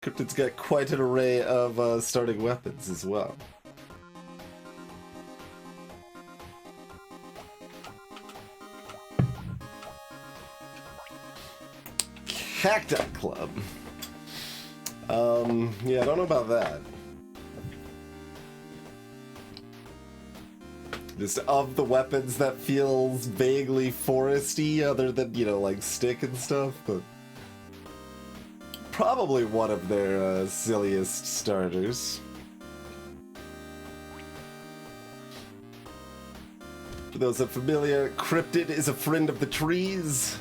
Cryptid's got quite an array of starting weapons as well. Cacti Club. Yeah, I don't know about that. Just of the weapons that feels vaguely foresty, other than, you know, like stick and stuff, but probably one of their silliest starters. For those unfamiliar, Cryptid is a friend of the trees.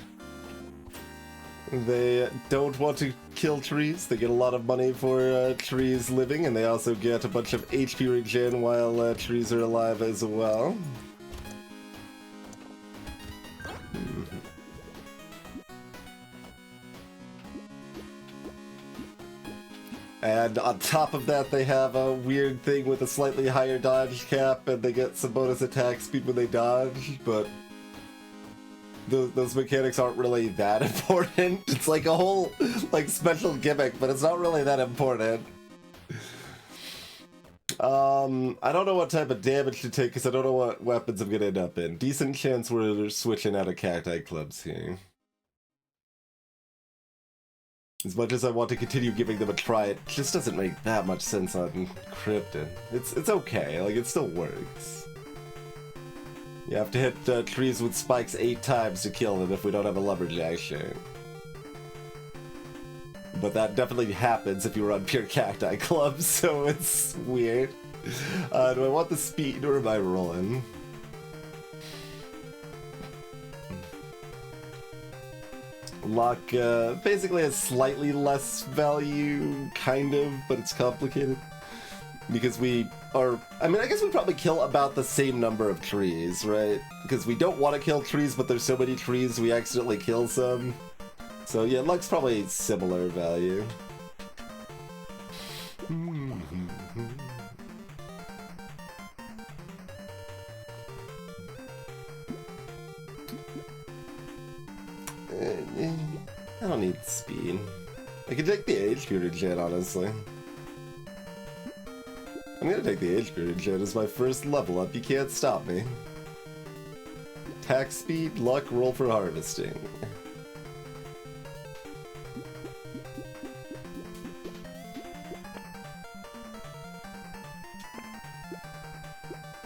They don't want to kill trees. They get a lot of money for trees living, and they also get a bunch of HP regen while trees are alive as well. And on top of that, they have a weird thing with a slightly higher dodge cap, and they get some bonus attack speed when they dodge, but those mechanics aren't really that important. It's like a whole, like, special gimmick, but it's not really that important. I don't know what type of damage to take, because I don't know what weapons I'm gonna end up in. Decent chance we're switching out of Cacti Clubs here. As much as I want to continue giving them a try, it just doesn't make that much sense on Cryptid. It's okay, like, it still works. You have to hit trees with spikes 8 times to kill them if we don't have a lumberjack shirt. But that definitely happens if you run pure Cacti Club, so it's weird. Do I want the speed or am I rolling? Luck basically has slightly less value, kind of, but it's complicated. Because we are, I mean, I guess we probably kill about the same number of trees, right? Because we don't want to kill trees, but there's so many trees we accidentally kill some. So yeah, luck's probably similar value. I don't need speed. I can take the HP regen, honestly. I'm gonna take the HP regen as my first level up. You can't stop me. Attack speed, luck, roll for harvesting.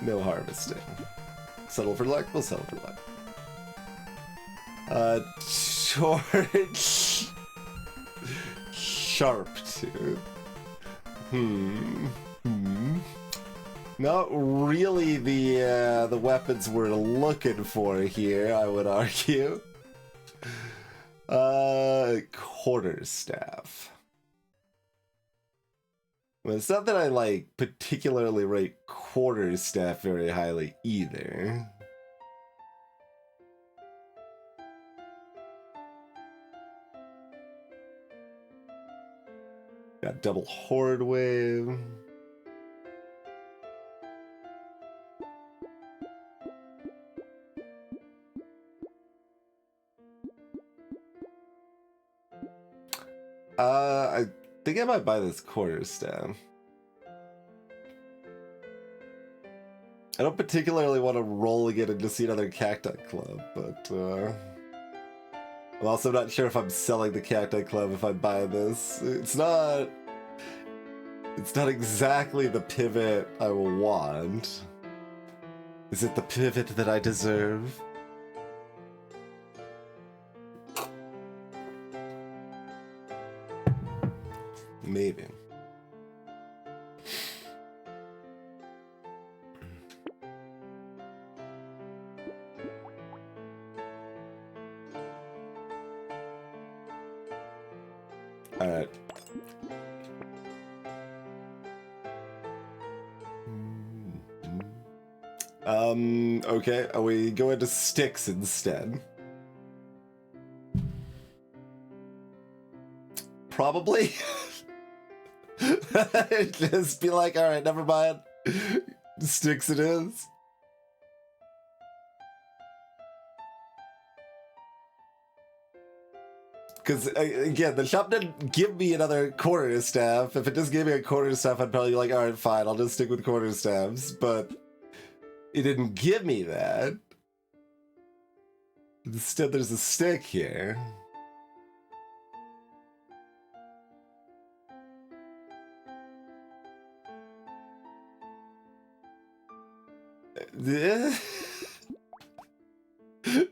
No harvesting. Settle for luck, we'll settle for luck. Torch. Sharp tooth. Not really the weapons we're looking for here, I would argue. Quarterstaff. Well, it's not that I like particularly rate quarterstaff very highly either. Got double horde wave. I think I might buy this quarterstaff. I don't particularly want to roll again and just see another Cacti Club, but I'm also not sure if I'm selling the Cacti Club if I buy this. It's not exactly the pivot I will want. Is it the pivot that I deserve? Maybe. All right. Okay, are we going to sticks instead? Probably. Just be like, all right, never mind. Sticks it is. Because, again, the shop didn't give me another quarterstaff. If it just gave me a quarterstaff, I'd probably be like, alright, fine, I'll just stick with quarterstaffs. But it didn't give me that. Instead, there's a stick here.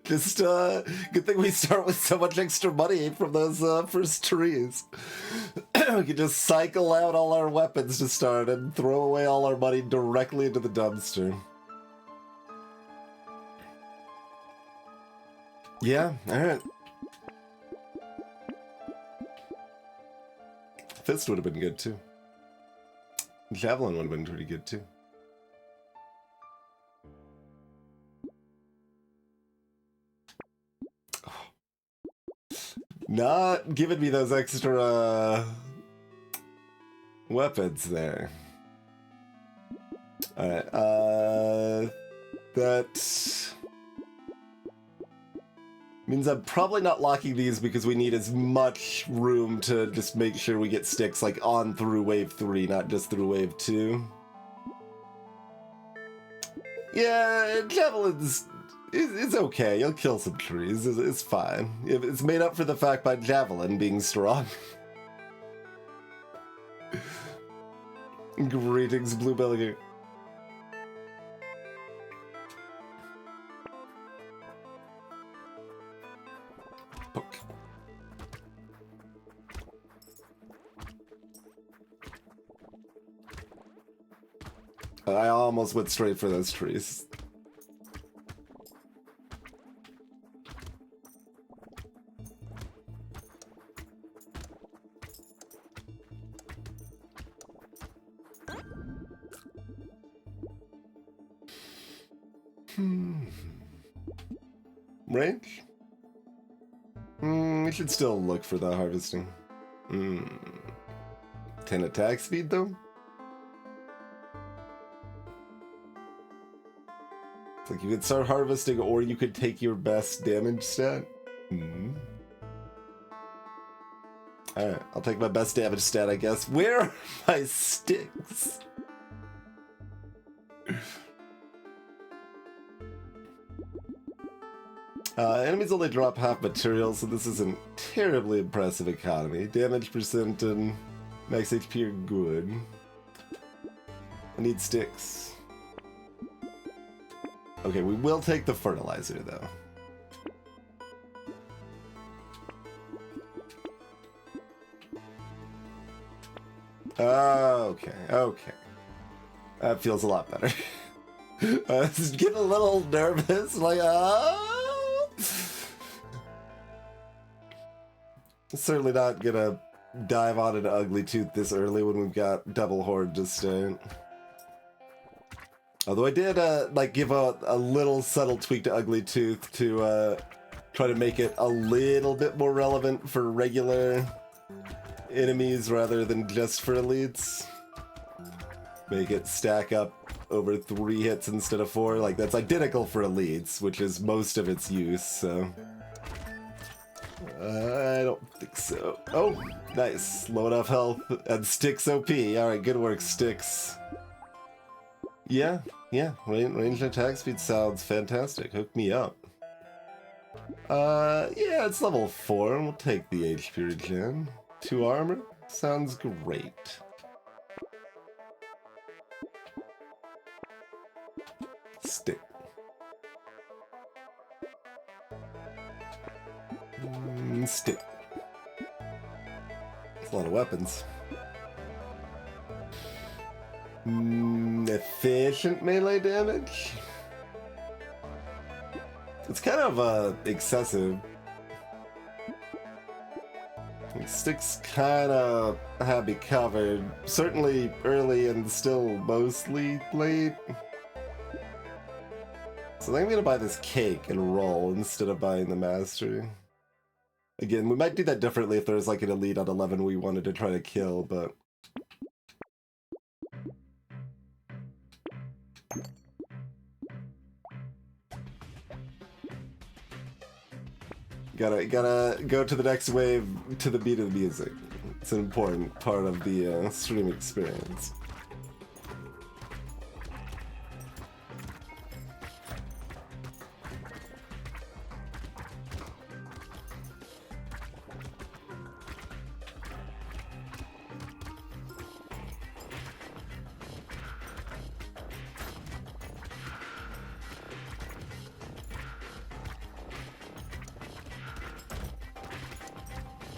Just, good thing we start with so much extra money from those first trees. We can just cycle out all our weapons to start and throw away all our money directly into the dumpster. Yeah, alright. Fist would have been good too. Javelin would have been pretty good too. Not giving me those extra weapons there. Alright, that means I'm probably not locking these because we need as much room to just make sure we get sticks like on through wave 3, not just through wave 2. Yeah, javelins, it's okay. You'll kill some trees. It's fine. It's made up for the fact by javelin being strong. Greetings, Bluebelly. Poke. I almost went straight for those trees. Range? We should still look for the harvesting. 10 attack speed, though? It's like you could start harvesting, or you could take your best damage stat. Alright, I'll take my best damage stat, I guess. Where are my sticks? Enemies only drop half material, so this isn't terribly impressive economy. Damage percent and max HP are good. I need sticks. Okay, we will take the fertilizer, though. Okay, okay. That feels a lot better. I was getting a little nervous, like, Certainly not gonna dive on an ugly tooth this early when we've got double horde to start. Although I did like give a little subtle tweak to ugly tooth to try to make it a little bit more relevant for regular enemies rather than just for elites. Make it stack up over 3 hits instead of 4. Like, that's identical for elites, which is most of its use, so I don't think so. Oh, nice. Low enough health and sticks OP. Alright, good work, sticks. Yeah, range attack speed sounds fantastic. Hook me up. Yeah, it's level 4, and we'll take the HP regen. 2 armor? Sounds great. Stick. Stick. That's a lot of weapons. Efficient melee damage? It's kind of excessive. Sticks kind of have me covered. Certainly early and still mostly late. So I'm gonna buy this cake and roll instead of buying the mastery. Again, we might do that differently if there's like an elite on 11 we wanted to try to kill, but Gotta go to the next wave to the beat of the music. It's an important part of the stream experience.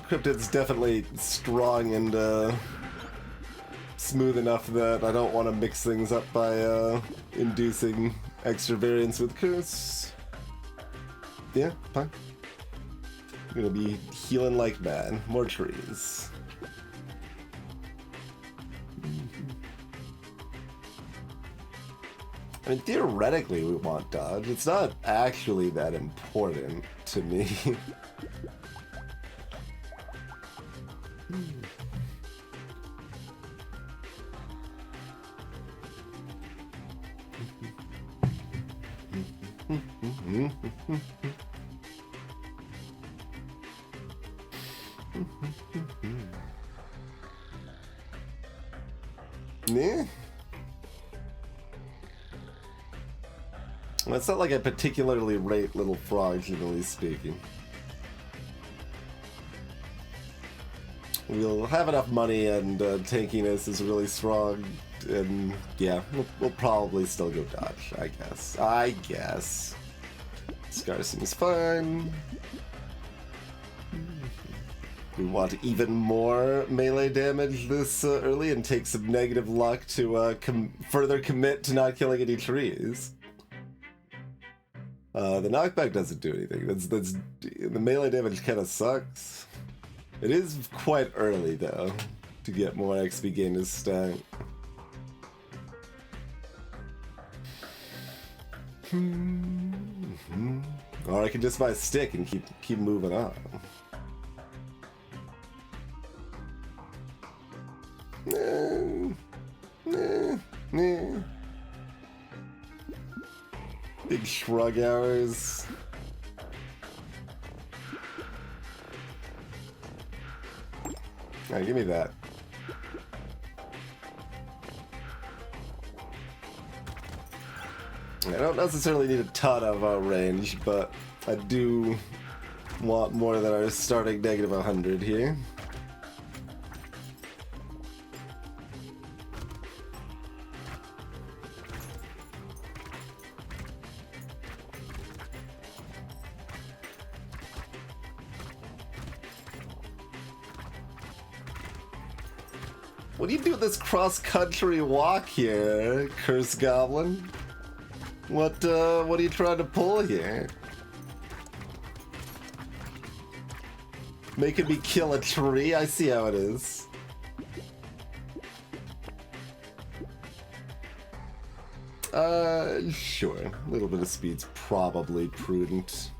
Cryptid's definitely strong and smooth enough that I don't want to mix things up by inducing extra variance with Curse. Yeah, fine. I'm gonna be healing like mad. More trees. I mean, theoretically we want dodge. It's not actually that important to me. Yeah. Well, it's not like I particularly rate little frogs, generally speaking. We'll have enough money, and tankiness is really strong, and yeah, we'll probably still go dodge, I guess. Scar seems fine. We want even more melee damage this early and take some negative luck to further commit to not killing any trees. The knockback doesn't do anything. That's the melee damage kind of sucks. It is quite early though to get more XP gain to stack. Or I can just buy a stick and keep moving on. Big shrug hours. Alright, give me that. I don't necessarily need a ton of range, but I do want more than our starting negative 100 here. What do you do with this cross-country walk here, Curse Goblin? What are you trying to pull here? Making me kill a tree? I see how it is. Sure. A little bit of speed's probably prudent.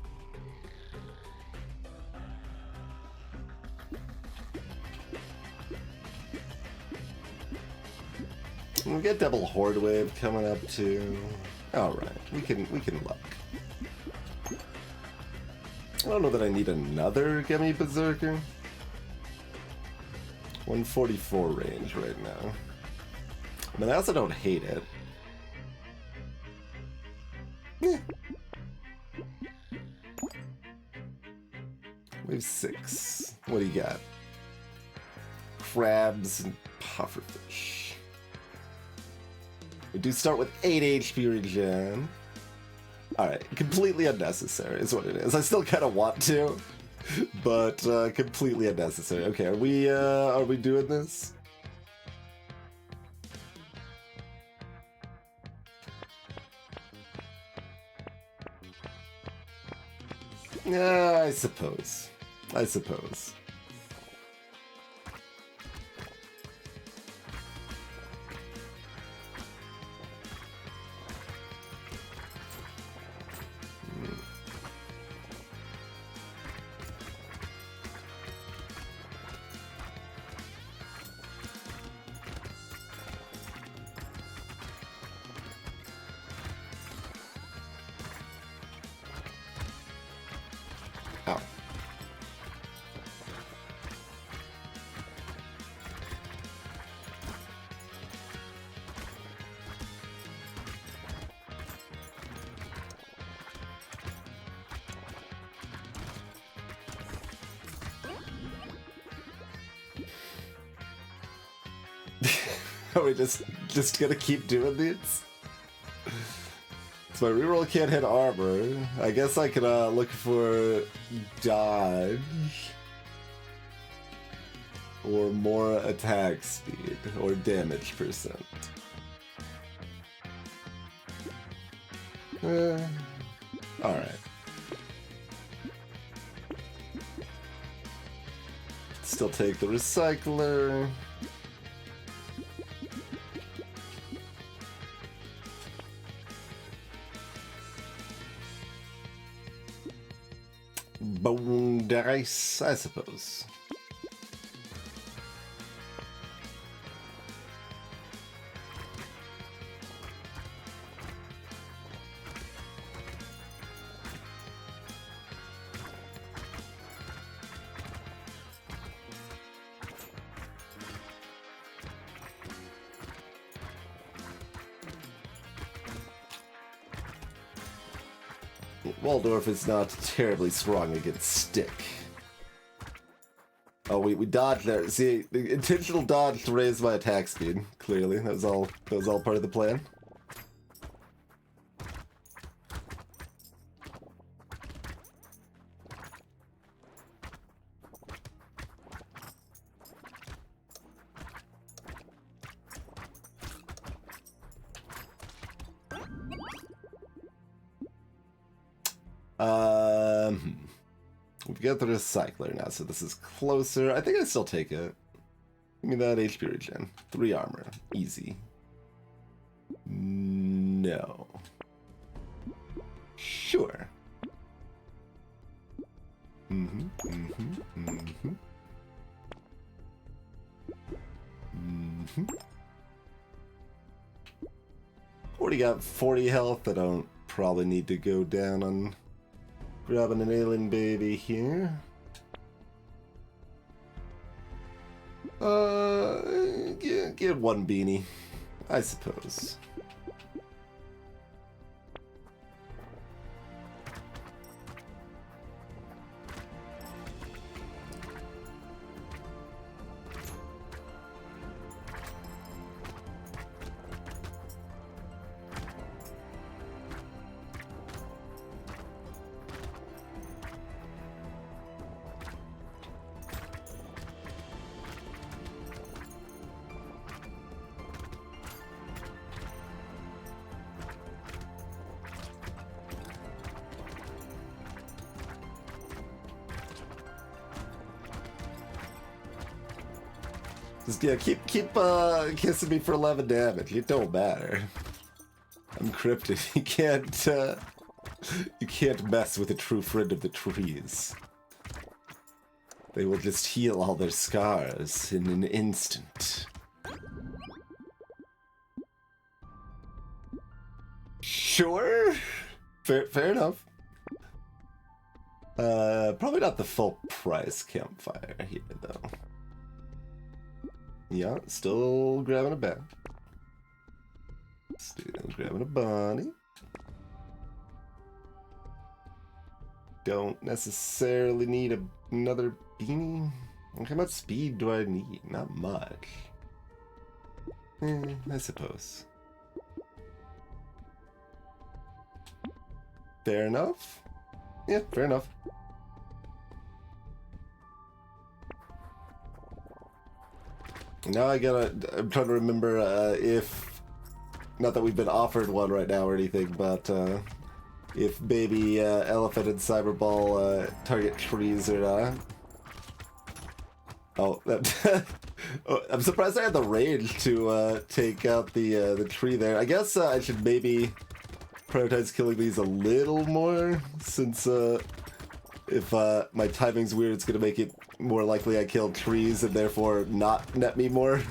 We get double horde wave coming up too. All right, we can luck. I don't know that I need another Gummy Berserker. 144 range right now. I mean, I also don't hate it. Yeah. Wave 6. What do you got? Crabs and pufferfish. We do start with 8 HP regen. Alright, completely unnecessary is what it is. I still kind of want to, but completely unnecessary. Okay, are we doing this? Yeah, I suppose. Ow. Are we just gonna keep doing these? So my reroll can't hit armor. I guess I could look for dodge. Or more attack speed. Or damage percent. Alright. Still take the recycler. Bone dice, I suppose. Waldorf is not terribly strong against stick. Oh, we dodged there. See, the intentional dodge to raise my attack speed. Clearly, that was all part of the plan. We've got the recycler now, so this is closer. I think I still take it. Give me that HP regen. 3 armor. Easy. No. Sure. Already got 40 health. I don't probably need to go down on grabbing an alien baby here. Get one beanie, I suppose. Just, yeah, keep kissing me for 11 damage. It don't matter. I'm cryptid. You can't mess with a true friend of the trees. They will just heal all their scars in an instant. Sure. Fair enough. Probably not the full price campfire here though. Yeah, still grabbing a bat. Still grabbing a bunny. Don't necessarily need another beanie. How much speed do I need? Not much. I suppose. Fair enough? Yeah, fair enough. Now I'm trying to remember if, not that we've been offered one right now or anything, but if baby elephant and cyberball target trees or not. Oh, that oh, I'm surprised I had the range to take out the tree there. I guess I should maybe prioritize killing these a little more, since if my timing's weird, it's gonna make it more likely I kill trees and therefore not net me more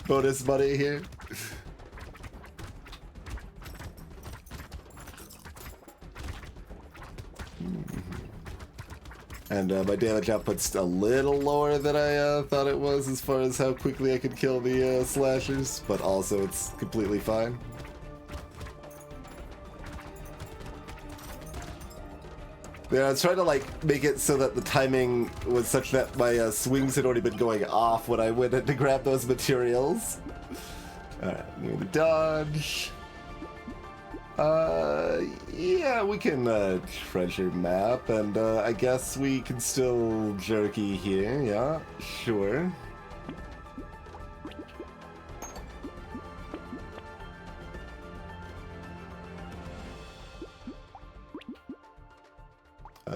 bonus money here. And my damage output's a little lower than I thought it was as far as how quickly I could kill the slashers, but also it's completely fine. Yeah, I was trying to like make it so that the timing was such that my swings had already been going off when I went in to grab those materials. Alright, I'm gonna dodge. Yeah, we can treasure map, and I guess we can still jerky here, yeah, sure.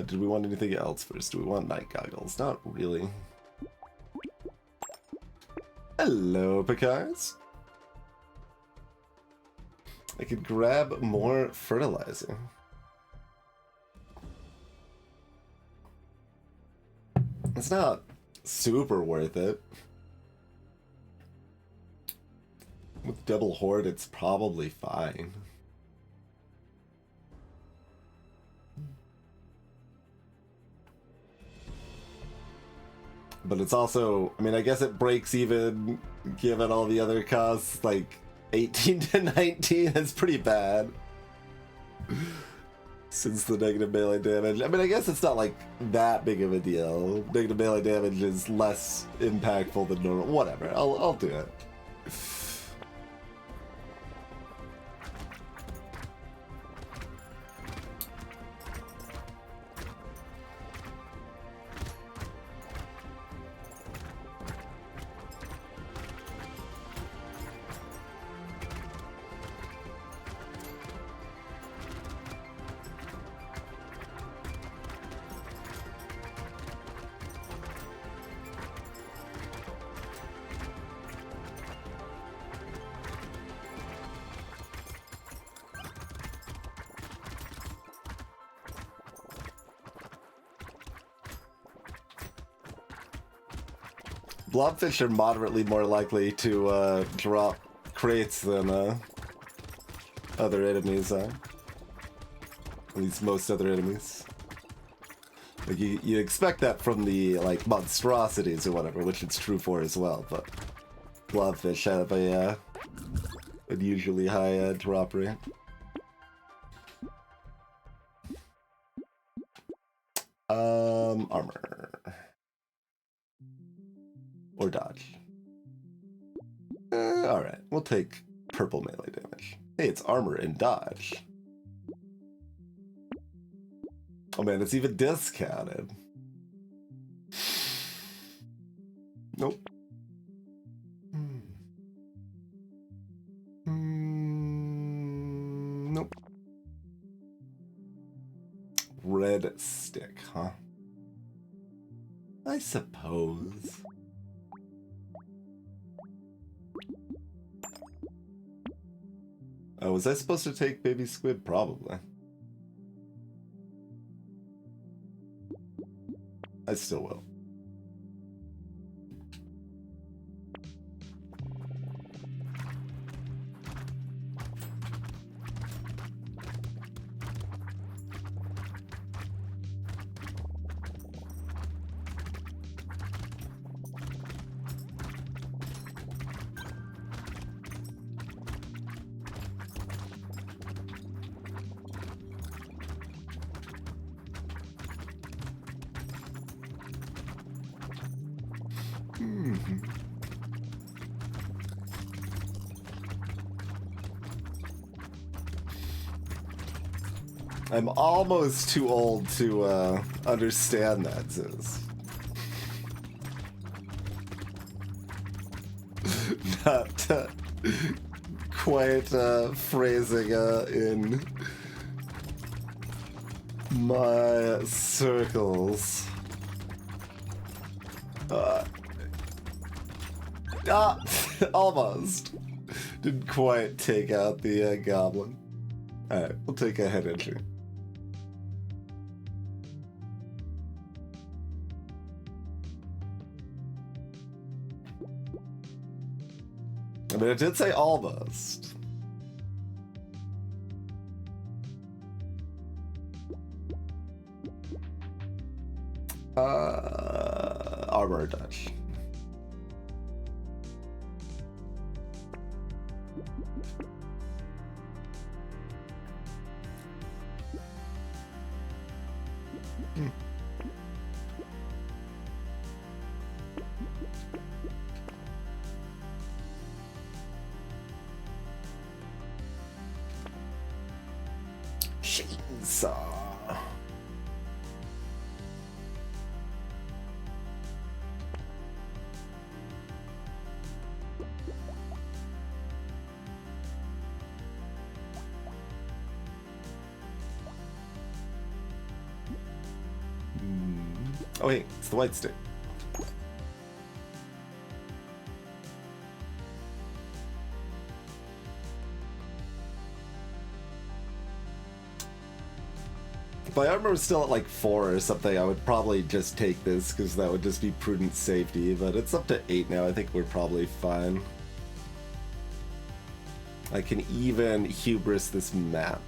Did we want anything else first? Do we want night goggles? Not really. Hello, Picards. I could grab more fertilizer. It's not super worth it. With double horde, it's probably fine. But it's also, I mean, I guess it breaks even given all the other costs, like 18 to 19 is pretty bad. Since the negative melee damage. I mean, I guess it's not like that big of a deal. Negative melee damage is less impactful than normal. Whatever, I'll do it. Blobfish are moderately more likely to drop crates than other enemies are. At least most other enemies. Like you expect that from the like monstrosities or whatever, which it's true for as well. But blobfish have a unusually high drop rate. Armor. Or dodge. Alright, we'll take purple melee damage. Hey, it's armor and dodge. Oh man, it's even discounted. Nope. Nope. Red stick, huh? I suppose. Oh, was I supposed to take baby squid? Probably. I still will. I'm almost too old to understand that, Ziz. Not quite phrasing in my circles. Almost. Didn't quite take out the goblin. Alright, we'll take a head injury. I mean, it did say almost. Armor dodge. saw. Oh wait, it's the white stick. If my armor was still at like 4 or something, I would probably just take this because that would just be prudent safety, but it's up to 8 now. I think we're probably fine. I can even hubris this map.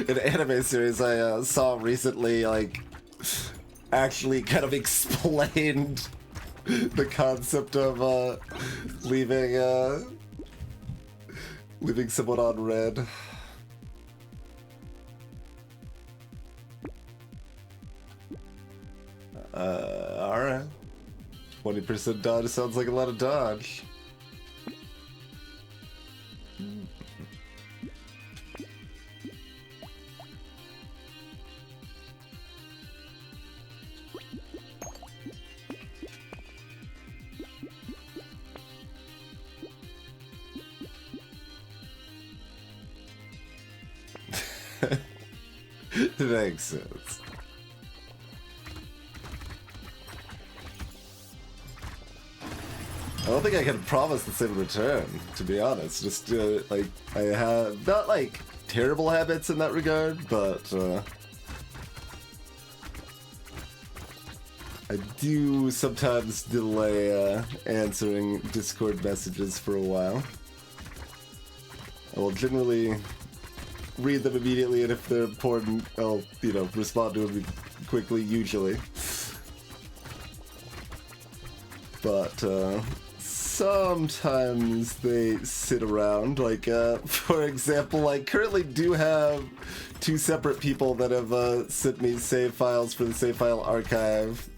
An anime series I saw recently, like, actually kind of explained the concept of leaving someone on red. Alright. 20% dodge sounds like a lot of dodge. It makes sense. I don't think I can promise the same return, to be honest. Just, like, I have not, like, terrible habits in that regard, but, I do sometimes delay, answering Discord messages for a while. I will generally read them immediately, and if they're important, I'll, you know, respond to them quickly, usually. But, sometimes they sit around, like, for example, I currently do have 2 separate people that have, sent me save files for the save file archive,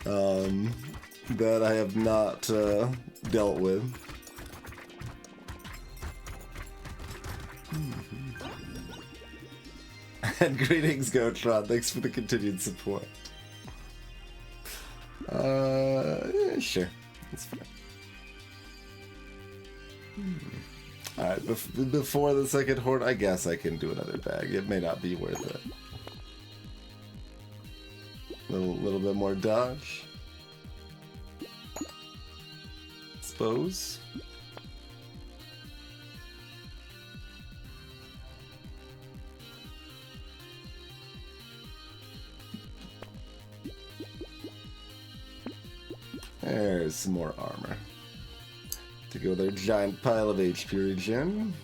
that I have not, dealt with. And greetings, Gotron. Thanks for the continued support. Yeah, sure. That's fine. Alright, before the second horde, I guess I can do another bag. It may not be worth it. Little bit more dodge. Suppose. There's some more armor. To go with our giant pile of HP regen.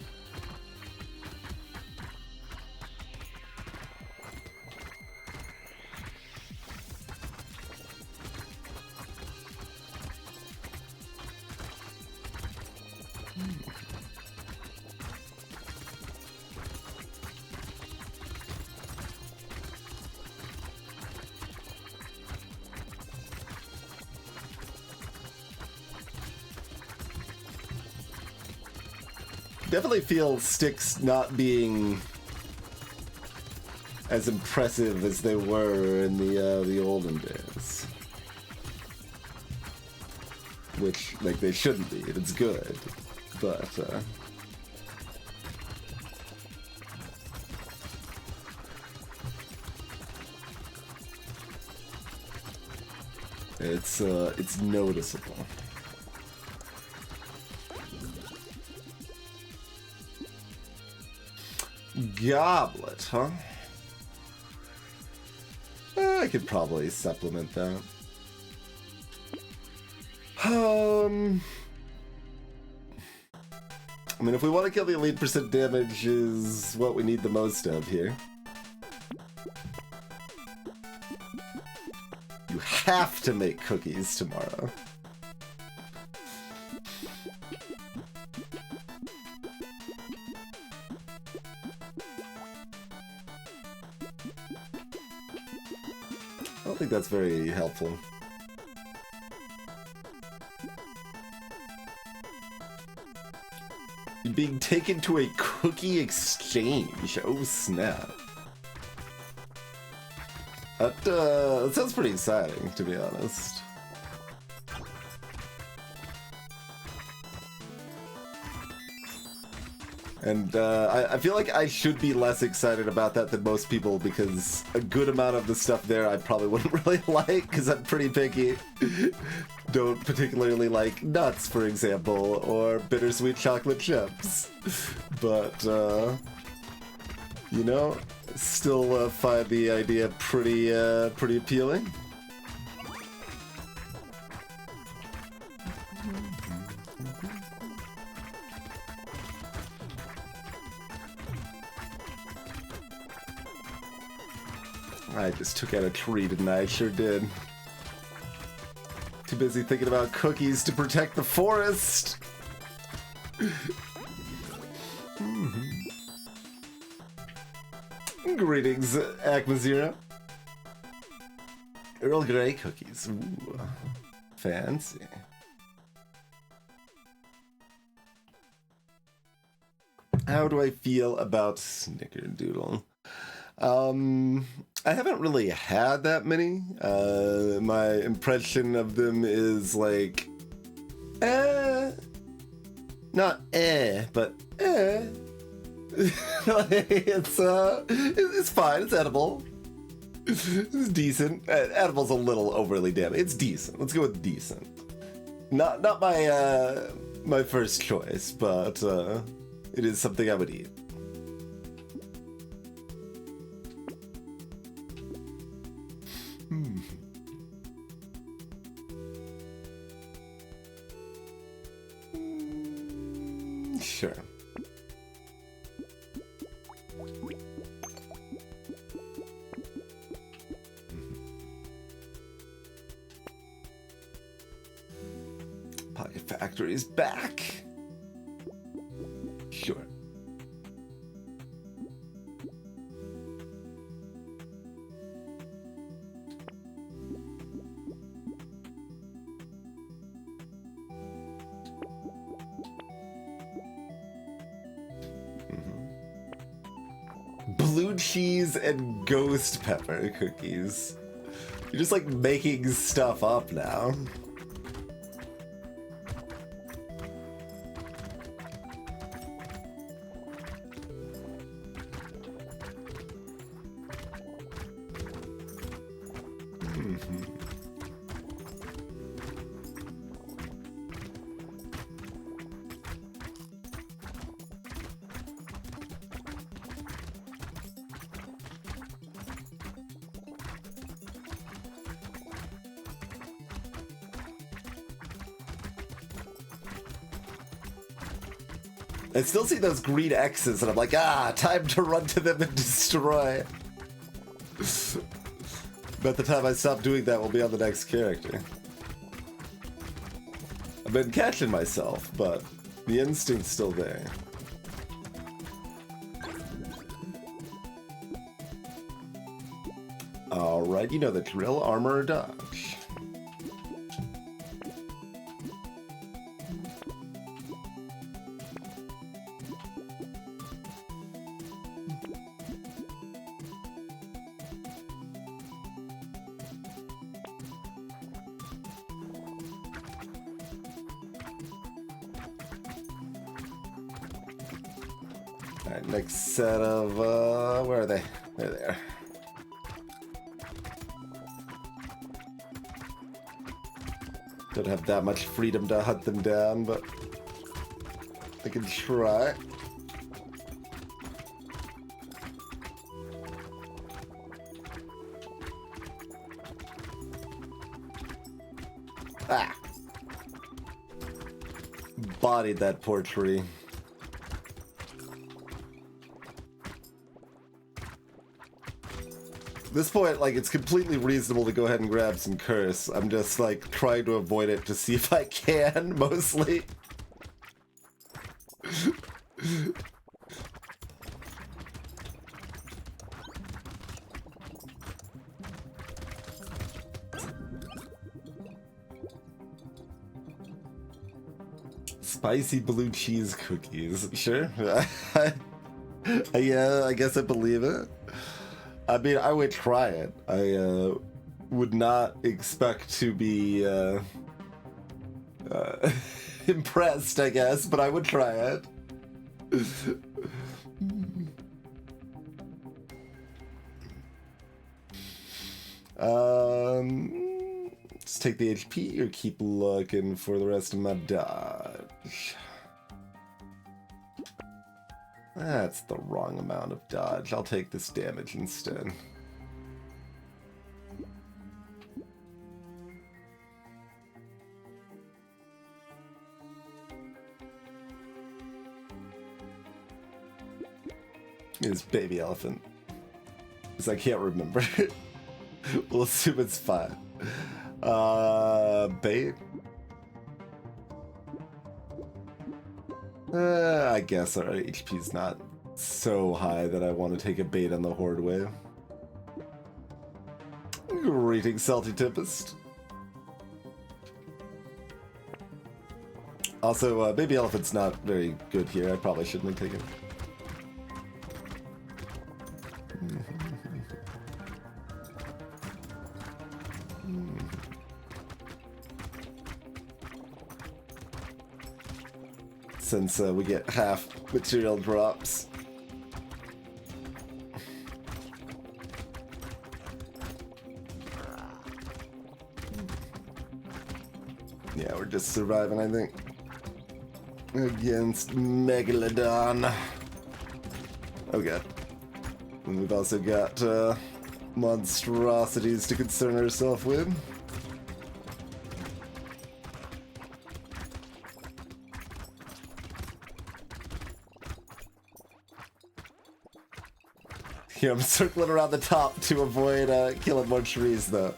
Definitely feel sticks not being as impressive as they were in the olden days. Which, like, they shouldn't be. It's good, but It's noticeable. Goblet, huh? I could probably supplement that. I mean, if we want to kill the elite, percent damage is what we need the most of here. You have to make cookies tomorrow. I don't think that's very helpful. You're being taken to a cookie exchange. Oh snap. That sounds pretty exciting, to be honest. And I feel like I should be less excited about that than most people, because a good amount of the stuff there I probably wouldn't really like, because I'm pretty picky. Don't particularly like nuts, for example, or bittersweet chocolate chips. But, you know, still find the idea pretty appealing. I just took out a tree, didn't I? I sure did. Too busy thinking about cookies to protect the forest. Greetings, Acma Zero. Earl Grey cookies. Ooh, fancy. How do I feel about Snickerdoodle? I haven't really had that many. My impression of them is like, not but it's fine. It's edible. It's decent. Edible's a little overly damning. It's decent. Let's go with decent. Not my first choice, but it is something I would eat. Sure. Pocket Factory's back. Sure. Blue cheese and ghost pepper cookies. You're just like making stuff up now. I still see those green X's and I'm like, time to run to them and destroy. But the time I stop doing that will be on the next character. I've been catching myself, but the instinct's still there. Alright, you know the drill, armor or dodge. Alright, next set of, where are they? There they are. Don't have that much freedom to hunt them down, but I can try. Ah! Bodied that poor tree. At this point, like, it's completely reasonable to go ahead and grab some curse. I'm just, like, trying to avoid it to see if I can, mostly. Spicy blue cheese cookies. Sure. Yeah, I guess I believe it. I mean, I would try it. I would not expect to be impressed, I guess, but I would try it. Let's take the HP or keep looking for the rest of my dodge. That's the wrong amount of dodge. I'll take this damage instead. It's baby elephant. Because I can't remember. We'll assume it's fine. Bait? I guess our HP's not so high that I want to take a bait on the Horde wave. Greetings, Salty Tempest. Also, baby elephant's not very good here. I probably shouldn't have taken it. Since we get half material drops. Yeah, we're just surviving, I think. Against Megalodon. Oh god. And we've also got monstrosities to concern ourselves with. Yeah, I'm circling around the top to avoid killing more trees, though.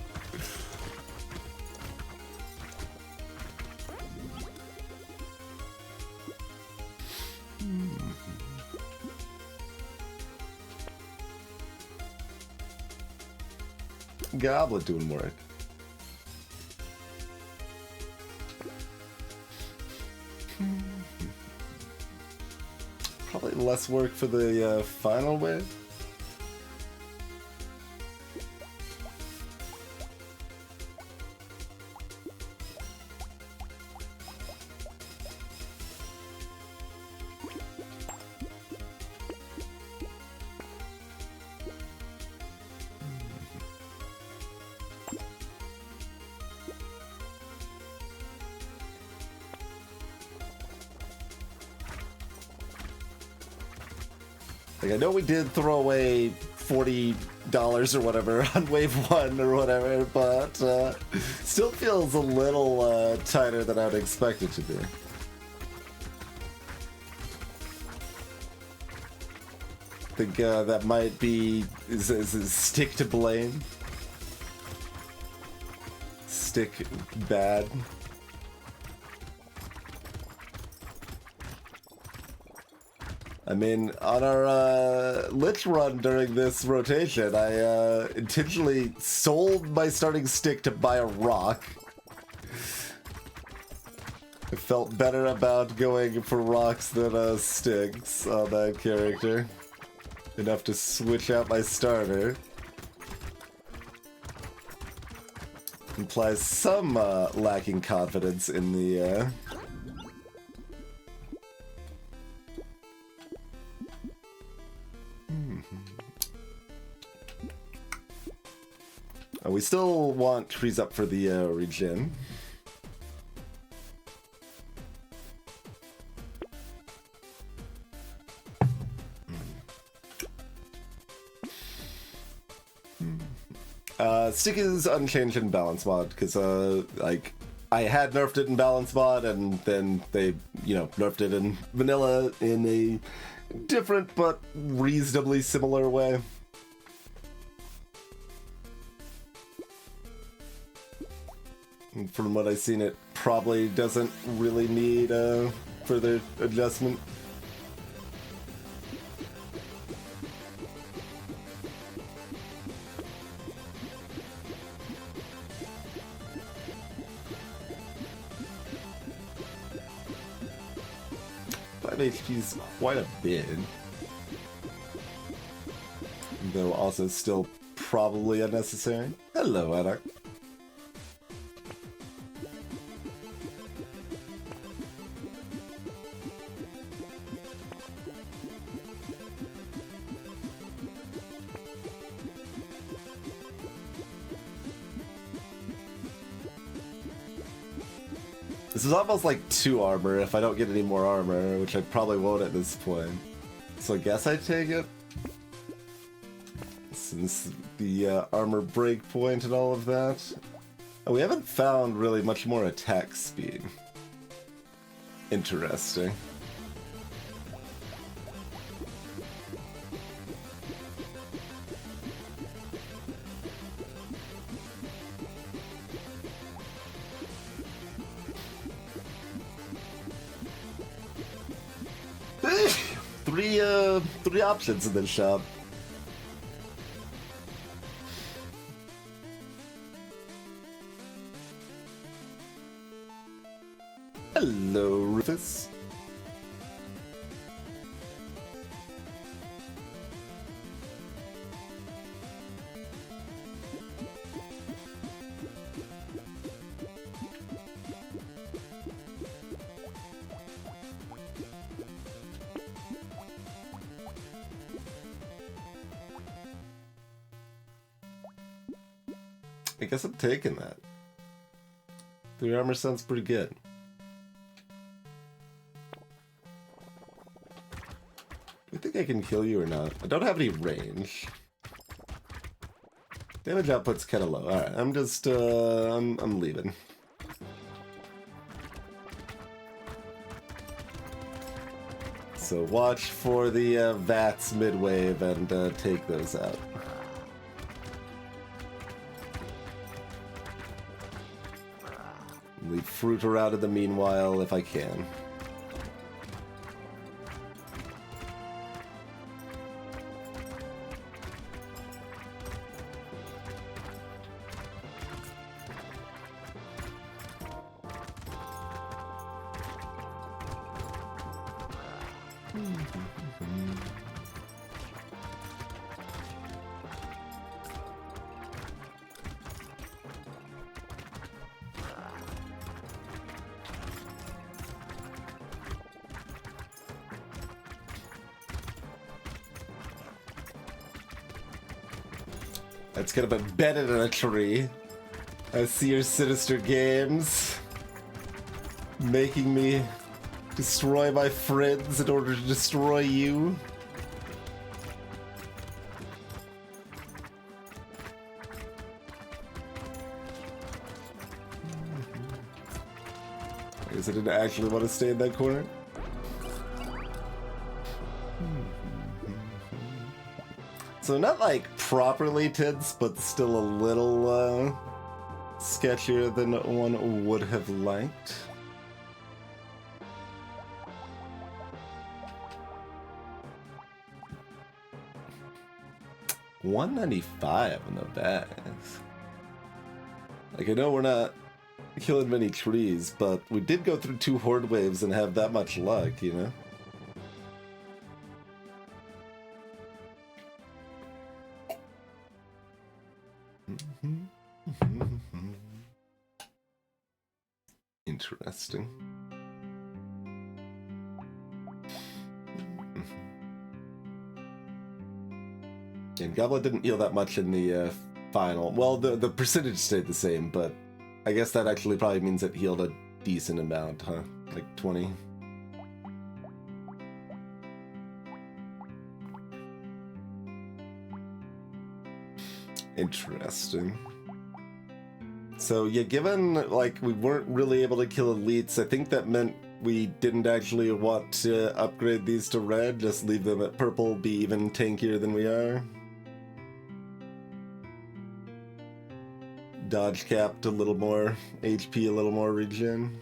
Goblet doing work. Probably less work for the final wave. Like, I know we did throw away $40 or whatever on wave 1 or whatever, but still feels a little tighter than I'd expect it to be. I think that might be is stick to blame. Stick bad. I mean, on our Lich run during this rotation, I intentionally sold my starting stick to buy a rock. I felt better about going for rocks than sticks on that character. Enough to switch out my starter. Implies some lacking confidence in the we still want trees up for the regen. Stick is unchanged in balance mod, because, like, I had nerfed it in balance mod, and then they, you know, nerfed it in vanilla in a different but reasonably similar way. And from what I've seen, it probably doesn't really need further adjustment. HP's quite a bit, though also still probably unnecessary. Hello, Anarch. This is almost like 2 armor if I don't get any more armor, which I probably won't at this point. So I guess I take it. Since the armor breakpoint and all of that. Oh, we haven't found really much more attack speed. Interesting. Three options in this shop. Hello, Rufus. I guess I'm taking that. 3 armor sounds pretty good. Do you think I can kill you or not? I don't have any range. Damage output's kind of low. Alright, I'm just, I'm leaving. So watch for the VATS mid-wave and take those out. Leave fruit around in the meanwhile if I can. It's gonna be embedded in a tree. I see your sinister games. Making me destroy my friends in order to destroy you. I guess I didn't actually want to stay in that corner. So not like properly tense, but still a little sketchier than one would have liked. $195 in the bags. Like, I know we're not killing many trees, but we did go through 2 horde waves and have that much luck, you know? Interesting. And Goblet didn't heal that much in the final. Well, the percentage stayed the same, but I guess that actually probably means it healed a decent amount, huh? Like 20. Interesting. So yeah, given like we weren't really able to kill elites, I think that meant we didn't actually want to upgrade these to red, just leave them at purple, be even tankier than we are. Dodge capped a little more HP, a little more regen.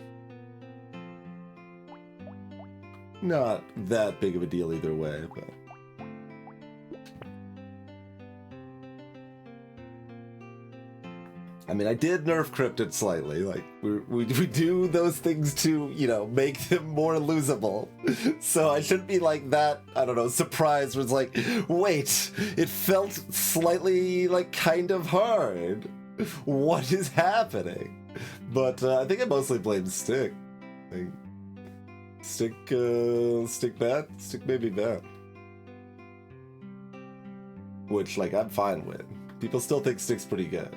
Not that big of a deal either way, but... I mean, I did nerf Cryptid slightly. Like, we do those things to, you know, make them more losable. So I shouldn't be like that, I don't know, surprised was like, wait, it felt slightly, like, kind of hard. What is happening? But I think I mostly blame Stick. Like, Stick bad? Stick maybe bad. Which, like, I'm fine with. People still think Stick's pretty good.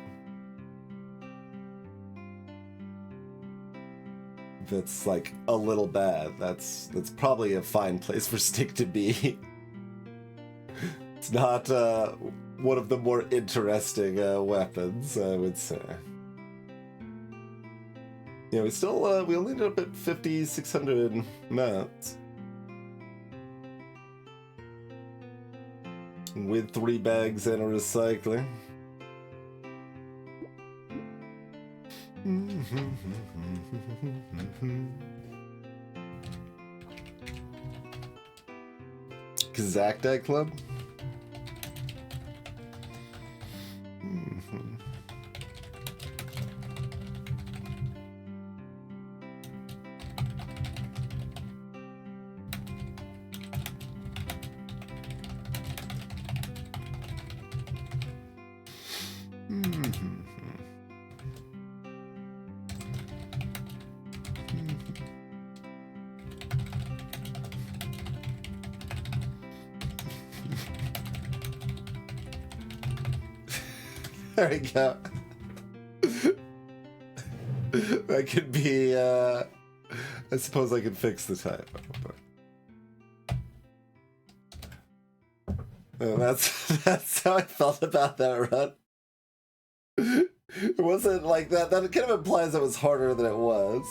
That's like a little bad. That's probably a fine place for Stick to be. It's not one of the more interesting weapons, I would say. Yeah, we still we only ended up at 5,600 mats with 3 bags and a recycler. Kazakh Club? There we go. That could be, I suppose I could fix the typo. But... that's how I felt about that run. It wasn't like that. That kind of implies it was harder than it was.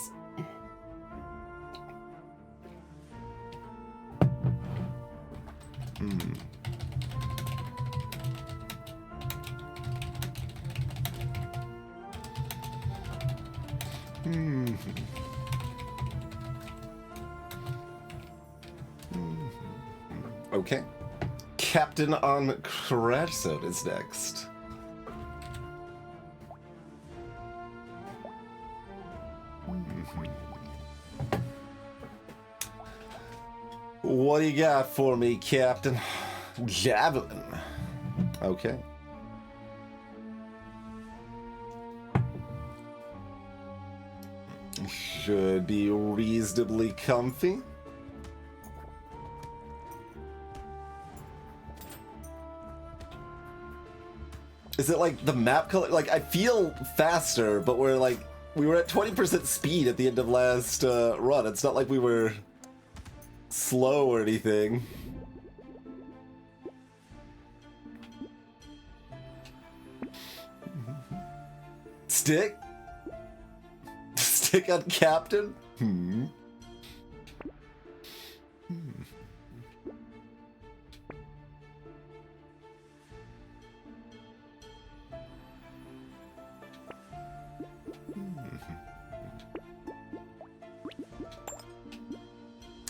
Okay. Captain on Crash is next. What do you got for me, Captain? Javelin. Okay. Should be reasonably comfy. Is it like the map color? Like, I feel faster, but we were at 20% speed at the end of last run. It's not like we were slow or anything. Stick? Stick on Captain?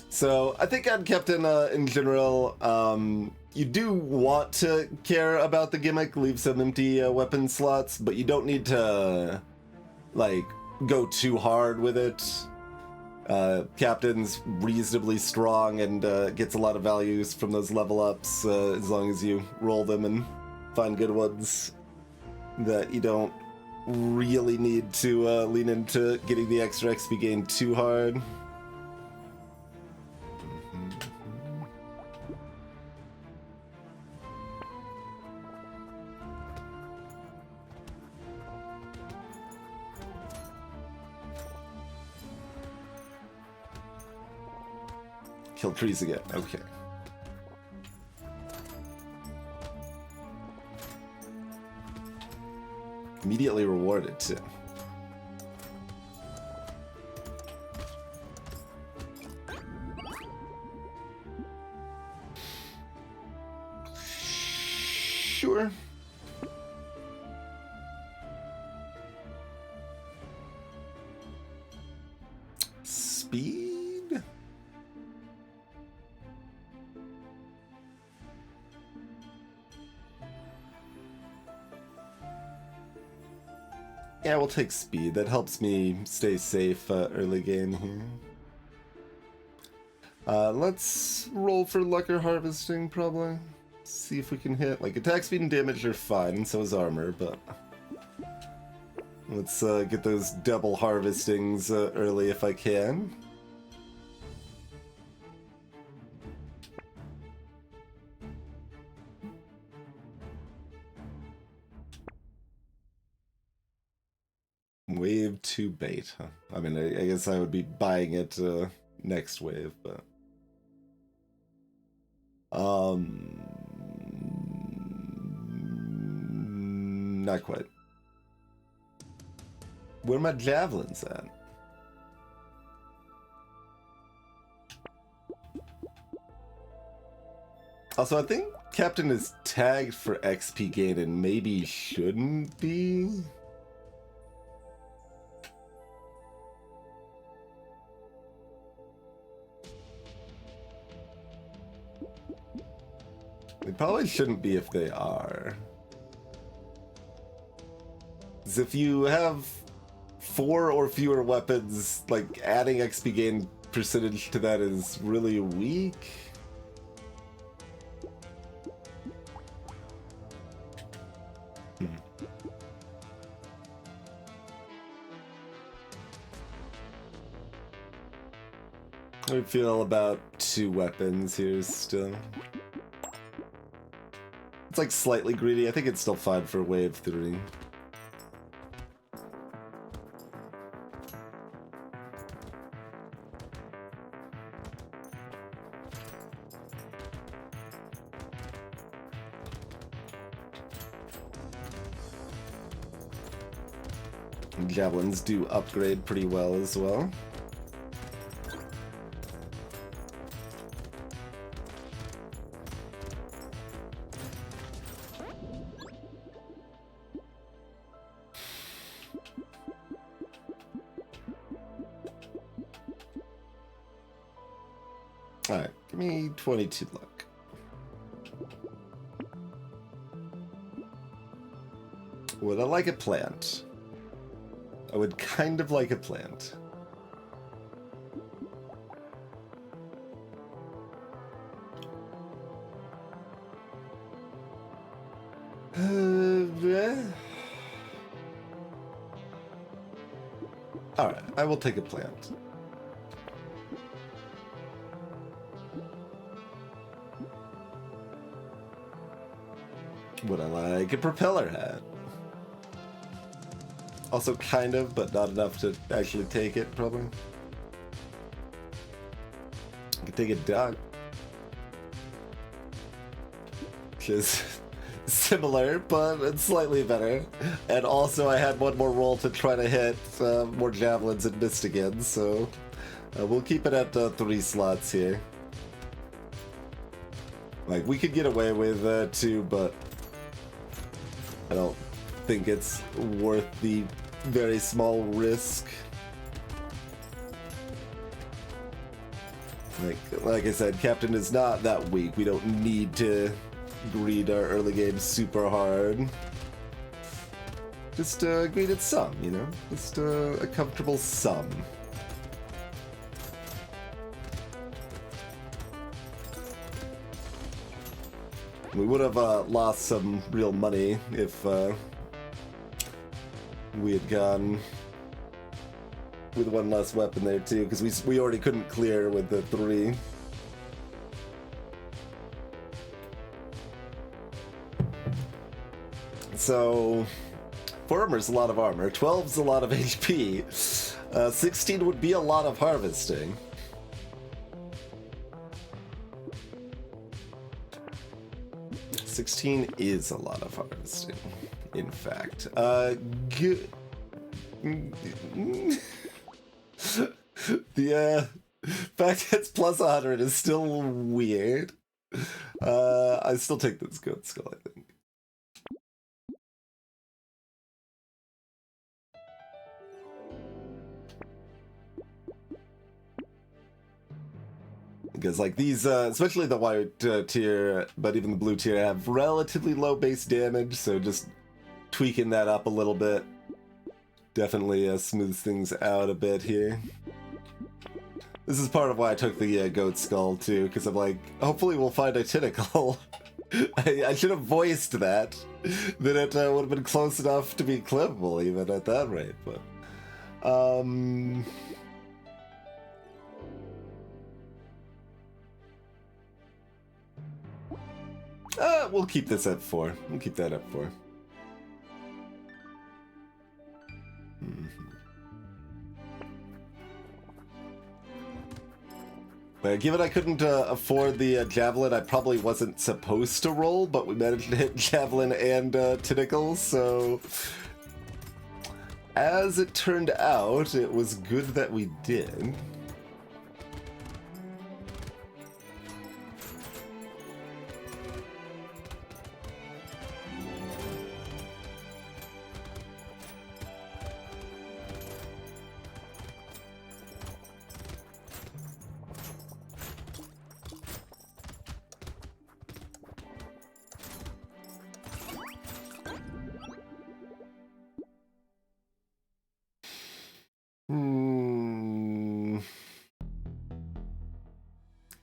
So I think on Captain in general, you do want to care about the gimmick, leave some empty weapon slots, but you don't need to like go too hard with it. Captain's reasonably strong and gets a lot of values from those level ups as long as you roll them and find good ones that you don't really need to lean into getting the extra XP gain too hard. Kill trees again. Okay. Immediately rewarded too. Sure. Speed? Yeah, we'll take speed. That helps me stay safe early game here. Let's roll for luck or harvesting, probably. See if we can hit. Like, attack speed and damage are fine, and so is armor, but... Let's get those double harvestings early if I can. Wave 2 bait, huh? I mean, I guess I would be buying it next wave, but... Not quite. Where are my javelins at? Also, I think Captain is tagged for XP gain and maybe shouldn't be. They probably shouldn't be if they are. Because if you have 4 or fewer weapons, like adding XP gain percentage to that is really weak. How do you feel about 2 weapons here still? It's like slightly greedy. I think it's still fine for wave 3. Javelins do upgrade pretty well as well. Alright, give me 22 luck. Would I like a plant? I would kind of like a plant. Alright, I will take a plant. Would I like a propeller hat? Also kind of, but not enough to actually take it, probably. I could take a duck. Which is similar, but it's slightly better. And also I had one more roll to try to hit more javelins and missed again, so we'll keep it at 3 slots here. Like, we could get away with 2, but I don't think it's worth the very small risk. Like I said, Captain is not that weak. We don't need to greed our early game super hard. Just greed at some, you know? Just a comfortable sum. We would have lost some real money if we had gone with 1 less weapon there too, because we already couldn't clear with the 3. So 4 armor is a lot of armor, 12's a lot of HP, 16 would be a lot of harvesting. $16 is a lot of harvesting. in fact. The fact that it's plus 100 is still weird. I still take this goat skull, I think. Because like these, especially the white tier, but even the blue tier have relatively low base damage, so just tweaking that up a little bit definitely smooths things out a bit here. This is part of why I took the goat skull too, because I'm like, hopefully we'll find a tentacle. I should have voiced that. Then it would have been close enough to be clippable even at that rate, but we'll keep this at 4. We'll keep that at 4. But given I couldn't afford the javelin, I probably wasn't supposed to roll, but we managed to hit javelin and tentacles, so as it turned out, it was good that we did.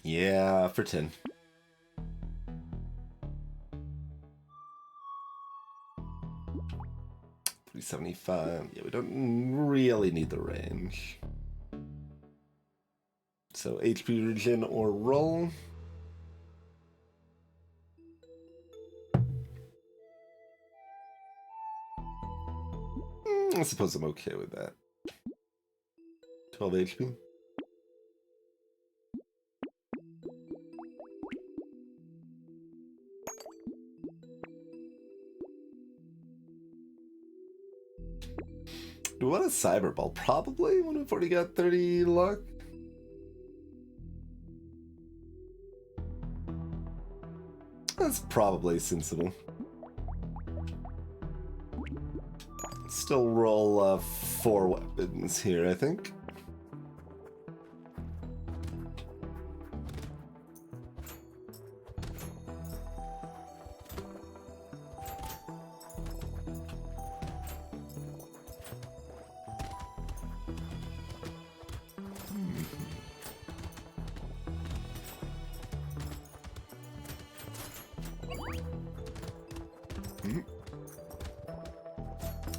Yeah, for 10. $375. Yeah, we don't really need the range. So HP regen or roll. I suppose I'm okay with that. 12 HP. Do we want a cyber ball? Probably when we've already got 30 luck. That's probably sensible. Still roll 4 weapons here, I think.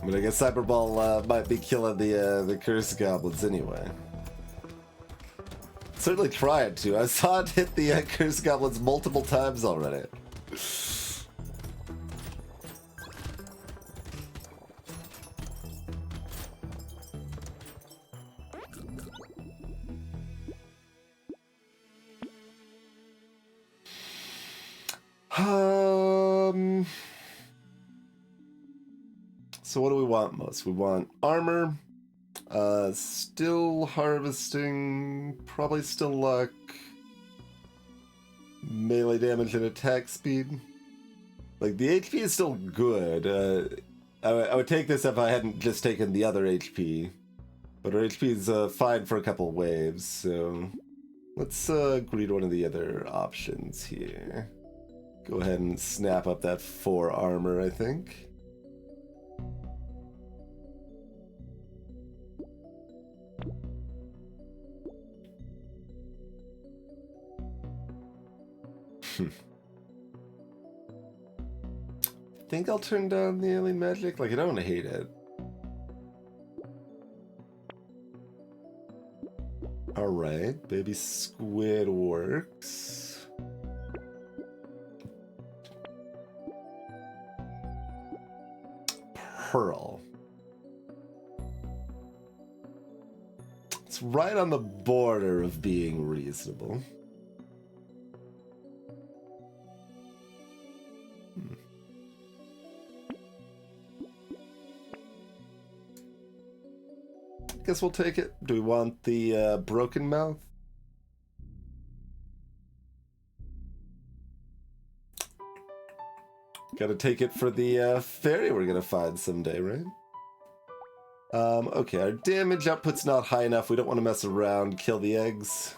But I guess Cyberball might be killing the cursed goblins anyway. Certainly tried to. I saw it hit the cursed goblins multiple times already. So what do we want most? We want armor, still harvesting, probably still luck, melee damage and attack speed. Like, the HP is still good. I would take this if I hadn't just taken the other HP. But our HP is fine for a couple waves, so let's greet one of the other options here. Go ahead and snap up that 4 armor, I think. Think I'll turn down the alien magic? Like, I don't hate it. Alright, baby squid works. Pearl. It's right on the border of being reasonable. guess we'll take it. Do we want the broken mouth? Gotta take it for the fairy we're gonna find someday, right? Okay, our damage output's not high enough. We don't want to mess around. Kill the eggs.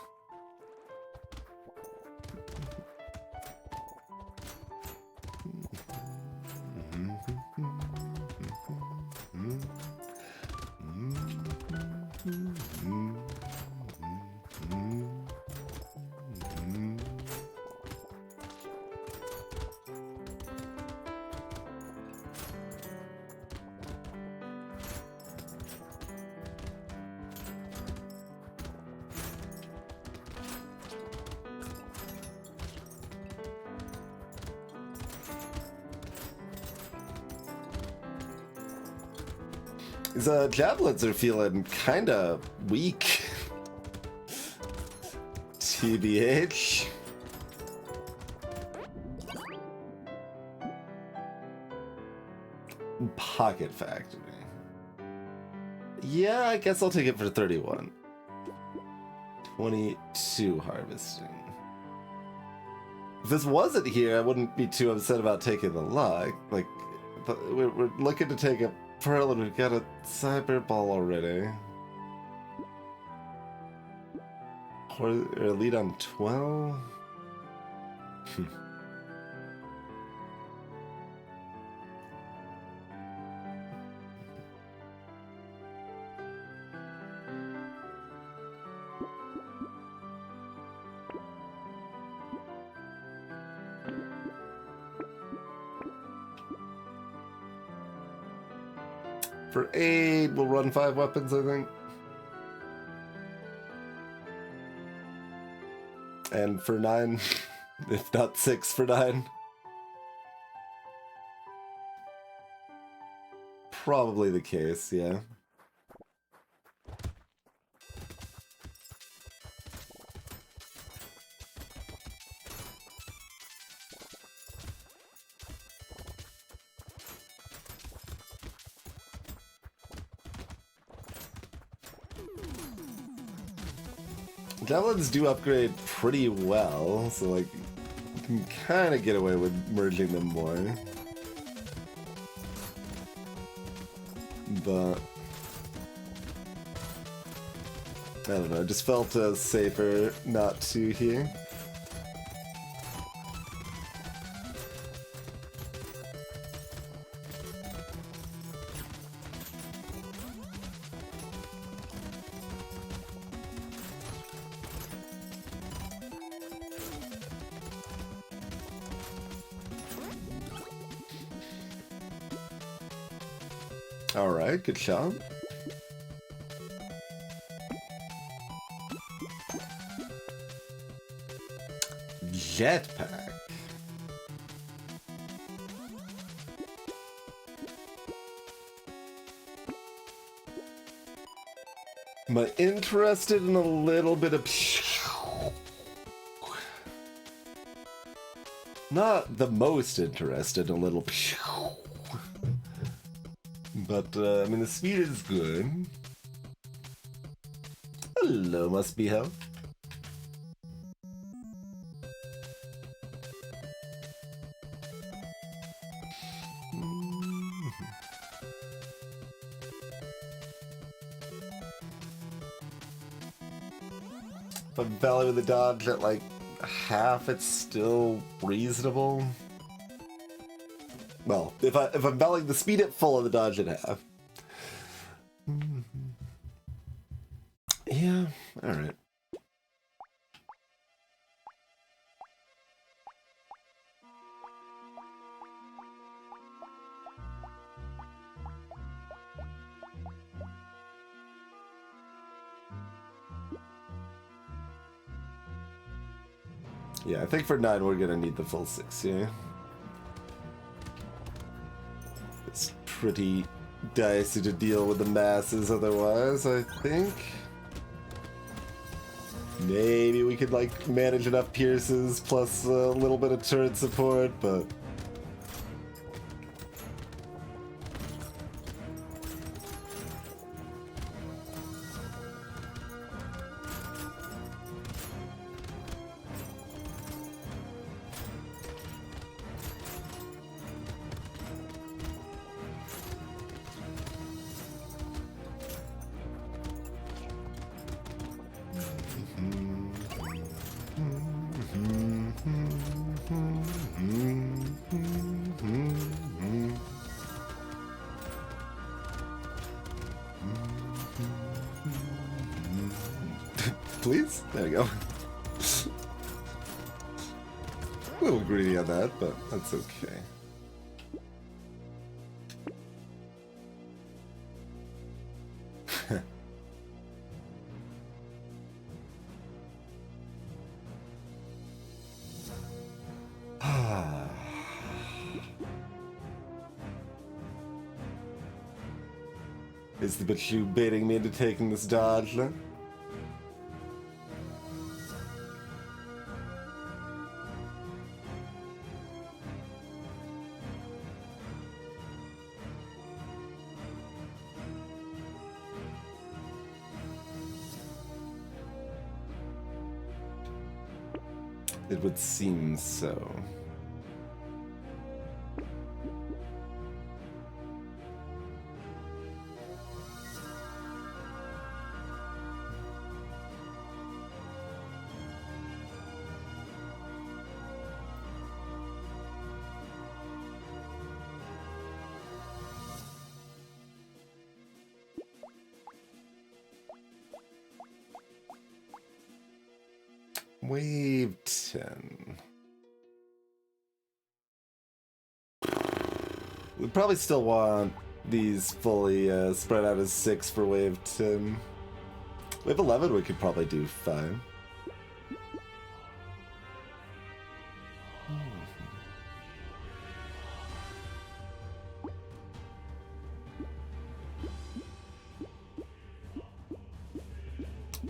These javelins are feeling kinda weak. TBH. Pocket Factory. Yeah, I guess I'll take it for 31. 22 harvesting. If this wasn't here, I wouldn't be too upset about taking the luck. Like, we're looking to take a pearl and we've got a cyber ball already. Or a lead on 12? For 8, we'll run 5 weapons, I think. And for 9, if not 6 for 9. Probably the case, yeah. Javelins do upgrade pretty well, so like you can kind of get away with merging them more. But I don't know, it just felt safer not to here. Alright, good shot. Jetpack. Am I interested in a little bit of... Not the most interested in a little... But, I mean, the speed is good. Hello, must be health. If I'm valuing the dodge at, like, half, it's still reasonable. Well, if I'm valuing the speed at full and the dodge at half. Yeah, alright. Yeah, I think for 9 we're gonna need the full 6, yeah. It's pretty dicey to deal with the masses otherwise, I think. Maybe we could, like, manage enough pierces plus a little bit of turret support, but... Please? There we go. A little greedy on that, but that's okay. Is the bitch you baiting me into taking this dodge, then? It would seem so. Wave 10. We probably still want these fully spread out as 6 for wave 10. Wave 11 we could probably do 5.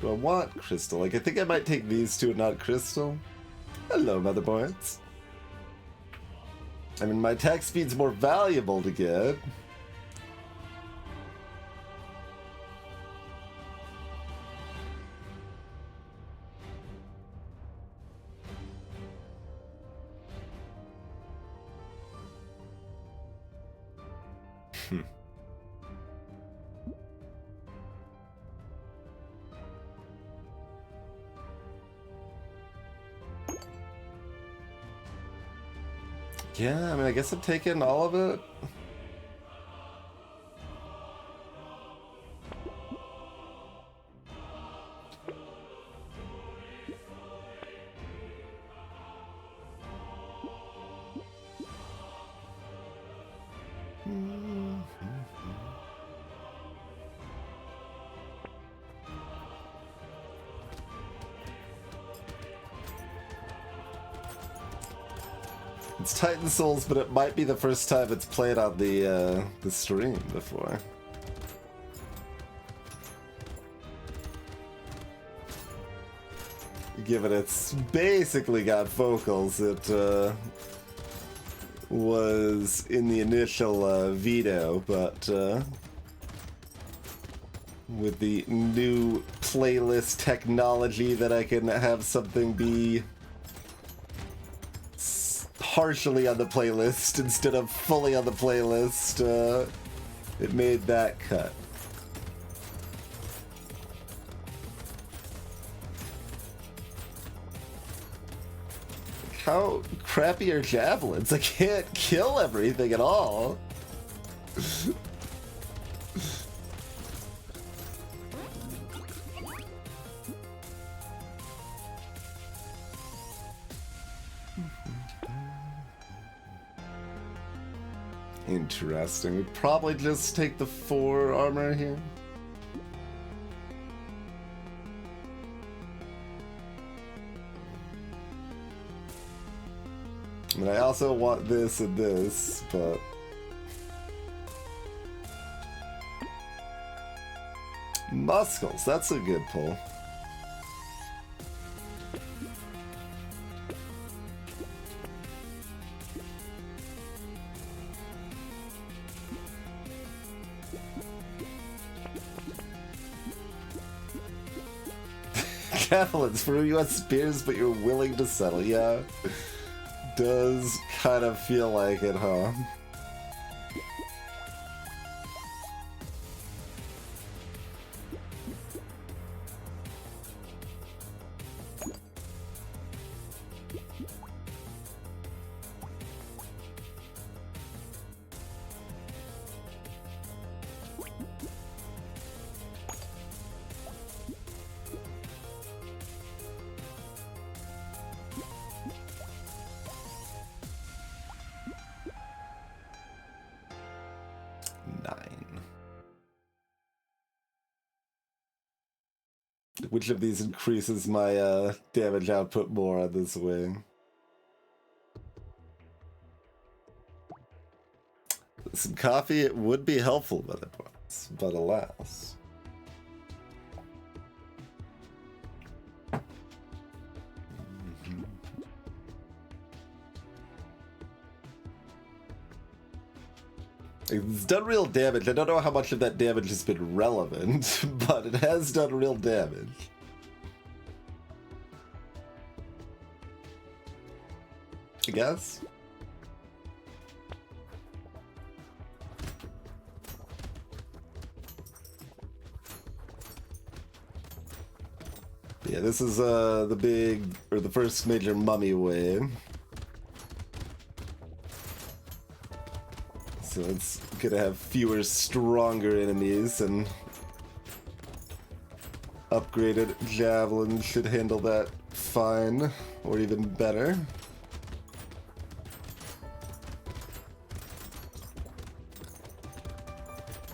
Do I want crystal? Like, I think I might take these two and not crystal. Hello, motherboards. I mean, my attack speed's more valuable to get. Yeah, I mean, I guess I'm taking all of it. It's Titan Souls, but it might be the first time it's played on the stream before. Given it's basically got vocals, it was in the initial veto, but with the new playlist technology that I can have something be partially on the playlist instead of fully on the playlist, it made that cut. How crappy are javelins? I can't kill everything at all. Interesting. We'd probably just take the 4 armor here. I mean, I also want this and this, but... Muscles, that's a good pull. Javelins for you want spears, but you're willing to settle. Yeah, does kind of feel like it, huh? Which of these increases my damage output more on this way? Some coffee, it would be helpful by the points, but alas. It's done real damage. I don't know how much of that damage has been relevant, but it has done real damage. I guess. Yeah, this is the first major mummy wave. So it's gonna have fewer, stronger enemies, and upgraded javelin should handle that fine, or even better.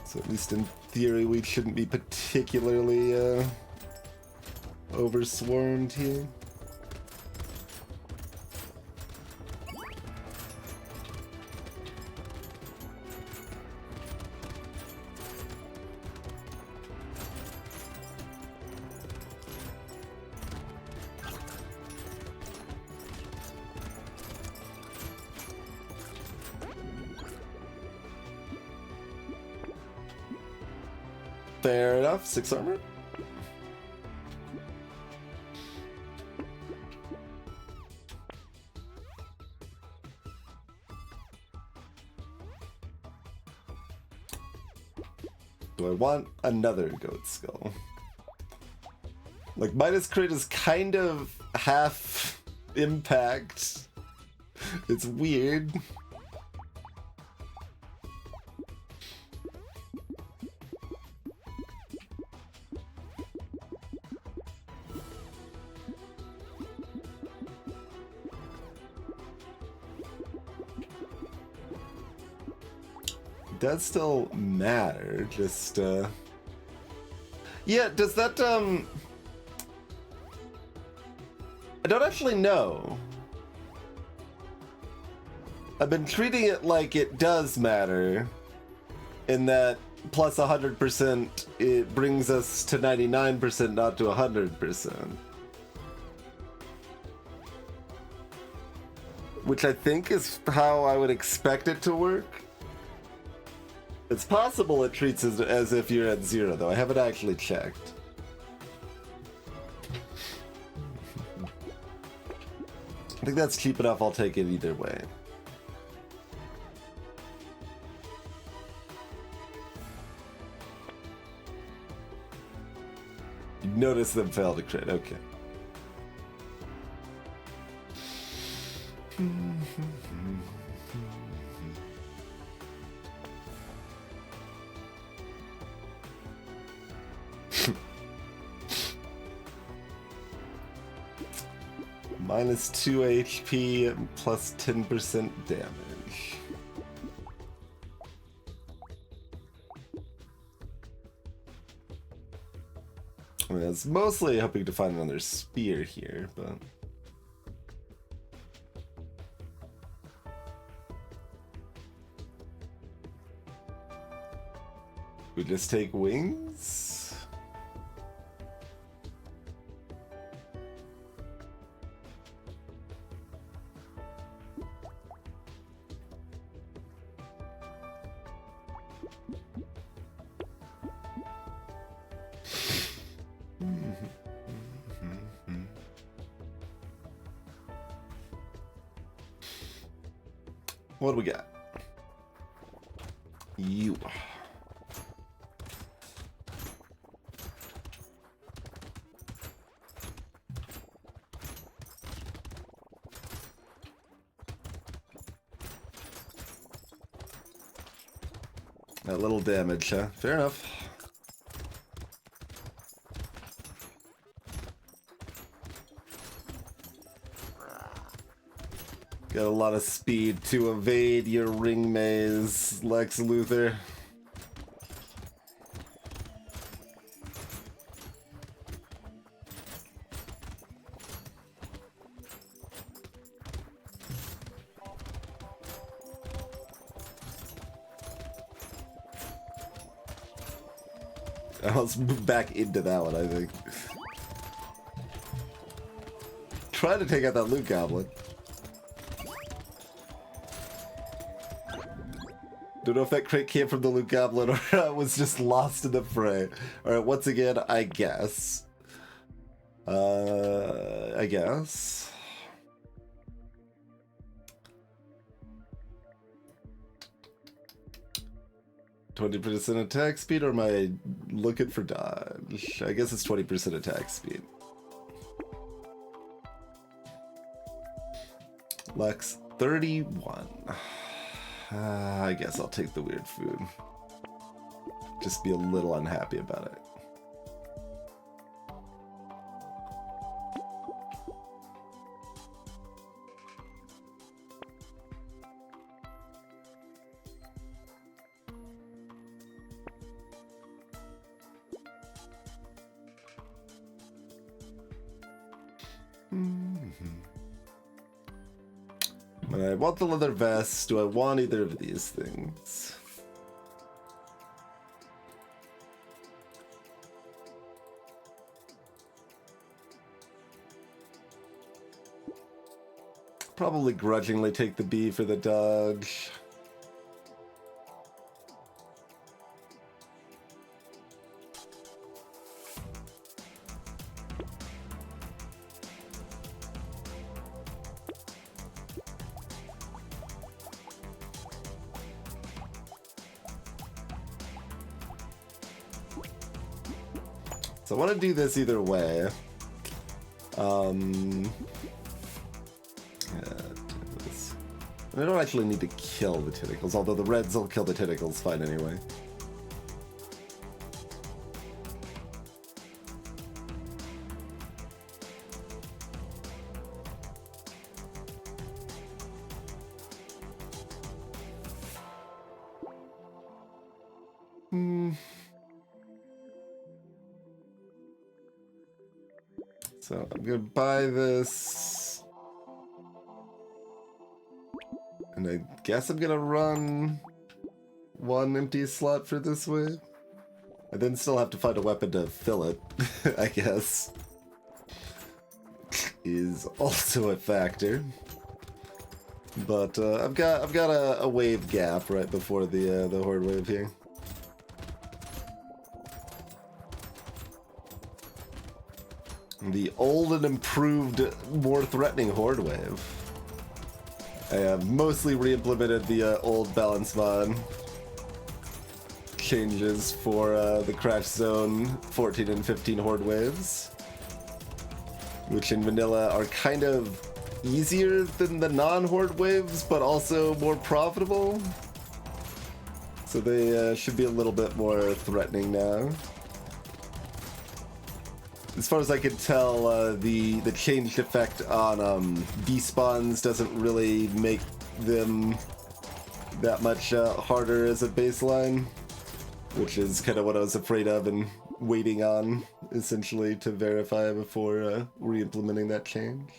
So at least in theory, we shouldn't be particularly overswarmed here. Fair enough, 6 armor. Do I want another goat skull? Like, Midas crit is kind of half impact. It's weird. Does still matter, just yeah, does that I don't actually know. I've been treating it like it does matter, in that plus 100% it brings us to 99%, not to 100%. Which I think is how I would expect it to work. It's possible it treats it as if you're at 0, though. I haven't actually checked. I think that's cheap enough, I'll take it either way. You notice them fail to crit, okay. Minus 2 HP, plus 10% damage. I mean, I was mostly hoping to find another spear here, but... we just take wings? What do we got? You. That little damage, huh? Fair enough. Got a lot of speed to evade your ring maze, Lex Luthor. I almost moved back into that one, I think. Trying to take out that loot goblin. Don't know if that crit came from the loot goblin or was just lost in the fray. Alright, once again, I guess. I guess. "20% attack speed, or am I looking for dodge?" I guess it's 20% attack speed. Lux 31. I guess I'll take the weird food. Just be a little unhappy about it. I want the leather vest. Do I want either of these things? Probably grudgingly take the B for the dodge. So I want to do this either way. I don't actually need to kill the tentacles, although the reds will kill the tentacles fine anyway. So I'm gonna buy this, and I guess I'm gonna run one empty slot for this wave. I then still have to find a weapon to fill it, I guess. Is also a factor. But I've got a wave gap right before the horde wave here. The old and improved, more threatening horde wave. I have mostly re-implemented the old balance mod changes for the Crash Zone 14 and 15 horde waves, which in vanilla are kind of easier than the non-horde waves, but also more profitable. So they should be a little bit more threatening now. As far as I can tell, the changed effect on despawns doesn't really make them that much harder as a baseline, which is kind of what I was afraid of and waiting on, essentially, to verify before re-implementing that change.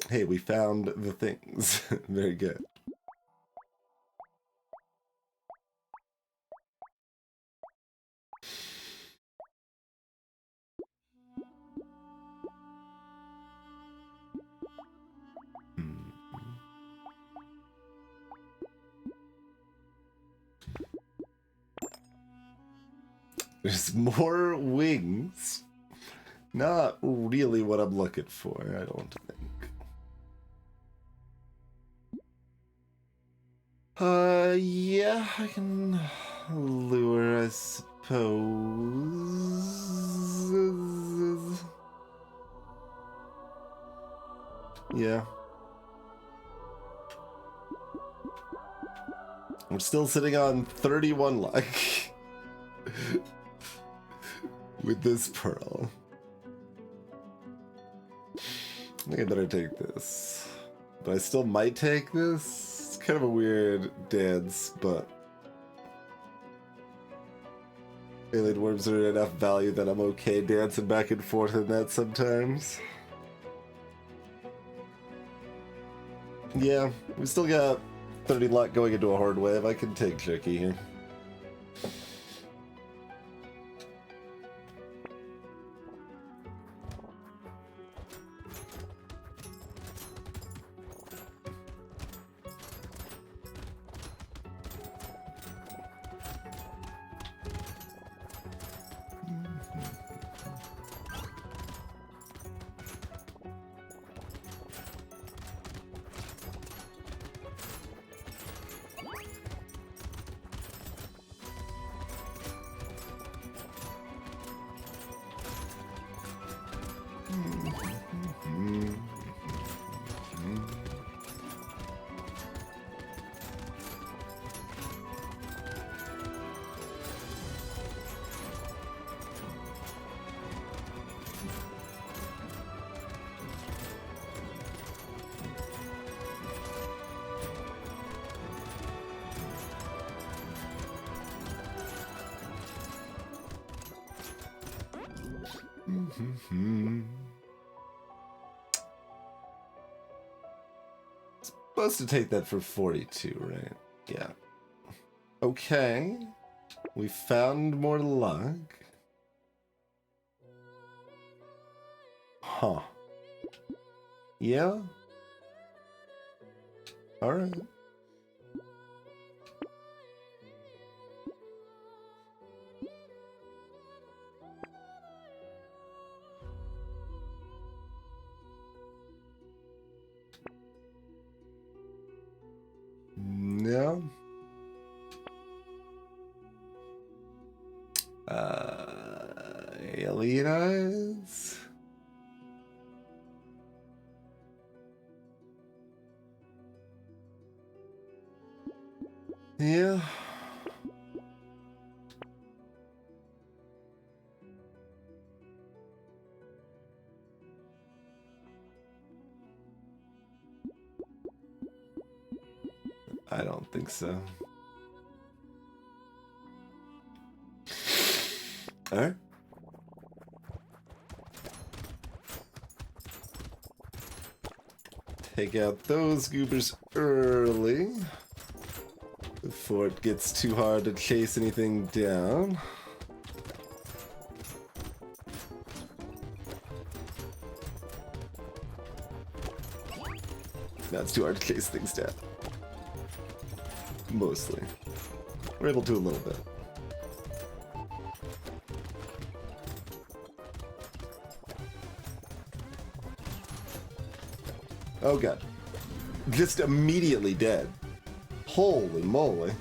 Hey, we found the things. Very good. There's more wings. Not really what I'm looking for, I don't think. Yeah, I can lure, I suppose. Yeah. I'm still sitting on 31 luck. With this pearl. I think I better take this. But I still might take this. It's kind of a weird dance, but alien worms are enough value that I'm okay dancing back and forth in that sometimes. Yeah, we still got 30 luck going into a horde wave. I can take Jerky here. Supposed to take that for 42, right? Yeah. Okay. We found more luck. Huh. Yeah? Alright. Yeah. Alien eyes. Yeah. I don't think so. Alright. Take out those goobers early before it gets too hard to chase anything down. Now it's too hard to chase things down. Mostly. We're able to a little bit. Oh god. Just immediately dead. Holy moly.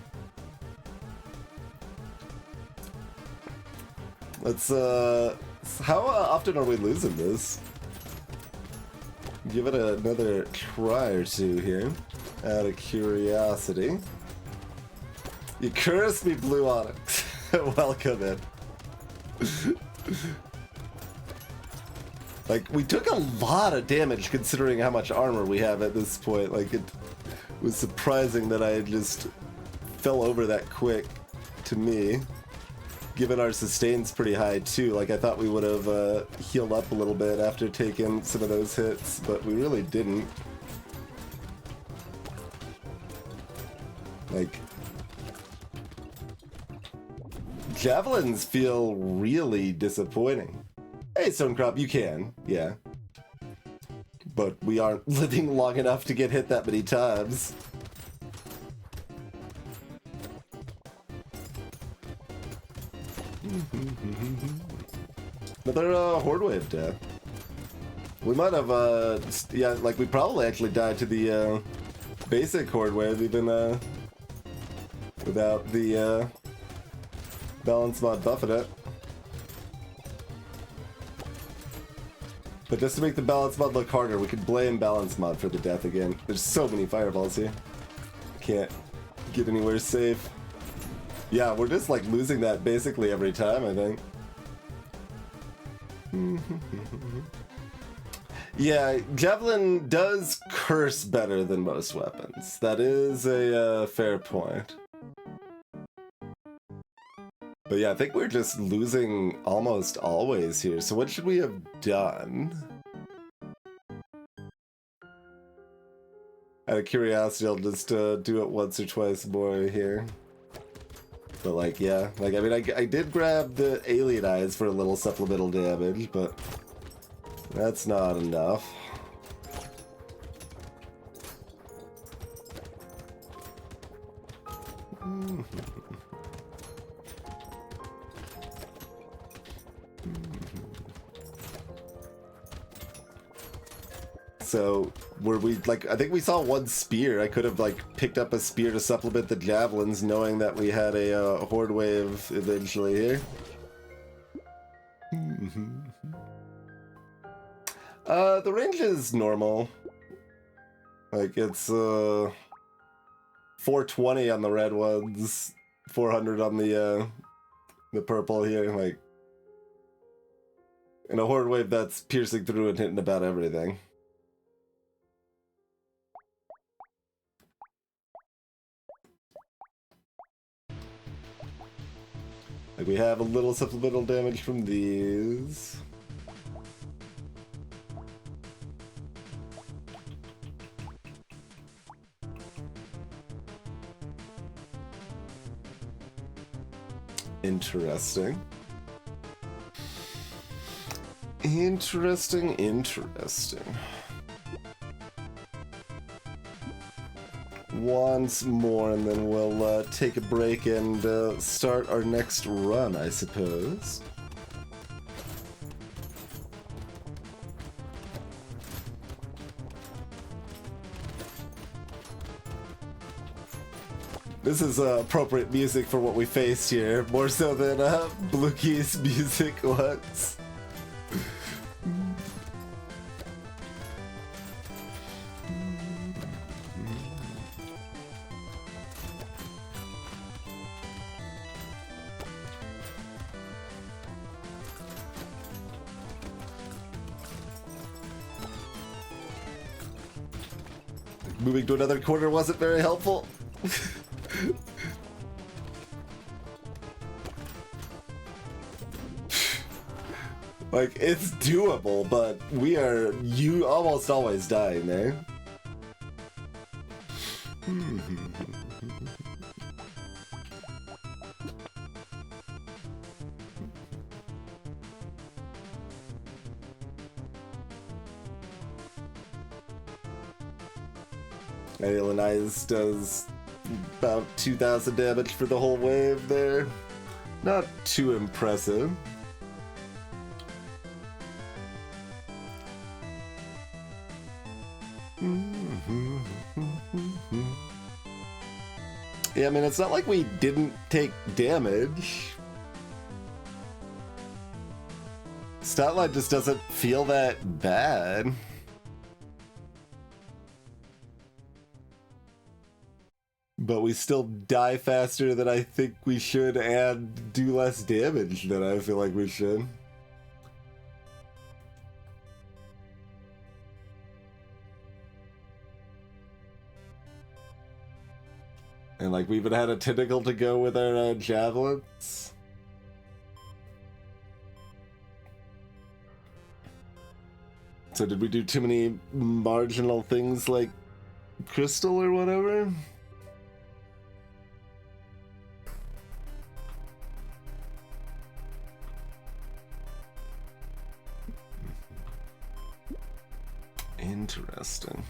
Let's, how often are we losing this? Give it another try or two here, out of curiosity. You cursed me, Blue Onyx. Welcome in. Like, we took a lot of damage considering how much armor we have at this point. Like, it was surprising that I just fell over that quick to me. Given our sustain's pretty high too, like I thought we would have healed up a little bit after taking some of those hits, but we really didn't. Like, javelins feel really disappointing. Hey, Stonecrop, you can, yeah. But we aren't living long enough to get hit that many times. Another horde wave death. We might have, yeah, like we probably actually died to the basic horde wave even without the balance mod buffing it. But just to make the balance mod look harder, we could blame balance mod for the death again. There's so many fireballs here. Can't get anywhere safe. Yeah, we're just like losing that basically every time, I think. Yeah, Javelin does curse better than most weapons. That is a fair point. But yeah, I think we're just losing almost always here. So what should we have done? Out of curiosity, I'll just do it once or twice more here. But like, yeah, like, I mean, I did grab the alien eyes for a little supplemental damage, but that's not enough. So, were we, like, I think we saw one spear. I could have, like, picked up a spear to supplement the javelins, knowing that we had a horde wave eventually here. The range is normal. Like, it's, 420 on the red ones, 400 on the purple here, like, in a horde wave that's piercing through and hitting about everything. Like, we have a little supplemental damage from these. Interesting. Interesting. Once more, and then we'll take a break and start our next run, I suppose. This is appropriate music for what we faced here, more so than Blue Key's music was. Moving to another corner wasn't very helpful. Like, it's doable, but you almost always dying there. Alien Eyes does about 2,000 damage for the whole wave there. Not too impressive. Yeah, I mean, it's not like we didn't take damage. Statline just doesn't feel that bad. But we still die faster than I think we should and do less damage than I feel like we should. And like, we even had a tentacle to go with our javelins. So did we do too many marginal things like crystal or whatever? Interesting.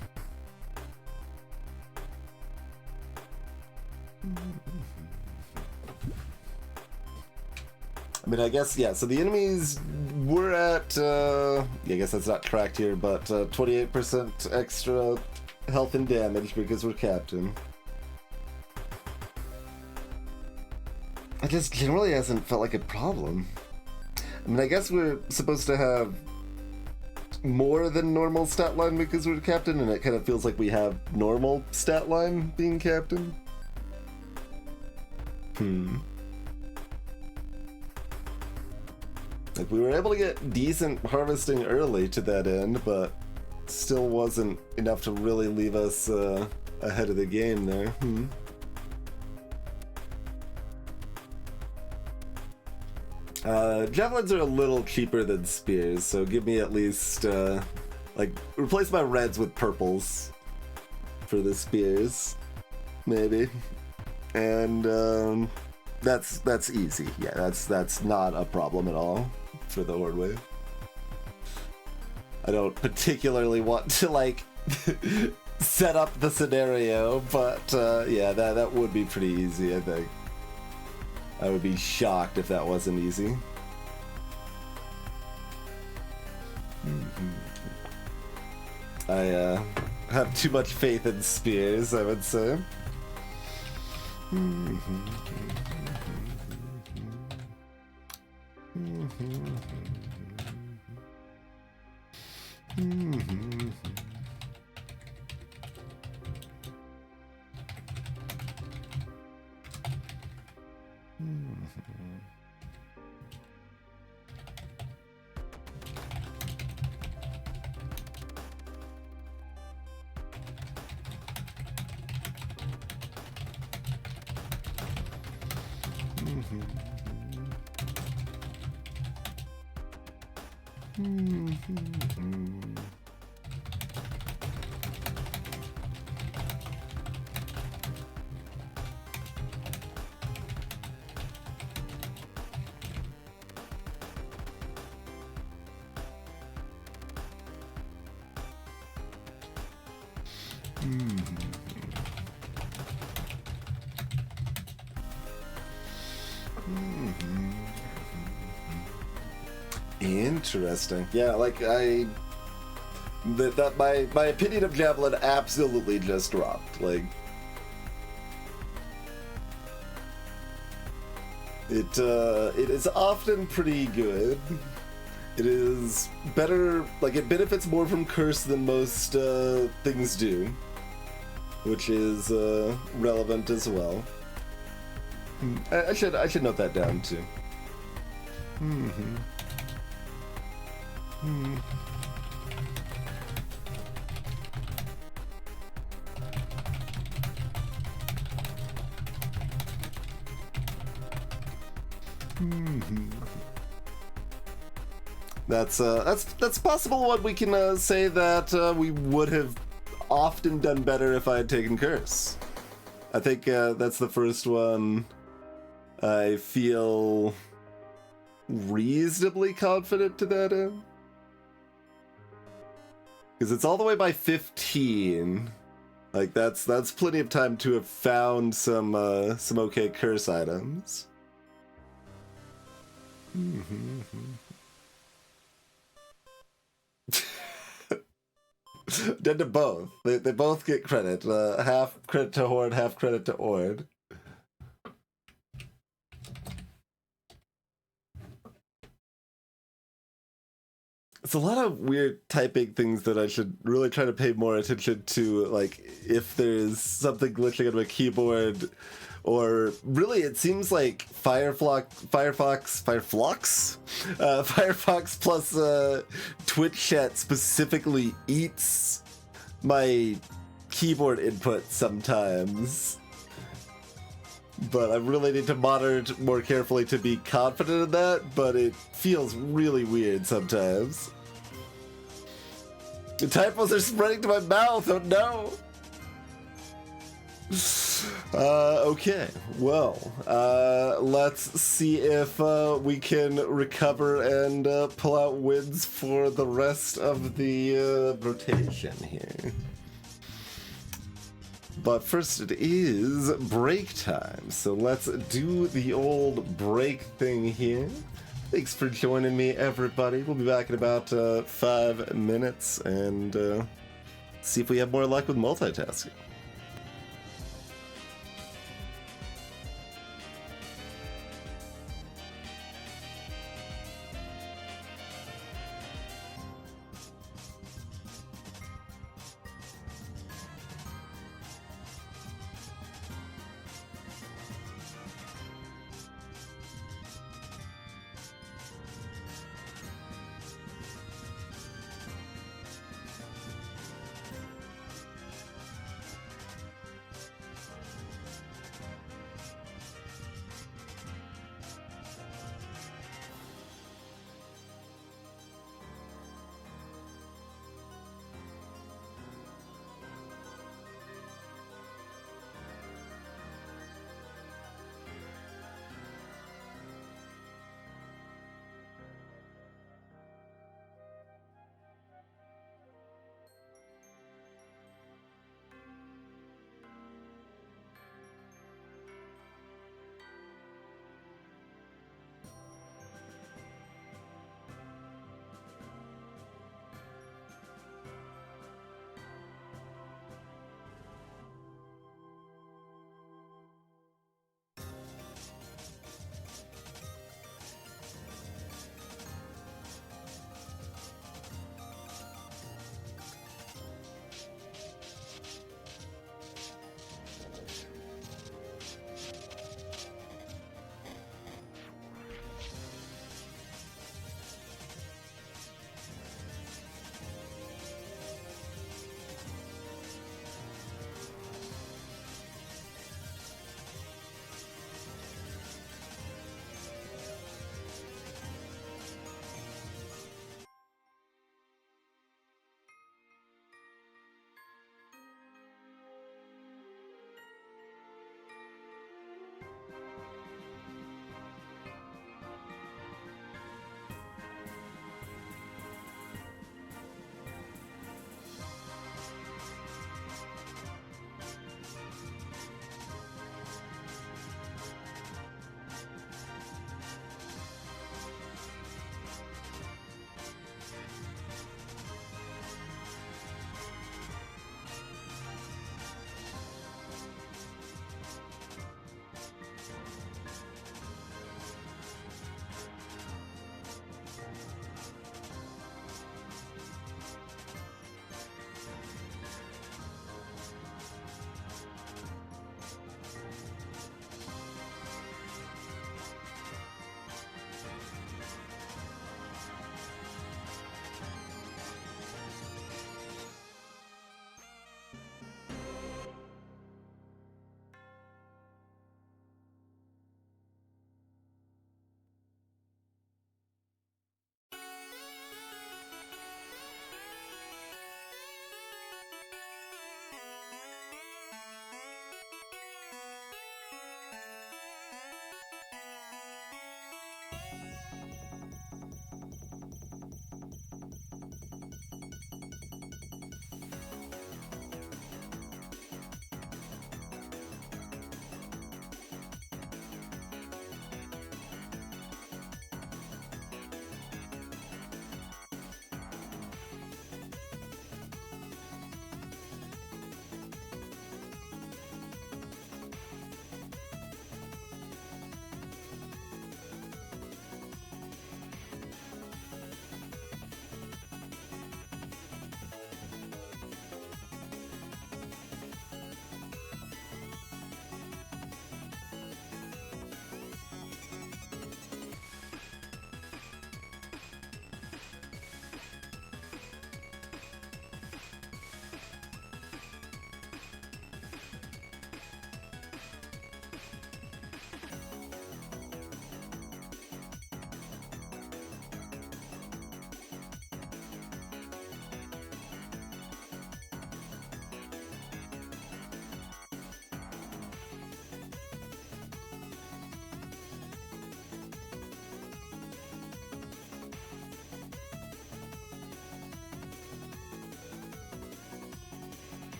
I mean, I guess, yeah, so the enemies were at, yeah, I guess that's not tracked here, but 28% extra health and damage because we're captain. It just generally hasn't felt like a problem. I mean, I guess we're supposed to have more than normal stat line because we're captain, and it kind of feels like we have normal stat line being captain. Like, we were able to get decent harvesting early to that end, but still wasn't enough to really leave us ahead of the game there. Javelins are a little cheaper than spears, so give me at least, like, replace my reds with purples for the spears, maybe, and that's easy. Yeah, that's not a problem at all for the Horde Wave. I don't particularly want to like set up the scenario, but yeah, that would be pretty easy. I think I would be shocked if that wasn't easy. I have too much faith in spears, I would say. Interesting. Yeah, like that my opinion of Javelin absolutely just dropped. Like it is often pretty good. It is better, like it benefits more from Curse than most things do, which is relevant as well. I should note that down too. That's possible. What we can say that we would have often done better if I had taken Curse. I think that's the first one I feel reasonably confident to that end. Because it's all the way by 15. Like that's plenty of time to have found some okay Curse items. Dead to both. They both get credit. Half credit to Horde, half credit to Ord. It's a lot of weird typing things that I should really try to pay more attention to, like if there's something glitching on my keyboard, or really it seems like Firefox plus Twitch chat specifically eats my keyboard input sometimes. But I really need to monitor it more carefully to be confident in that, but it feels really weird sometimes. The typos are spreading to my mouth, oh no! Okay, well, let's see if we can recover and pull out wins for the rest of the rotation here. But first it is break time, so let's do the old break thing here. Thanks for joining me, everybody. We'll be back in about 5 minutes and see if we have more luck with multitasking.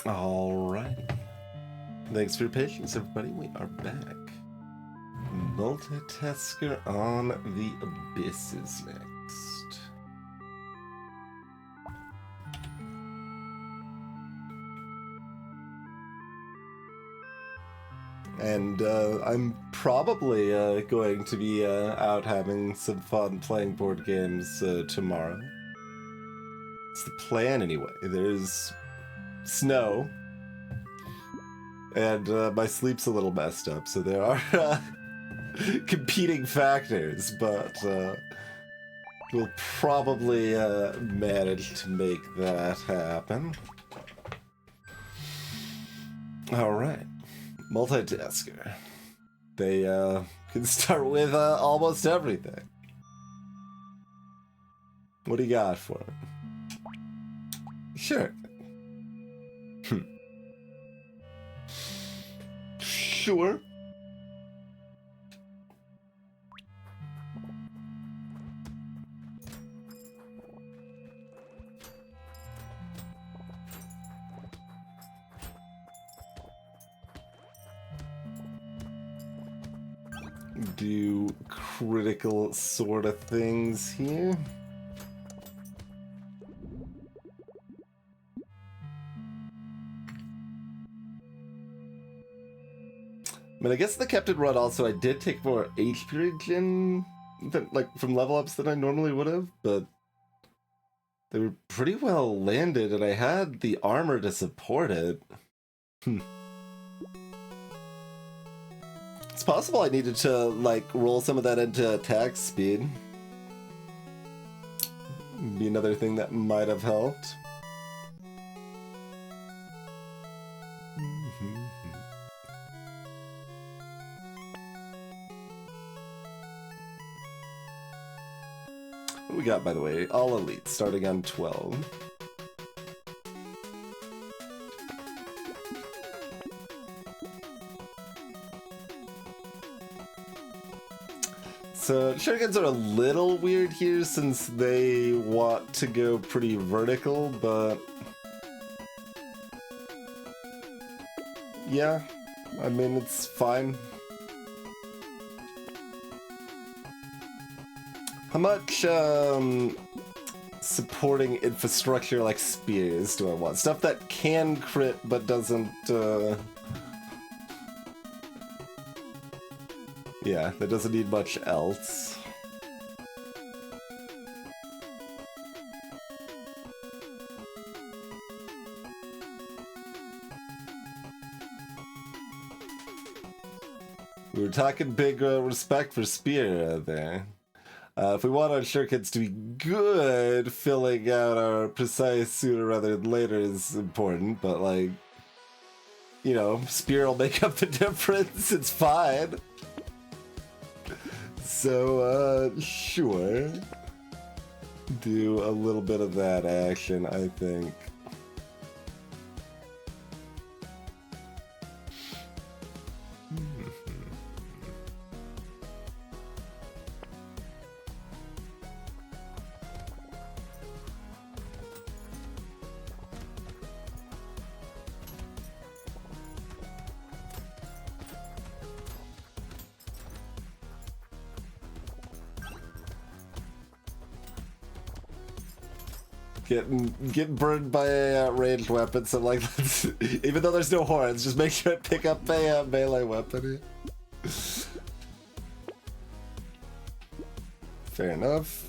Alrighty. Thanks for your patience, everybody. We are back. Multitasker on the Abyss is next. And I'm probably going to be out having some fun playing board games tomorrow. It's the plan anyway. There's snow, and my sleep's a little messed up, so there are competing factors, but we'll probably manage to make that happen. Alright. Multitasker. They can start with almost everything. What do you got for it? Sure. Sure. Do critical sort of things here. I mean, I guess the Captain Run also, I did take more HP regen like from level ups than I normally would have, but they were pretty well landed, and I had the armor to support it. It's possible I needed to, like, roll some of that into attack speed. Be another thing that might have helped. What do we got, by the way? All elite, starting on 12. So, shurikens are a little weird here since they want to go pretty vertical, but... yeah, I mean, it's fine. How much, supporting infrastructure like spears do I want? Stuff that can crit but doesn't, yeah, that doesn't need much else. We were talking big respect for spear there. If we want our shurikens to be good, filling out our precise sooner rather than later is important, but like, you know, spear will make up the difference, it's fine. So, sure. Do a little bit of that action, I think. Getting burned by a ranged weapon, so like, even though there's no horns, just make sure to pick up a melee weapon. Fair enough.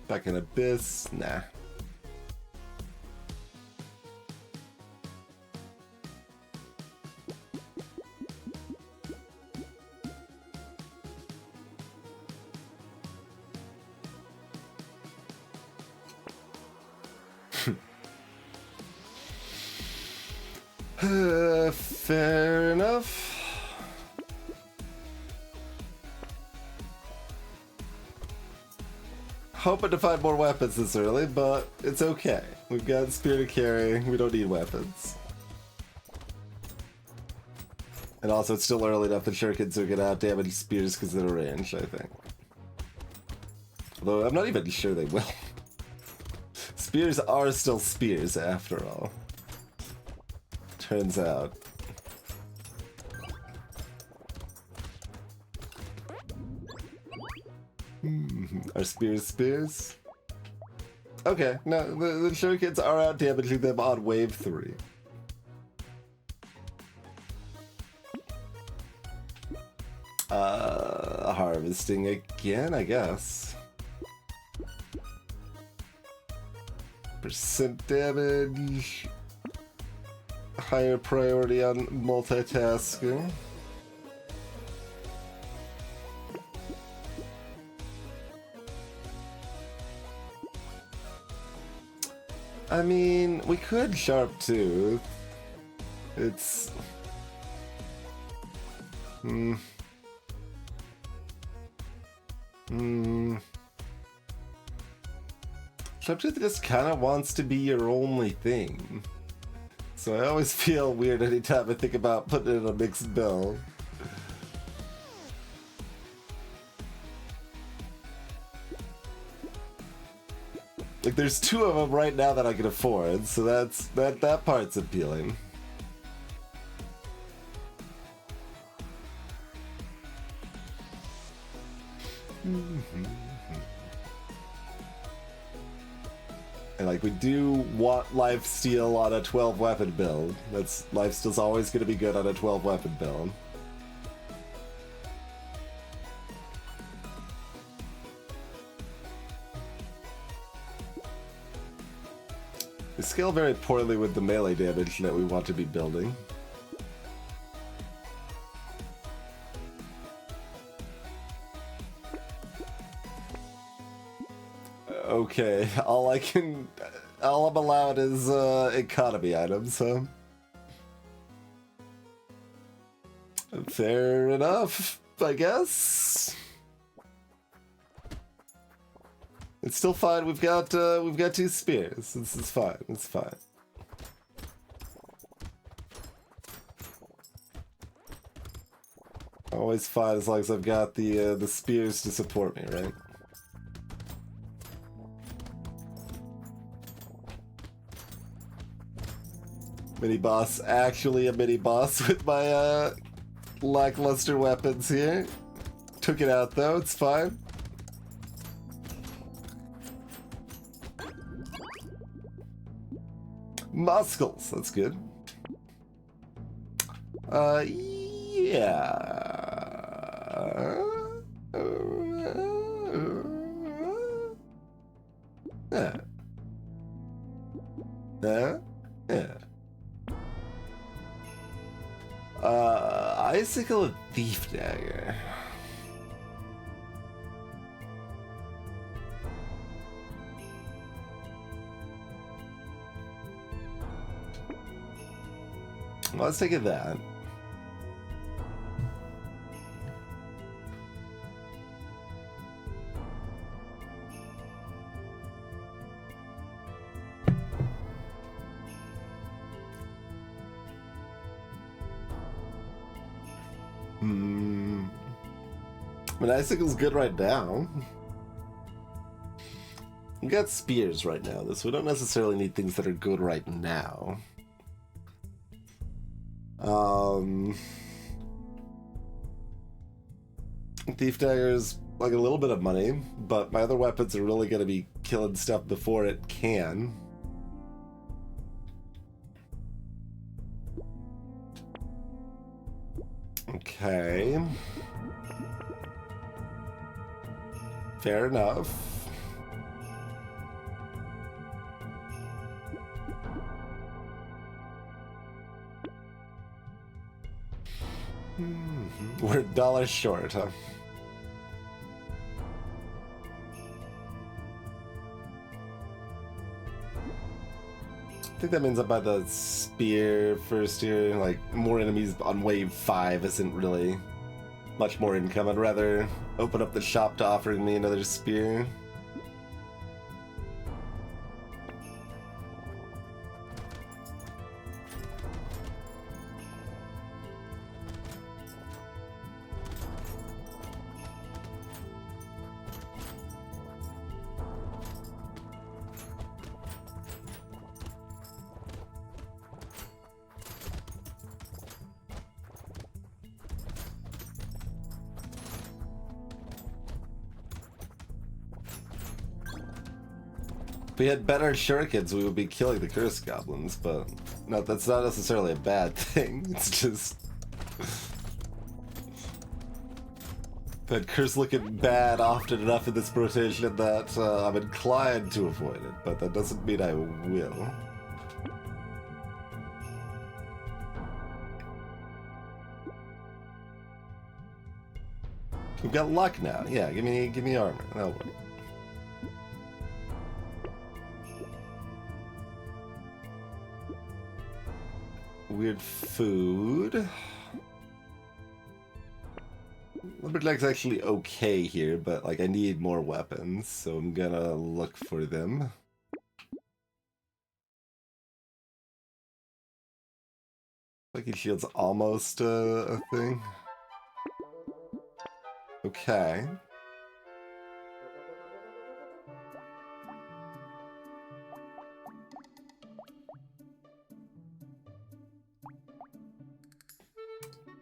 Back in Abyss, nah. Fair enough. Hoping to find more weapons this early, but it's okay. We've got spear to carry, we don't need weapons. And also it's still early enough that shurikens are gonna outdamage spears because of the range, I think. Although I'm not even sure they will. Spears are still spears, after all. Turns out. Are spears spears? Okay, no, the shurikens are out damaging them on wave 3. Harvesting again, I guess. Percent damage. Higher priority on multitasking. I mean, we could Sharp Tooth. It's... Sharp Tooth just kind of wants to be your only thing. So I always feel weird anytime I think about putting it in a mixed build. Like, there's 2 of them right now that I can afford, so that part's appealing. And like, we do want lifesteal on a 12 weapon build. Lifesteal's always going to be good on a 12 weapon build. They scale very poorly with the melee damage that we want to be building. Okay, all I'm allowed is economy items, so... Fair enough, I guess. It's still fine. We've got 2 spears. This is fine. It's fine. Always fine as long as I've got the spears to support me, right? Mini boss, actually a mini boss with my lackluster weapons here. Took it out though. It's fine. Muscles, that's good. Yeah. Yeah. Icicle and Thief Dagger. Well, let's take it that. I mean, Icicle's good right now. We got spears right now, so we don't necessarily need things that are good right now. Thief Dagger's like a little bit of money, but my other weapons are really going to be killing stuff before it can. Okay. Fair enough. We're $1 short, huh? I think that means I buy the spear first here. Like, more enemies on wave 5 isn't really much more income. I'd rather open up the shop to offer me another spear. we had better shurikens, we would be killing the curse goblins, but no, that's not necessarily a bad thing. It's just that curse looking bad often enough in this rotation that I'm inclined to avoid it, but that doesn't mean I will. We've got luck now. Yeah, give me armor. That'll work. Weird food. Lumberjack's actually okay here, but like I need more weapons, so I'm gonna look for them. Lucky shield's almost a thing. Okay.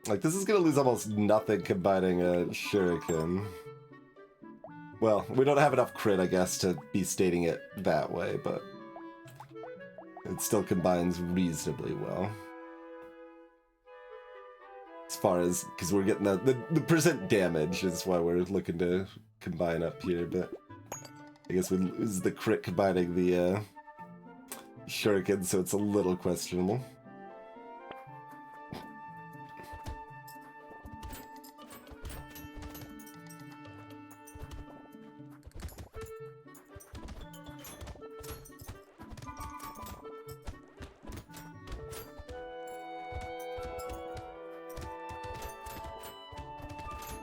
Like, this is gonna lose almost nothing combining a shuriken. Well, we don't have enough crit, I guess, to be stating it that way, but it still combines reasonably well. As far as, because we're getting the percent damage is why we're looking to combine up here, but I guess we lose the crit combining the shuriken, so it's a little questionable.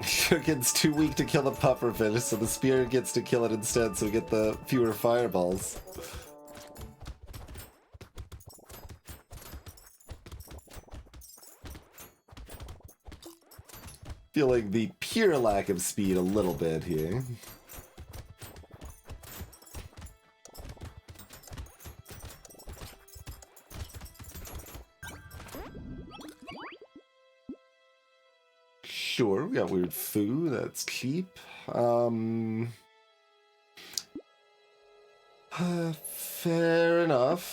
Shuriken's too weak to kill the pufferfish, so the spear gets to kill it instead, so we get the fewer fireballs. Feeling the pure lack of speed a little bit here. Sure, we got weird food, that's cheap. Fair enough.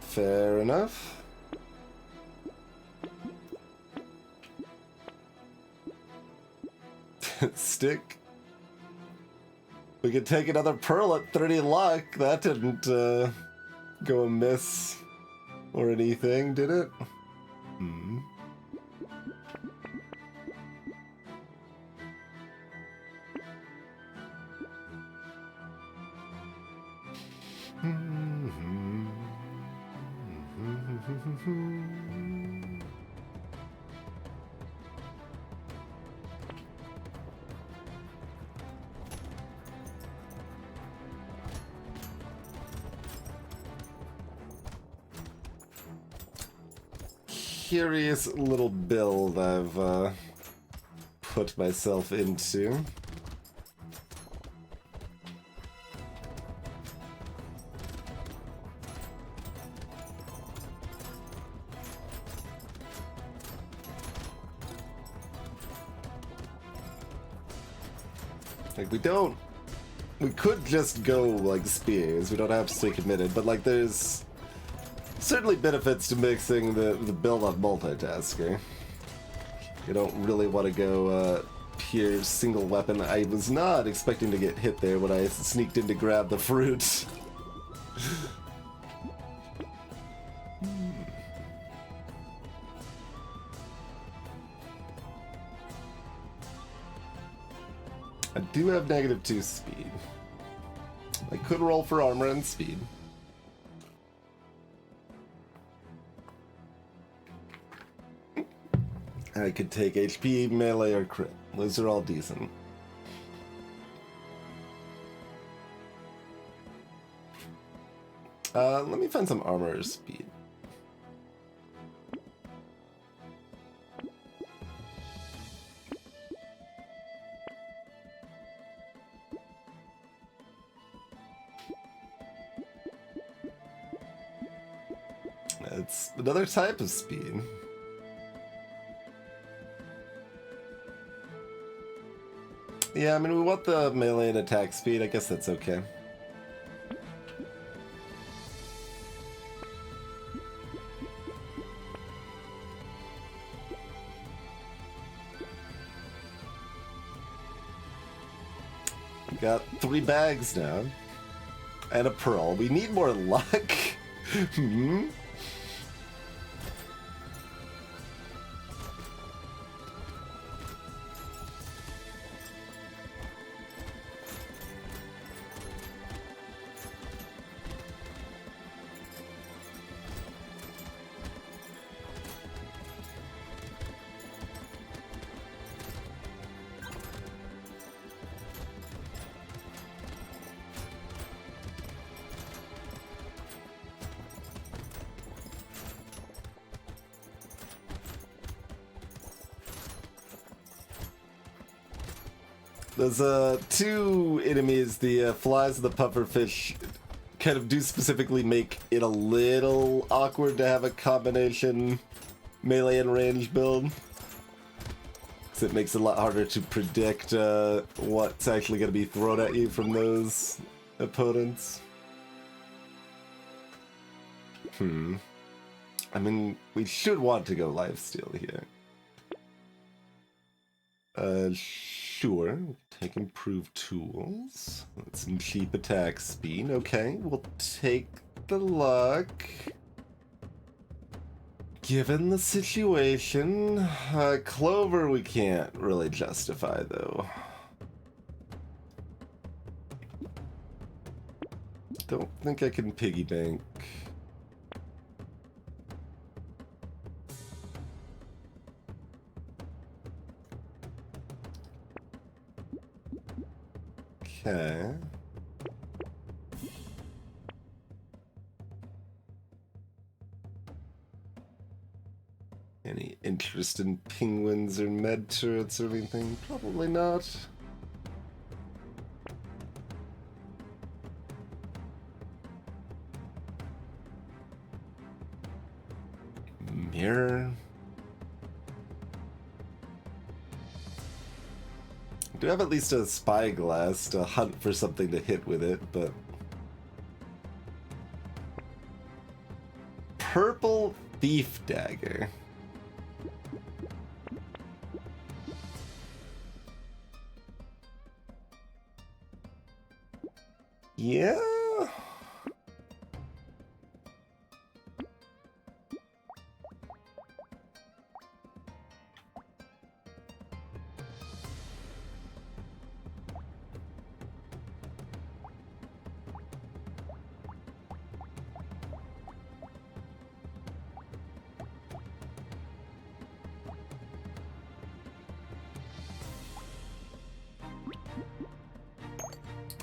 Fair enough. Stick. We could take another pearl at 30 luck. That didn't go amiss or anything, did it? Hmm. Curious little build I've put myself into. Like, we could just go like spears, we don't have to stay committed, but like there's certainly benefits to mixing the build on multitasking. You don't really want to go pure single weapon. I was not expecting to get hit there when I sneaked in to grab the fruit. I do have -2 speed. I could roll for armor and speed. I could take HP, melee, or crit. Those are all decent. Let me find some armor or speed. It's another type of speed. Yeah, I mean, we want the melee and attack speed. I guess that's okay. We got 3 bags now. And a pearl. We need more luck. Hmm? Those 2 enemies, the flies and the pufferfish, kind of do specifically make it a little awkward to have a combination melee and range build. Because it makes it a lot harder to predict what's actually going to be thrown at you from those opponents. I mean, we should want to go lifesteal here. Sure. Take improved tools. That's some cheap attack speed. Okay, we'll take the luck. Given the situation, Clover we can't really justify though. Don't think I can piggy bank. Okay. Any interest in penguins or med turrets or anything? Probably not. Mirror. I do have at least a spyglass to hunt for something to hit with it, but... Purple thief dagger. Yeah?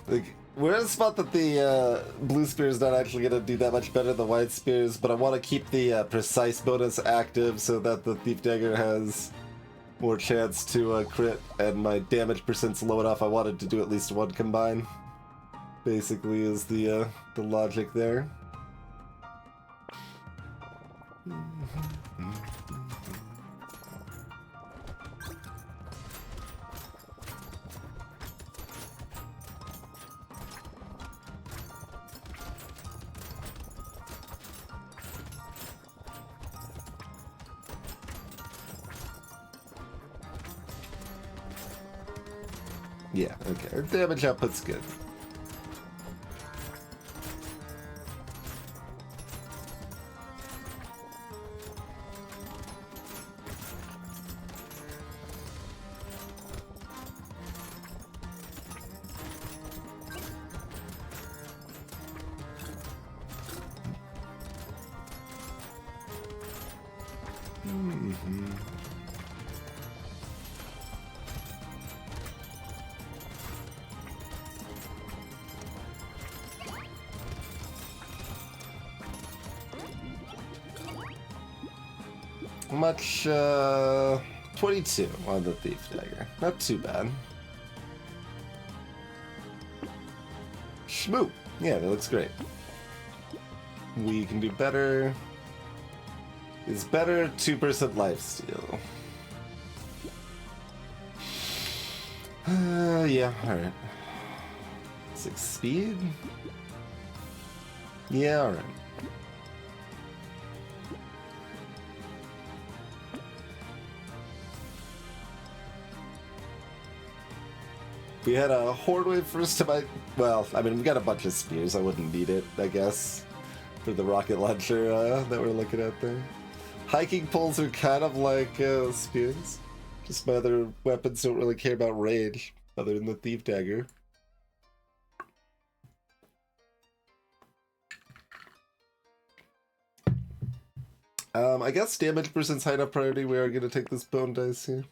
Like, we're at a spot that the blue spear is not actually going to do that much better than white spears, but I want to keep the precise bonus active so that the thief dagger has more chance to crit, and my damage percent's low enough. I wanted to do at least 1 combine. Basically, is the logic there. Yeah, okay. Our damage output's good. Much, 22 on the thief dagger. Not too bad. Shmoo! Yeah, that looks great. We can do better. Is better 2% lifesteal. Yeah, alright. 6 speed? Yeah, alright. We had a Horde Wave first time. Well, I mean, we got a bunch of spears. I wouldn't need it, I guess, for the rocket launcher that we're looking at there. Hiking poles are kind of like spears. Just my other weapons don't really care about range, other than the Thief Dagger. I guess damage percent's high enough priority. We are going to take this bone dice here.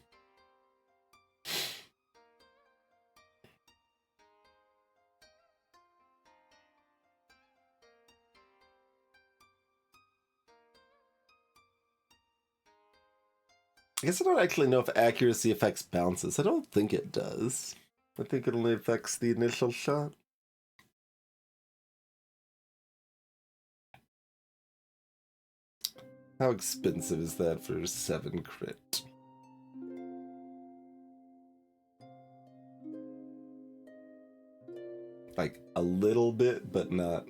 I guess I don't actually know if accuracy affects bounces. I don't think it does. I think it only affects the initial shot. How expensive is that for 7 crit? Like, a little bit, but not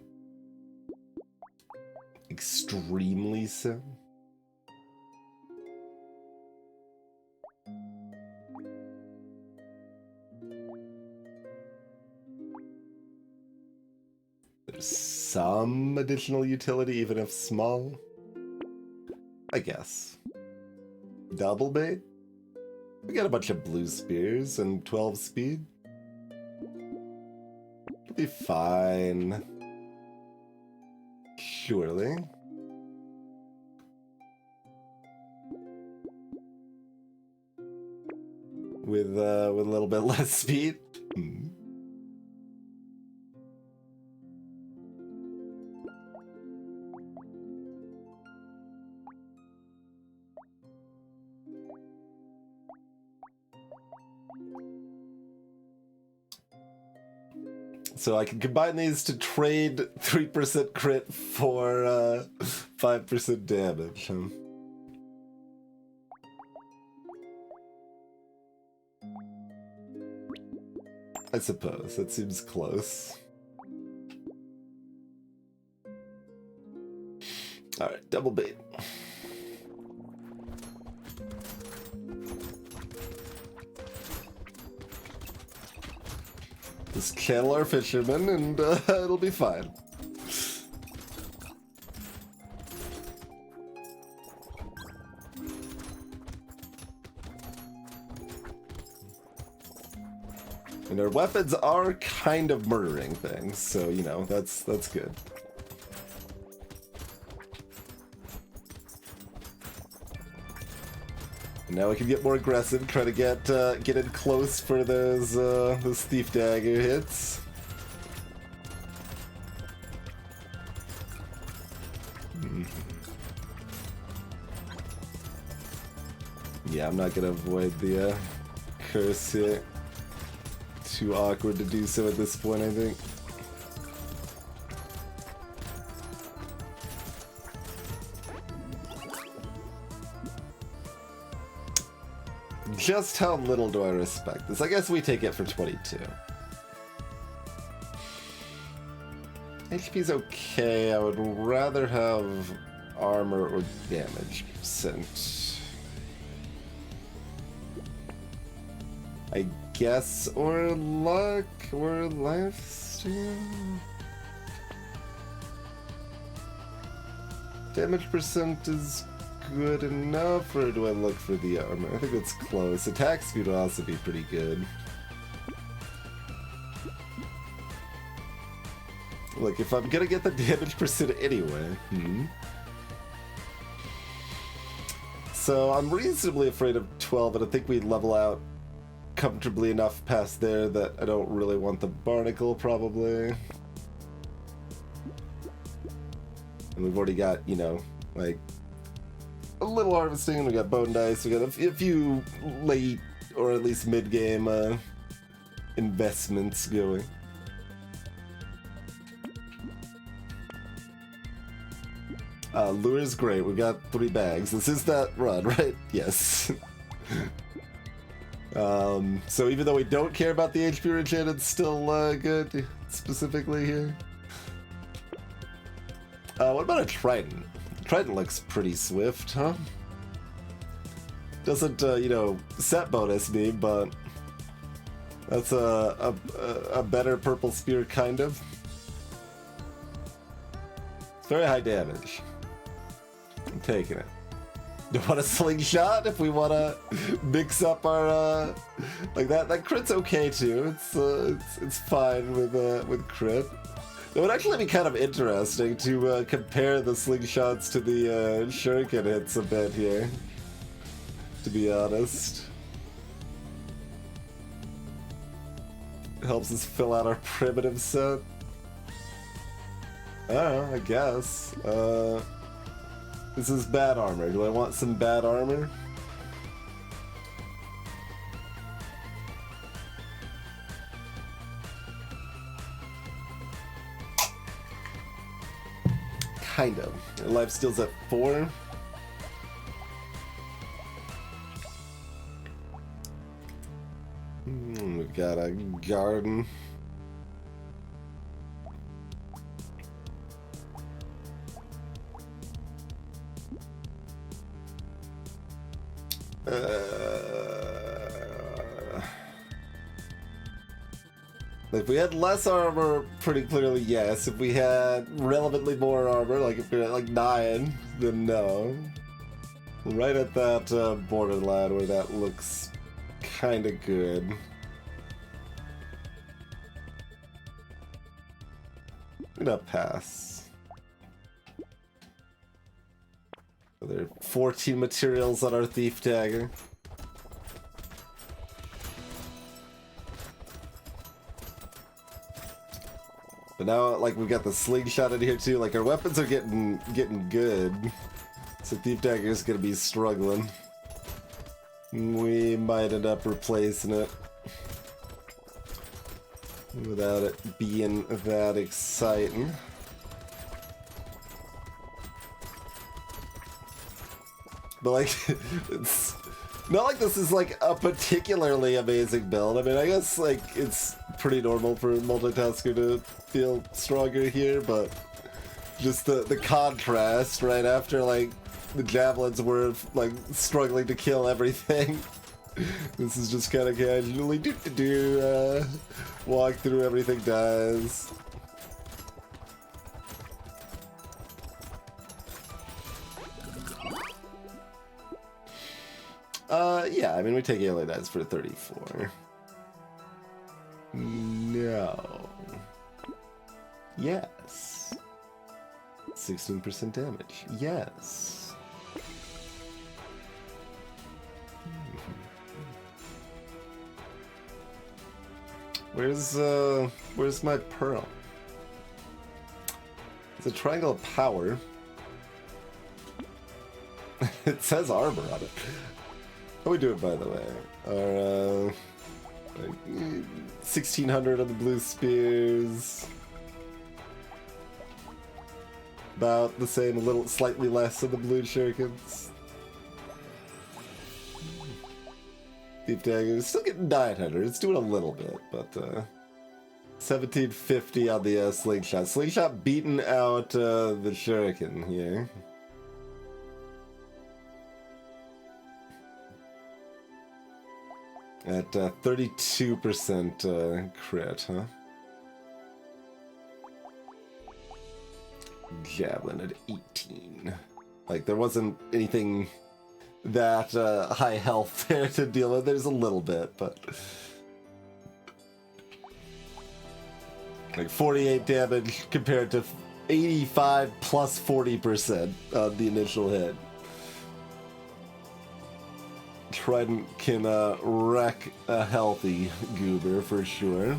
extremely so. There's some additional utility, even if small. I guess. Double bait? We got a bunch of blue spears and 12 speed. It'll be fine. Surely. With a little bit less speed. So I can combine these to trade 3% crit for 5% damage. I suppose. That seems close. Alright, double bait. Just channel our fishermen and it'll be fine. And our weapons are kind of murdering things, so you know, that's good. And now we can get more aggressive, try to get in close for those Thief Dagger hits. Yeah, I'm not gonna avoid the curse here. Too awkward to do so at this point, I think. Just how little do I respect this? I guess we take it for 22. HP's okay. I would rather have armor or damage percent. I guess, or luck, or lifesteal. Damage percent is good enough, or do I look for the armor? I think it's close. Attack speed will also be pretty good. Look, if I'm gonna get the damage percent anyway. So I'm reasonably afraid of 12, and I think we level out comfortably enough past there that I don't really want the barnacle, probably. And we've already got, you know, like, a little harvesting, we got bone dice, we got a few late, or at least mid-game, investments going. Lure is great, we got 3 bags. This is that run, right? Yes. So even though we don't care about the HP regen, it's still good, specifically here. What about a Trident? Trident looks pretty swift, huh? Doesn't, you know, set bonus me, but that's a better purple spear, kind of. It's very high damage. I'm taking it. Do you want a slingshot if we want to mix up our like that? That crit's okay too. It's fine with crit. It would actually be kind of interesting to compare the slingshots to the shuriken hits a bit here. To be honest, it helps us fill out our primitive set. I don't know, I guess. This is bad armor. Do I want some bad armor? Kind of. Lifesteal's at 4. We've got a garden. If we had less armor, pretty clearly yes. If we had relevantly more armor, like if we had like 9, then no. Right at that borderline where that looks kind of good. I'm gonna pass. There are 14 materials on our thief dagger. But now, like, we've got the slingshot in here too. Like, our weapons are getting good. So thief dagger is gonna be struggling. We might end up replacing it without it being that exciting. But like, it's not like this is like a particularly amazing build. I mean, I guess like it's pretty normal for a multitasker to feel stronger here, but just the contrast right after like the javelins were like struggling to kill everything. This is just kind of casually walk through, everything dies. Yeah, I mean, we take alien dice for 34. No. Yes. 16% damage. Yes. Where's my pearl? It's a triangle of power. It says armor on it. How we do it, by the way? Our 1600 on the blue spears. About the same, a little slightly less on the blue shurikens. Thief dagger is still getting 900. It's doing a little bit, but 1750 on the slingshot. Slingshot beating out the shuriken here. At 32% crit, huh? Javelin at 18. Like, there wasn't anything that high health there to deal with. There's a little bit, but... like, 48 damage compared to 85 plus 40% on the initial hit. Trident can wreck a healthy goober for sure.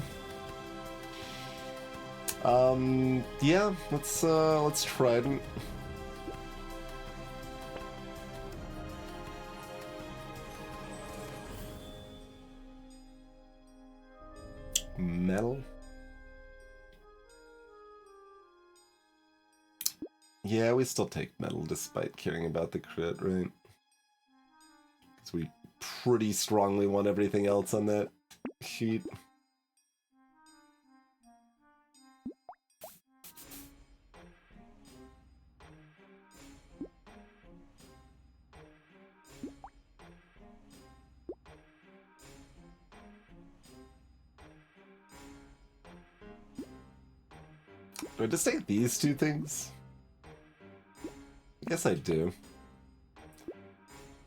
Yeah, let's Trident. Metal. Yeah, we still take metal despite caring about the crit, right? We pretty strongly want everything else on that sheet. Do I just take these two things? I guess I do.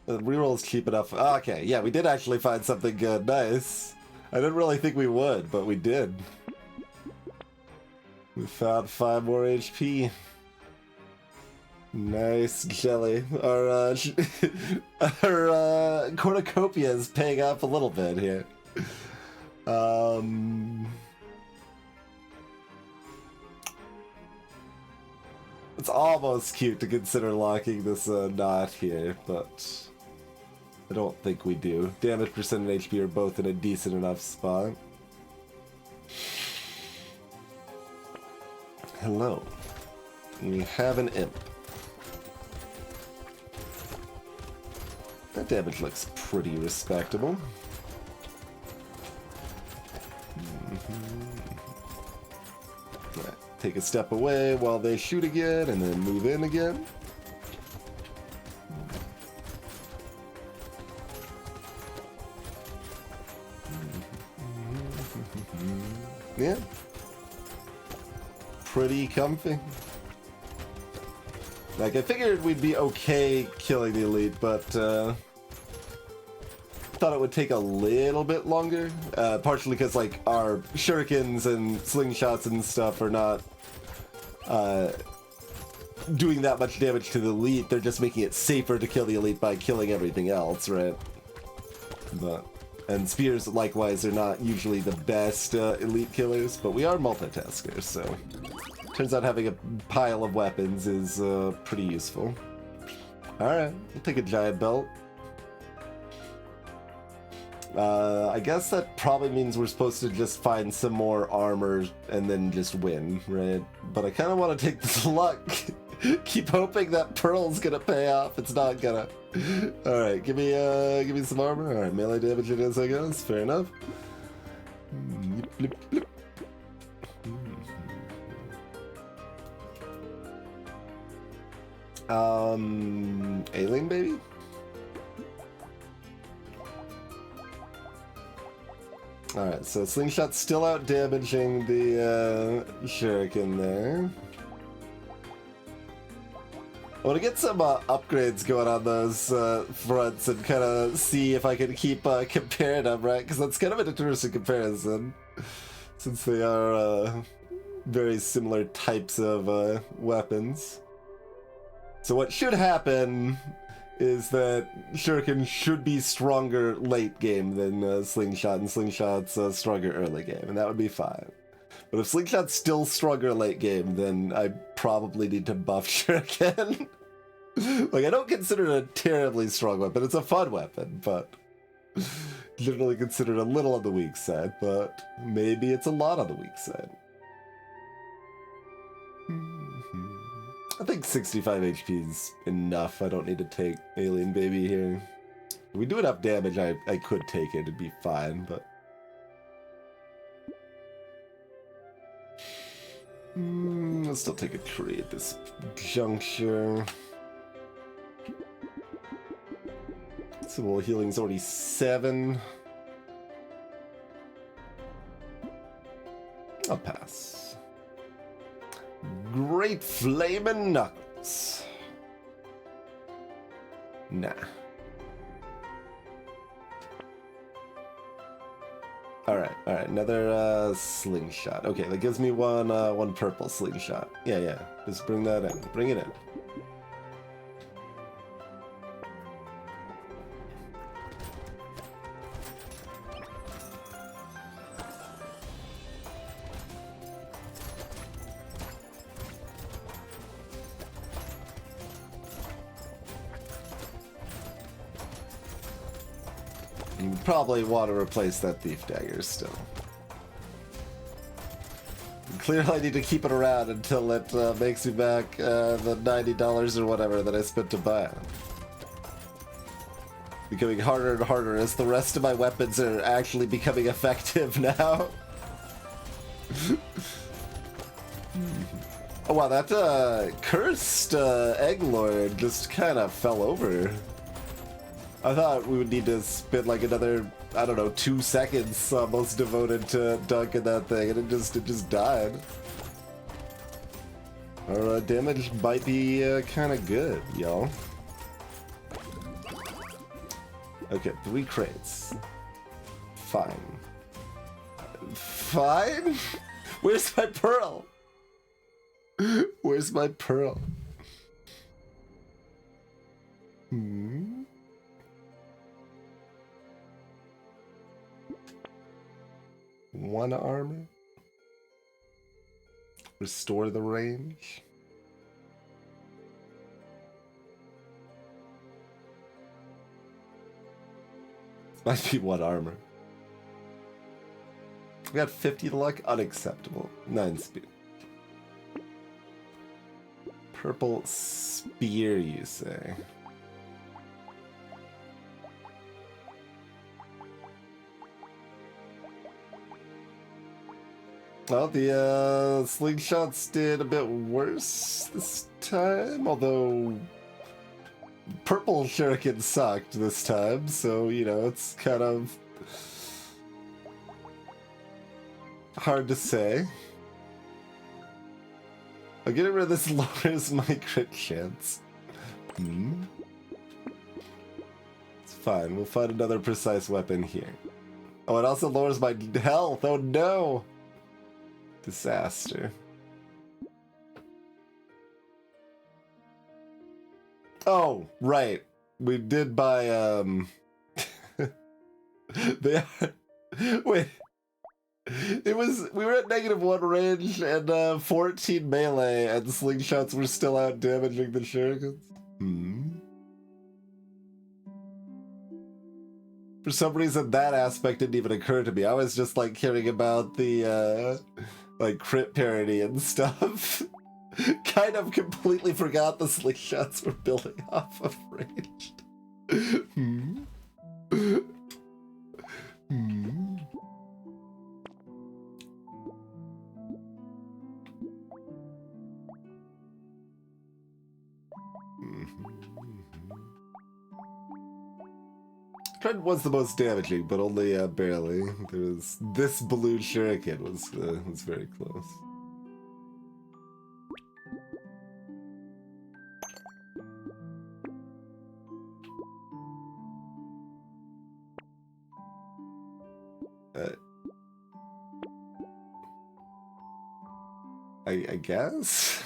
The reroll's cheap enough. Oh, okay, yeah, we did actually find something good. Nice. I didn't really think we would, but we did. We found 5 more HP. Nice jelly. Our our cornucopia is paying off a little bit here. It's almost cute to consider locking this knot here, but I don't think we do. Damage percent and HP are both in a decent enough spot. Hello. We have an imp. That damage looks pretty respectable. Right. Take a step away while they shoot again, and then move in again. Yeah. Pretty comfy. Like, I figured we'd be okay killing the elite, but thought it would take a little bit longer. Partially because, like, our shurikens and slingshots and stuff are not doing that much damage to the elite. They're just making it safer to kill the elite by killing everything else, right? And spears, likewise, are not usually the best elite killers, but we are multitaskers, so turns out having a pile of weapons is pretty useful. Alright, we'll take a giant belt. I guess that probably means we're supposed to just find some more armor and then just win, right? But I kind of want to take this luck. Keep hoping that Pearl's gonna pay off. It's not gonna. All right, give me some armor. All right, melee damage it is, I guess. Fair enough. Blip, blip. Alien baby. All right, so slingshot's still out damaging the shuriken there. I want to get some upgrades going on those fronts and kind of see if I can keep comparing them, right? Because that's kind of an interesting comparison, since they are very similar types of weapons. So what should happen is that shuriken should be stronger late game than slingshot, and slingshot's stronger early game, and that would be fine. But if slingshot's still stronger late game, then I probably need to buff shuriken. Like, I don't consider it a terribly strong weapon. It's a fun weapon, but generally considered a little on the weak side, but maybe it's a lot on the weak side. I think 65 HP is enough. I don't need to take Alien Baby here. If we do enough damage, I could take it. It'd be fine, but... let's still take a tree at this juncture. Civil healing's already 7. I'll pass. Great Flamin' Knuckles. Nah. Alright, another slingshot. Okay, that gives me one purple slingshot. Yeah, just bring that in. Bring it in. You probably want to replace that thief dagger still. Clearly I need to keep it around until it makes me back the $90 or whatever that I spent to buy it. Becoming harder and harder as the rest of my weapons are actually becoming effective now. Oh wow, that cursed egg lord just kind of fell over. I thought we would need to spend like another, I don't know, 2 seconds almost devoted to dunking that thing, and it just died. Our damage might be kind of good, y'all. Okay, 3 crates. Fine. Fine? Where's my pearl? Where's my pearl? Hmm? One armor? Restore the range? Might be 1 armor. We got 50 luck, unacceptable. 9 speed. Purple spear, you say? Well, the slingshots did a bit worse this time, although purple shuriken sucked this time, so, you know, it's kind of hard to say. I'll get rid of this lowers my crit chance. It's fine, we'll find another precise weapon here. Oh, it also lowers my health, oh no! Disaster. Oh, right. We did buy, they are... Wait. We were at -1 range and 14 melee, and the slingshots were still out damaging the shurikens. For some reason, that aspect didn't even occur to me. I was just, like, caring about the, like, crit parity and stuff. Kind of completely forgot the slingshots were building off of ranged. Trend was the most damaging, but only barely. There was this blue shuriken was very close. I guess.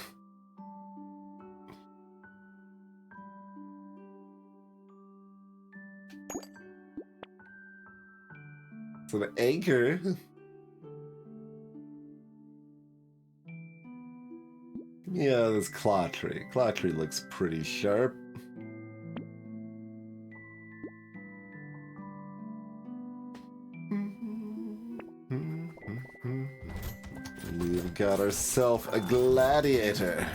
So the anchor. Yeah, this claw tree. Claw tree looks pretty sharp. We've got ourselves a gladiator.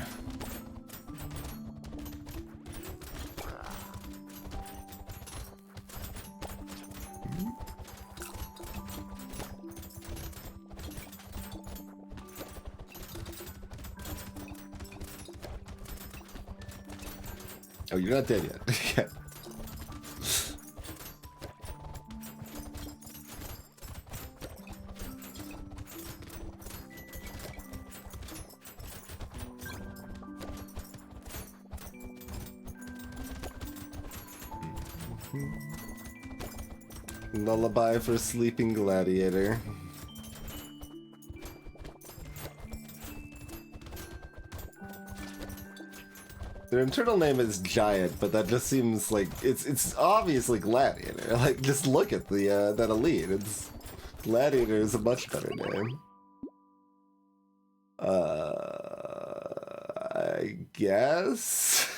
Oh, you're not dead yet. Yeah. Lullaby for sleeping gladiator. Their internal name is Giant, but that just seems like it's obviously Gladiator. Like, just look at the that elite. It's Gladiator is a much better name. I guess.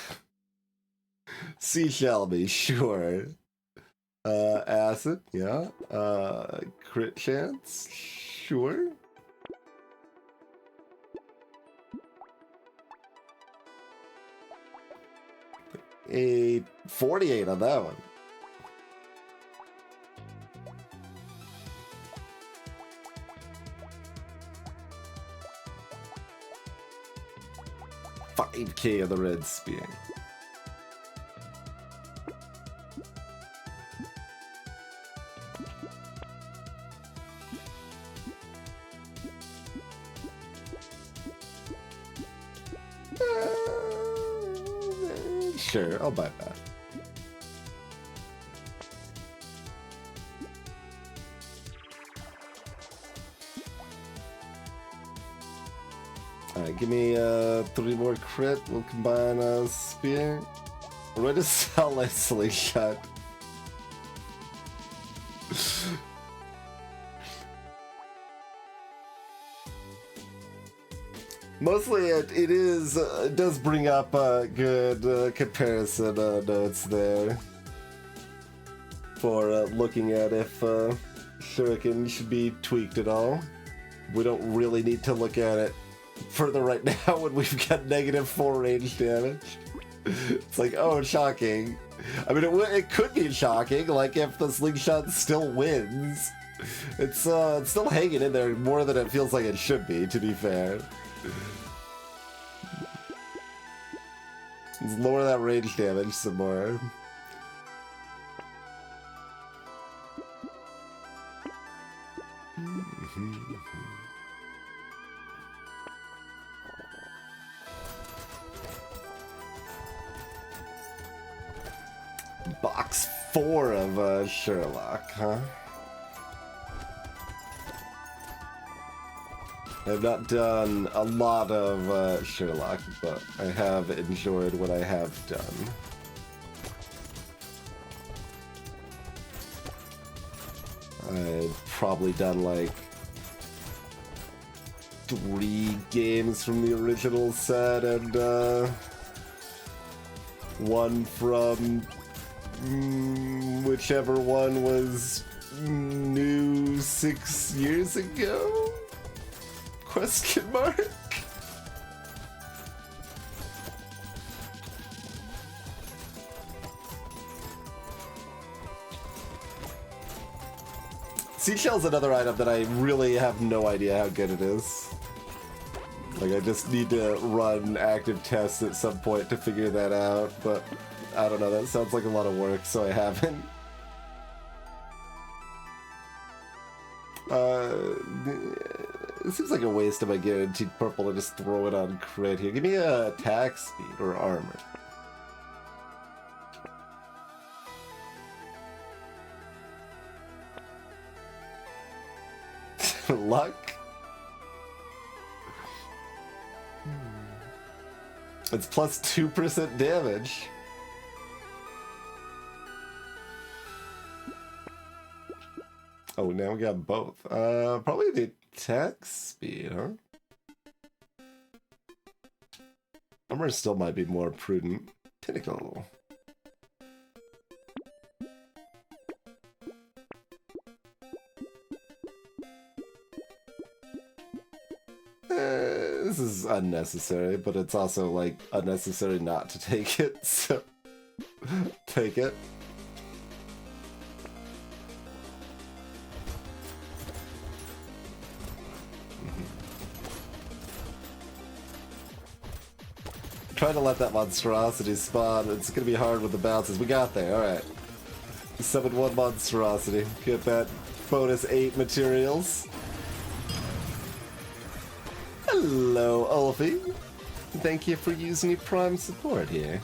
Seashell me, sure. Acid, yeah. Crit chance, sure. A 48 on that one. 5k of the red spear. Sure, I'll buy that. Alright, give me 3 more crit. We'll combine a spear. We're going to sell a slingshot. Mostly it does bring up good comparison notes there for looking at if Shuriken should be tweaked at all. We don't really need to look at it further right now when we've got -4 range damage. It's like, oh, shocking. I mean, it could be shocking, like if the slingshot still wins. It's still hanging in there more than it feels like it should be, to be fair. Let's lower that range damage some more. Box 4 of Sherlock, huh? I've not done a lot of Sherlock, but I have enjoyed what I have done. I've probably done like 3 games from the original set and 1 from whichever one was new 6 years ago? Question mark? Seashell's another item that I really have no idea how good it is. Like, I just need to run active tests at some point to figure that out, but I don't know, that sounds like a lot of work, so I haven't. It seems like a waste of my guaranteed purple to just throw it on crit here. Give me a attack speed or armor. Luck? It's plus 2% damage. Oh, now we got both. Probably the attack speed, huh? Armor still might be more prudent. Pinnacle. This is unnecessary, but it's also, like, unnecessary not to take it, so take it. Trying to let that monstrosity spawn. It's gonna be hard with the bounces. We got there, alright. Summon 1 monstrosity. Get that bonus 8 materials. Hello, Ulfie. Thank you for using your Prime support here.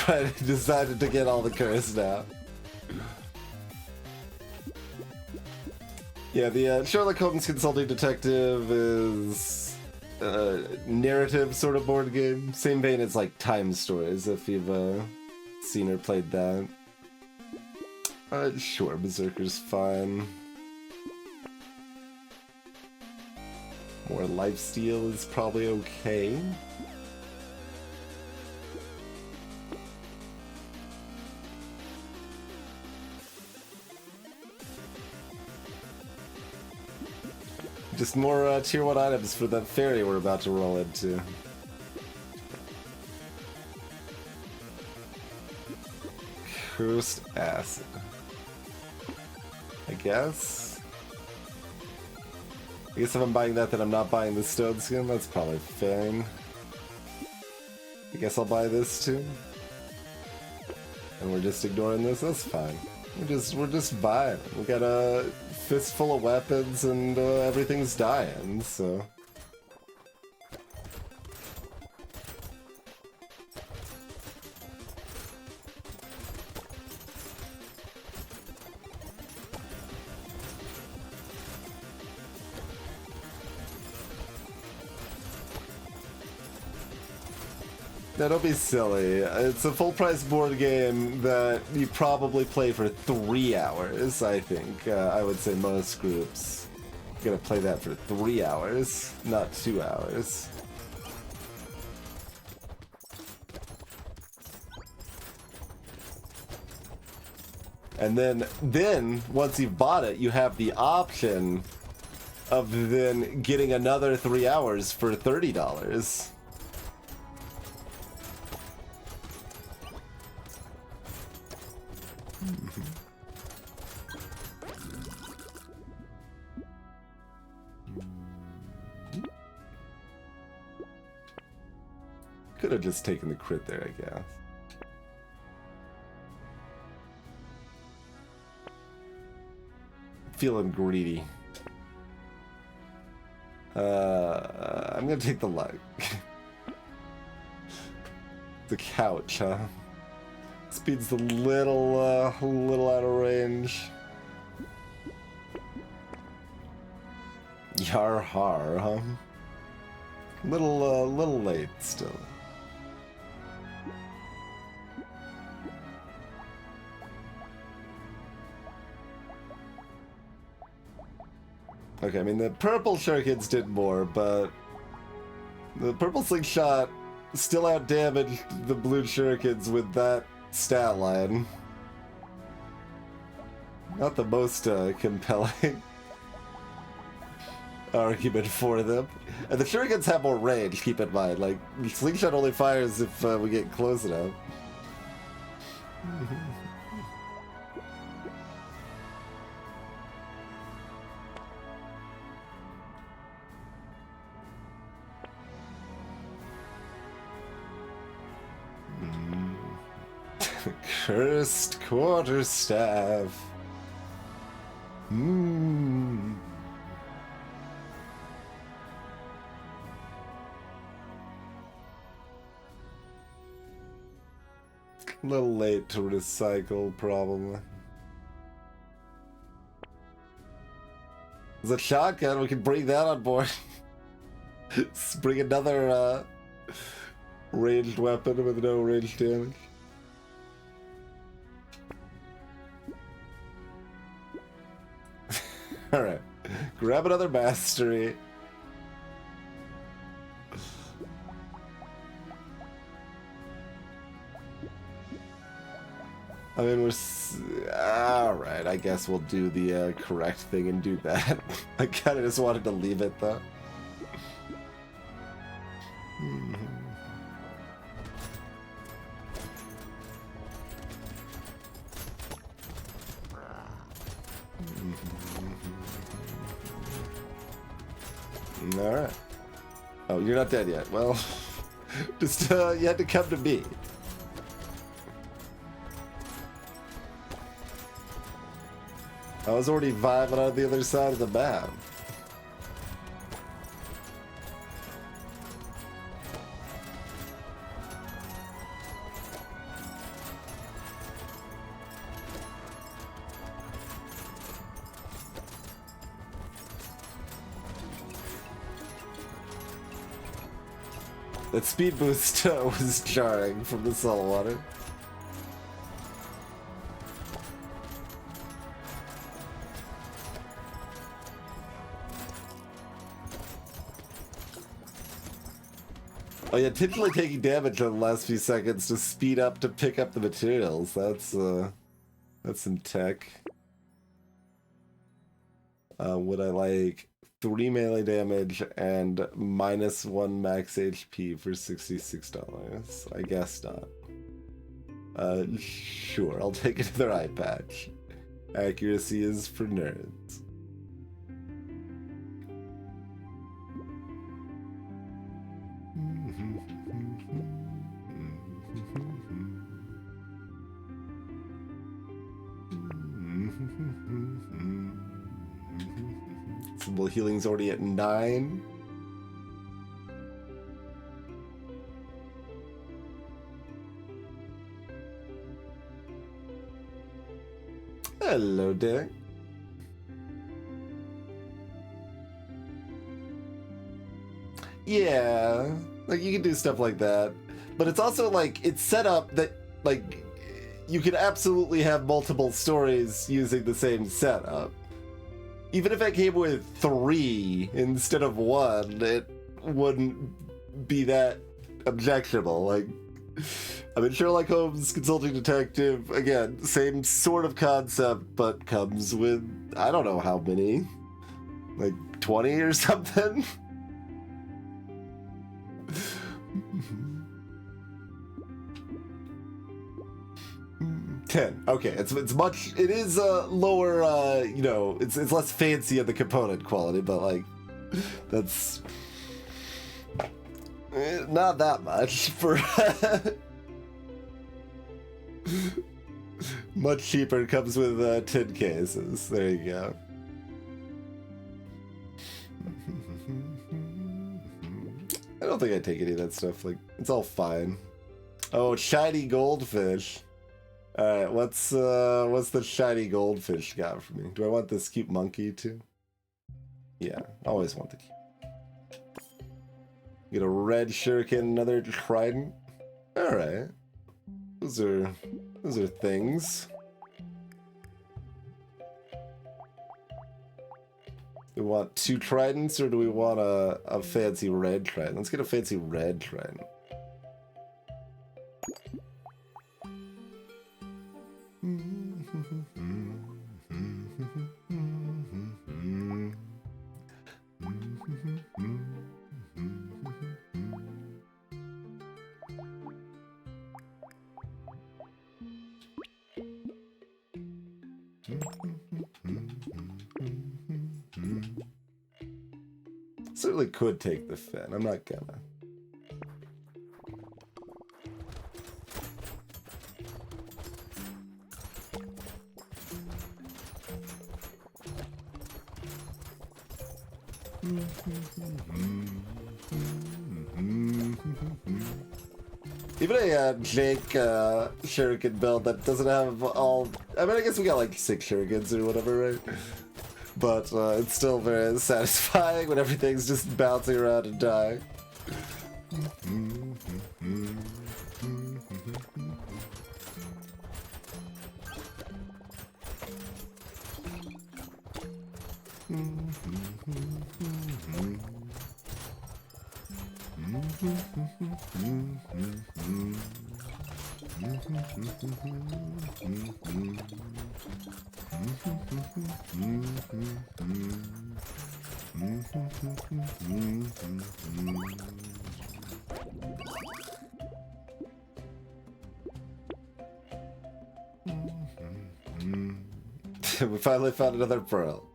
I decided to get all the curse now. Yeah, the Sherlock Holmes Consulting Detective is a narrative sort of board game. Same vein as like Time Stories, if you've seen or played that. Sure, Berserker's fine. More lifesteal is probably okay. Just more tier 1 items for that fairy we're about to roll into. Cursed acid. I guess if I'm buying that, then I'm not buying the stone skin. That's probably fine. I guess I'll buy this too. And we're just ignoring this. That's fine. We're just buying. We got a fistful of weapons and everything's dying. So. No, don't be silly. It's a full-price board game that you probably play for 3 hours, I think. I would say most groups are gonna play that for 3 hours, not 2 hours. And then once you've bought it, you have the option of then getting another 3 hours for $30. Could have just taken the crit there, I guess. Feeling greedy. I'm gonna take the luck. The couch, huh? Speed's a little out of range. Yar har, huh? Little late still. Okay, I mean the purple shurikens did more, but the purple slingshot still outdamaged the blue shurikens with that stat line. Not the most compelling argument for them. And the shurikens have more range, keep in mind. Like, slingshot only fires if we get close enough. Cursed quarterstaff. A little late to recycle, probably. There's a shotgun, we can bring that on board. Let's bring another ranged weapon with no ranged damage. Alright, grab another mastery. I mean, alright, I guess we'll do the correct thing and do that. I kinda just wanted to leave it, though. Alright. Oh, you're not dead yet. Well, just, you had to come to me. I was already vibing on the other side of the map. That speed boost was jarring from the salt water. Oh yeah, intentionally taking damage on the last few seconds to speed up to pick up the materials. That's some tech. Would I like 3 melee damage and -1 max HP for $66? I guess not. Sure, I'll take another eye patch. Accuracy is for nerds. Symbol healing's already at 9. Hello, Derek. Yeah, like you can do stuff like that, but it's also like it's set up that like you could absolutely have multiple stories using the same setup. Even if it came with 3 instead of 1, it wouldn't be that objectionable. Like, I mean, Sherlock Holmes Consulting Detective, again, same sort of concept, but comes with, I don't know how many, like 20 or something? 10. Okay, it's much. It is lower. You know, it's less fancy of the component quality, but like, that's not that much for. Much cheaper. It comes with 10 cases. There you go. I don't think I take any of that stuff. Like, it's all fine. Oh, shiny goldfish. Alright, what's the shiny goldfish got for me? Do I want this cute monkey too? Yeah, I always want the cute. Get a red shuriken, another trident. Alright. Those are things. Do we want 2 tridents or do we want a fancy red trident? Let's get a fancy red trident. Certainly could take the fin. I'm not gonna. Even a Jake shuriken build that doesn't have all... I mean, I guess we got like 6 shurikens or whatever, right? But it's still very satisfying when everything's just bouncing around and dying. We finally found another pearl.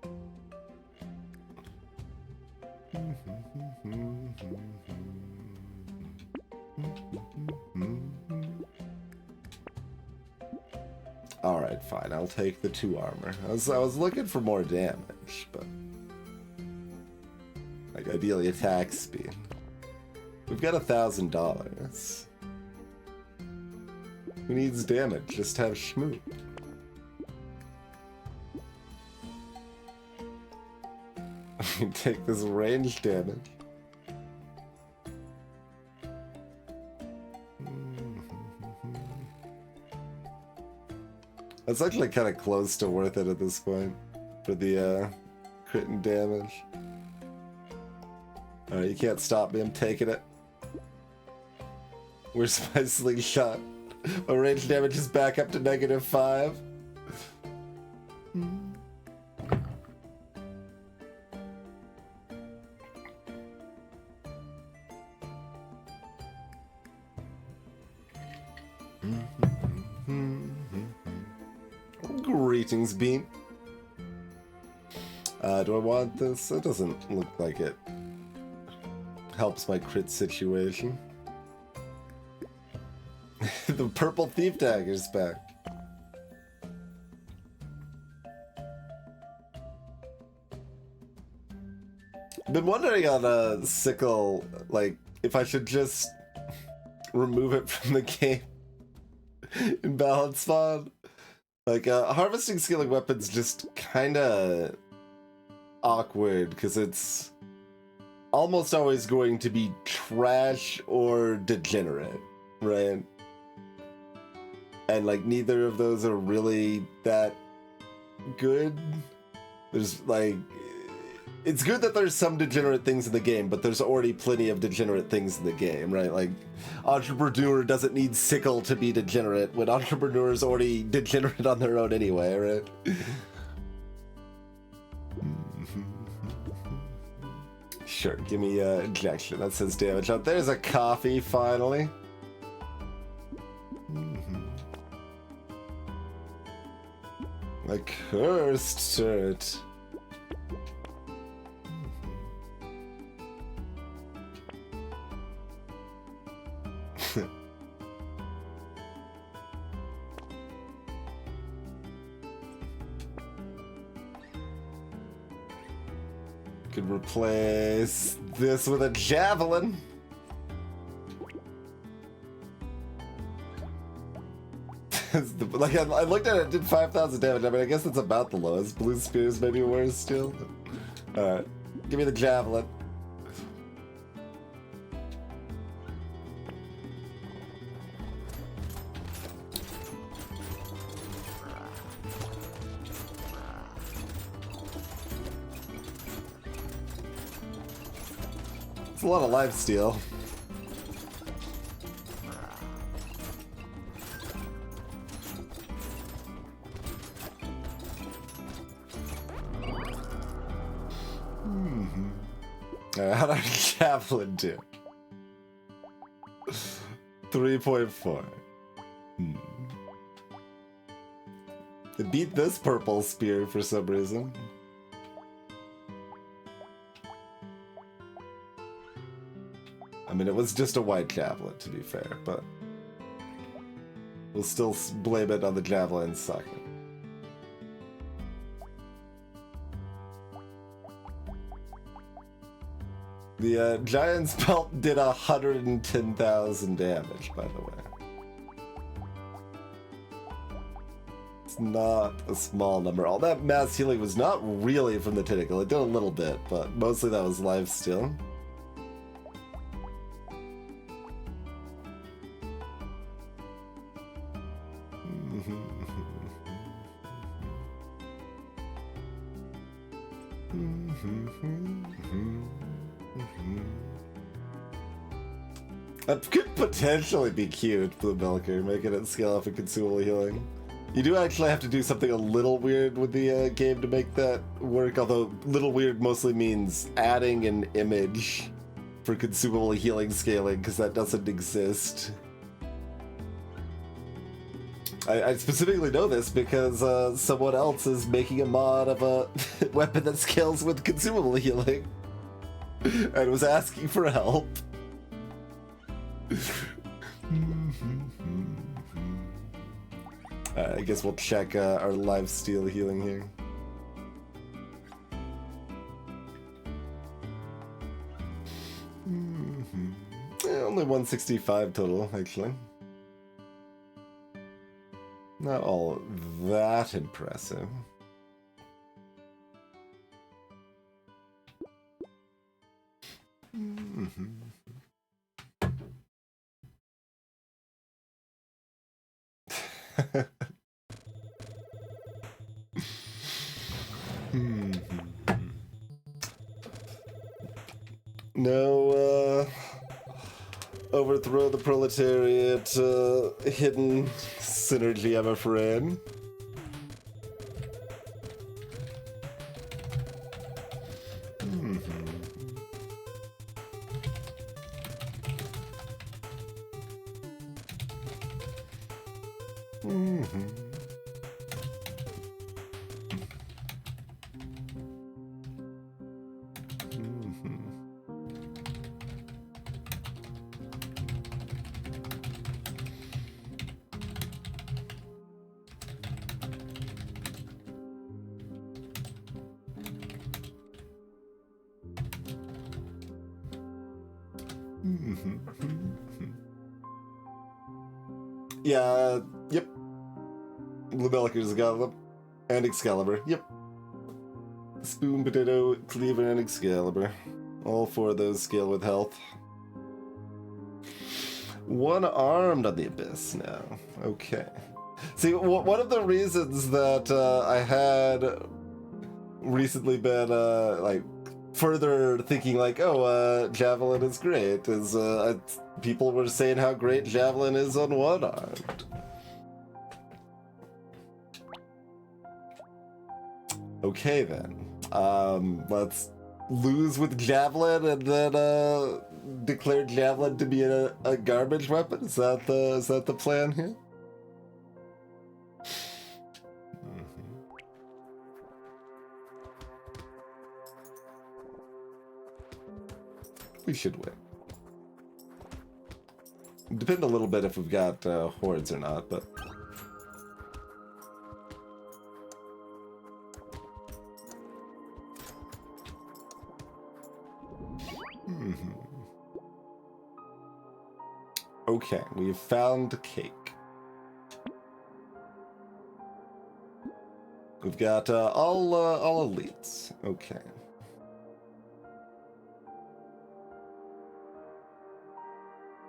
Alright, fine. I'll take the 2 armor. I was looking for more damage, but... like, ideally attack speed. We've got $1,000. Who needs damage? Just have schmoot. I can take this range damage. That's actually kind of close to worth it at this point for the crit and damage. Alright, you can't stop me, I'm taking it. Where's my slingshot? My range damage is back up to -5. Greetings, Bean. Do I want this? It doesn't look like it helps my crit situation. The purple thief dagger's back. I've been wondering on a sickle, like, if I should just remove it from the game in balance spawn. Like, harvesting scaling weapons just kinda awkward, because it's almost always going to be trash or degenerate, right? And, like, neither of those are really that good. There's, like... It's good that there's some degenerate things in the game, but there's already plenty of degenerate things in the game, right? Like, Entrepreneur doesn't need Sickle to be degenerate, when Entrepreneur is already degenerate on their own anyway, right? Sure, give me injection. That says damage out. There's a coffee, finally. A cursed turret. Could replace this with a javelin. Like, I looked at it, it did 5,000 damage. I mean, I guess that's about the lowest. Blue spears maybe worse still. Alright, give me the javelin. It's a lot of lifesteal. How'd our javelin do? 3.4. It beat this purple spear for some reason. I mean, it was just a white javelin, to be fair, but we'll still blame it on the javelin sucking. The Giant's Belt did 110,000 damage, by the way. It's not a small number. All that mass healing was not really from the tentacle. It did a little bit, but mostly that was lifesteal. That could potentially be cute, Blue Milker, making it scale off and consumable healing. You do actually have to do something a little weird with the game to make that work, although little weird mostly means adding an image for consumable healing scaling, because that doesn't exist. I specifically know this because someone else is making a mod of a weapon that scales with consumable healing and was asking for help. I guess we'll check our lifesteal healing here. Only 165 total, actually. Not all that impressive. No, overthrow the proletariat, hidden synergy, I'm afraid. Yeah, yep. Blue Belliker's got them. And Excalibur, yep. Spoon, Potato, Cleaver, and Excalibur. All four of those scale with health. One-armed on the Abyss now. Okay. See, one of the reasons that I had recently been, like, further thinking like, oh, Javelin is great, is people were saying how great Javelin is on one-armed. Okay then, let's lose with Javelin and then declare Javelin to be a garbage weapon. Is that the plan here? We should win. Depend a little bit if we've got hordes or not, but. Okay, we've found cake. We've got all elites. Okay.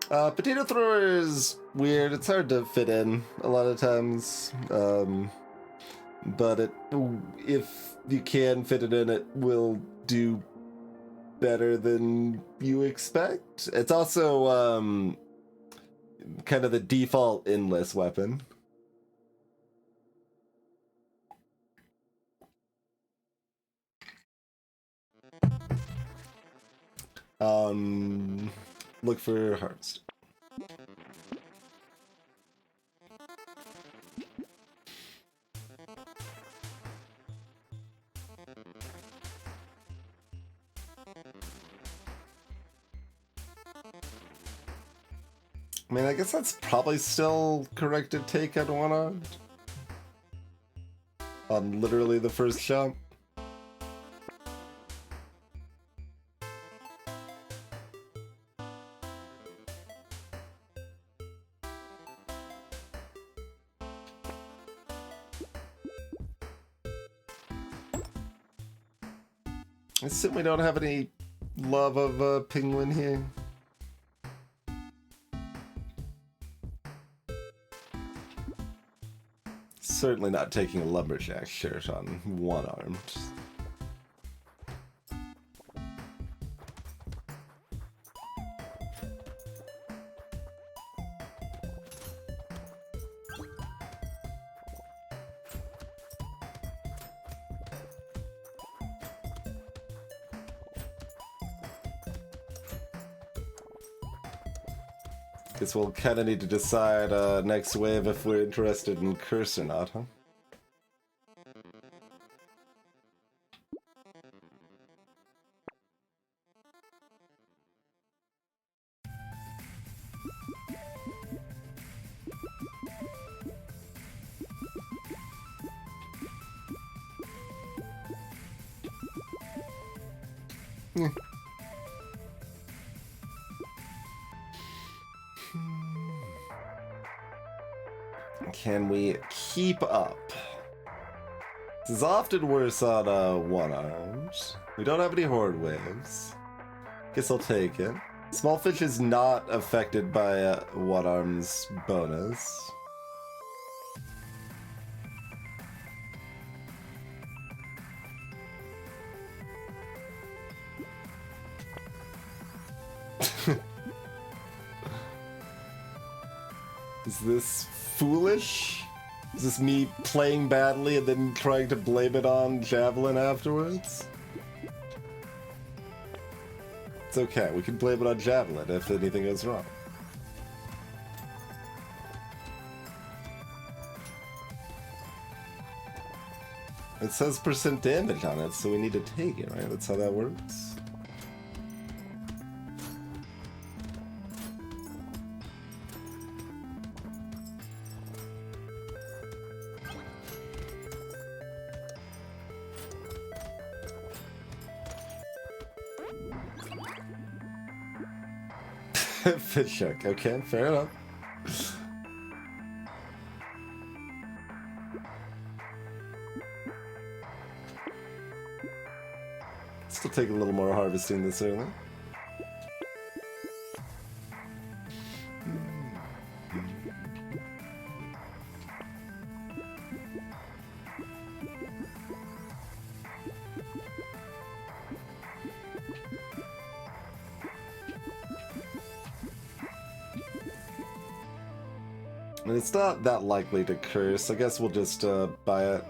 Potato thrower is weird. It's hard to fit in a lot of times. But if you can fit it in, it will do better than you expect. It's also kind of the default endless weapon. Look for hearts. I mean, I guess that's probably still corrected take on one-armed. On literally the first jump. I assume we don't have any love of Penguin here. Certainly not taking a lumberjack shirt on one-armed. Guess we'll kind of need to decide next wave if we're interested in Curse or not, huh? Can we keep up? This is often worse on one-armed. We don't have any horde waves. Guess I'll take it. Smallfish is not affected by one-arm's bonus. Is this foolish? Is this me playing badly and then trying to blame it on Javelin afterwards? It's okay, we can blame it on Javelin if anything goes wrong. It says % damage on it, so we need to take it, right? That's how that works. Fish check. Okay, fair enough. Still take a little more harvesting this early. And it's not that likely to curse. I guess we'll just buy it.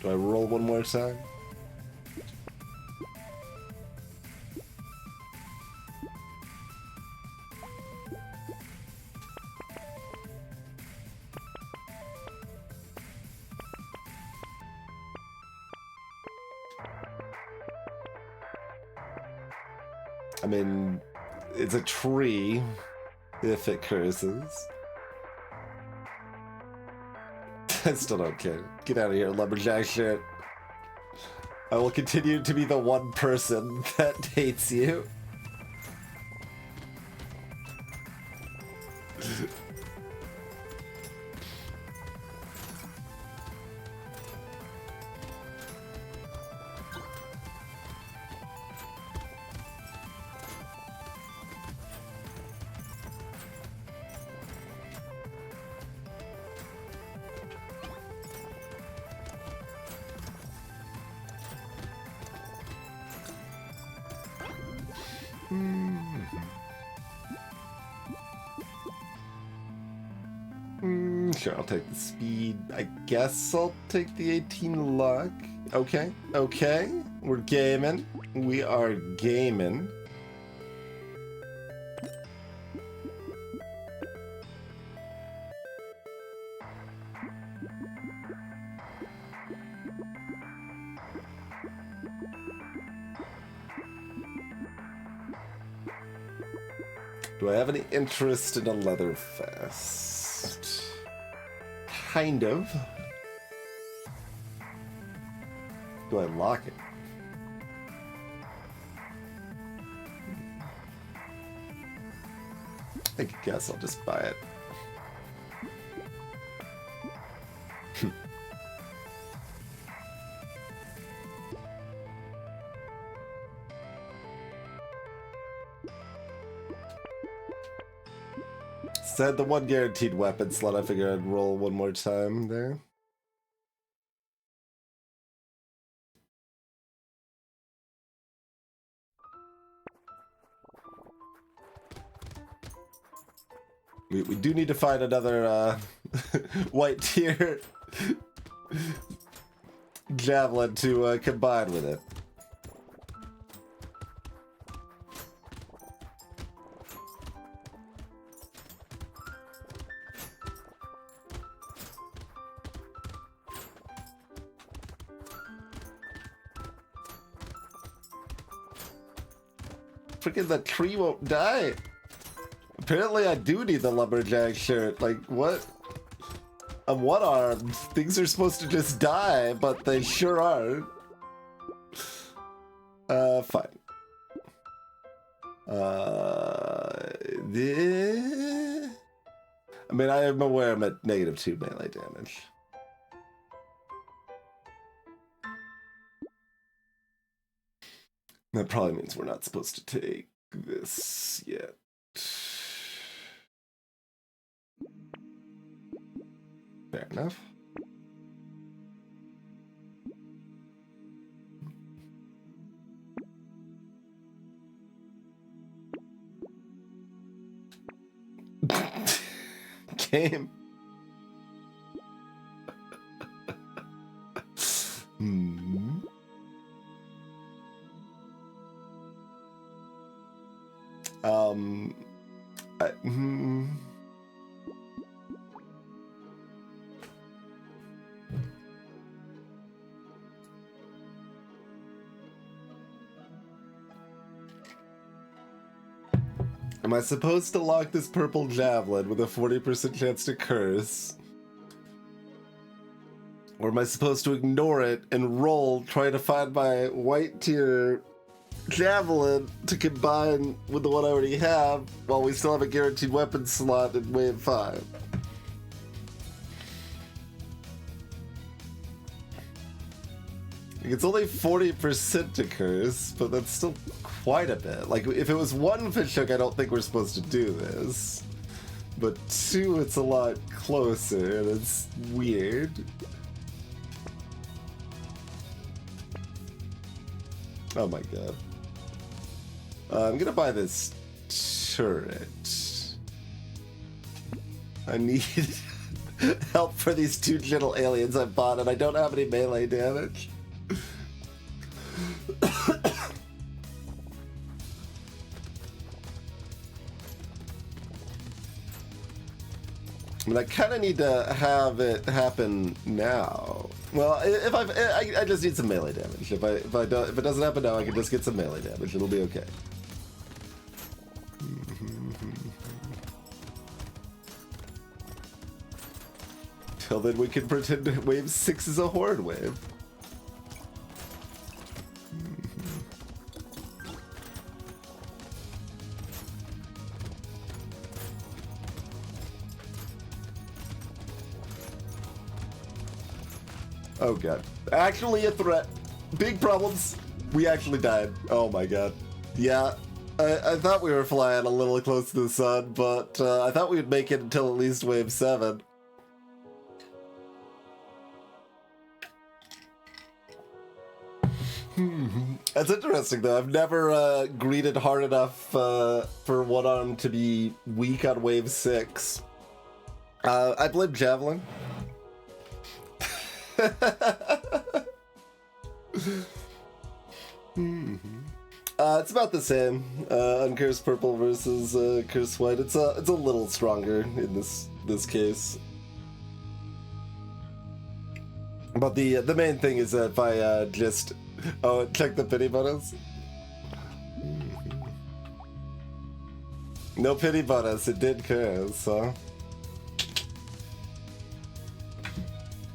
Do I roll one more time? I mean, it's a tree if it curses. I still don't care. Get out of here, lumberjack shit. I will continue to be the one person that hates you. Sure, I'll take the speed. I guess I'll take the 18 luck. Okay, okay. We're gaming. We are gaming. Do I have any interest in a leather fest? Kind of. Do I lock it? I guess I'll just buy it. Said the one guaranteed weapon slot. I figured I'd roll one more time there. We do need to find another white tier javelin to combine with it. Freaking the tree won't die. Apparently I do need the lumberjack shirt. Like, what? I'm one-armed. Things are supposed to just die, but they sure aren't. Fine. I mean, I am aware I'm at -2 melee damage. That probably means we're not supposed to take this yet. Fair enough. Game. Hmm. Hmm. Am I supposed to lock this purple javelin with a 40% chance to curse? Or am I supposed to ignore it and roll, trying to find my white tier javelin to combine with the one I already have while we still have a guaranteed weapon slot in wave 5? It's only 40% to curse, but that's still quite a bit. Like, if it was 1 fish hook, I don't think we're supposed to do this. But 2, it's a lot closer, and it's weird. Oh my god. I'm gonna buy this turret. I need help for these 2 gentle aliens I bought, and I don't have any melee damage. I mean, I kind of need to have it happen now. Well, if I just need some melee damage. If it doesn't happen now, I can just get some melee damage. It'll be okay. Till then, we can pretend wave 6 is a horde wave. Oh god. Actually a threat. Big problems. We actually died. Oh my god. Yeah. I thought we were flying a little close to the sun, but I thought we'd make it until at least wave 7. That's interesting though. I've never greeted hard enough for one arm to be weak on wave 6. I blame Javelin. It's about the same. Uncursed purple versus cursed white. It's a little stronger in this case. But the main thing is that if I just check the pity bonus. No pity bonus. It did curse, huh?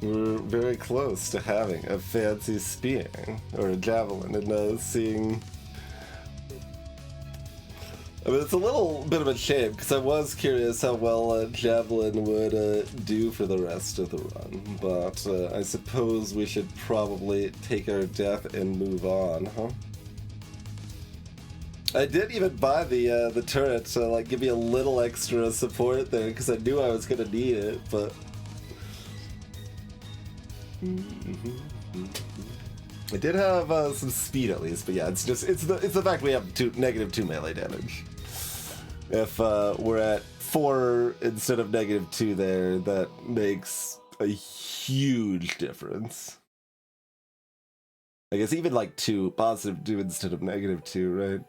We're very close to having a fancy spear or a javelin and seeing. I mean, it's a little bit of a shame because I was curious how well a javelin would do for the rest of the run, but I suppose we should probably take our death and move on, huh? I did even buy the turret to like give me a little extra support there because I knew I was gonna need it, but. I did have some speed at least, but yeah, it's the fact we have -2 melee damage. If we're at 4 instead of -2 there, that makes a huge difference. I guess even like 2, +2 instead of -2, right?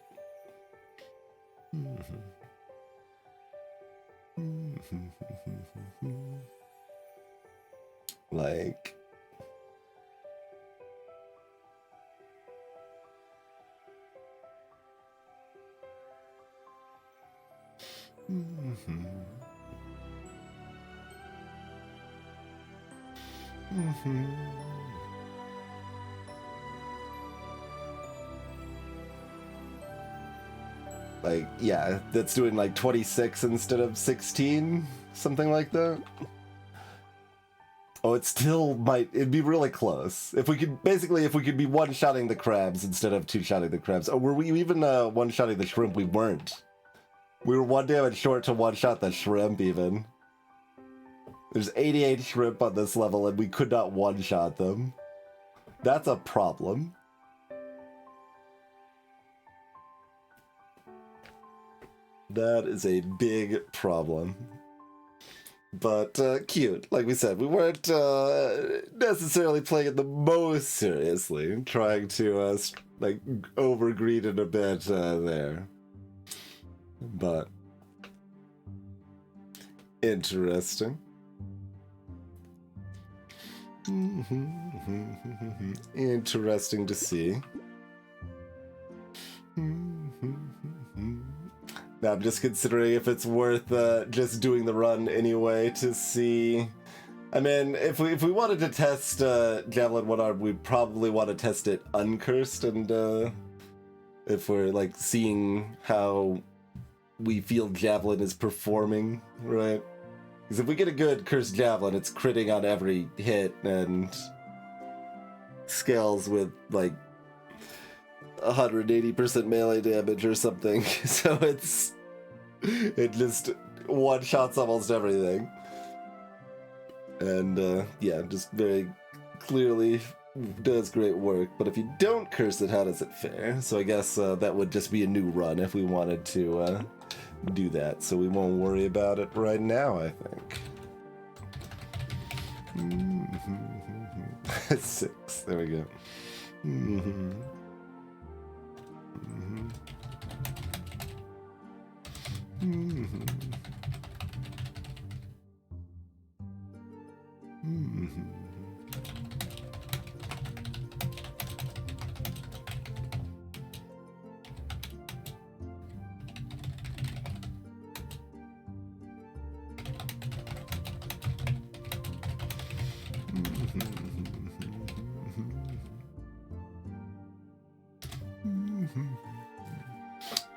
Like. Like, yeah, that's doing like 26 instead of 16, something like that. Oh, it still might, it'd be really close. If we could be one-shotting the crabs instead of two-shotting the crabs. Oh, were we even one-shotting the shrimp? We weren't. We were 1 damage short to one-shot the shrimp even. There's 88 shrimp on this level and we could not one-shot them. That's a problem. That is a big problem. But cute. Like we said, we weren't necessarily playing it the most seriously, trying to like overgreed it a bit there. But interesting. Interesting to see. Now I'm just considering if it's worth just doing the run anyway to see. I mean, if we wanted to test Javelin One Arm, we'd probably want to test it uncursed, and if we're like seeing how we feel Javelin is performing, right? Because if we get a good cursed Javelin, it's critting on every hit and scales with like 180% melee damage or something. So it just one-shots almost everything. And yeah, just very clearly does great work. But if you don't curse it, how does it fare? So I guess that would just be a new run if we wanted to do that. So we won't worry about it right now, I think. 6, there we go.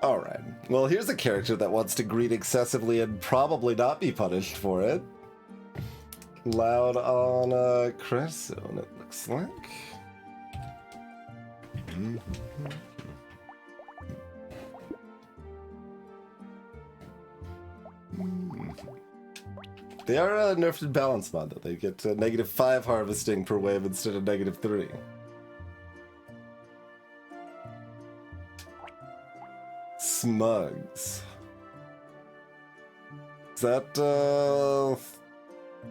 Alright, well here's a character that wants to greet excessively and probably not be punished for it. Loud on Crescent, it looks like. They are nerfed in balance mod though. They get -5 harvesting per wave instead of -3. Smugs. Is that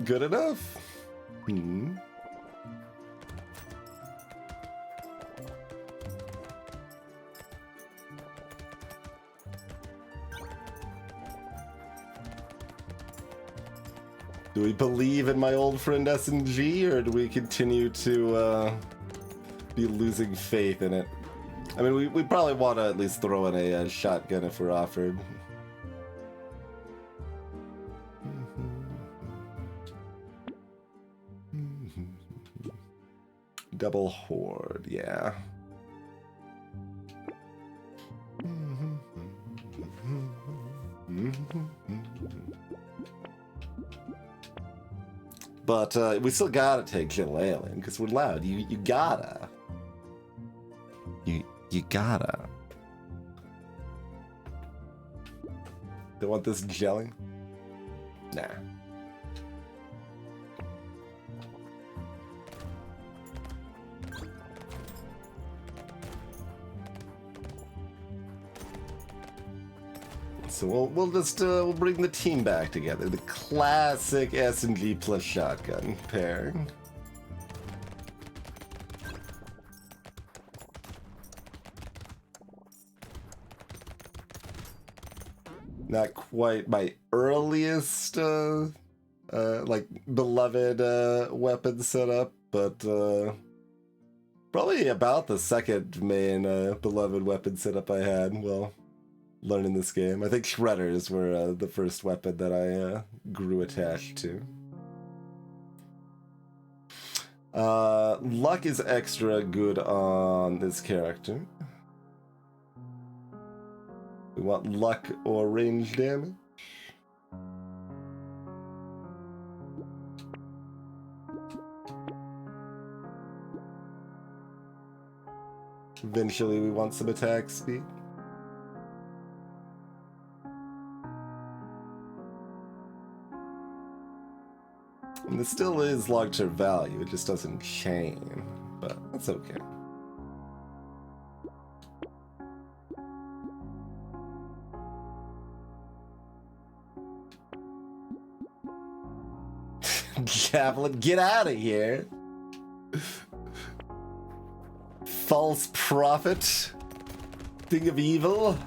good enough? Do we believe in my old friend SNG, or do we continue to be losing faith in it? I mean, we probably want to at least throw in a shotgun if we're offered. Double horde, yeah. But we still gotta take Kill Alien because we're loud. You gotta. You gotta. Don't want this jelly? Nah. So we'll just we'll bring the team back together. The classic SNG plus shotgun pairing. Not quite my earliest like beloved weapon setup, but probably about the second main beloved weapon setup I had while learning this game. I think shredders were the first weapon that I grew attached to. Luck is extra good on this character. We want luck or range damage. Eventually we want some attack speed. And this still is long-term value, it just doesn't chain, but that's okay. Javelin, get out of here. False prophet. Thing of evil.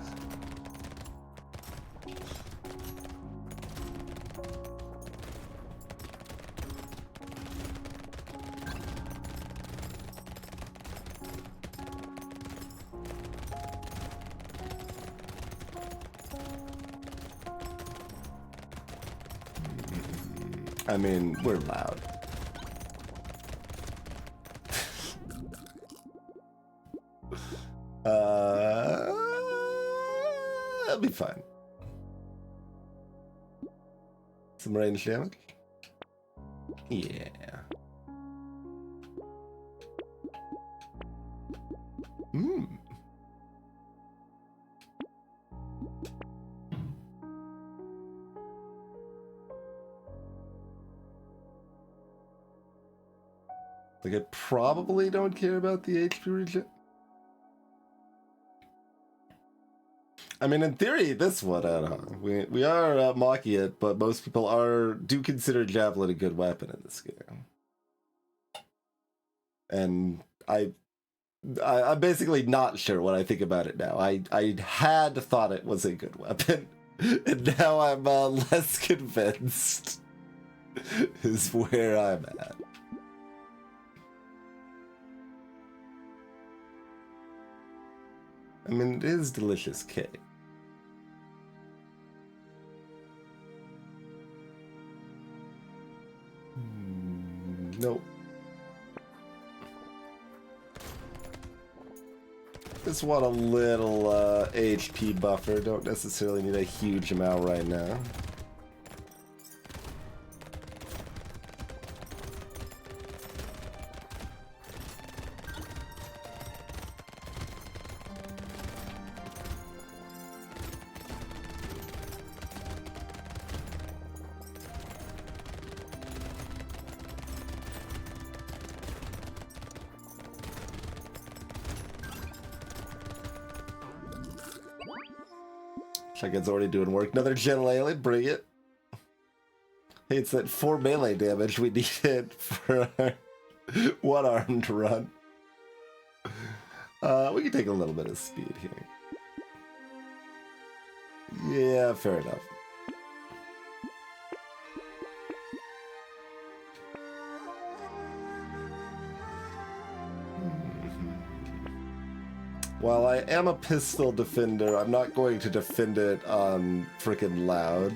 I mean, we're loud. That'll be fine. Some range damage? Yeah. Hmm. Like, I probably don't care about the HP regen. I mean, in theory, this one, I don't know. We are mocking it, but most people do consider Javelin a good weapon in this game. And I'm basically not sure what I think about it now. I had thought it was a good weapon, and now I'm less convinced is where I'm at. I mean, it is delicious cake. Nope. Just want a little HP buffer. Don't necessarily need a huge amount right now. Shotgun's already doing work. Another gentle alien, bring it. Hey, it's that 4 melee damage we needed for our one-armed run. We can take a little bit of speed here. Yeah, fair enough. While I am a pistol defender, I'm not going to defend it on frickin' loud.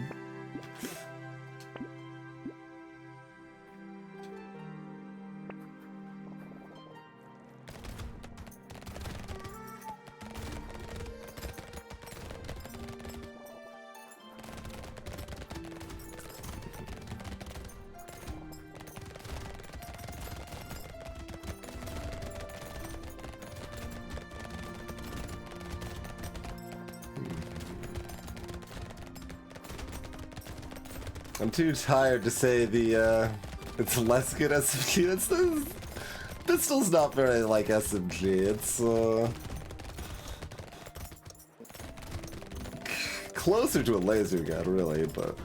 I'm too tired to say it's less good SMG. It's the pistol's not very like SMG. It's closer to a laser gun, really, but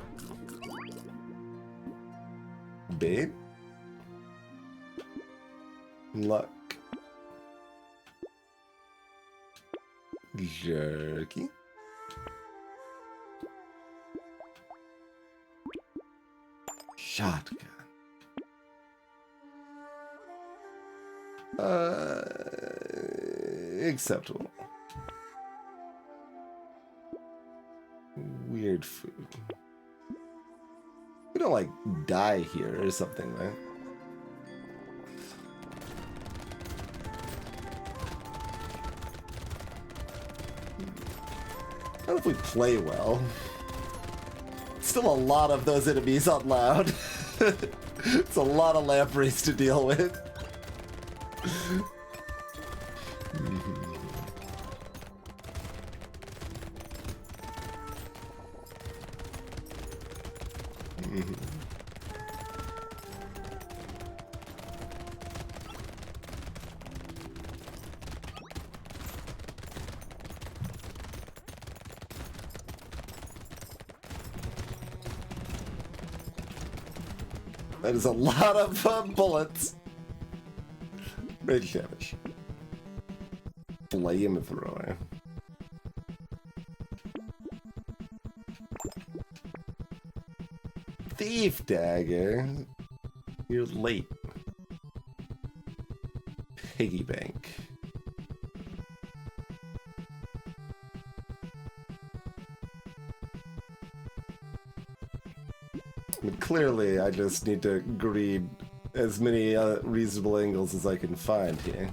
bait, luck, jerky. Shotgun. Acceptable. Weird food. We don't like die here or something, right? Not if we play well. Still a lot of those enemies on loud. It's a lot of lampreys to deal with. That is a lot of bullets. Range damage. Flamethrower. Thief dagger. You're late. Piggy bank. I mean, clearly, I just need to greed as many reasonable angles as I can find here.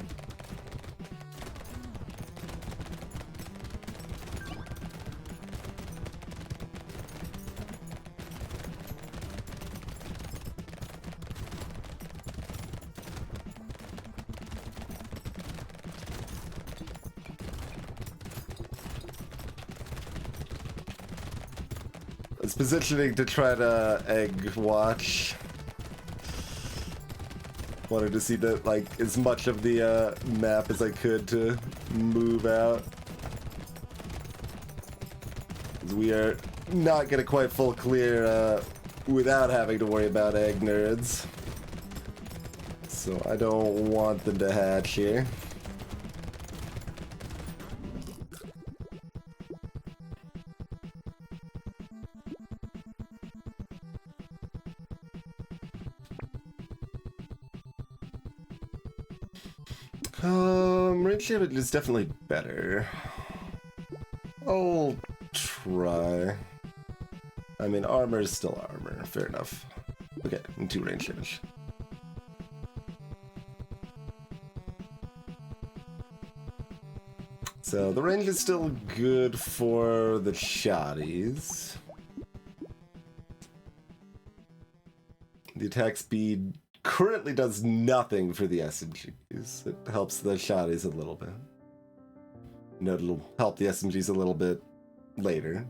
I was positioning to try to egg watch. Wanted to see that, like, as much of the map as I could to move out. 'Cause we are not gonna quite full clear without having to worry about egg nerds. So I don't want them to hatch here. Range damage is definitely better. I'll try. I mean, armor is still armor. Fair enough. Okay, and 2 range damage. So the range is still good for the shotties. The attack speed currently does nothing for the SMGs. It helps the shotties a little bit. No, it'll help the SMGs a little bit later.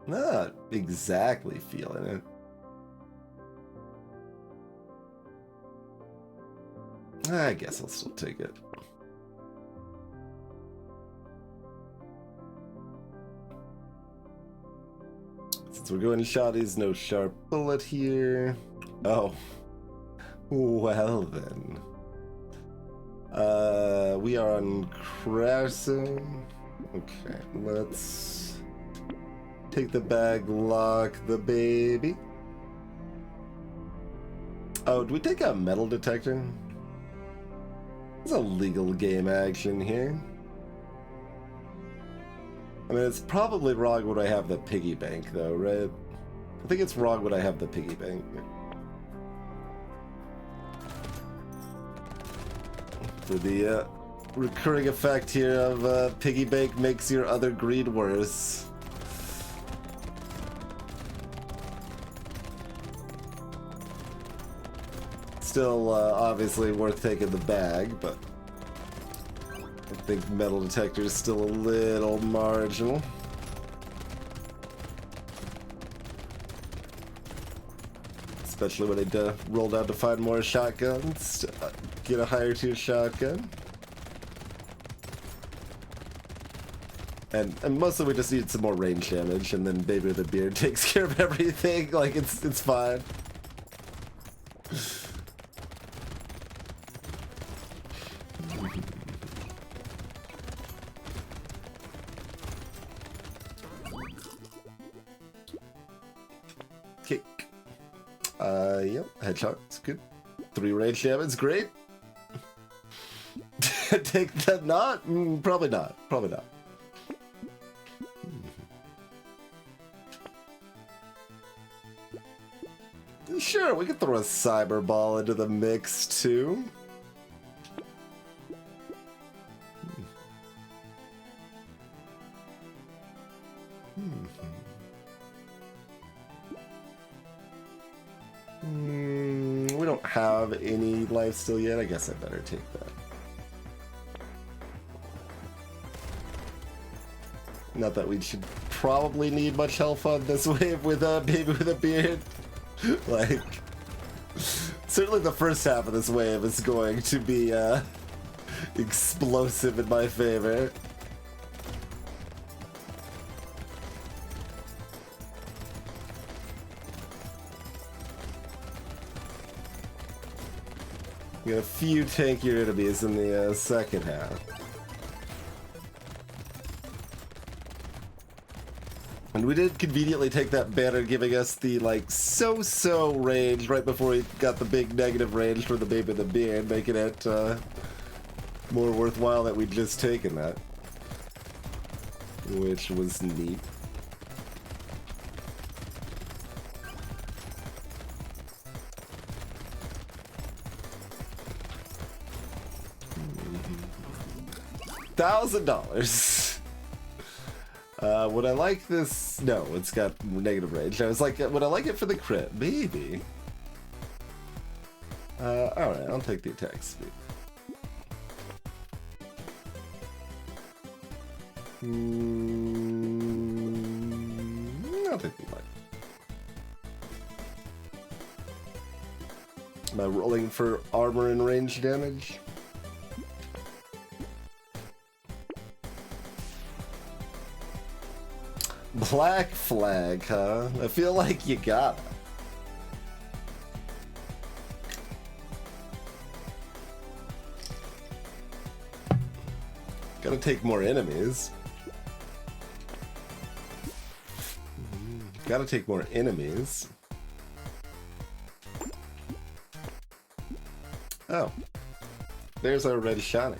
Not exactly feeling it. I guess I'll still take it. Since we're going to shotties, no sharp bullet here. Oh. Well then. We are on Crescent. Okay, let's take the bag, lock the baby. Oh, do we take a metal detector? There's a legal game action here. I mean, it's probably wrong when I have the piggy bank, though, right? I think it's wrong when I have the piggy bank. For the recurring effect here of piggy bank makes your other greed worse. Still, obviously worth taking the bag, but I think metal detector is still a little marginal. Especially when they rolled out to find more shotguns to get a higher tier shotgun. And mostly we just need some more range damage, and then Baby with a Beard takes care of everything. Like, it's fine. Kick. Yep, headshot, it's good. 3 range damage, great. Take that not? Probably not, probably not. Sure, we could throw a cyber ball into the mix too. We don't have any life still yet. I guess I better take that. Not that we should probably need much health on this wave with a Baby with a Beard. Like, certainly the first half of this wave is going to be explosive in my favor. We got a few tankier enemies in the second half. And we did conveniently take that banner, giving us the, like, so-so range right before we got the big negative range for the Babe in the Beard, making it more worthwhile that we'd just taken that. Which was neat. $1,000. Would I like this? No, it's got negative range. I was like, would I like it for the crit? Maybe. Alright, I'll take the attack speed. I'll take the light. Am I rolling for armor and range damage? Black flag, huh? I feel like you gotta. Gotta take more enemies. Gotta take more enemies. Oh. There's our red shiny.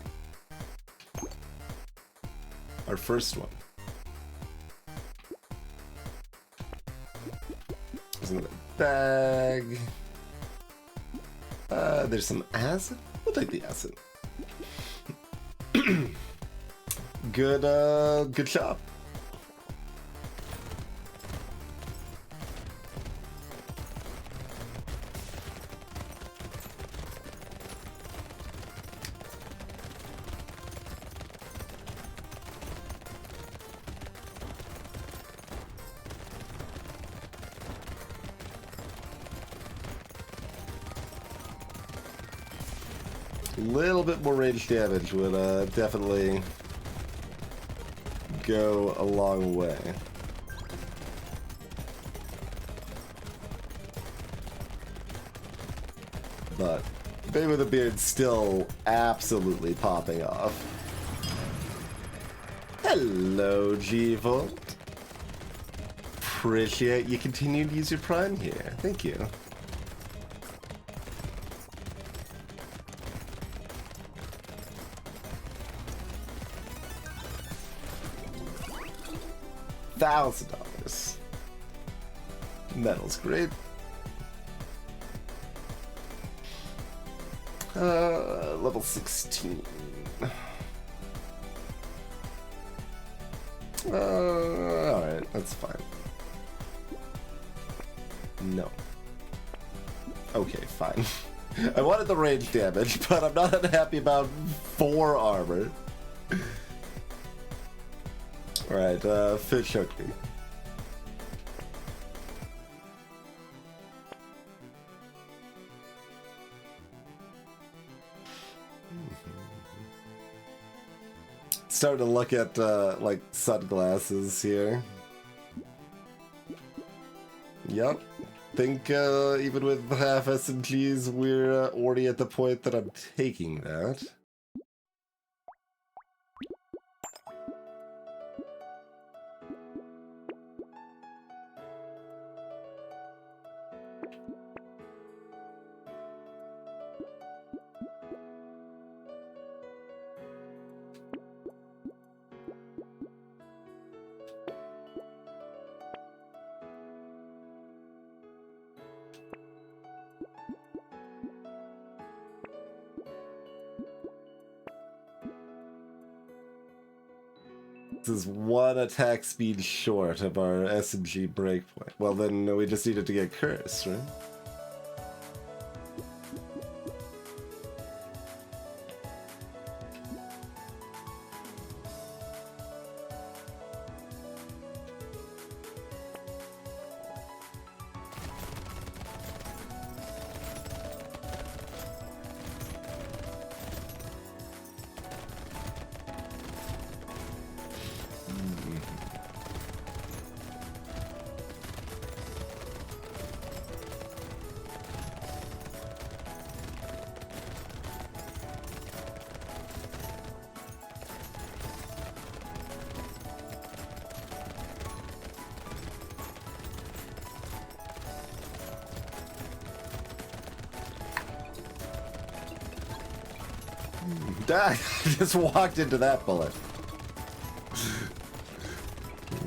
Our first one. There's another bag. There's some acid. We'll take the acid. Good job. A little bit more range damage would definitely go a long way. But Babe with a Beard's still absolutely popping off. Hello, G-Volt. Appreciate you continue to use your Prime here. Thank you. $1,000. Metal's great. Level 16. Alright, that's fine. No. Okay, fine. I wanted the range damage, but I'm not unhappy about 4 armor. Alright, fish hooked me. Starting to look at, like, sunglasses here. Yep. Think, even with half SMGs, we're already at the point that I'm taking that. This is 1 attack speed short of our SMG breakpoint. Well, then we just needed to get cursed, right? I just walked into that bullet.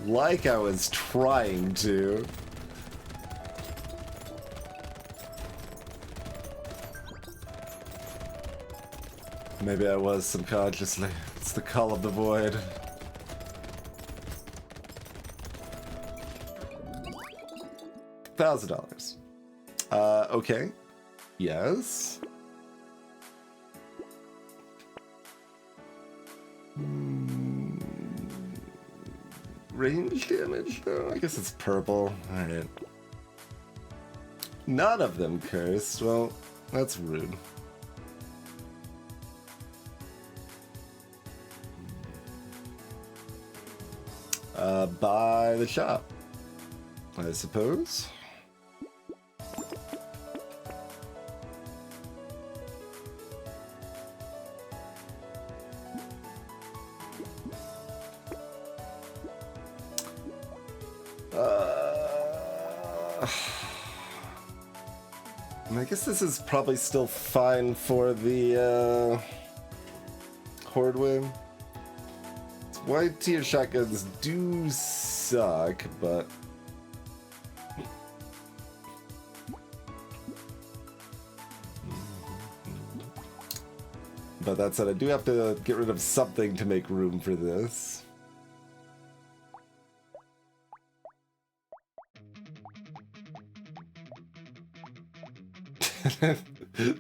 Like I was trying to. Maybe I was subconsciously. It's the call of the void. $1,000. Okay. Yes. Range damage, though? I guess it's purple. Alright. None of them cursed. Well, that's rude. Buy the shop, I suppose. I guess this is probably still fine for the Horde win. White tier shotguns do suck, but that said, I do have to get rid of something to make room for this.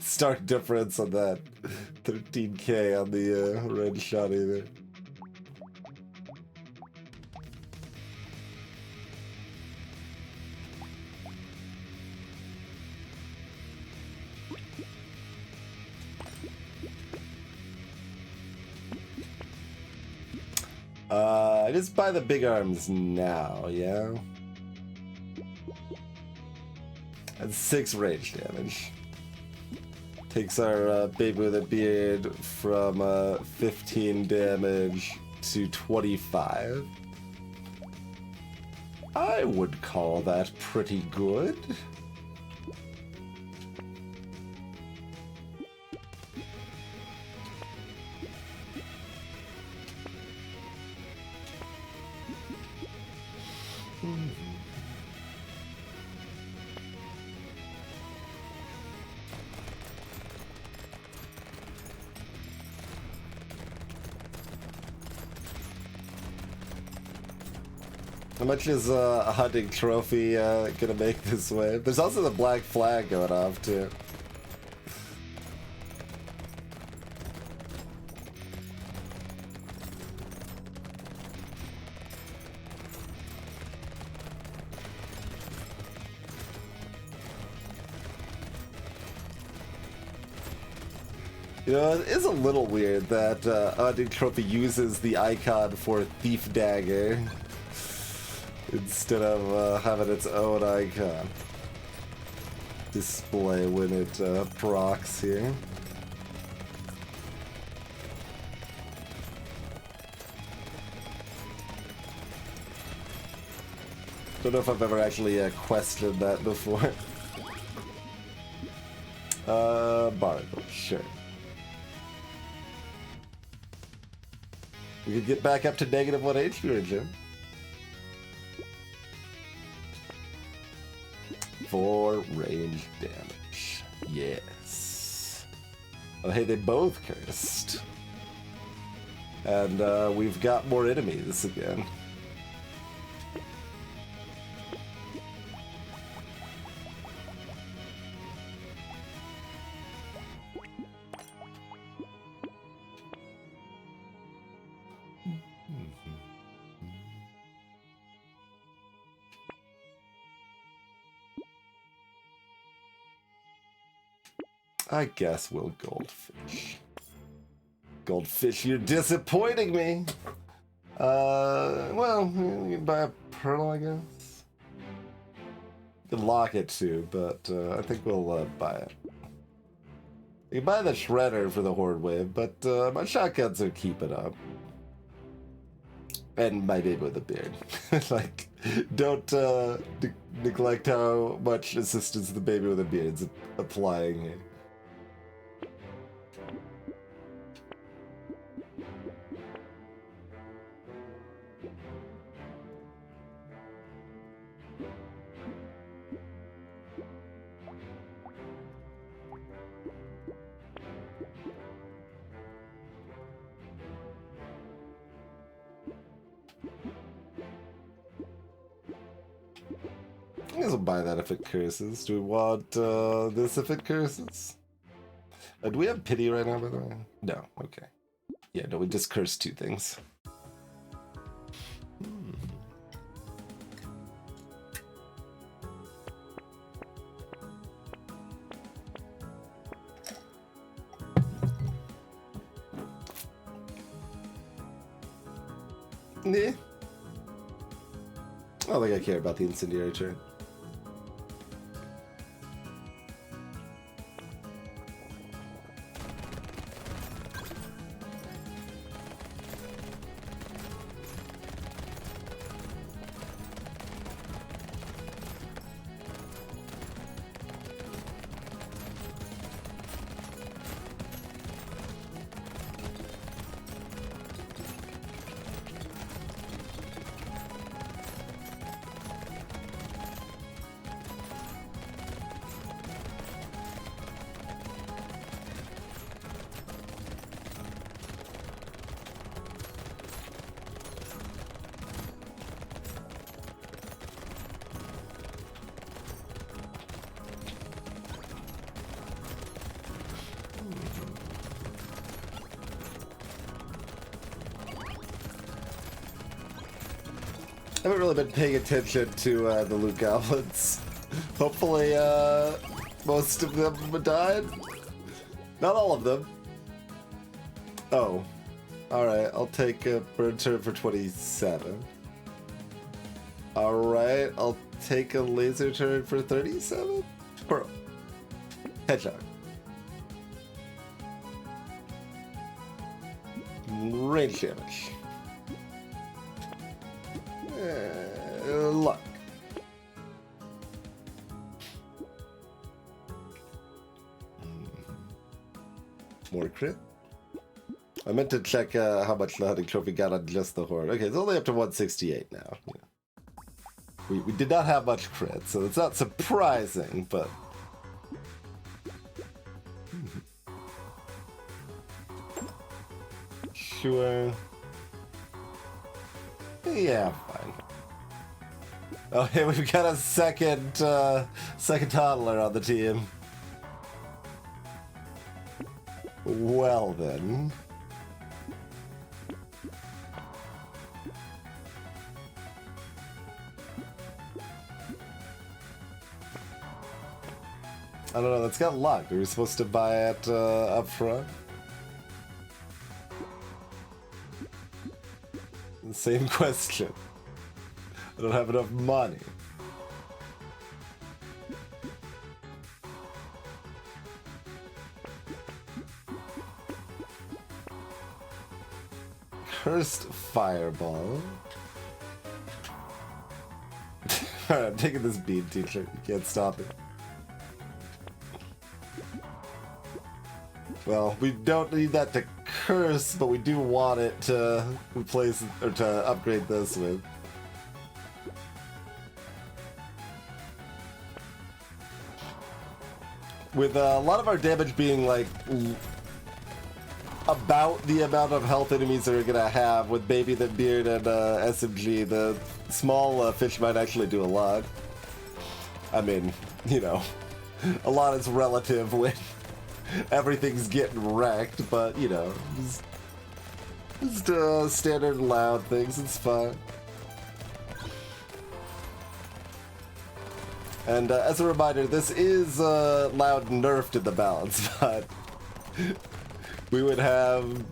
Stark difference on that 13k on the red shotty there. I just buy the big arms now, yeah? That's 6 range damage. Takes our baby with a beard from 15 damage to 25. I would call that pretty good. How much is a hunting trophy gonna make this way? There's also the black flag going off too. You know, it is a little weird that hunting trophy uses the icon for Thief Dagger instead of having its own icon display when it procs here. Don't know if I've ever actually questioned that before. Barnacle, sure. We could get back up to -1 HP, Jim. 4 range damage. Yes. Oh, hey, they both cursed. And we've got more enemies again. I guess we'll goldfish. Goldfish, you're disappointing me. Well, you can buy a pearl, I guess. You can lock it too, but I think we'll buy it. You can buy the shredder for the horde wave, but my shotguns are keeping up. And my baby with a beard. Like, don't neglect how much assistance the baby with a beard's applying here. I guess we'll buy that if it curses. Do we want this if it curses? Do we have pity right now, by the way? No, okay. Yeah, no, we just cursed 2 things. Yeah. I don't think I care about the incendiary turn. I haven't really been paying attention to the loot goblins. Hopefully, most of them have died. Not all of them. Oh. Alright, I'll take a bird turret for 27. Alright, I'll take a laser turret for 37? Pearl. Headshot. Range damage. Luck. More crit. I meant to check how much the hunting trophy got on just the horde. Okay, it's only up to 168 now. Yeah. We did not have much crit, so it's not surprising, but... Sure. Yeah, fine. Oh, hey, we've got a second toddler on the team. Well, then. I don't know, that's got luck. Are we supposed to buy it up front? Same question. I don't have enough money. Cursed fireball. Alright, I'm taking this bead, teacher. You can't stop it. Well, we don't need that to curse, but we do want it to replace or to upgrade this with. With a lot of our damage being like about the amount of health enemies are gonna have, with Baby the Beard and SMG, the small fish might actually do a lot. I mean, you know, a lot is relative when everything's getting wrecked, but you know, just standard loud things, it's fine. And as a reminder, this is loud nerfed in the balance, but we would have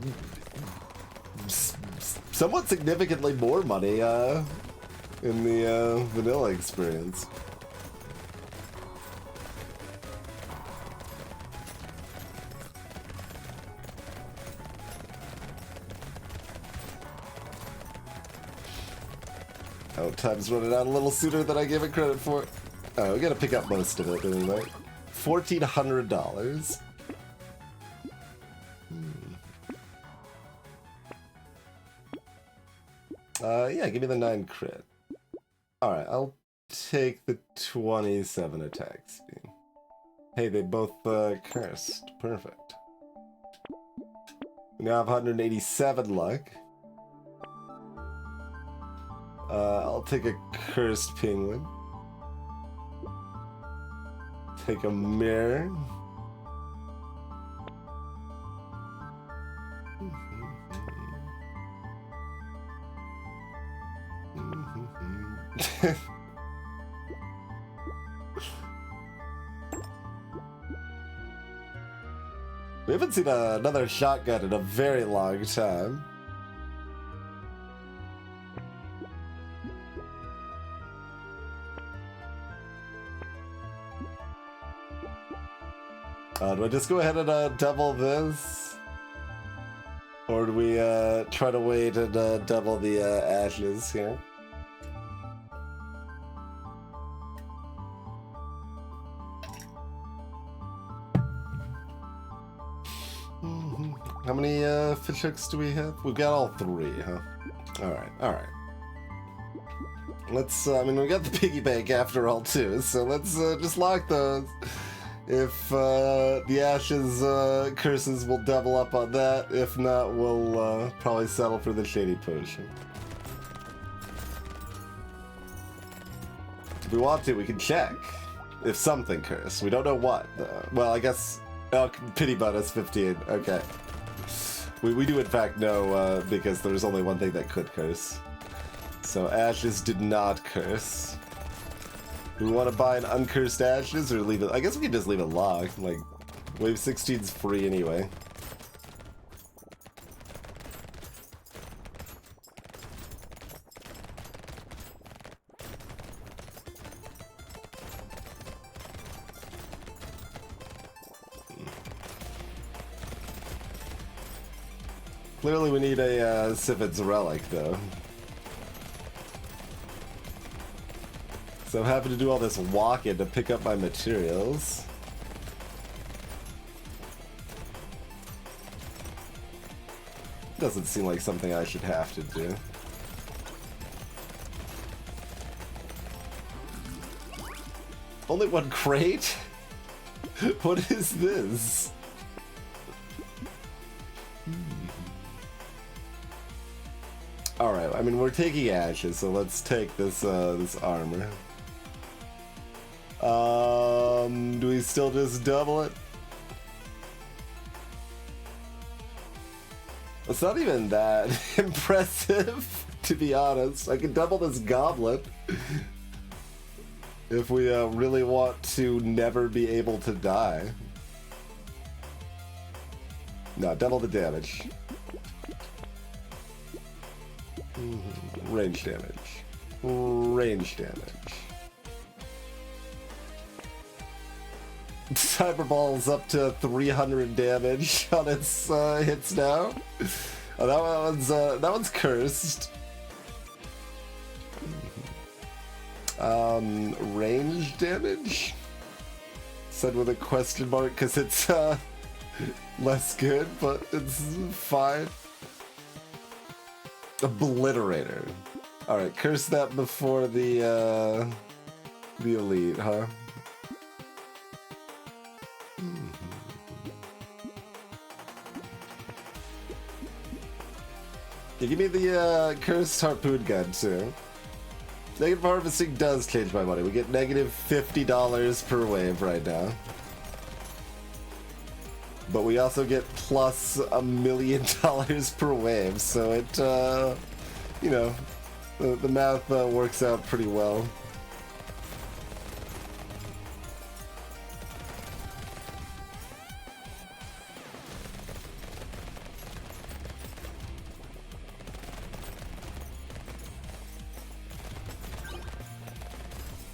somewhat significantly more money in the vanilla experience. Oh, time's running out a little sooner than I gave it credit for. Oh, we gotta pick up most of it anyway. $1,400. Yeah, give me the 9 crit. Alright, I'll take the 27 attack speed. Hey, they both cursed. Perfect. We now have 187 luck. I'll take a cursed penguin. Take a mirror. We haven't seen another shotgun in a very long time. Do I just go ahead and double this? Or do we try to wait and double the ashes here? How many fish hooks do we have? We've got all 3, huh? Alright, alright. Let's, I mean, we got the piggy bank after all, too, so let's just lock those. If the ashes curses will double up on that, if not, we'll probably settle for the shady potion. If we want to, we can check if something cursed. We don't know what, though. Well, I guess... Oh, pity bonus 15. Okay. We do in fact know, because there's only one thing that could curse. So ashes did not curse. Do we want to buy an uncursed ashes or leave it? I guess we can just leave it locked. Like, wave 16's free anyway. Clearly we need a Sifid's relic, though. So I'm having to do all this walking to pick up my materials. Doesn't seem like something I should have to do. Only one crate? What is this? Alright, I mean, we're taking ashes, so let's take this, this armor. Do we still just double it? It's not even that impressive, to be honest. I can double this goblet if we really want to never be able to die. No, double the damage. Range damage. Range damage. Cyberball's up to 300 damage on its hits now. Oh, that one's cursed. Range damage? Said with a question mark because it's less good, but it's fine. Obliterator. Alright, curse that before the elite, huh? Yeah, give me the cursed harpoon gun too. Negative harvesting does change my money. We get negative $50 per wave right now. But we also get plus $1 million per wave, so it, you know, the math works out pretty well.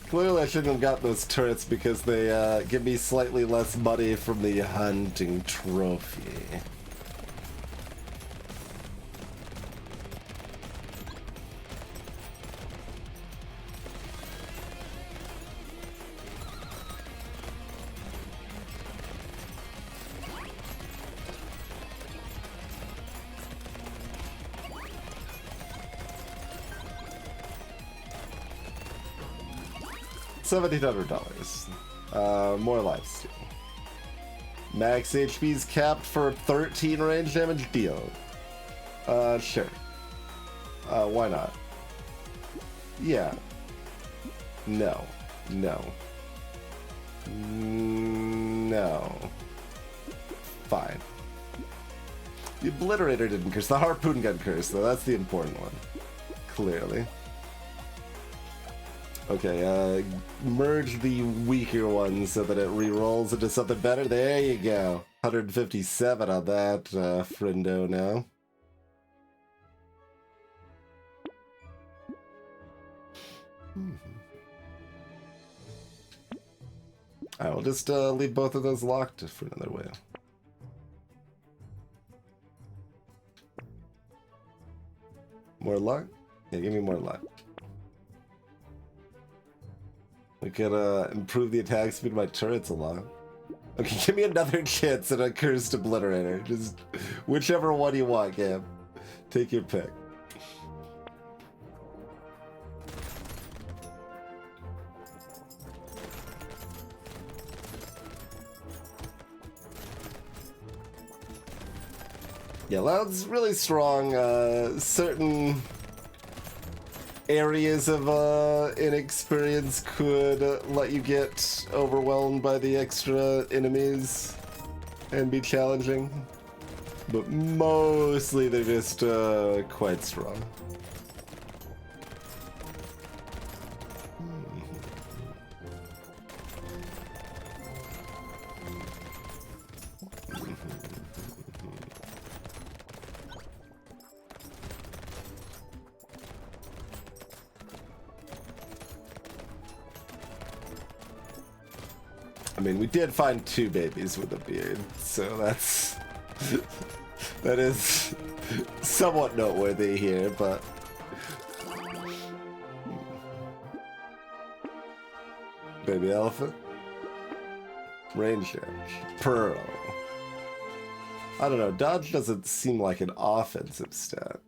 Clearly I shouldn't have got those turrets because they give me slightly less money from the hunting trophy. $1,700. More lifesteal. Max HP's capped for 13 range damage deal. Sure. Why not? Yeah. No. No. No. Fine. The Obliterator didn't curse. The Harpoon gun cursed, though. That's the important one. Clearly. Okay, merge the weaker one so that it re-rolls into something better. There you go. 157 on that, friendo now. Alright, we'll just leave both of those locked for another whale. More luck? Yeah, give me more luck. We could improve the attack speed of my turrets a lot. Okay, give me another chance at a cursed obliterator. Just whichever one you want, Gab. Take your pick. Yeah, Loud's really strong. Certain areas of inexperience could let you get overwhelmed by the extra enemies and be challenging, but mostly they're just quite strong. I mean, we did find 2 babies with a beard, so that's that is somewhat noteworthy here, but baby elephant, ranger, pearl. I don't know. Dodge doesn't seem like an offensive stat.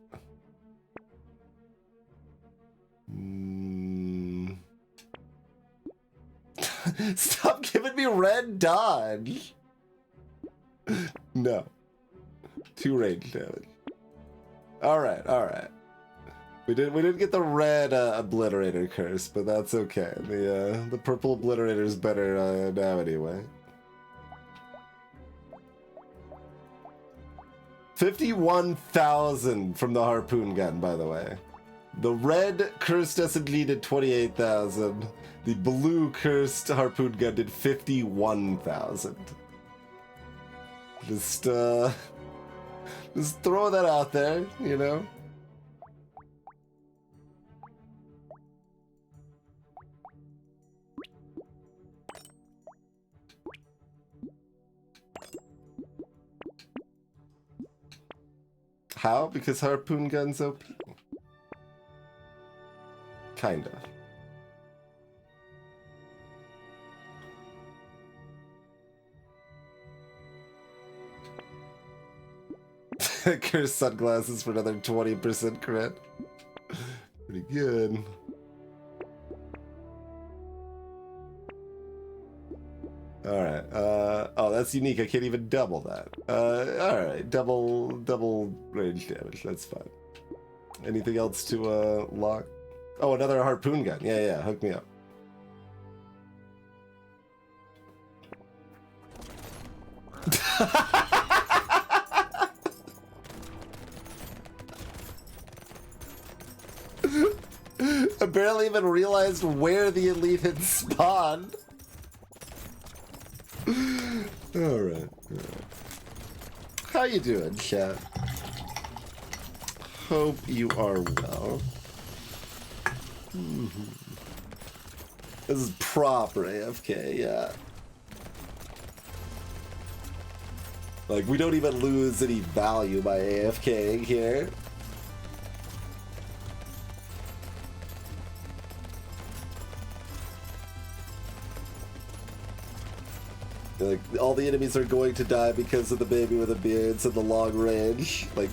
Stop giving me red dodge. No. 2 range damage. Alright, alright. We didn't get the red obliterator curse, but that's okay. The purple obliterator is better now anyway. 51,000 from the harpoon gun, by the way. The red cursed SMG did 28,000. The blue cursed harpoon gun did 51,000. Just throw that out there, you know? How? Because harpoon gun's OP. Kind of. Cursed sunglasses for another 20% crit. Pretty good. Alright, oh, that's unique. I can't even double that. Alright, double range damage. That's fine. Anything else to, lock? Oh, another harpoon gun. Yeah, hook me up. I barely even realized where the elite had spawned. Alright. How you doing, chat? Hope you are well. This is proper AFK, yeah. Like, we don't even lose any value by AFKing here. Like, all the enemies are going to die because of the baby with the beards and the long range. Like...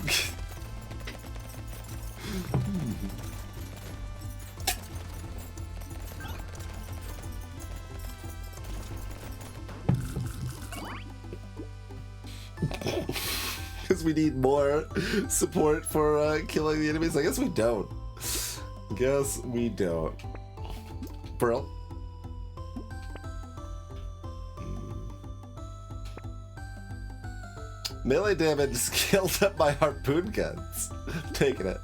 Because we need more support for killing the enemies. I guess we don't. Guess we don't. Pearl? Melee damage scaled up my harpoon guns. Taking it.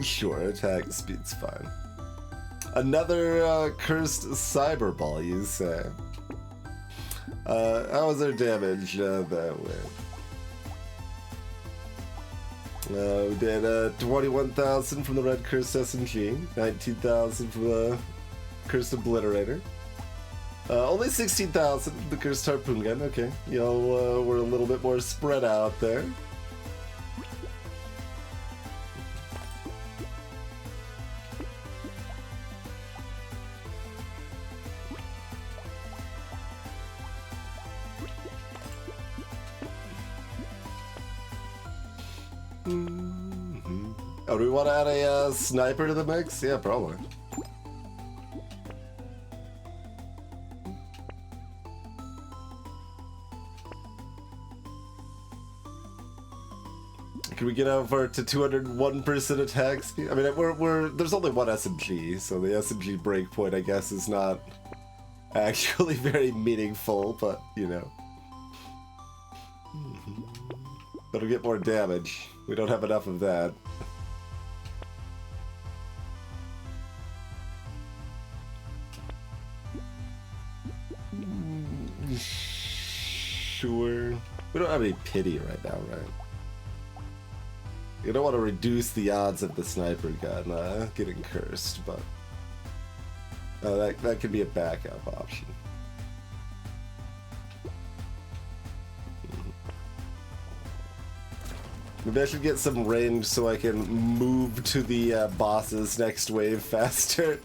Sure, attack speed's fine. Another cursed cyber ball, you say? How was our damage that way? We did 21,000 from the red cursed SMG, 19,000 from the cursed obliterator. Only 16,000 from the cursed harpoon gun. Okay, y'all were a little bit more spread out there. Oh, do we want to add a sniper to the mix? Yeah, probably. Can we get over to 201% attack speed? I mean, there's only one SMG, so the SMG breakpoint, I guess, is not actually very meaningful, but, you know. Better get more damage. We don't have enough of that. Sure. We don't have any pity right now, right? You don't want to reduce the odds of the sniper gun getting cursed, but that could be a backup option. Maybe I should get some range so I can move to the boss's next wave faster.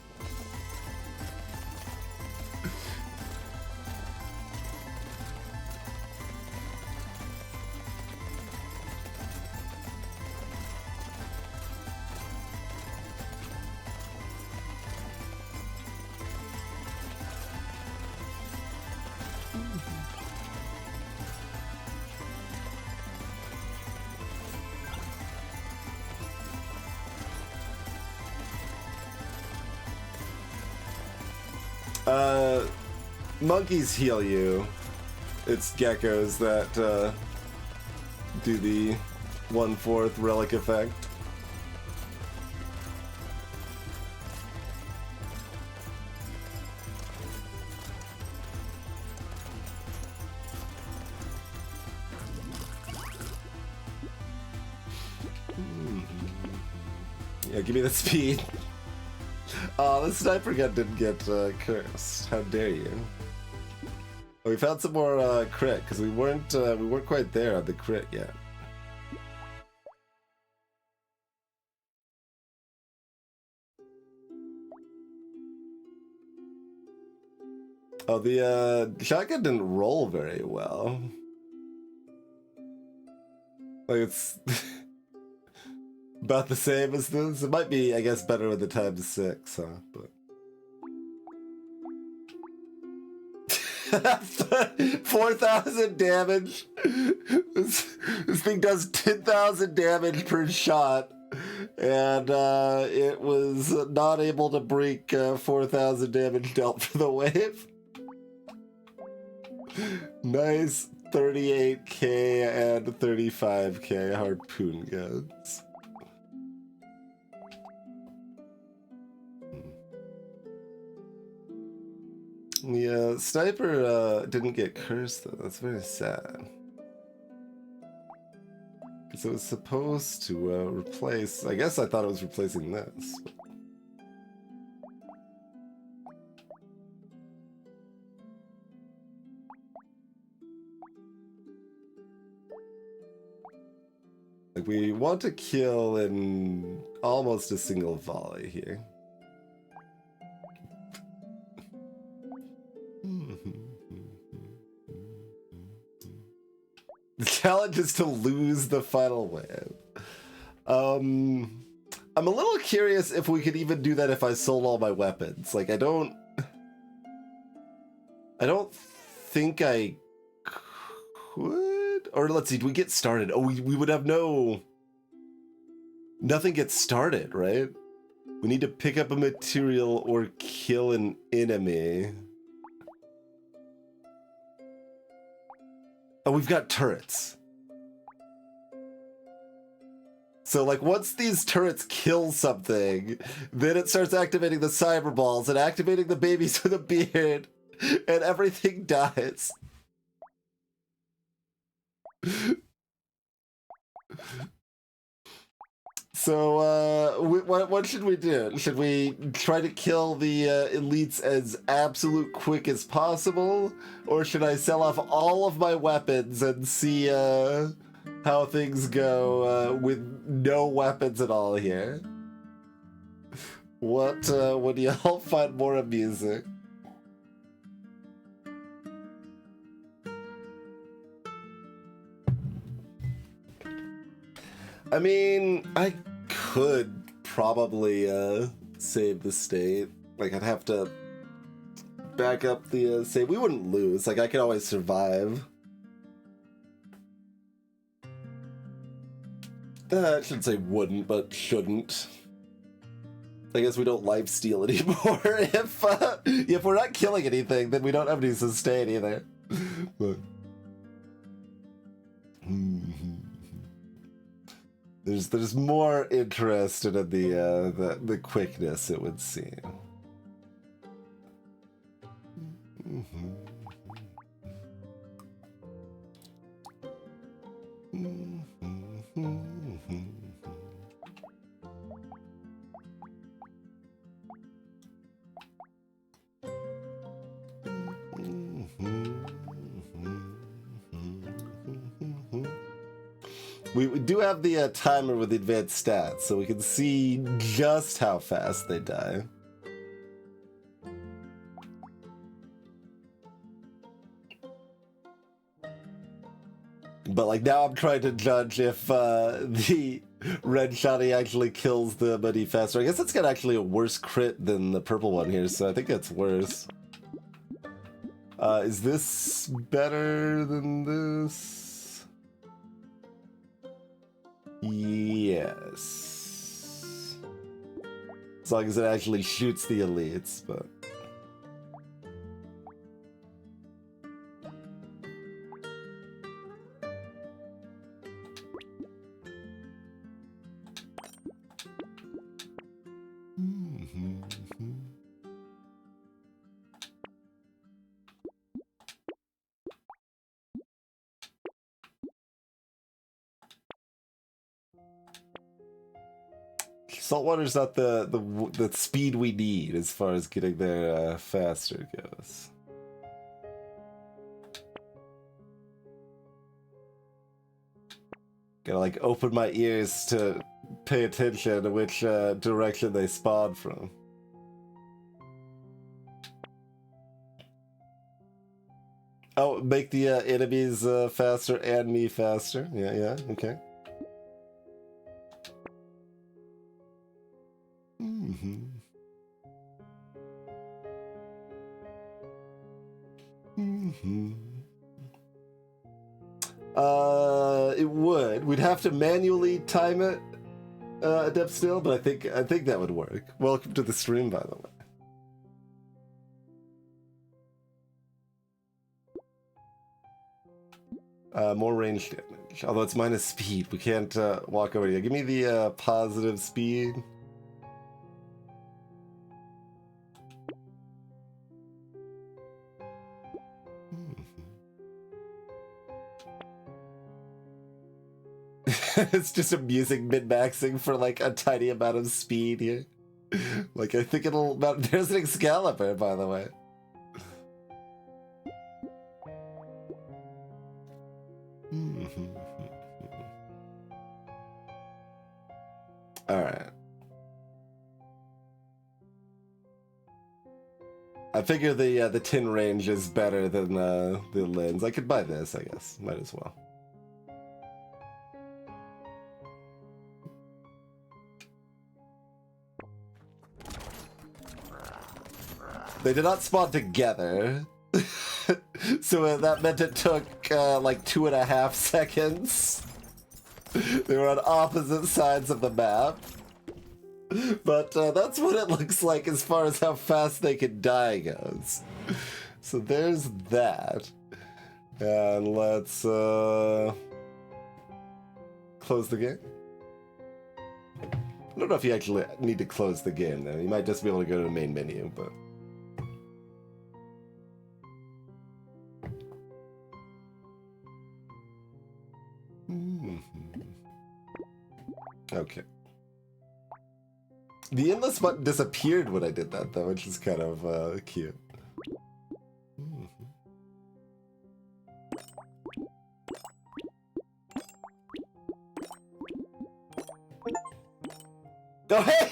Monkeys heal you. It's geckos that do the 1/4 relic effect. Yeah, give me the speed. Oh, the sniper gun didn't get cursed. How dare you? Oh, we found some more crit because we weren't quite there on the crit yet. Oh, the shotgun didn't roll very well. Like it's about the same as this. It might be, I guess, better with the times 6, huh? But 4,000 damage. This thing does 10,000 damage per shot, and it was not able to break 4,000 damage dealt for the wave. Nice 38k and 35k harpoon guns. The sniper didn't get cursed though. That's very sad. Because it was supposed to replace... I guess I thought it was replacing this. But... like, we want to kill in almost a single volley here. The challenge is to lose the final wave. I'm a little curious if we could even do that if I sold all my weapons. Like, I don't think I could. Or let's see, do we get started? Oh, we would have nothing gets started, right? We need to pick up a material or kill an enemy. Oh, we've got turrets. So, like, once these turrets kill something, then it starts activating the cyber balls and activating the babies with a beard, and everything dies. So, what should we do? Should we try to kill the elites as absolute quick as possible? Or should I sell off all of my weapons and see how things go with no weapons at all here? What do y'all find more amusing? I mean, I could probably save the state. Like, I'd have to back up the save. We wouldn't lose. Like, I could always survive. I shouldn't say wouldn't, but shouldn't. I guess we don't lifesteal anymore. If we're not killing anything, then we don't have any sustain either. But... There's more interested in the quickness, it would seem. We do have the timer with the advanced stats, so we can see just how fast they die. But like now I'm trying to judge if the red shotty actually kills the buddy faster. I guess it's got actually a worse crit than the purple one here, so I think that's worse. Is this better than this? Yes. As long as it actually shoots the elites, but... Saltwater's not the speed we need as far as getting there faster goes. Gotta like open my ears to pay attention to which direction they spawn from. Oh, make the enemies faster and me faster. Yeah, okay. It would. We'd have to manually time it, Adept still, but I think that would work. Welcome to the stream, by the way. More range damage. Although it's minus speed, we can't walk over here. Give me the positive speed. It's just amusing min-maxing for like a tiny amount of speed here. Like I think it'll... There's an Excalibur, by the way. Alright. I figure the tin range is better than the lens. I could buy this, I guess. Might as well. They did not spawn together. So that meant it took like 2.5 seconds. They were on opposite sides of the map. But that's what it looks like as far as how fast they can die goes. So there's that. And let's close the game. I don't know if you actually need to close the game though. You might just be able to go to the main menu, but. Okay. The endless button disappeared when I did that though, which is kind of cute. Oh, hey!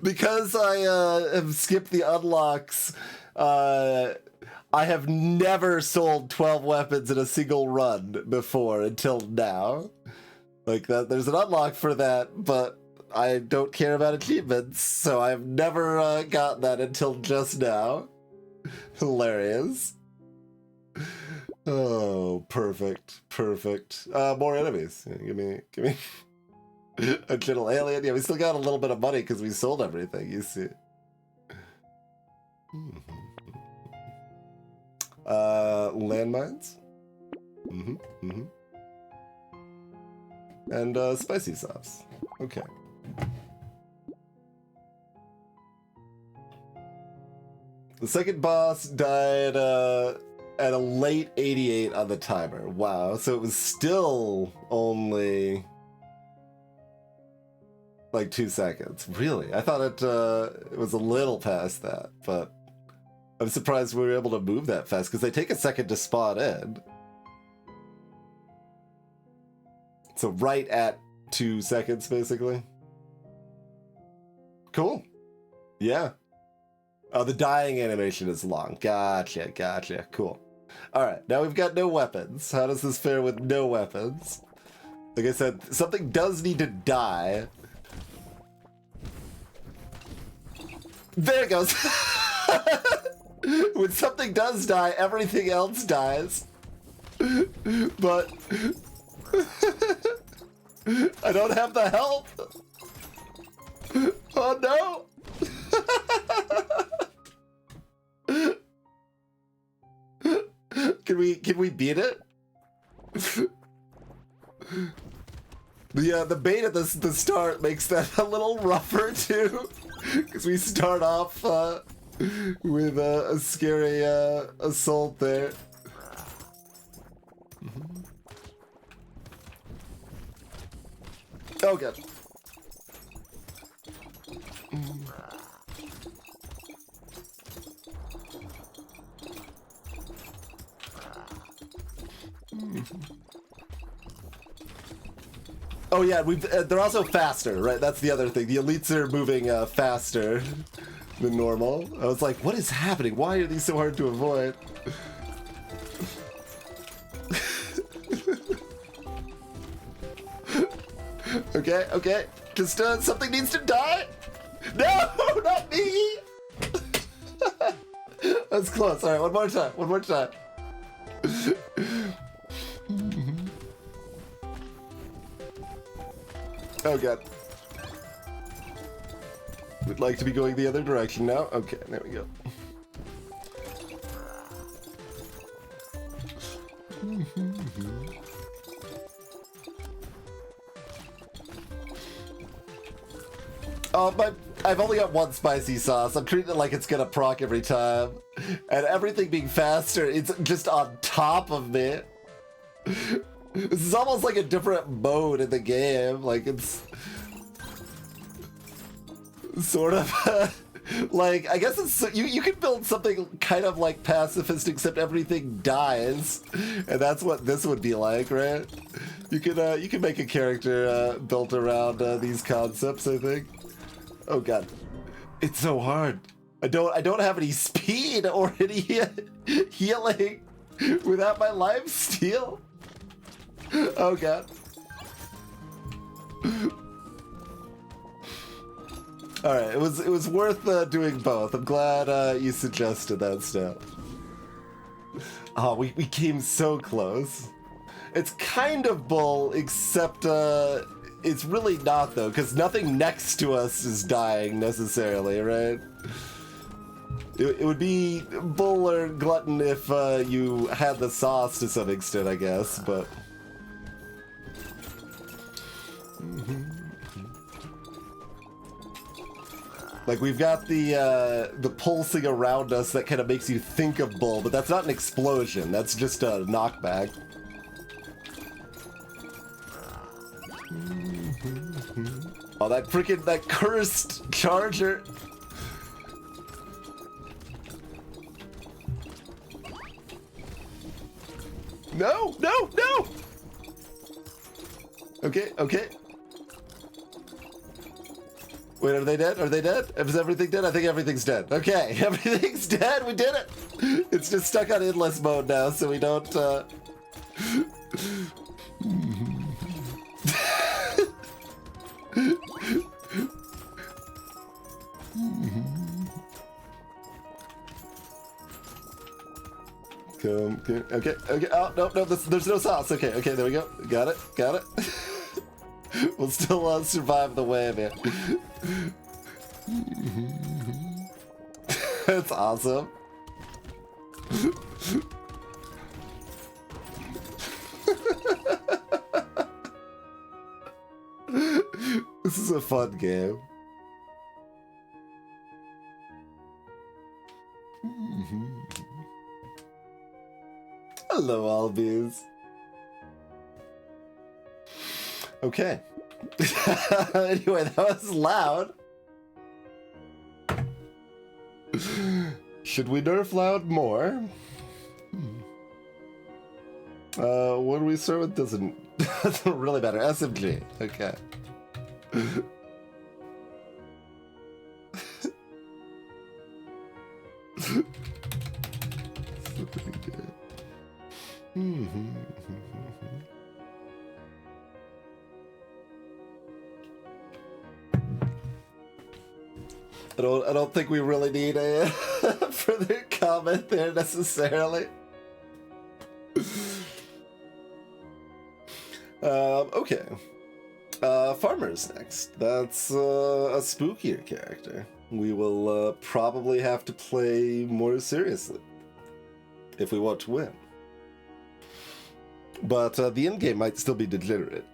Because I have skipped the unlocks, I have never sold 12 weapons in a single run before until now. Like, that, there's an unlock for that, but I don't care about achievements, so I've never gotten that until just now. Hilarious. Oh, perfect, perfect. More enemies. Yeah, give me a gentle alien. Yeah, we still got a little bit of money because we sold everything, you see. Landmines. And spicy sauce. Okay. The second boss died at a late 88 on the timer. Wow, so it was still only like 2 seconds. Really? I thought it was a little past that, but I'm surprised we were able to move that fast because they take a second to spawn in. So right at 2 seconds, basically. Cool. Yeah. Oh, the dying animation is long. Gotcha, gotcha. Cool. Alright, now we've got no weapons. How does this fare with no weapons? Like I said, something does need to die. There it goes. When something does die, everything else dies. But I don't have the help. Oh no. Can we beat it? The bait at the start makes that a little rougher too, because we start off with a scary assault there. Oh god. Oh yeah, they're also faster, right? That's the other thing. The elites are moving faster than normal. I was like, what is happening? Why are these so hard to avoid? Okay, okay. Just something needs to die. No, not me. That's close. All right, one more time. One more time. Oh god. We'd like to be going the other direction now. Okay, there we go. Oh, but I've only got one spicy sauce. I'm treating it like it's gonna proc every time. And everything being faster, it's just on top of me. This is almost like a different mode in the game. Like, it's sort of like, I guess it's you can build something kind of like pacifist, except everything dies, and that's what this would be like, right? You can make a character built around these concepts, I think. Oh god, it's so hard. I don't have any speed or any healing without my life steal. Oh god. All right, it was worth doing both. I'm glad you suggested that stuff. Oh, we came so close. It's kind of bull, except it's really not, though, because nothing next to us is dying, necessarily, right? It would be bull or glutton if you had the sauce to some extent, I guess, but... Like, we've got the pulsing around us that kind of makes you think of bull, but that's not an explosion, that's just a knockback. Oh, that cursed charger! No, no, no! Okay, okay. Wait, are they dead? Are they dead? Is everything dead? I think everything's dead. Okay, everything's dead. We did it. It's just stuck on endless mode now, so we don't, Come, okay, okay. Oh, no, no, there's no sauce. Okay, okay, there we go. Got it, got it. We'll still survive the way, man. That's awesome. This is a fun game. Hello, Albies. Okay. Anyway, that was loud. Should we nerf loud more? What do we start with? Doesn't really matter. SMG. Okay. I don't think we really need a further comment there necessarily. Okay. Farmer's next. That's a spookier character. We will probably have to play more seriously if we want to win. But the end game might still be degenerate,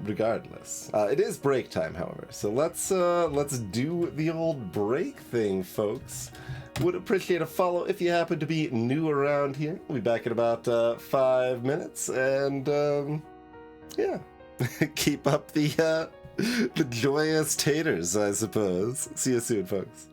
regardless. It is break time, however, so let's do the old break thing, folks. Would appreciate a follow if you happen to be new around here. We'll be back in about 5 minutes, and yeah, keep up the joyous taters, I suppose. See you soon, folks.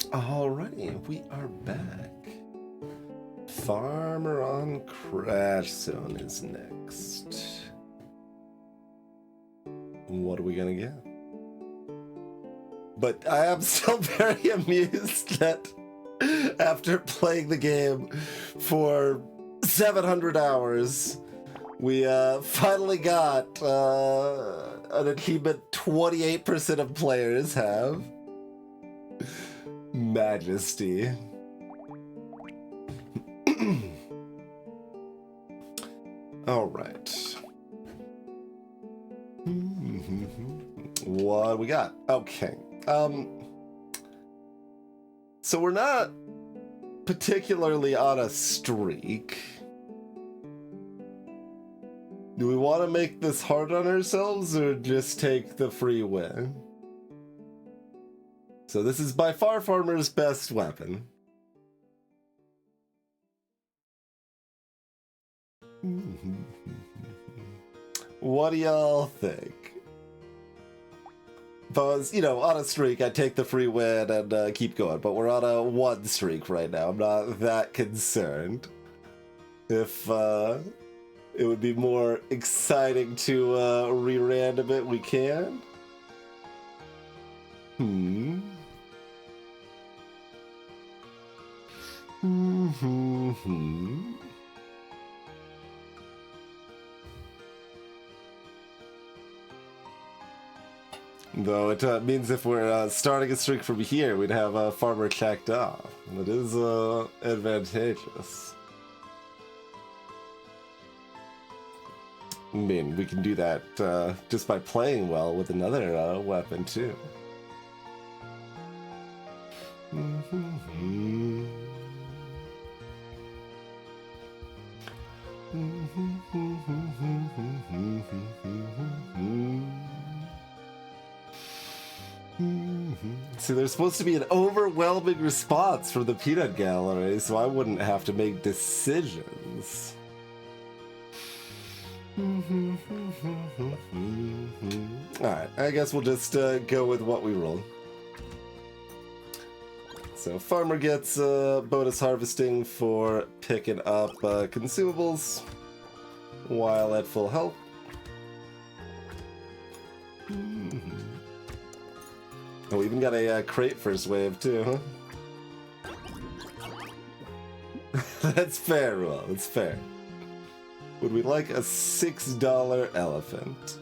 Alrighty, we are back. Farmer on Crash Zone is next. What are we gonna get? But I am still very amused that after playing the game for 700 hours, we finally got an achievement 28% of players have. Majesty. All right. What we got? Okay. So we're not particularly on a streak. Do we want to make this hard on ourselves or just take the free win? So this is by far Farmer's best weapon. What do y'all think? If I was, on a streak, I'd take the free win and keep going. But we're on a 1 streak right now. I'm not that concerned. If it would be more exciting to re-random it, we can. Though it means if we're starting a streak from here, we'd have a Farmer checked off. That is advantageous. I mean, we can do that just by playing well with another weapon, too. See, there's supposed to be an overwhelming response from the peanut gallery, so I wouldn't have to make decisions. Alright, I guess we'll just go with what we rolled. So Farmer gets bonus harvesting for picking up consumables while at full health. Oh, we even got a crate first wave too, huh? That's fair, Will. It's fair. Would we like a $6 elephant?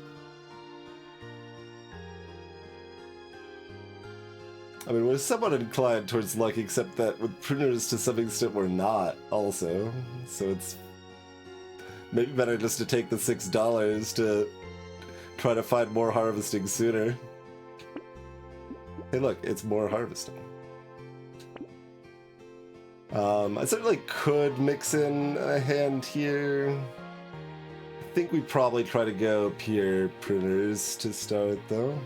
I mean, we're somewhat inclined towards luck, except that with pruners to some extent we're not, also. So it's maybe better just to take the $6 to try to find more harvesting sooner. Hey look, it's more harvesting. I certainly could mix in a hand here. I think we probably try to go pure pruners to start, though.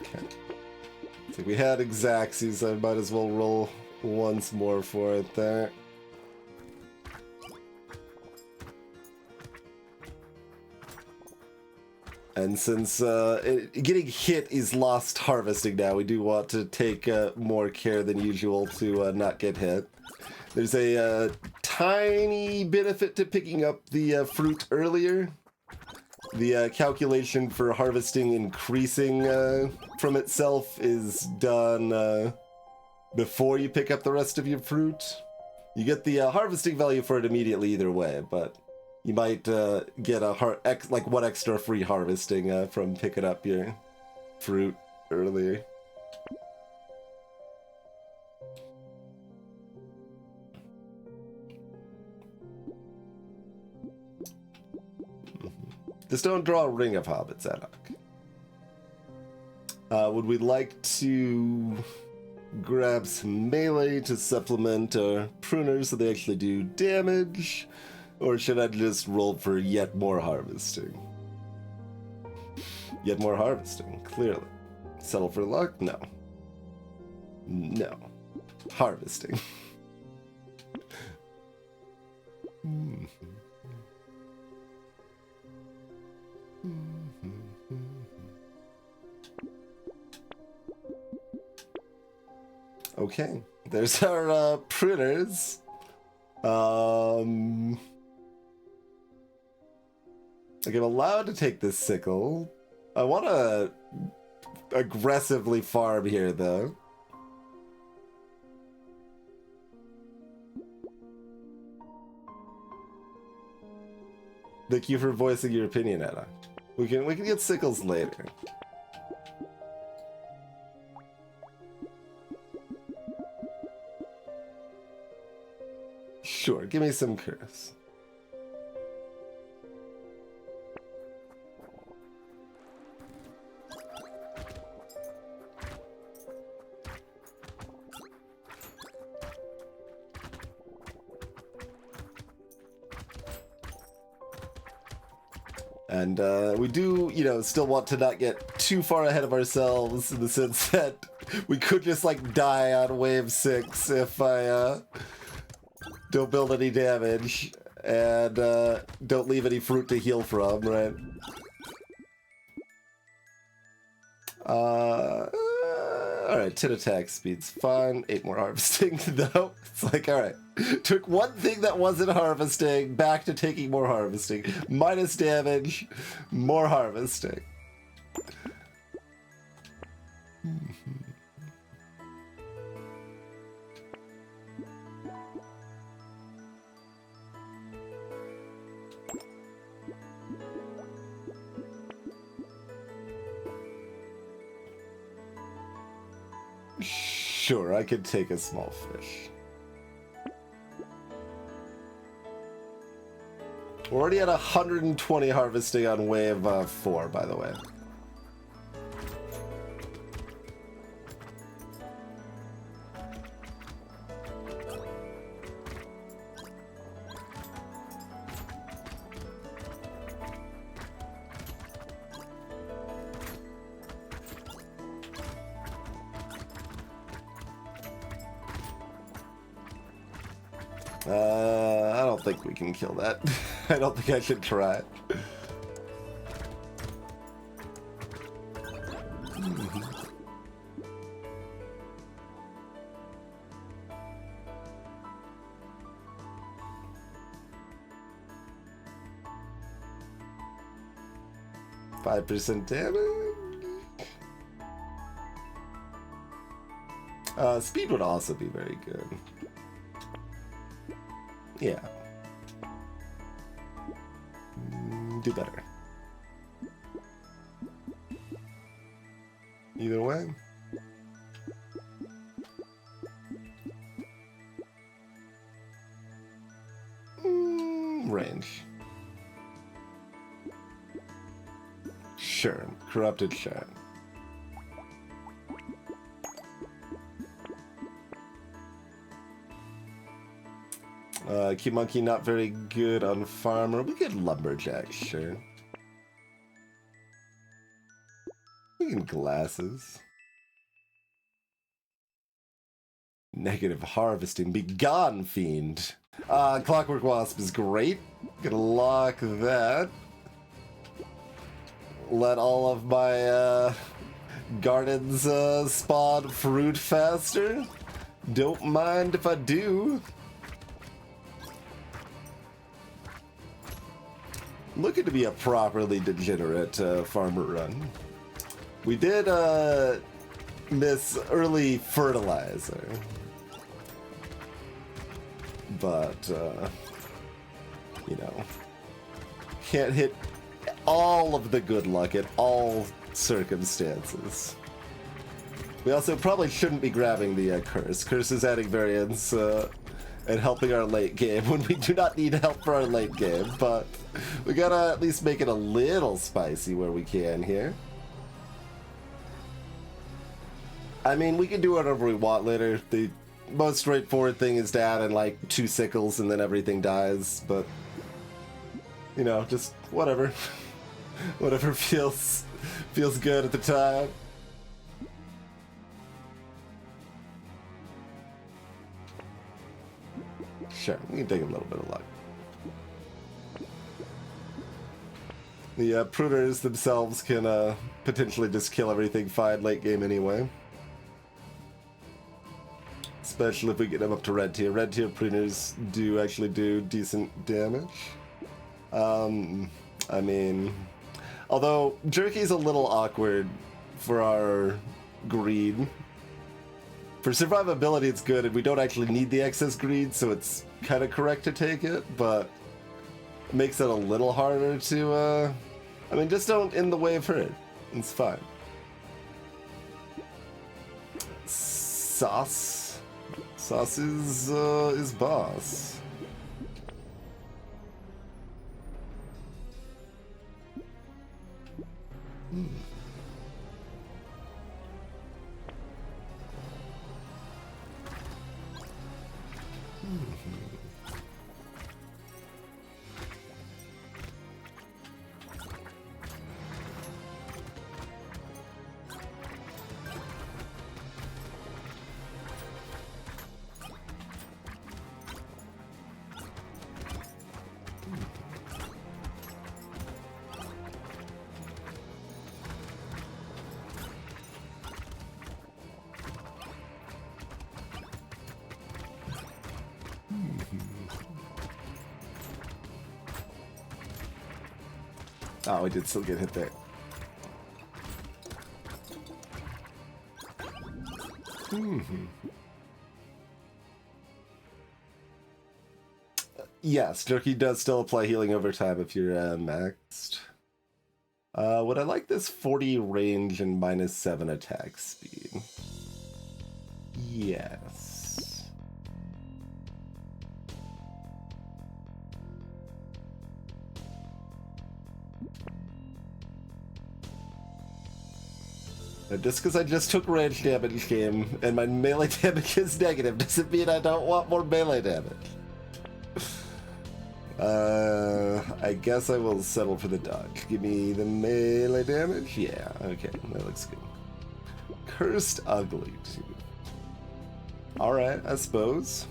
Okay. I think we had Exacxi, so I might as well roll once more for it there. And since getting hit is lost harvesting now, we do want to take more care than usual to not get hit. There's a tiny benefit to picking up the fruit earlier. The calculation for harvesting increasing from itself is done before you pick up the rest of your fruit. You get the harvesting value for it immediately either way, but you might get a one extra free harvesting from picking up your fruit earlier. Just don't draw a ring of hobbits, Enoch. Would we like to grab some melee to supplement our pruners so they actually do damage? Or should I just roll for yet more harvesting? Yet more harvesting, clearly. Settle for luck? No. No. Harvesting. Okay, there's our printers. Like I'm allowed to take this sickle. I want to aggressively farm here, though. Thank you for voicing your opinion, Anna. We can get sickles later. Sure, give me some curse. And we do, you know, still want to not get too far ahead of ourselves in the sense that we could just, like, die on wave 6 if I don't build any damage and don't leave any fruit to heal from, right? Alright, 10 attack speed's fine. 8 more harvesting, though. It's like, alright. Took one thing that wasn't harvesting, back to taking more harvesting. Minus damage, more harvesting. Sure, I could take a small fish. We're already at 120 harvesting on wave 4, by the way. I don't think we can kill that. I don't think I should try it. %5 damage. Speed would also be very good. Yeah. Do better. Either way. Range. Sure. Corrupted shard. Key Monkey not very good on Farmer. We get Lumberjack, sure. We get Glasses. Negative Harvesting. Be gone, Fiend. Clockwork Wasp is great. Gonna lock that. Let all of my gardens spawn fruit faster. Don't mind if I do. Looking to be a properly degenerate farmer run. We did miss early fertilizer, but you know, can't hit all of the good luck at all circumstances. We also probably shouldn't be grabbing the curse. Curse is adding variance and helping our late game when we do not need help for our late game, but we gotta at least make it a little spicy where we can here. I mean, we can do whatever we want later. The most straightforward thing is to add in like 2 sickles and then everything dies, but you know, just whatever. Whatever feels good at the time. Sure, we can take a little bit of luck. The pruners themselves can potentially just kill everything fine late game anyway. Especially if we get them up to red tier. Red tier pruners do actually do decent damage. I mean, although Jerky's a little awkward for our greed. For survivability, it's good, and we don't actually need the excess greed, so it's kind of correct to take it, but it makes it a little harder to, I mean, just don't in the way of hurt. It's fine. Sauce. Sauce is boss. Oh, we did still get hit there. Yes, Jerky does still apply healing over time if you're maxed. Would I like this 40 range and -7 attack speed? Yes. Just because I just took range damage game and my melee damage is negative doesn't mean I don't want more melee damage. I guess I will settle for the dodge. Give me the melee damage? Yeah, okay, that looks good. Cursed Ugly Tooth. Alright, I suppose.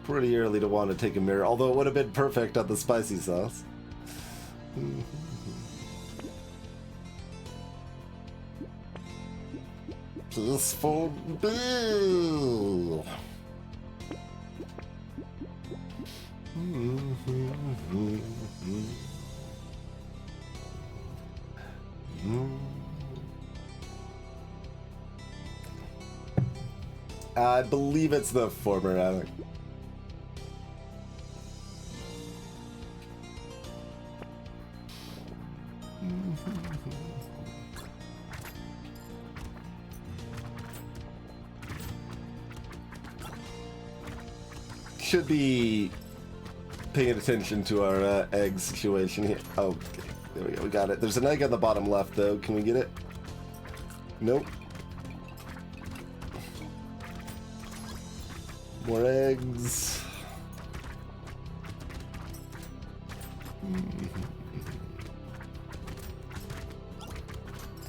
Pretty early to want to take a mirror, although it would have been perfect on the spicy sauce. Peaceful Bill. I believe it's the former, I think. Should be paying attention to our egg situation here. Oh, okay. There we go. We got it. There's an egg on the bottom left, though. Can we get it? Nope. More eggs. I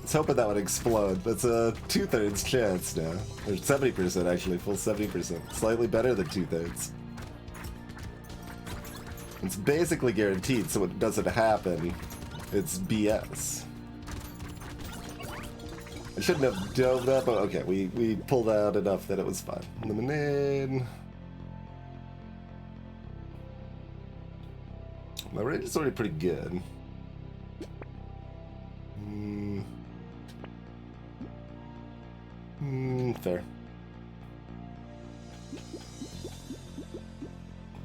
was hoping that would explode. That's a 2/3 chance now. Or 70% actually, full 70%. Slightly better than 2/3. It's basically guaranteed, so it doesn't happen. It's BS. I shouldn't have dove that, but okay, we pulled out enough that it was fine. Lemonade. My range is already pretty good. Fair.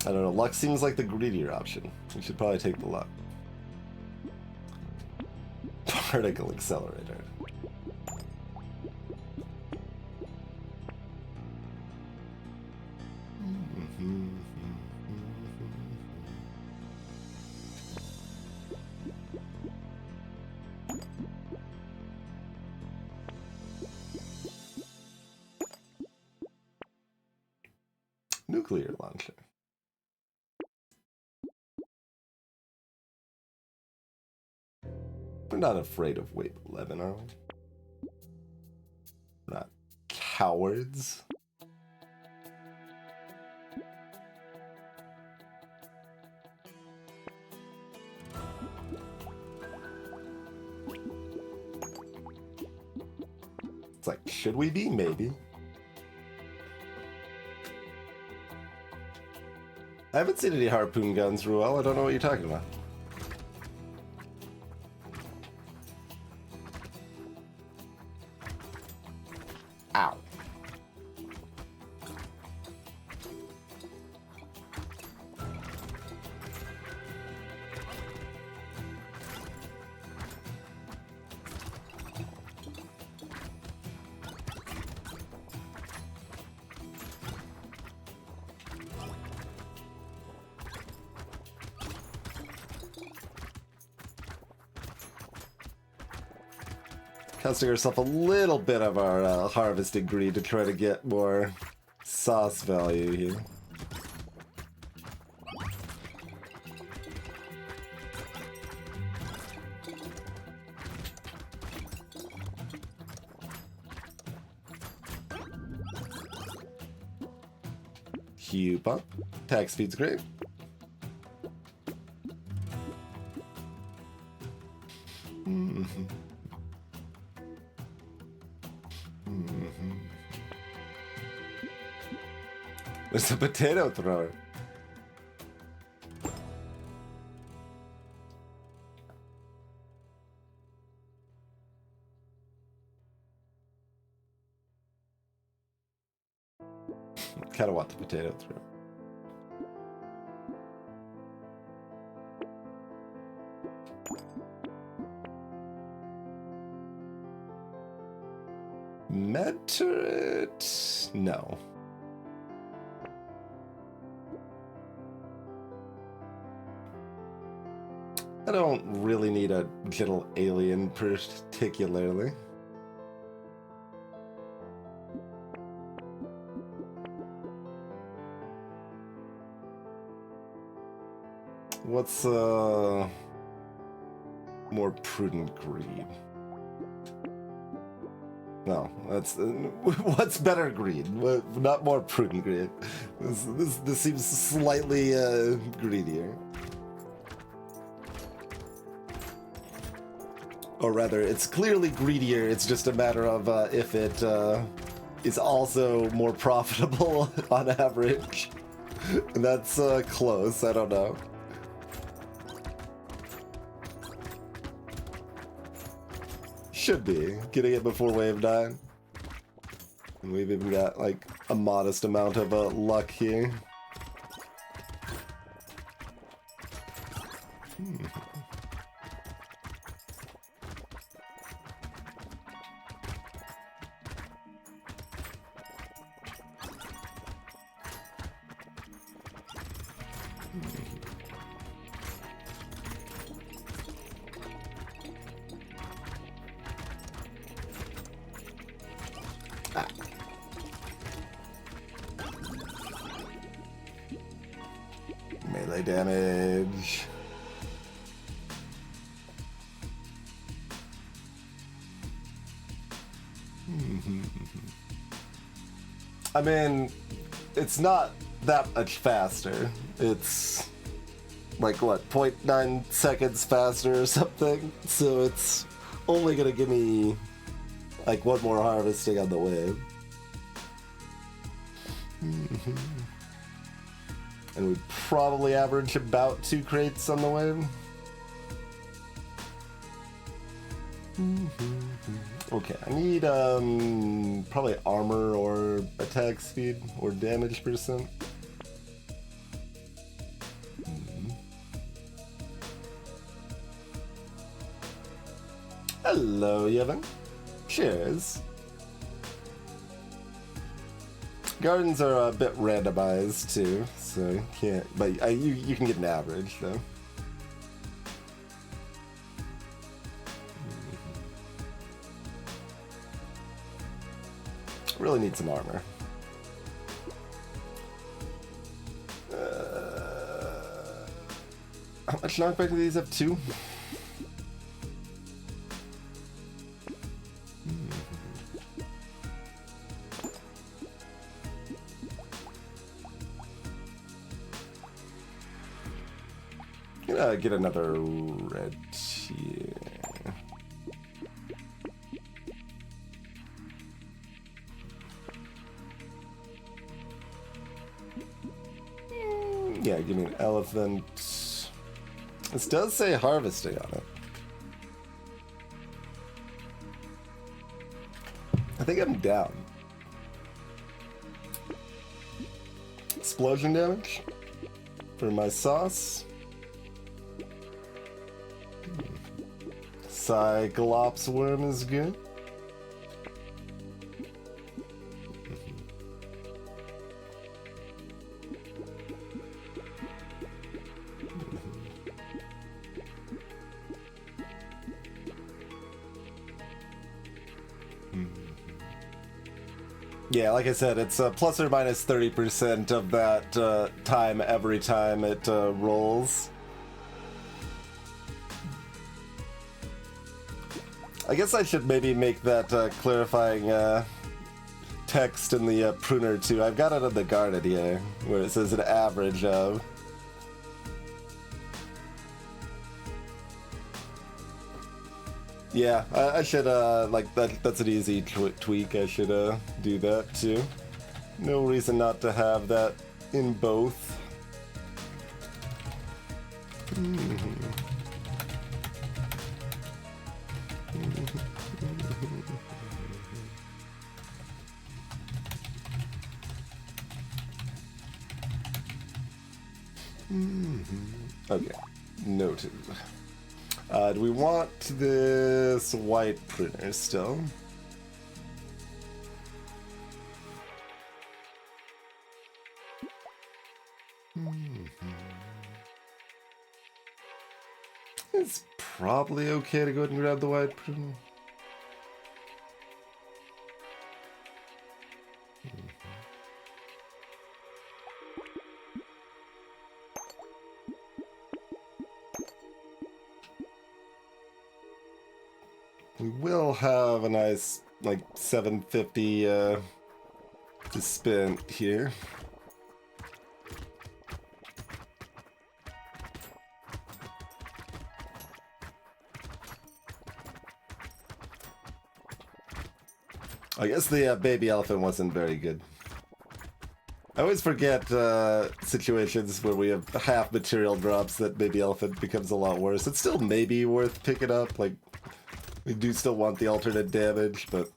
I don't know, luck seems like the greedier option. We should probably take the luck. Particle accelerator. Nuclear launcher. We're not afraid of wave 11, are we? We're not cowards. It's like, should we be? Maybe. I haven't seen any harpoon guns, Ruel. I don't know what you're talking about. Ow. Costing ourselves a little bit of our harvesting greed to try to get more sauce value here. Q bump. Attack speed's great. There's a potato thrower. Kind of want the potato thrower. Med turret? No. I don't really need a little alien particularly. What's more prudent greed? No, that's what's better greed? Not more prudent greed. This seems slightly greedier. Or rather, it's clearly greedier, it's just a matter of if it is also more profitable on average. And that's close, I don't know. Should be. Getting it before wave 9. And we've even got like a modest amount of luck here. Melee damage. I mean, it's not that much faster. It's like, what, 0.9 seconds faster or something? So it's only gonna give me like one more harvesting on the wave. And we probably average about 2 crates on the wave. Okay, I need probably armor or attack speed or damage percent. Hello, Yevon. Cheers. Gardens are a bit randomized too, so you can't. But you can get an average though. Really need some armor. How much knockback do these have? 2? Gonna get another red here. Yeah, give me an elephant. This does say harvesting on it. I think I'm down. Explosion damage for my sauce. Cyclops worm is good. Yeah, like I said, it's plus or minus 30% of that time every time it rolls. I guess I should maybe make that clarifying text in the pruner too. I've got it in the garden here, where it says an average of. Yeah, I should, like, that's an easy tweak. I should do that too. No reason not to have that in both. Okay, noted. Do we want this white printer still? It's probably okay to go ahead and grab the white printer. We will have a nice, like, 750 to spend here. I guess the baby elephant wasn't very good. I always forget situations where we have half material drops that baby elephant becomes a lot worse. It's still maybe worth picking up, like, we do still want the alternate damage, but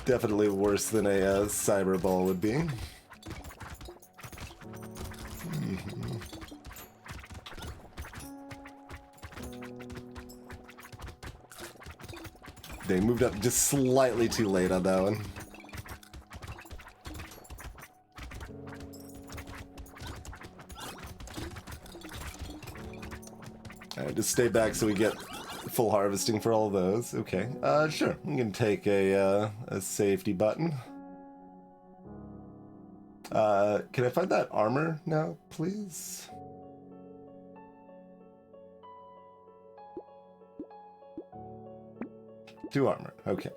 definitely worse than a cyber ball would be. They moved up just slightly too late on that one. Just stay back so we get full harvesting for all of those. Okay, sure. I'm gonna take a safety button. Can I find that armor now, please? Two armor. Okay.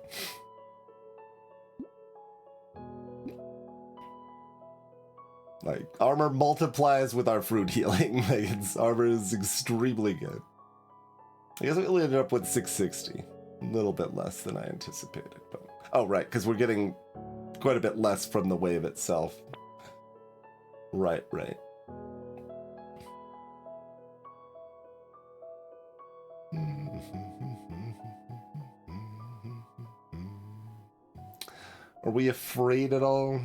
Like, armor multiplies with our fruit healing. Like, its armor is extremely good. I guess we only ended up with 660. A little bit less than I anticipated. But oh, right, because we're getting quite a bit less from the wave itself. Right. Are we afraid at all?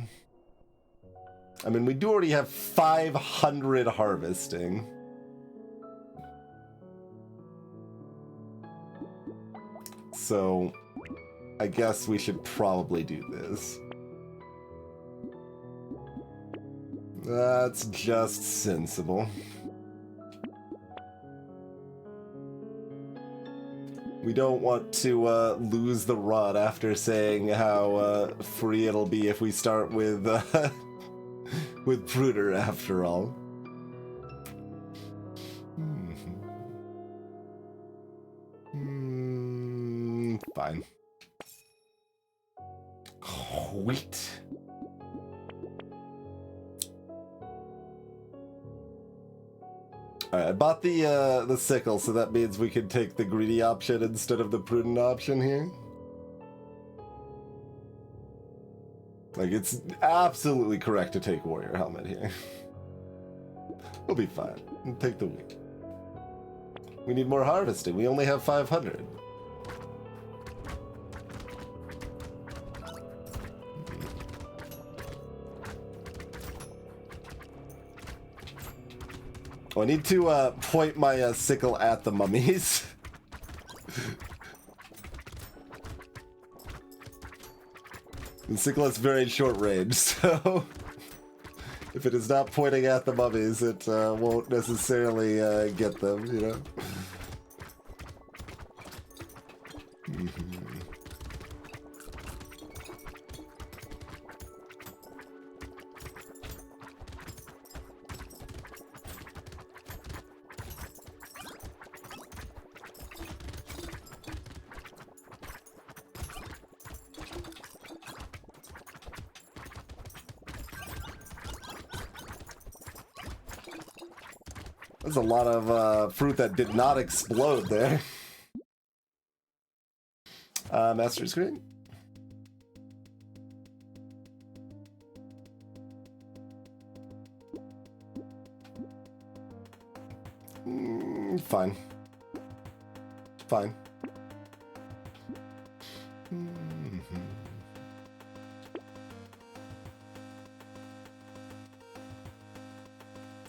I mean, we do already have 500 harvesting. So, I guess we should probably do this. That's just sensible. We don't want to lose the run after saying how free it'll be if we start with with Pruder after all. Fine. Wheat. Alright, I bought the sickle, so that means we can take the greedy option instead of the prudent option here. Like, it's absolutely correct to take warrior helmet here. We'll be fine. We'll take the wheat. We need more harvesting. We only have 500. Oh, I need to point my sickle at the mummies. The sickle is very short range, so if it is not pointing at the mummies, it won't necessarily get them, you know? There's a lot of fruit that did not explode there. Master screen. Fine. Fine.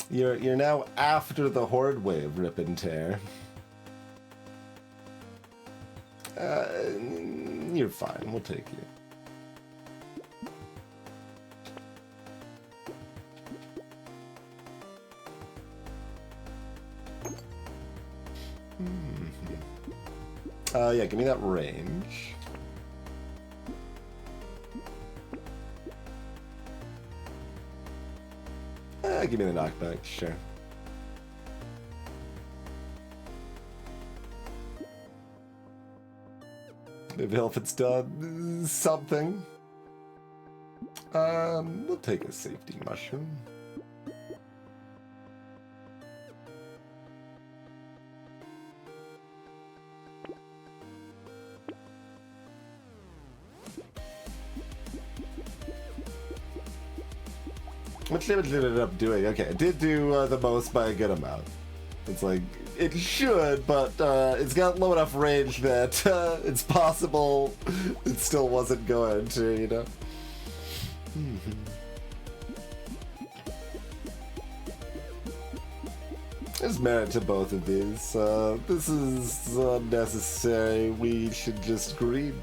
You're now after the horde wave, rip and tear. You're fine. We'll take you. Yeah, give me that range. Give me the knockback, sure. Maybe if it's done something. We'll take a safety mushroom. Which damage did it end up doing? Okay, it did do the most by a good amount. It's like, it should, but it's got low enough range that it's possible it still wasn't going to, you know? There's merit to both of these. This is unnecessary. We should just greed.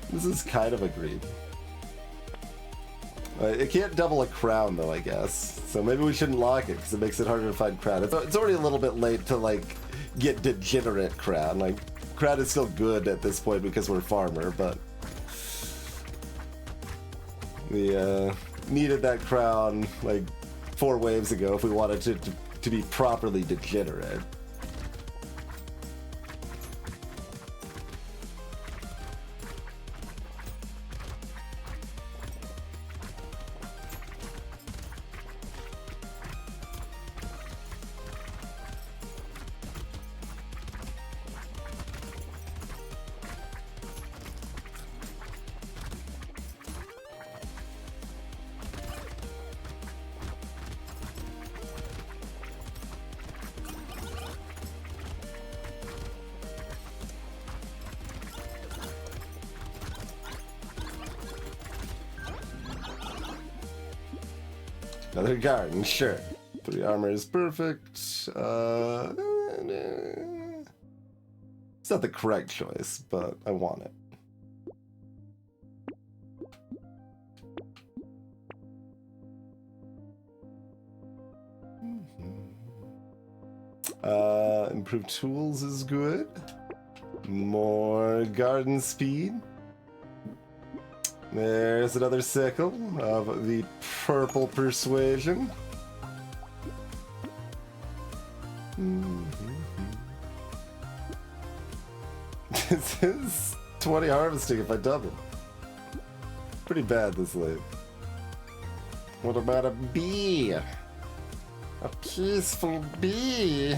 This is kind of a greed. It can't double a crown, though, I guess. So maybe we shouldn't lock it, because it makes it harder to find crown. It's already a little bit late to, like, get degenerate crown. Like, crown is still good at this point because we're farmer, but we needed that crown, like, 4 waves ago if we wanted to be properly degenerate. Another garden, sure. 3 armor is perfect. It's not the correct choice, but I want it. Improved tools is good. More garden speed. There's another sickle of the purple persuasion. This is 20 harvesting if I double. Pretty bad this late. What about a bee? A peaceful bee.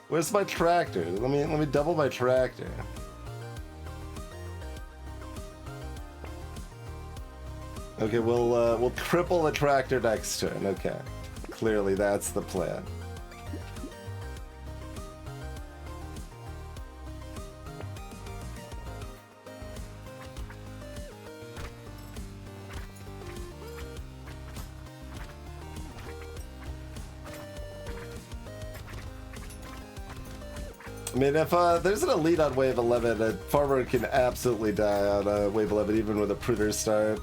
Where's my tractor? Let me double my tractor. Okay, we'll cripple the tractor next turn. Okay, clearly that's the plan. I mean, if there's an elite on wave 11, a farmer can absolutely die on wave 11, even with a pruner start.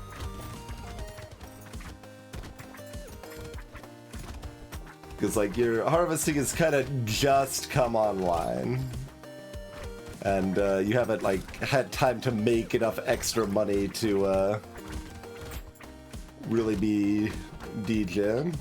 Because, like, your harvesting is kind of just come online. And you haven't, like, had time to make enough extra money to really be DJing.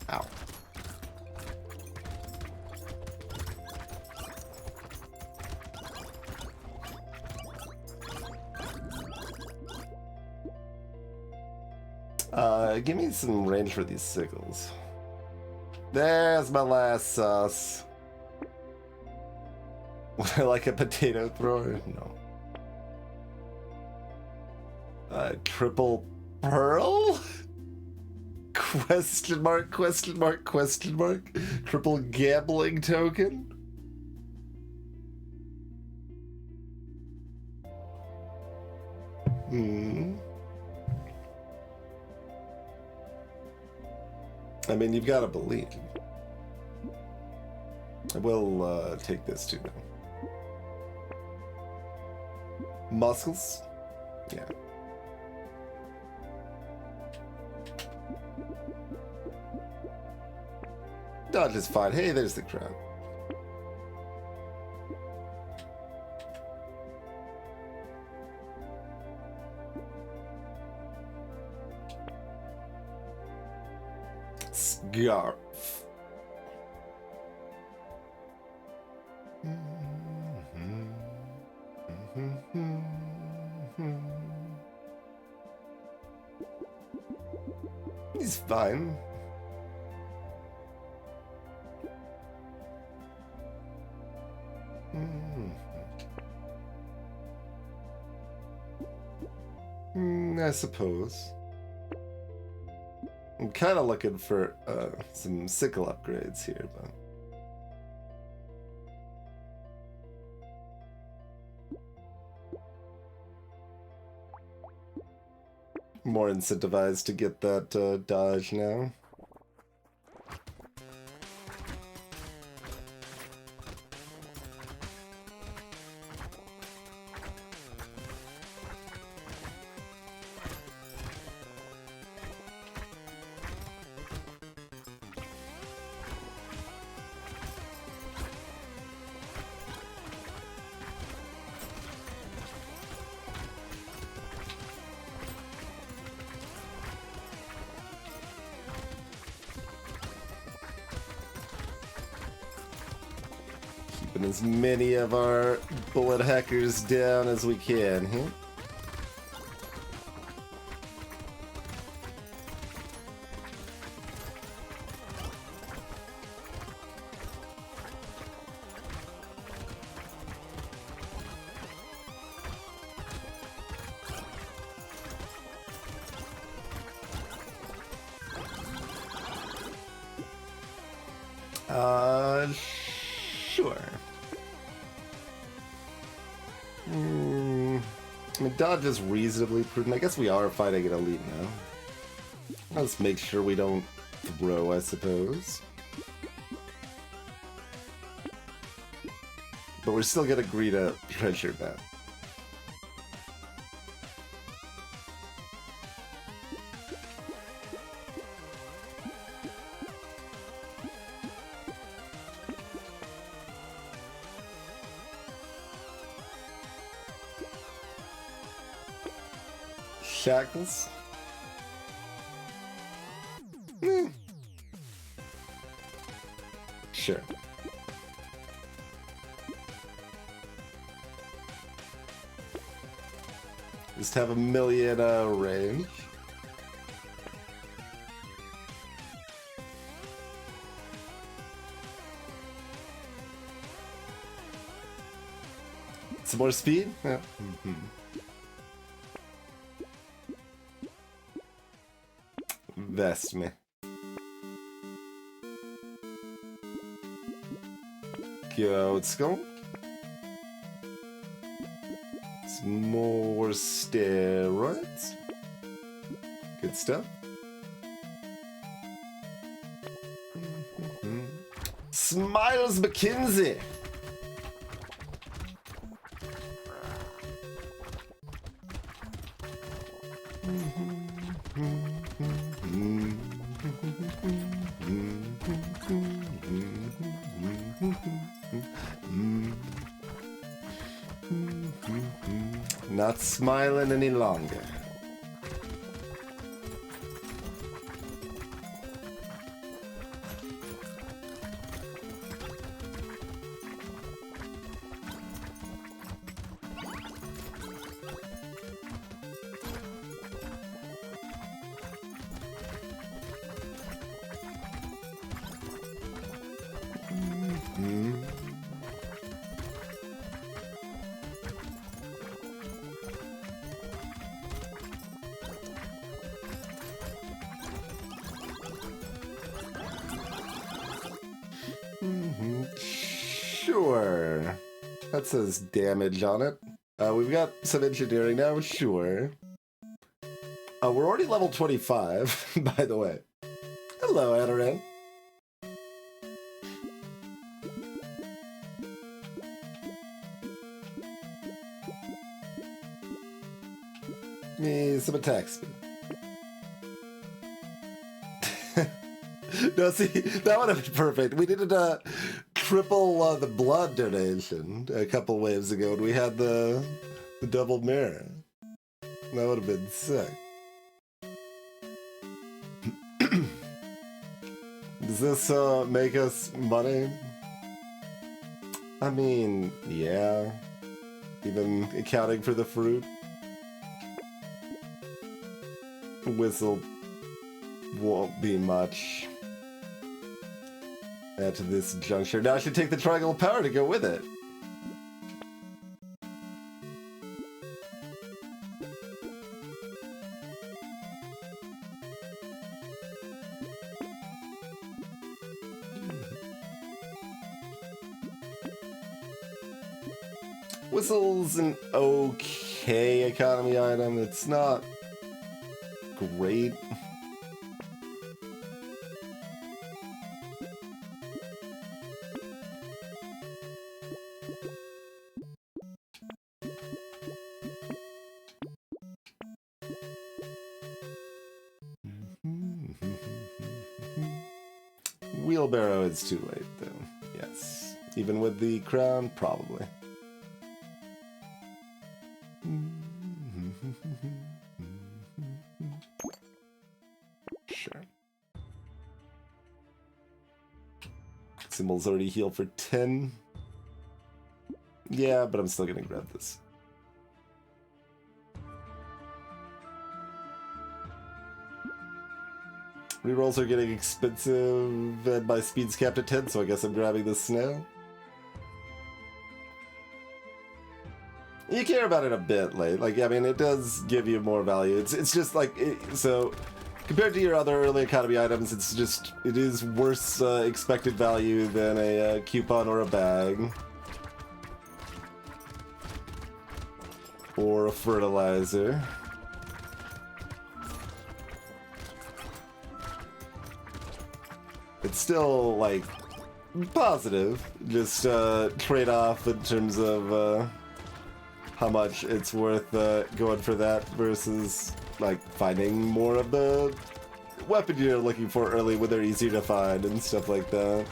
Ow. Give me some range for these sickles. There's my last sauce. Would I like a potato thrower? No. Triple pearl? Question mark, question mark, question mark. Triple gambling token? I mean, you've got to believe. I will take this too now. Muscles? Yeah. Dodge is fine. Hey, there's the crowd. Scarf. He's fine. I suppose. I'm kind of looking for some sickle upgrades here, but... more incentivized to get that dodge now. As many of our bullet hackers down as we can here. Sure. I mean, dodge is reasonably prudent. I guess we are fighting an elite now. Let's make sure we don't throw, I suppose. But we're still gonna agree to treasure that. shackles. Sure. Just have a million range. Some more speed? Yeah. Vest me. Let's go. Some more steroids. Good stuff. Smiles McKinsey. Not smiling any longer. Sure. That says damage on it. We've got some engineering now, sure. We're already level 25, by the way. Hello, Adaran. Me some attack speed. No, see, that would have been perfect. We did triple the blood donation a couple waves ago, and we had the double mirror. That would have been sick. Does this make us money? I mean, yeah. Even accounting for the fruit. Whistle won't be much at this juncture. Now I should take the triangle of power to go with it. Whistle's an okay economy item. It's not great. Wheelbarrow is too late, though. Yes. Even with the crown, probably. Sure. Symbol's already healed for 10. Yeah, but I'm still gonna grab this. Rerolls are getting expensive and my speed's capped at 10, so I guess I'm grabbing the snow. You care about it a bit, like I mean, it does give you more value. It's just like, so compared to your other early economy items, it is worse expected value than a coupon or a bag. Or a fertilizer. It's still, like, positive. Just trade-off in terms of how much it's worth going for that versus, like, finding more of the weapon you're looking for early when they're easier to find and stuff like that.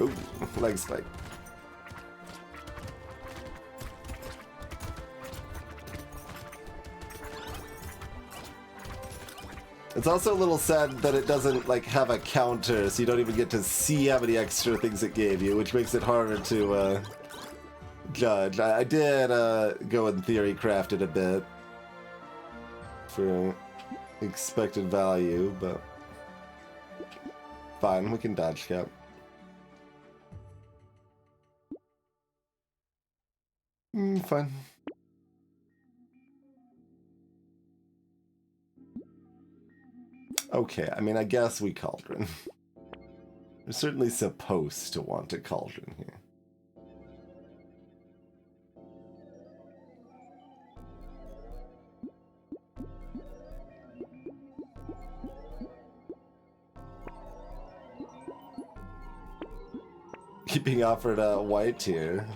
Ooh, leg spike. It's also a little sad that it doesn't like have a counter, so you don't even get to see how many extra things it gave you, which makes it harder to judge. I did go and theory craft it a bit for expected value, but fine, we can dodge cap. Fine. Okay, I mean, I guess we Cauldron. We're certainly supposed to want a Cauldron here. Being offered a white here.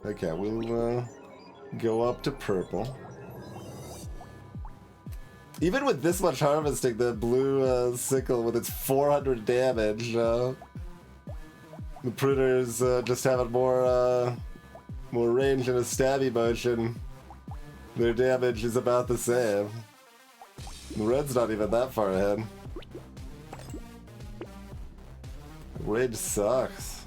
Okay, we'll go up to purple. Even with this much harvesting, the blue sickle with its 400 damage, the pruner's just having more range and a stabby motion. Their damage is about the same. The red's not even that far ahead. Range sucks.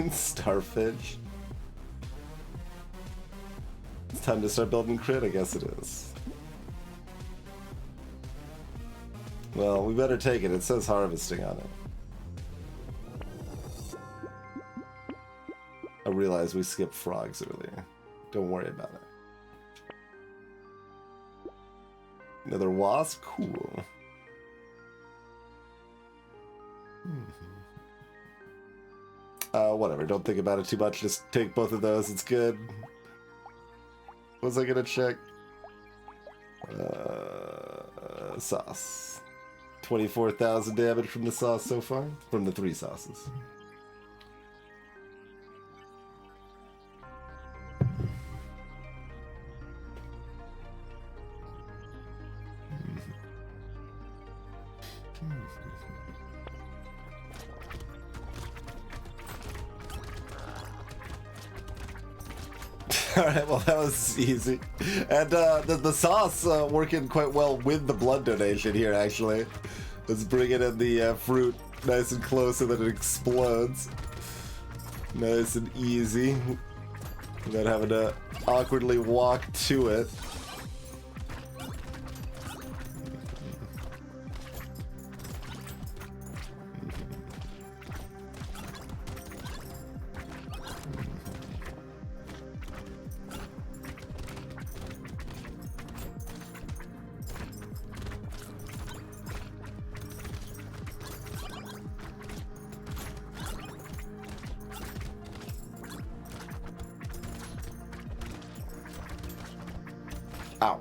Starfish. It's time to start building crit, I guess it is. Well, we better take it. It says harvesting on it. I realized we skipped frogs earlier. Don't worry about it. Another wasp? Cool. Whatever, don't think about it too much, just take both of those, it's good. What was I gonna check? Sauce. 24,000 damage from the sauce so far? From the 3 sauces. Alright, well that was easy. And the sauce working quite well with the blood donation here, actually. Let's bring it in the fruit nice and close so that it explodes. Nice and easy. Without having to awkwardly walk to it. Ow.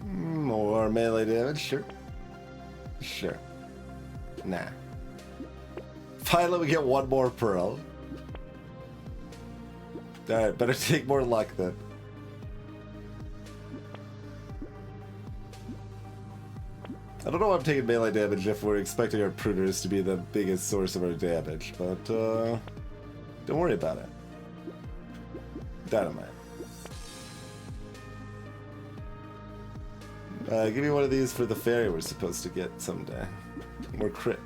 More melee damage, sure. Sure. Nah. Finally we get one more pearl. Alright, better take more luck then. I don't know why I'm taking melee damage if we're expecting our pruners to be the biggest source of our damage, but don't worry about it. Dynamite. Give me one of these for the fairy we're supposed to get someday. More crit.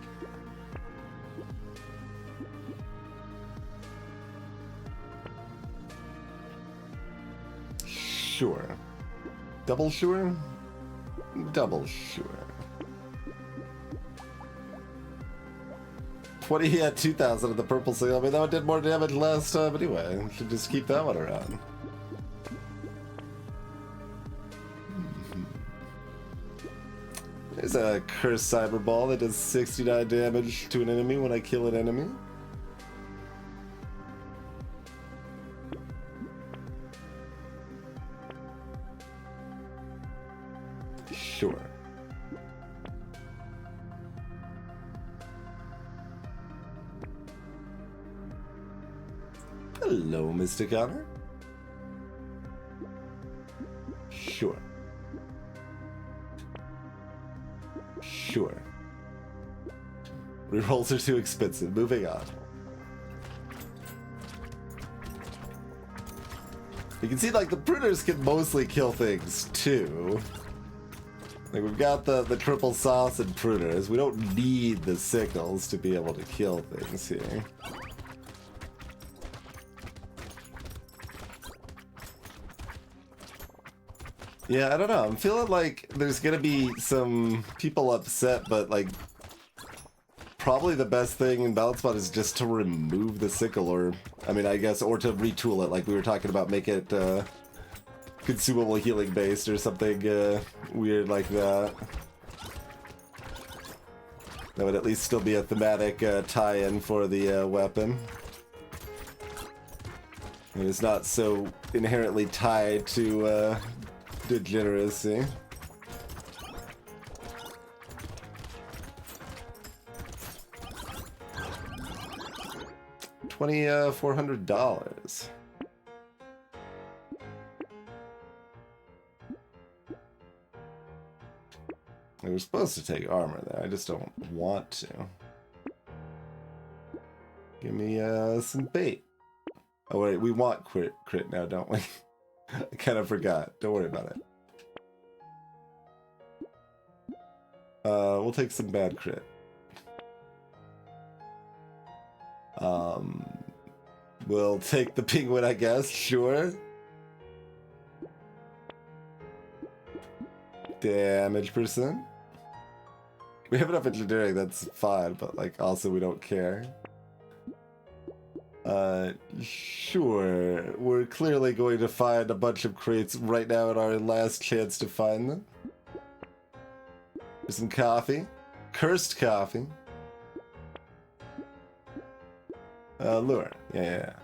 Sure. Double sure? Double sure. 20, yeah, 2,000 of the purple seal. I mean, that one did more damage last time anyway. Should just keep that one around. There's a cursed cyber ball that does 69 damage to an enemy when I kill an enemy. Sure. Hello, Mr. Connor. Sure. Sure. Rerolls are too expensive. Moving on. You can see, like, the pruners can mostly kill things, too. Like, we've got the triple sauce and pruners. We don't need the sickles to be able to kill things here. Yeah, I don't know. I'm feeling like there's gonna be some people upset, but, like, probably the best thing in Balance Mod is just to remove the sickle, or, I mean, I guess, or to retool it, like we were talking about, make it, consumable healing based or something weird like that. That would at least still be a thematic tie-in for the weapon. And it's not so inherently tied to degeneracy. $2,400. We were supposed to take armor there, I just don't want to. Give me some bait. Oh wait, we want crit now, don't we? I kind of forgot. Don't worry about it. We'll take some bad crit. We'll take the penguin, I guess. Sure. Damage percent. We have enough engineering, that's fine, but, like, also we don't care. Sure. We're clearly going to find a bunch of crates right now at our last chance to find them. There's some coffee. Cursed coffee. Lure. Yeah.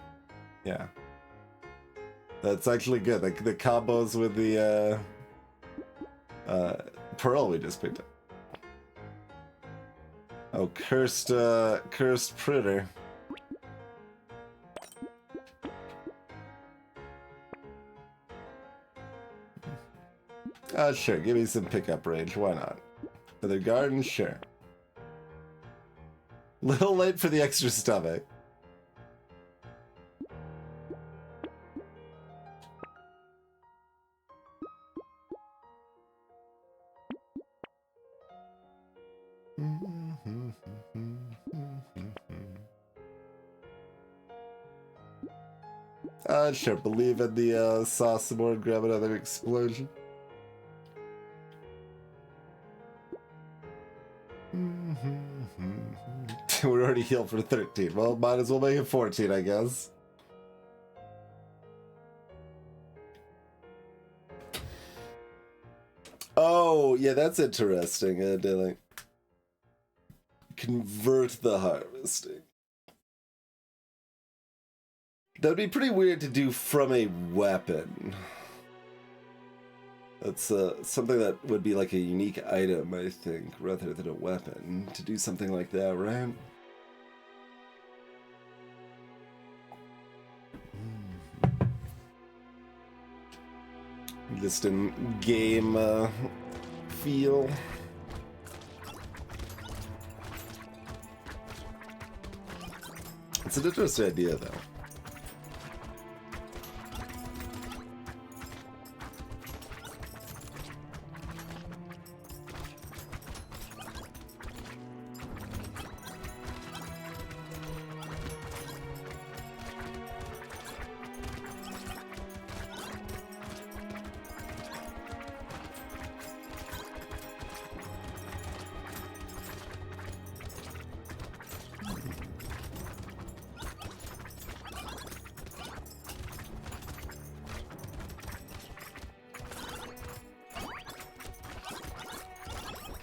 That's actually good. Like, the combos with the, pearl we just picked up. Oh, cursed printer. Sure, give me some pickup range, why not? For the garden, sure. Little late for the extra stomach. Sure, believe in the sauce some more and grab another explosion. We're already healed for 13. Well, might as well make it 14, I guess. Oh, yeah, that's interesting. To, like, convert the harvesting. That would be pretty weird to do from a weapon. That's something that would be like a unique item, I think, rather than a weapon. To do something like that, right? Just in game feel. It's an interesting idea, though.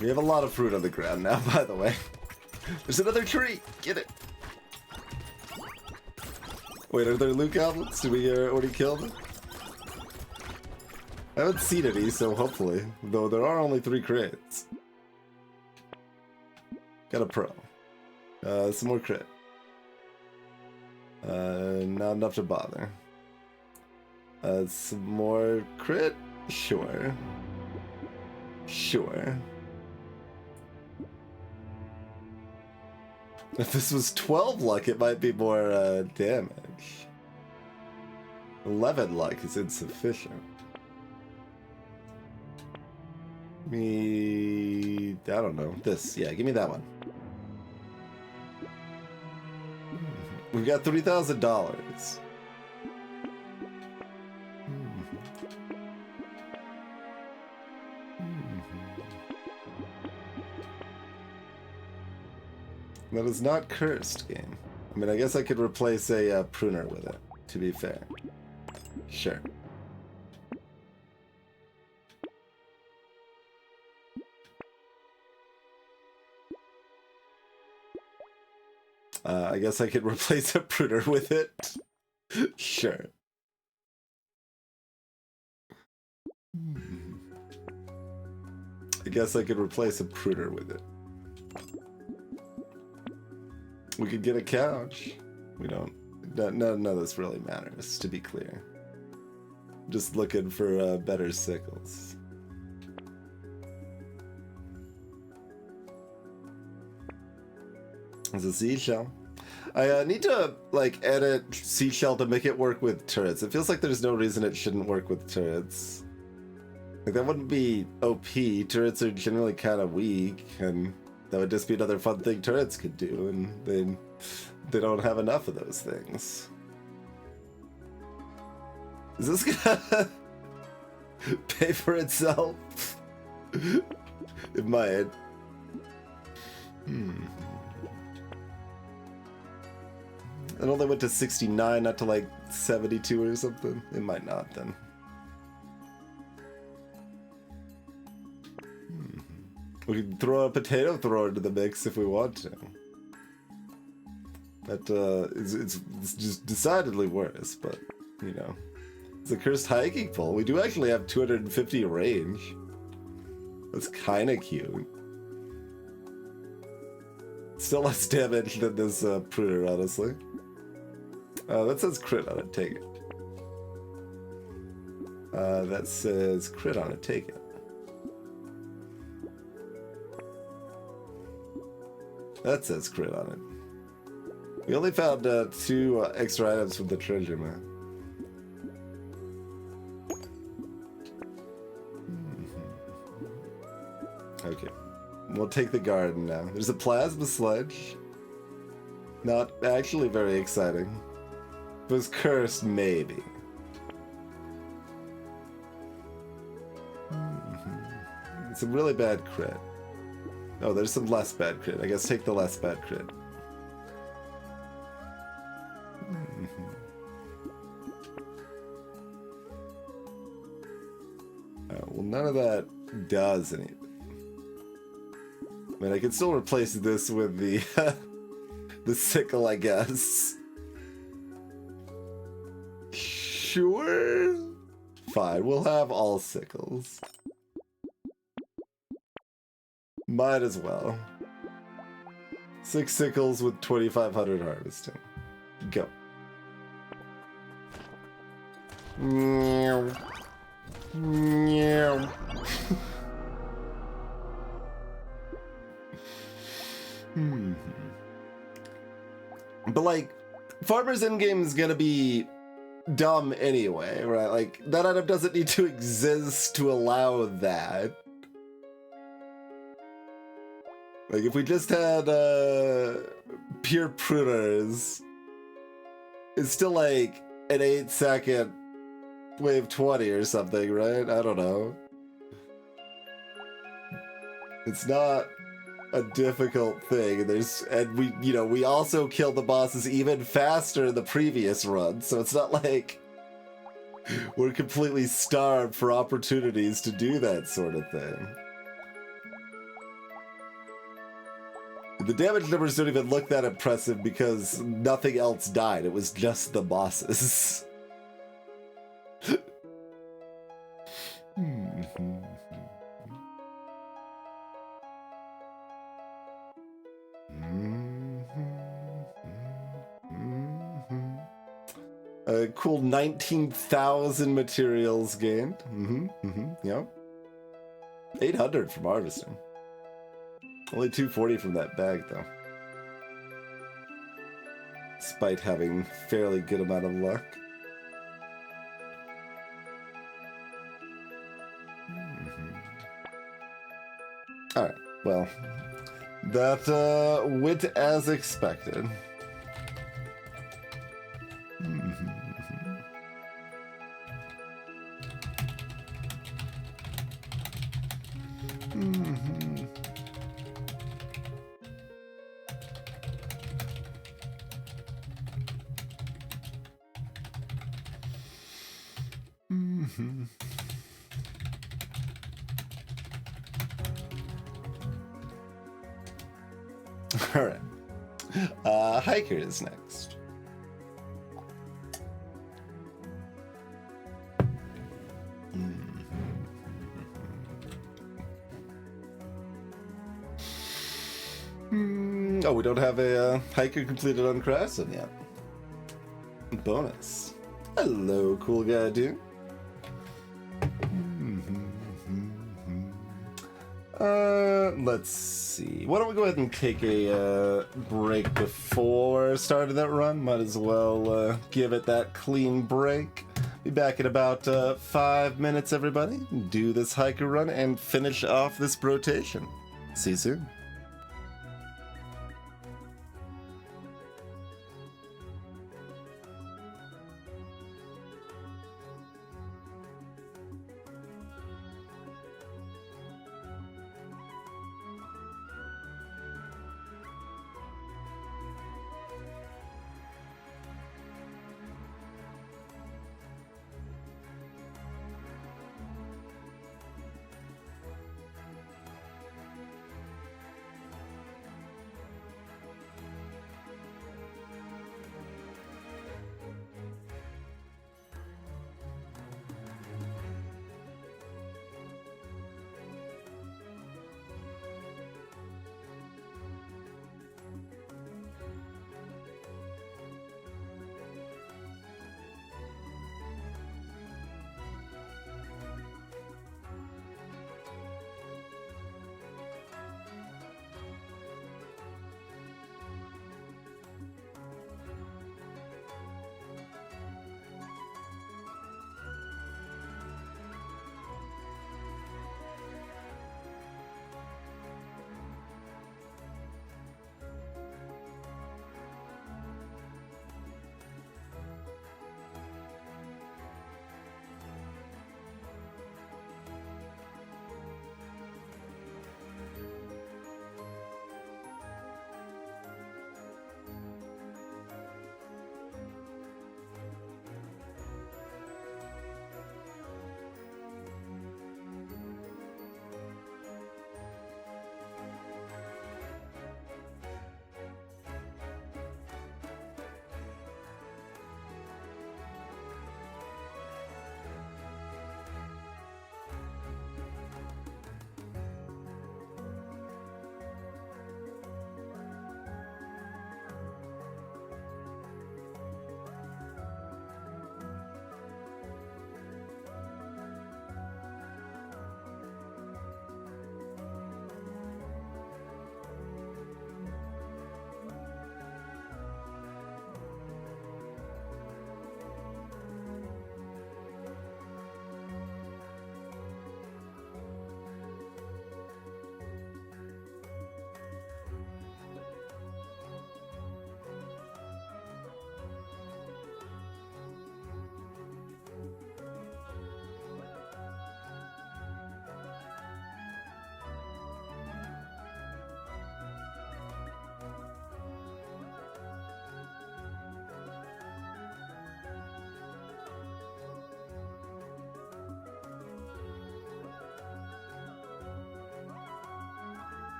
We have a lot of fruit on the ground now, by the way. There's another tree! Get it! Wait, are there loot goblins? Did we already kill them? I haven't seen any, so hopefully. Though there are only 3 crates. Got a pro. Some more crit. Not enough to bother. Some more crit. Sure. Sure. If this was 12 luck, it might be more damage. 11 luck is insufficient. I don't know. This, yeah, give me that one. We've got $3,000. That is not cursed, game. I mean, I guess I could replace a pruner with it, to be fair. Sure. I guess I could replace a pruner with it. Sure. I guess I could replace a pruner with it. We could get a couch. We don't. None of this really matters, to be clear. Just looking for better sickles. There's a seashell. I need to, like, edit seashell to make it work with turrets. It feels like there's no reason it shouldn't work with turrets. Like, that wouldn't be OP. Turrets are generally kind of weak, and that would just be another fun thing turrets could do, and they don't have enough of those things. Is this gonna pay for itself? It might. It only went to 69, not to like 72 or something. It might not then. We can throw a potato thrower into the mix if we want to. But it's just decidedly worse, but you know. It's a cursed hiking pole. We do actually have 250 range. That's kinda cute. Still less damage than this pruner, honestly. That says crit on it, take it. That says crit on it, take it. That says crit on it. We only found 2 extra items from the treasure map. Okay. We'll take the garden now. There's a plasma sledge. Not actually very exciting. If it was cursed, maybe. It's a really bad crit. Oh, there's some less bad crit. I guess take the less bad crit. Well, none of that does anything. I mean, I can still replace this with the the sickle, I guess. Sure. Fine, we'll have all sickles. Might as well. 6 sickles with 2,500 harvesting. Go. Meow. Meow. But like, Farmer's Endgame is gonna be dumb anyway, right? Like, that item doesn't need to exist to allow that. Like, if we just had pure pruners, it's still like an 8-second wave 20 or something, right? I don't know. It's not a difficult thing. We also killed the bosses even faster in the previous run, so it's not like we're completely starved for opportunities to do that sort of thing. The damage numbers don't even look that impressive because nothing else died. It was just the bosses. A cool 19,000 materials gained. Yep. 800 from harvesting. Only 240 from that bag, though. Despite having fairly good amount of luck. Alright, well, that went as expected. All right. Hiker is next. Oh, we don't have a hiker completed on Crescent yet. Bonus. Hello, cool guy, dude. Let's see. Why don't we go ahead and take a break before starting that run? Might as well give it that clean break. Be back in about 5 minutes, everybody. Do this hiker run and finish off this brotation. See you soon.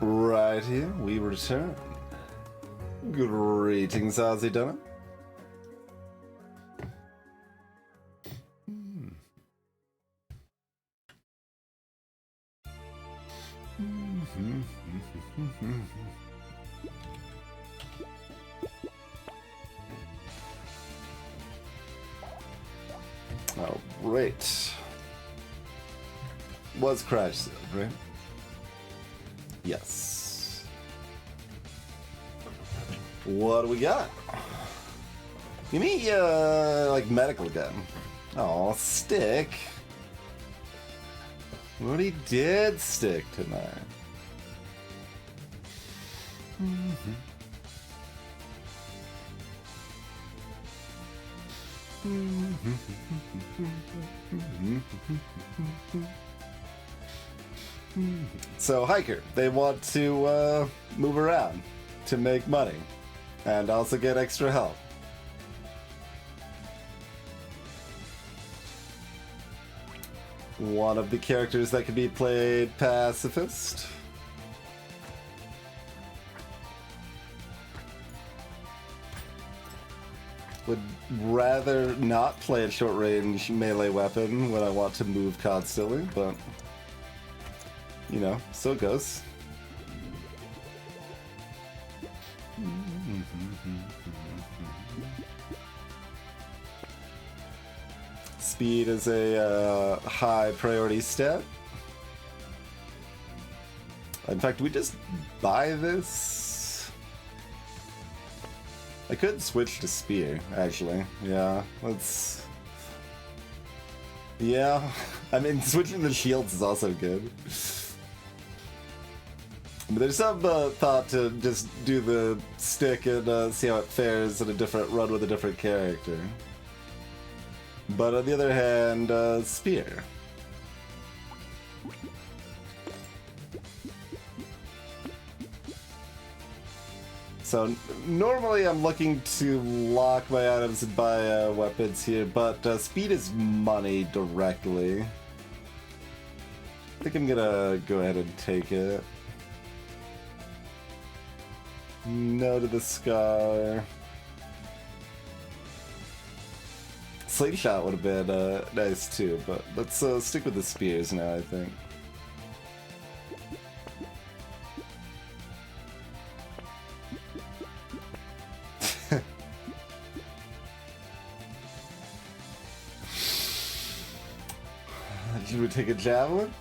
Right here, we return. Greetings, Ozzy Dunham. All right. Was crash zone, right? Yes. What do we got? Give me, like, medical gun. Oh, stick. We already did stick tonight. So, hiker, they want to move around to make money and also get extra help. One of the characters that can be played pacifist. Would rather not play a short-range melee weapon when I want to move constantly, but you know, so it goes. Speed is a high priority stat. In fact, we just buy this. I could switch to spear, actually. Yeah, let's. Yeah, I mean, switching the shields is also good. But there's some thought to just do the stick and see how it fares in a different run with a different character. But on the other hand, spear. So normally I'm looking to lock my items and buy weapons here, but speed is money directly. I think I'm gonna go ahead and take it. No to the scar. Slingshot would have been nice too, but let's stick with the spears now, I think. Should we take a javelin?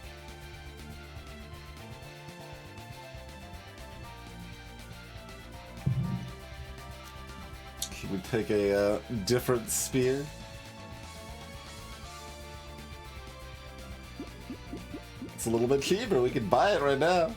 Should we take a different spear? It's a little bit cheaper. We could buy it right now.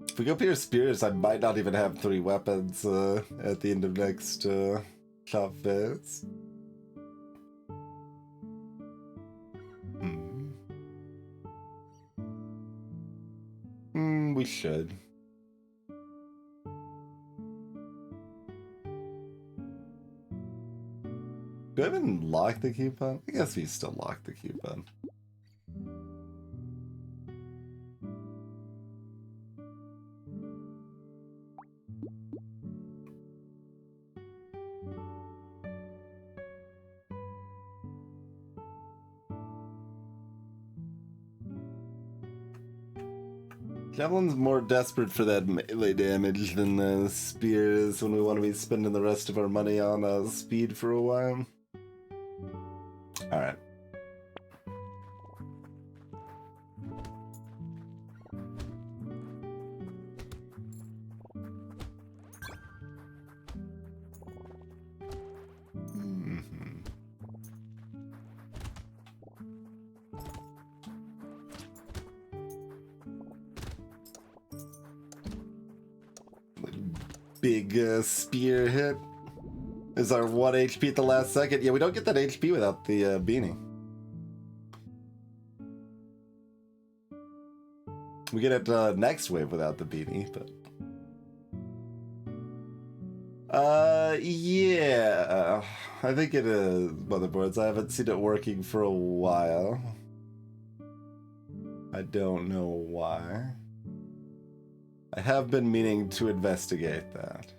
If we go pure spears, I might not even have 3 weapons at the end of next shop phase. We should. Do I even lock the coupon? I guess we still lock the coupon. Javelin's more desperate for that melee damage than the spear is when we want to be spending the rest of our money on speed for a while. Alright. Big spear hit is our 1 HP at the last second. Yeah, we don't get that HP without the beanie. We get it next wave without the beanie, but Yeah. I think it is motherboards. I haven't seen it working for a while. I don't know why. I have been meaning to investigate that.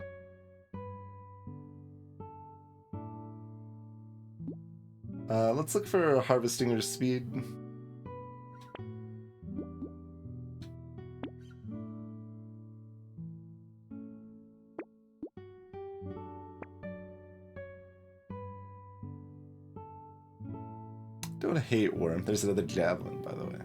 Let's look for harvesting or speed. Don't hate worm. There's another javelin, by the way.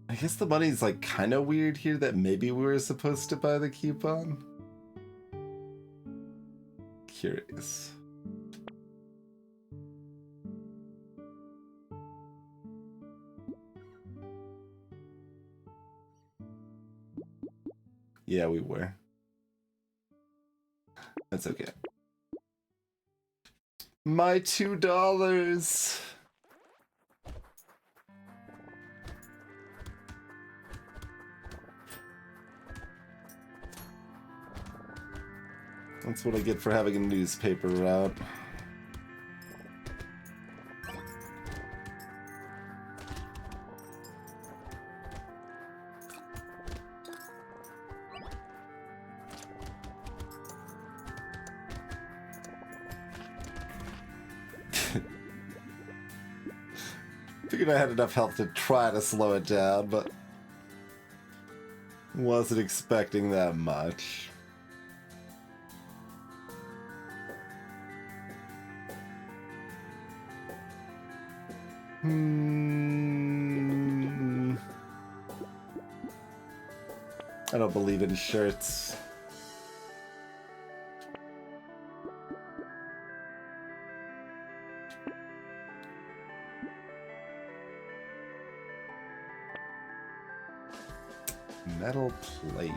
I guess the money's like kind of weird here that maybe we were supposed to buy the coupon. Curious. Yeah, we were. That's okay. My $2. That's what I get for having a newspaper route. Figured I had enough health to try to slow it down, but wasn't expecting that much. I don't believe in shirts. Metal plate.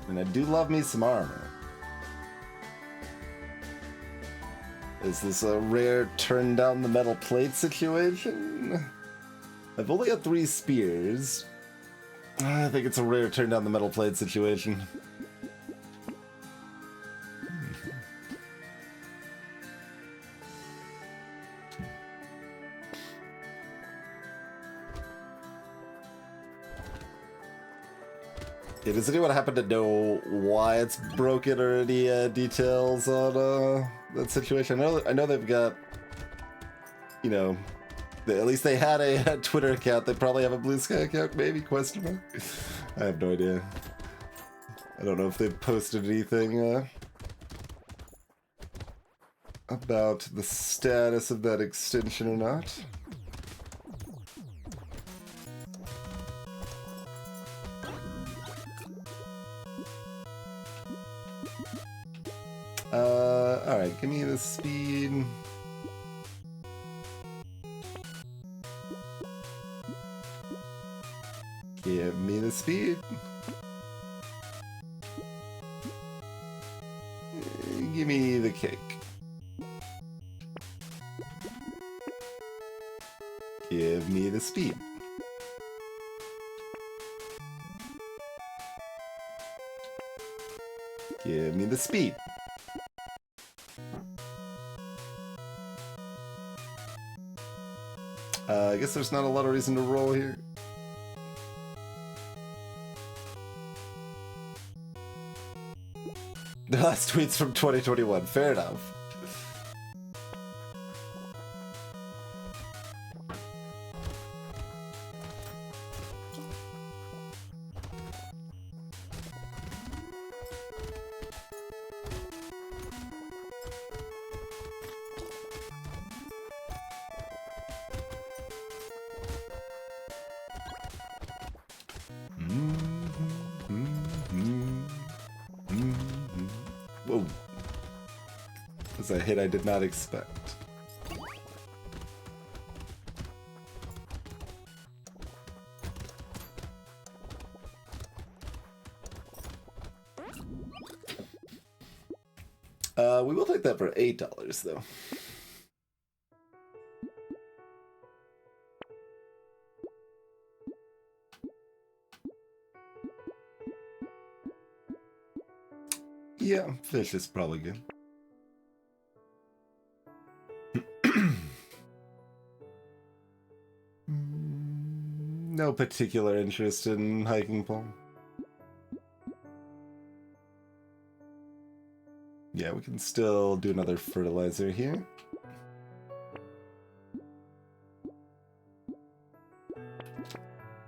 And I do love me some armor. Is this a rare turn down the metal plate situation? I've only got 3 spears. I think it's a rare turn down the metal plate situation. Yeah, does anyone happen to know why it's broken or any details on that situation? I know they've got, you know, at least they had a Twitter account. They probably have a Blue Sky account, maybe? Question mark? I have no idea. I don't know if they've posted anything about the status of that extension or not. Alright, give me the speed. Give me the speed. Give me the cake. Give me the speed. Give me the speed. I guess there's not a lot of reason to roll here. The last tweet's from 2021. Fair enough. Whoa. That's a hit I did not expect. We will take that for $8 though. Yeah, fish is probably good. No particular interest in hiking pole. Yeah, we can still do another fertilizer here. I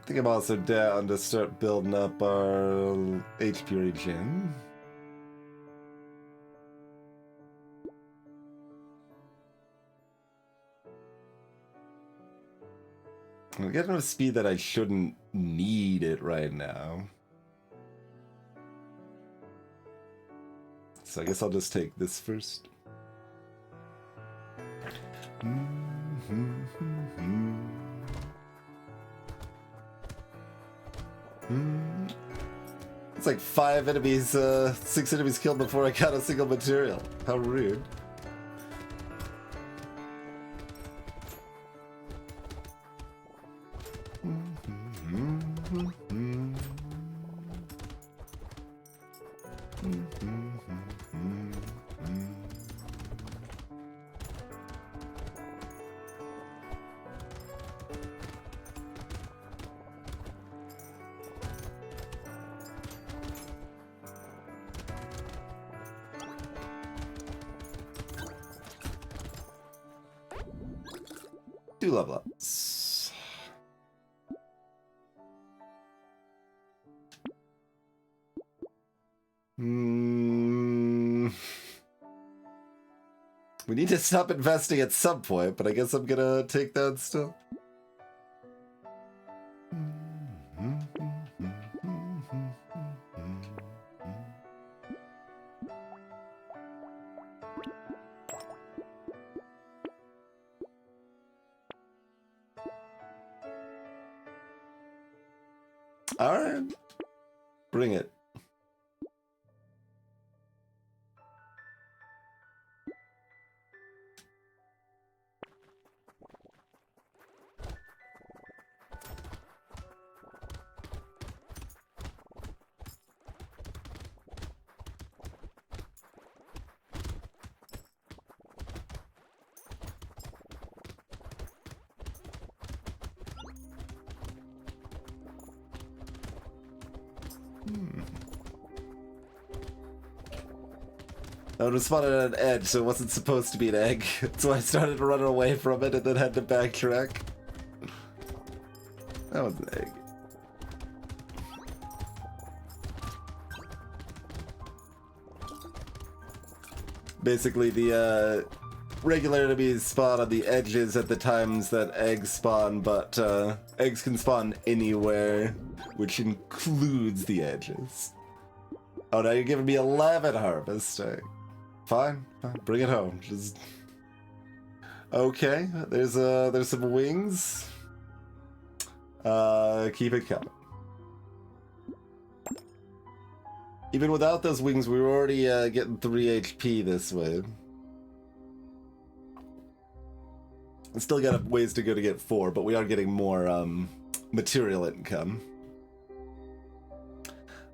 think I'm also down to start building up our HP regen. I get enough speed that I shouldn't need it right now. So I guess I'll just take this first. It's like 5 enemies, 6 enemies killed before I got a single material. How rude. Do level ups. We need to stop investing at some point, but I guess I'm gonna take that still. Alright. Bring it. I was spotted at an edge, so it wasn't supposed to be an egg. So I started to run away from it and then had to backtrack. That was an egg. Basically, the regular enemies spawn on the edges at the times that eggs spawn, but eggs can spawn anywhere, which includes the edges. Oh, now you're giving me 11 harvesting. Fine, bring it home. Just okay. There's some wings. Keep it coming. Even without those wings, we were already getting 3 HP this way. I still got ways to go to get 4, but we are getting more material income.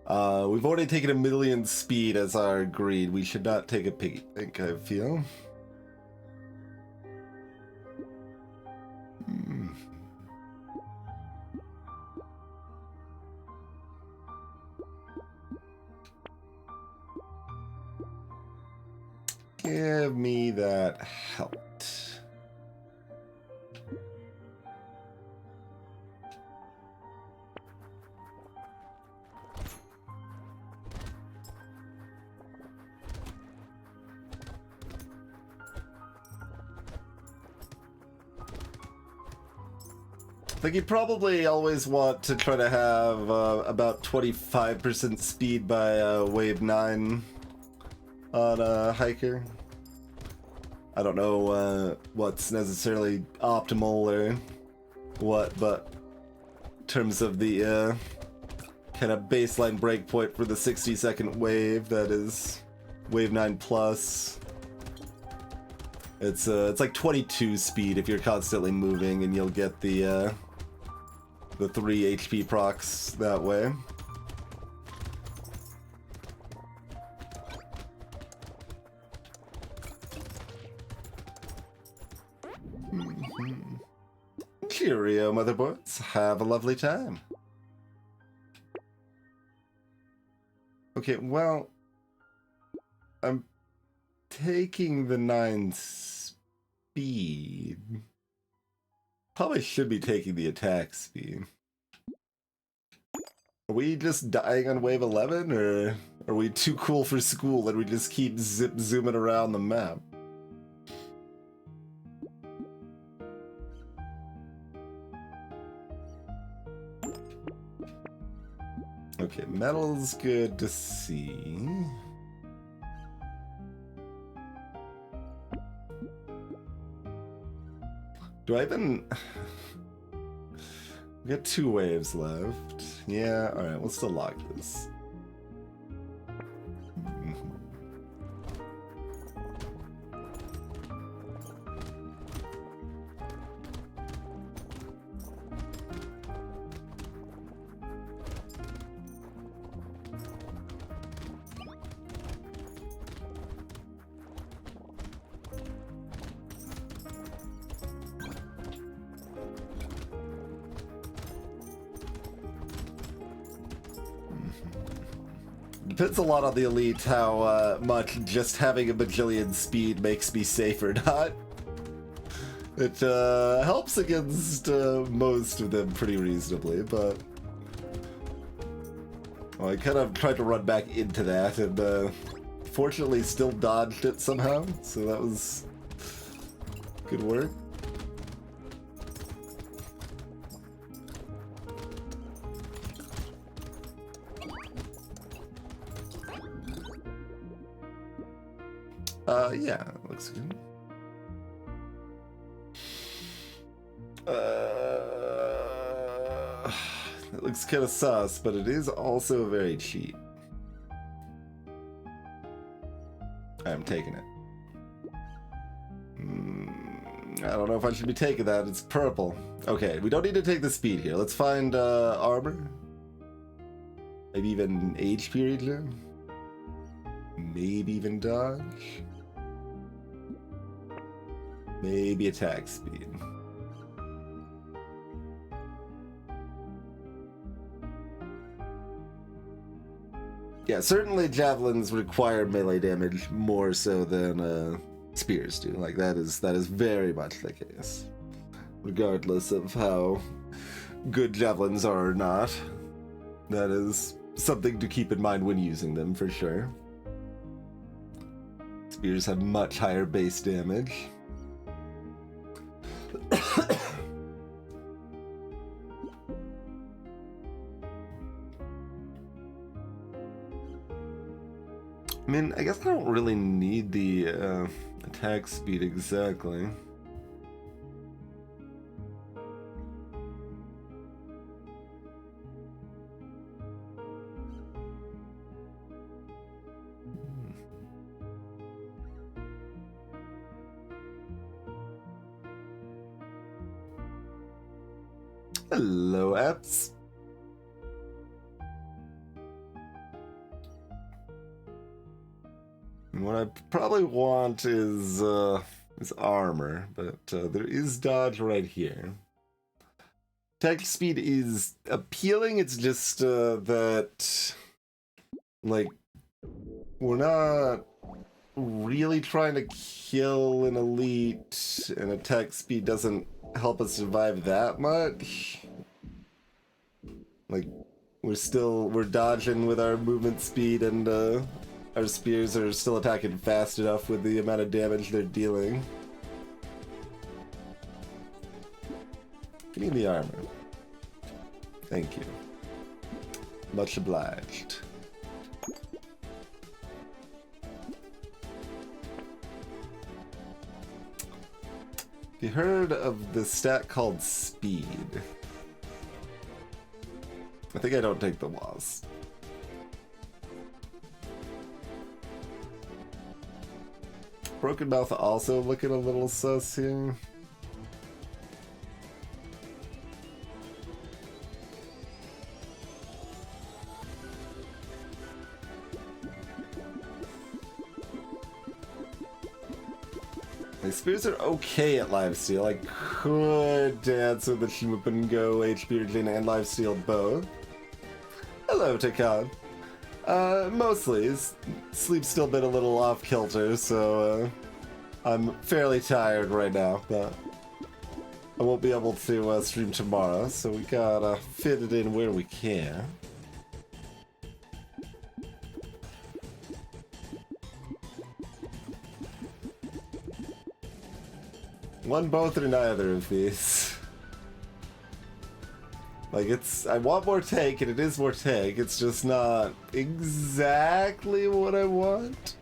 We've already taken 1 million speed as our greed. We should not take a piggy bank, I feel. Give me that help. I think you probably always want to try to have about 25% speed by wave 9 on a hiker. I don't know what's necessarily optimal or what, but in terms of the kind of baseline breakpoint for the 60-second wave, that is wave 9 plus. It's like 22 speed if you're constantly moving, and you'll get the 3 HP procs that way. Cheerio, motherboards. Have a lovely time. Okay, well, I'm taking the 9 speed. Probably should be taking the attack speed. Are we just dying on wave 11, or are we too cool for school and we just keep zooming around the map? Okay, metal's good to see. Do I even... We got 2 waves left. Yeah, alright, we'll still lock this. Depends a lot on the elite how much just having a bajillion speed makes me safe or not. It helps against most of them pretty reasonably, but... Well, I kind of tried to run back into that and fortunately still dodged it somehow, so that was good work. Yeah, looks good. It looks kind of sus, but it is also very cheap. I'm taking it. I don't know if I should be taking that. It's purple. Okay, we don't need to take the speed here. Let's find armor. Maybe even HP regen. Maybe even dodge. Maybe attack speed. Yeah, certainly javelins require melee damage more so than spears do. Like that is very much the case, regardless of how good javelins are or not. That is something to keep in mind when using them for sure. Spears have much higher base damage. I mean, I guess I don't really need the attack speed exactly. Hello, apps. And what I probably want is armor, but there is dodge right here. Attack speed is appealing. It's just that, like, we're not really trying to kill an elite, and attack speed doesn't help us survive that much. Like, we're dodging with our movement speed, and our spears are still attacking fast enough with the amount of damage they're dealing. Give me the armor. Thank you. Much obliged. You heard of the stat called speed? I think I don't take the wasp. Broken Mouth also looking a little sus here. My spears are okay at lifesteal. I could dance with the Shmoop and go HP Regen and lifesteal both. Hello, Takan. Mostly. Sleep's still been a little off kilter, so I'm fairly tired right now, but I won't be able to stream tomorrow, so we gotta fit it in where we can. One, both, or neither of these. Like, I want more tank, and it is more tank, it's just not exactly what I want.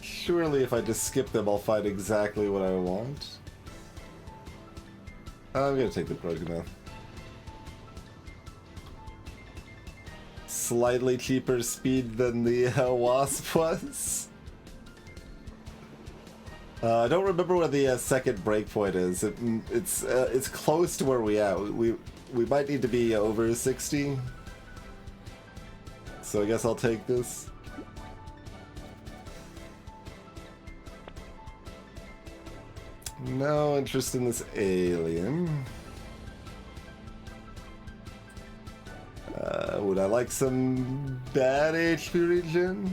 Surely if I just skip them, I'll find exactly what I want. I'm gonna take the Brotato. Slightly cheaper speed than the Wasp was. I don't remember where the second breakpoint is. It's close to where we at. We might need to be over 60. So I guess I'll take this. No interest in this alien. Would I like some bad HP regen?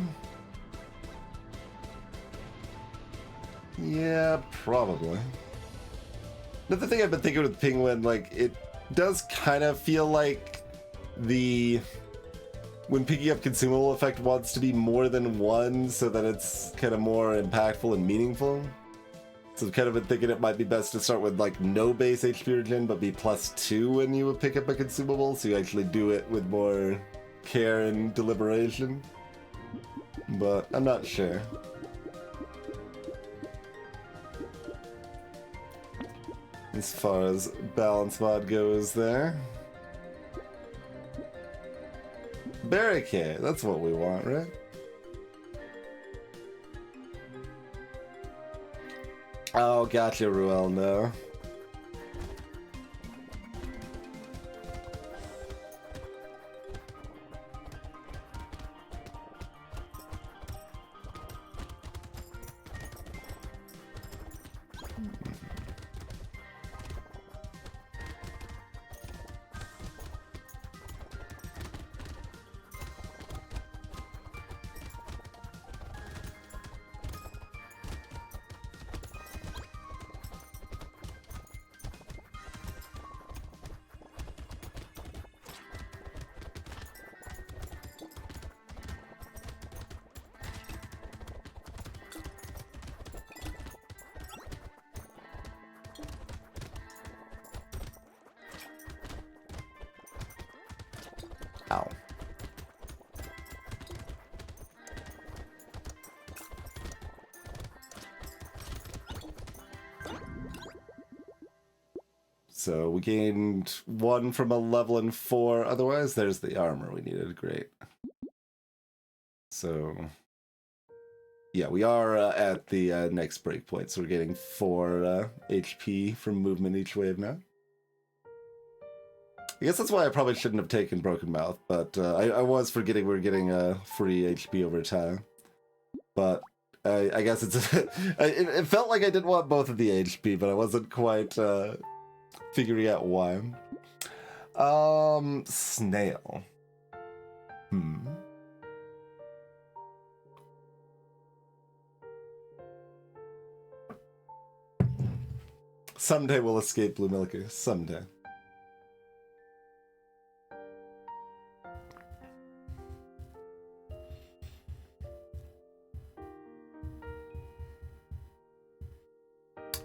Yeah, probably. Another thing I've been thinking with Penguin, like, it does kind of feel like when picking up consumable effect wants to be more than one so that it's kind of more impactful and meaningful. So I've kind of been thinking it might be best to start with like no base HP regen, but be +2 when you would pick up a consumable, so you actually do it with more care and deliberation. But I'm not sure. As far as balance mod goes there. Barricade, that's what we want, right? Oh, gotcha, Ruel, no. Ow. So we gained 1 from a level in 4. Otherwise, there's the armor we needed. Great. So, yeah, we are at the next breakpoint. So we're getting 4 HP from movement each wave now. I guess that's why I probably shouldn't have taken Broken Mouth, but I was forgetting we were getting free HP over time. But I guess it's it felt like I didn't want both of the HP, but I wasn't quite figuring out why. Snail. Someday we'll escape Blue Milker. Someday.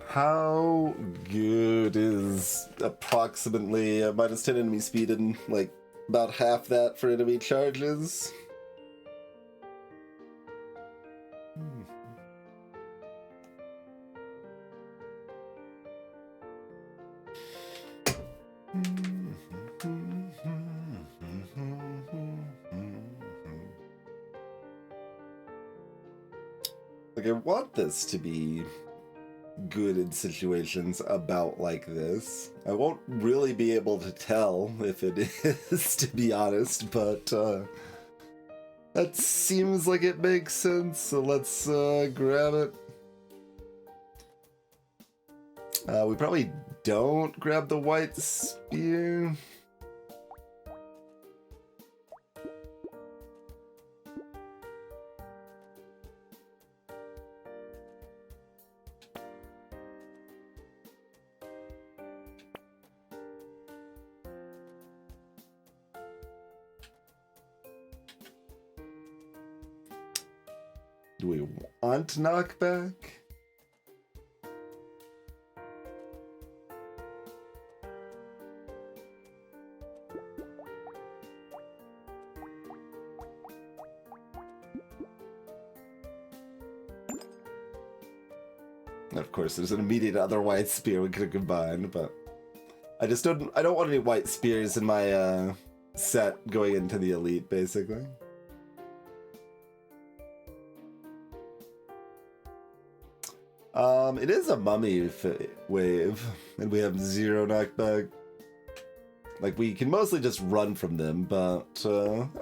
How good is approximately -10 enemy speed and like about half that for enemy charges? Like, I want this to be good in situations about like this. I won't really be able to tell if it is, to be honest, but That seems like it makes sense, so let's grab it. We probably don't grab the white spear. Do we want knockback? Of course, there's an immediate other white spear we could have combined, but I don't want any white spears in my set going into the elite, basically. It is a mummy wave, and we have 0 knockback. Like, we can mostly just run from them, but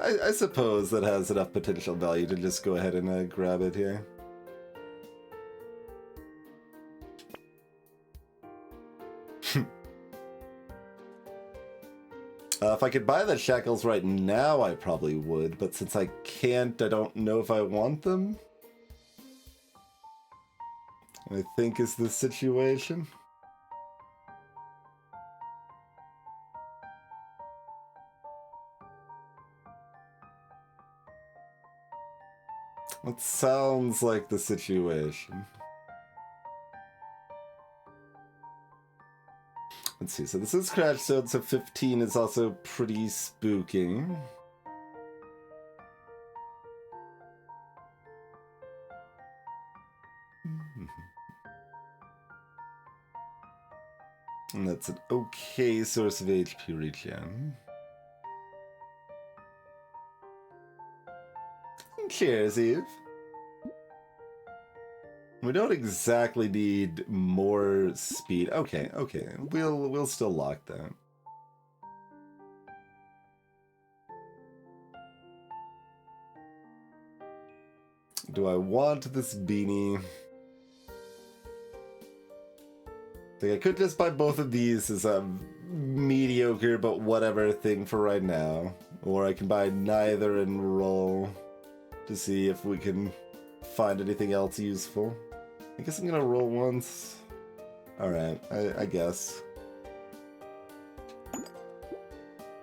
I suppose that has enough potential value to just go ahead and grab it here. If I could buy the shackles right now, I probably would, but since I can't, I don't know if I want them. I think is the situation. It sounds like the situation. Let's see, so this is Crash Zone, so 15 is also pretty spooky. And that's an okay source of HP regen. Cheers, Eve. We don't exactly need more speed. Okay, we'll still lock that. Do I want this beanie? I think I could just buy both of these as a mediocre but whatever thing for right now. Or I can buy neither and roll to see if we can find anything else useful. I guess I'm gonna roll once. Alright, I guess.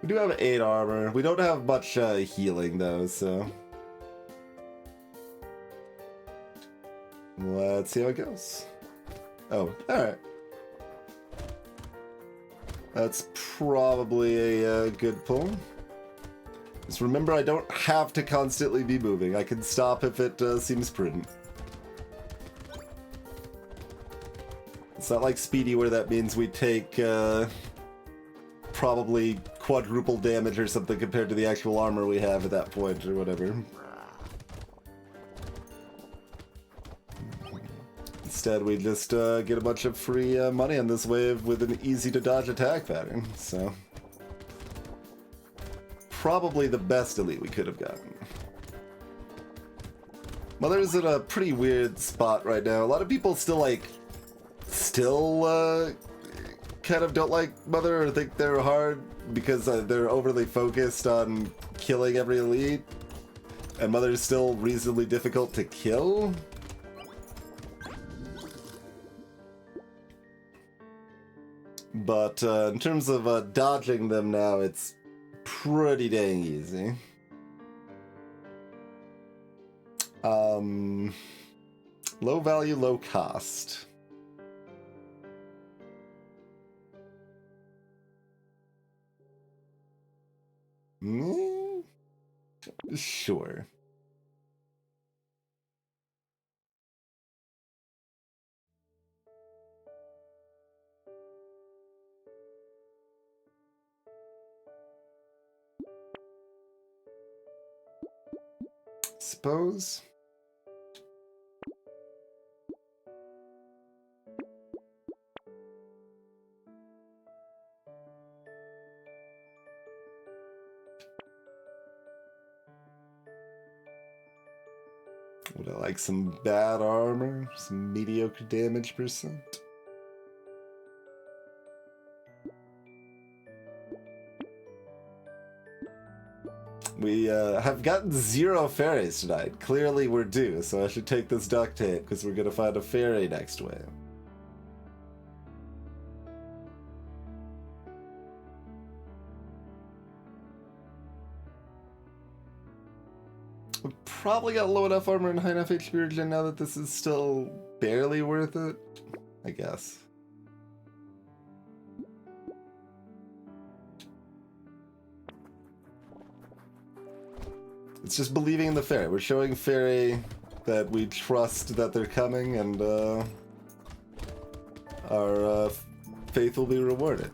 We do have 8 armor. We don't have much healing though, so... Let's see how it goes. Oh, alright. That's probably a good pull. Just remember, I don't have to constantly be moving. I can stop if it seems prudent. It's not like Speedy where that means we take probably quadruple damage or something compared to the actual armor we have at that point or whatever. Instead, we just get a bunch of free money on this wave with an easy-to-dodge attack pattern, so... Probably the best elite we could have gotten. Mother's in a pretty weird spot right now. A lot of people still kind of don't like Mother or think they're hard because they're overly focused on killing every elite. And Mother's still reasonably difficult to kill. But in terms of dodging them now, it's pretty dang easy. Low value, low cost. Sure. Suppose. Would I like some bad armor? Some mediocre damage percent? We have gotten 0 fairies tonight. Clearly we're due, so I should take this duct tape because we're gonna find a fairy next wave. We've probably got low enough armor and high enough HP regen now that this is still barely worth it, I guess. It's just believing in the fairy. We're showing fairy that we trust that they're coming, and our faith will be rewarded.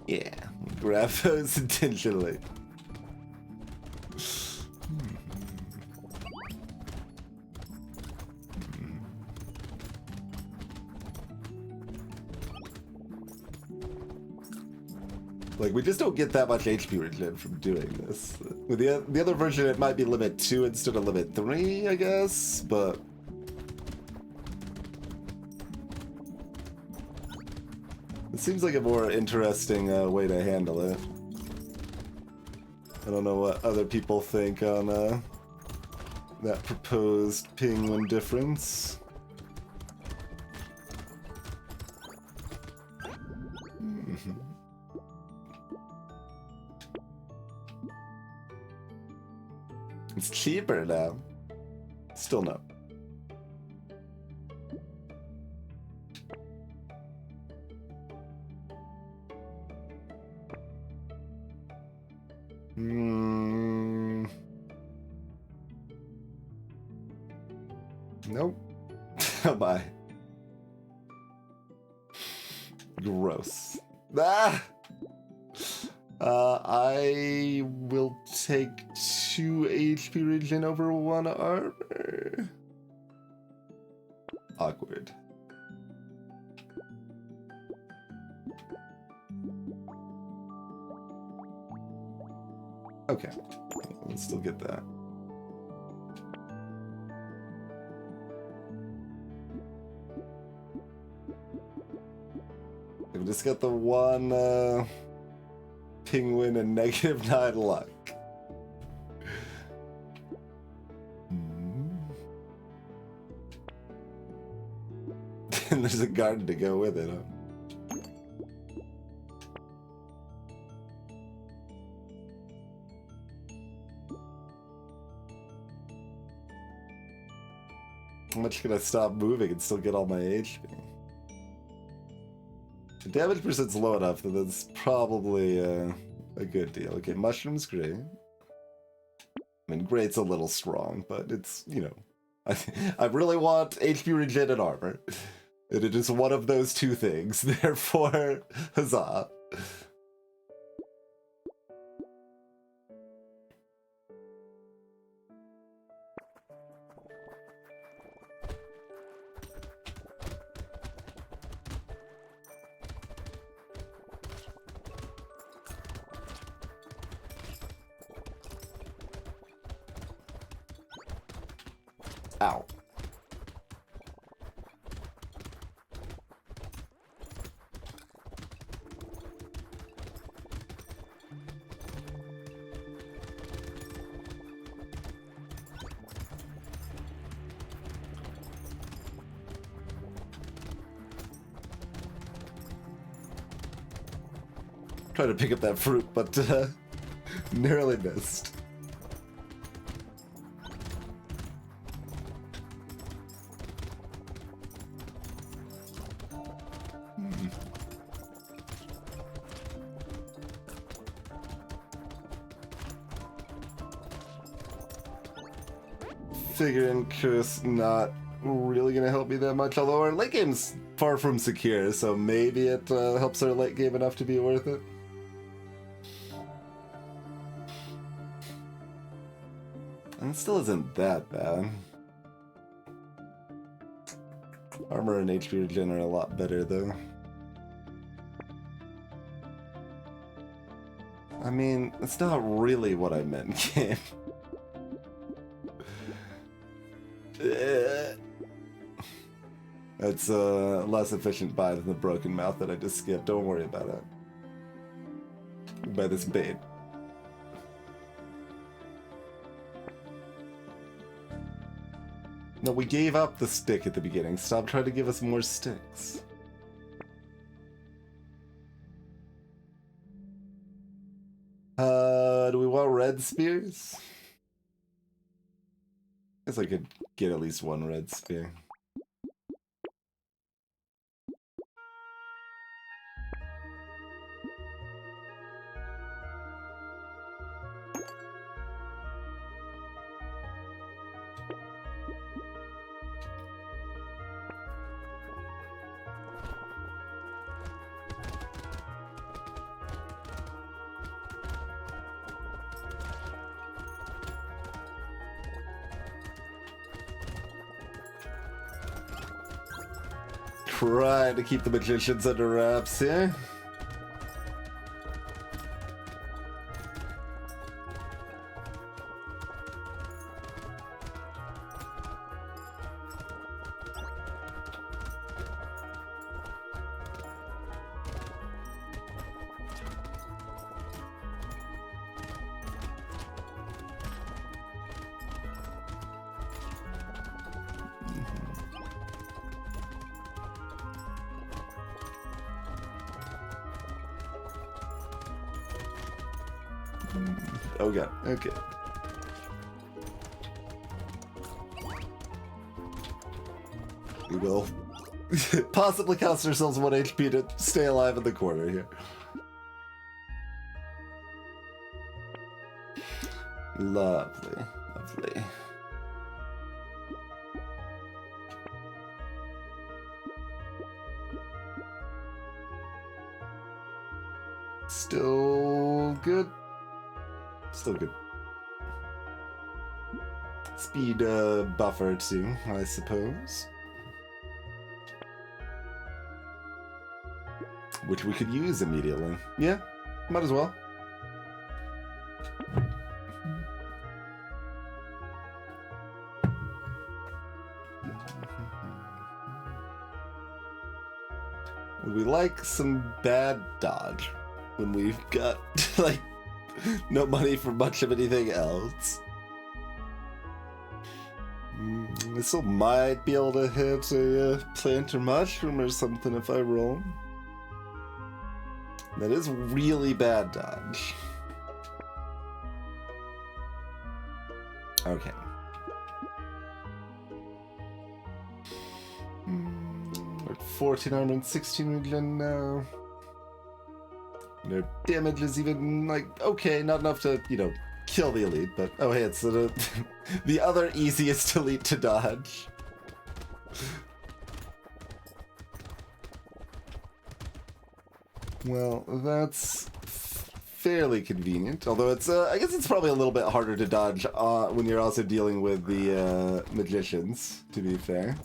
Yeah, grab those intentionally. Like, we just don't get that much HP regen from doing this. With the other version, it might be limit 2 instead of limit 3, I guess, but... it seems like a more interesting way to handle it. I don't know what other people think on that proposed penguin difference. It's cheaper now. Still no. Nope. Bye. Gross. Ah! I will take 2 HP regen over 1 armor. Awkward. Okay, let's still get that. I've just got the one penguin and -9 luck. And there's a garden to go with it, huh? How much can I stop moving and still get all my HP? The damage percent's low enough that that's probably a good deal. Okay, mushrooms, great. I mean, great's a little strong, but it's, you know, I really want HP regen and armor. And it is one of those two things, therefore, huzzah. Ow. Try to pick up that fruit, but narrowly missed. Figuring Curse not really gonna help me that much, although our late game's far from secure, so maybe it helps our late game enough to be worth it. And it still isn't that bad. Armor and HP regen are a lot better, though. I mean, it's not really what I meant, game. That's a less efficient buy than the broken mouth that I just skipped. Don't worry about it. By this bait. No, we gave up the stick at the beginning. Stop trying to give us more sticks. Do we want red spears? Guess I could get at least one red spear. Trying to keep the magicians under wraps here. Okay, okay. We will possibly cost ourselves 1 HP to stay alive in the corner here. Lovely, lovely. Still good. Still good. Speed buffer too, I suppose. Which we could use immediately. Yeah, might as well. Would we like some bad dodge when we've got, like, no money for much of anything else? I still might be able to hit a plant or mushroom or something if I roll. That is really bad dodge. Okay. We're at 14 armor and 16 regen now. Their damage is even, like, okay, not enough to, you know, kill the elite, but oh hey, it's the other easiest elite to dodge. Well, that's fairly convenient, although it's, I guess it's probably a little bit harder to dodge when you're also dealing with the magicians, to be fair.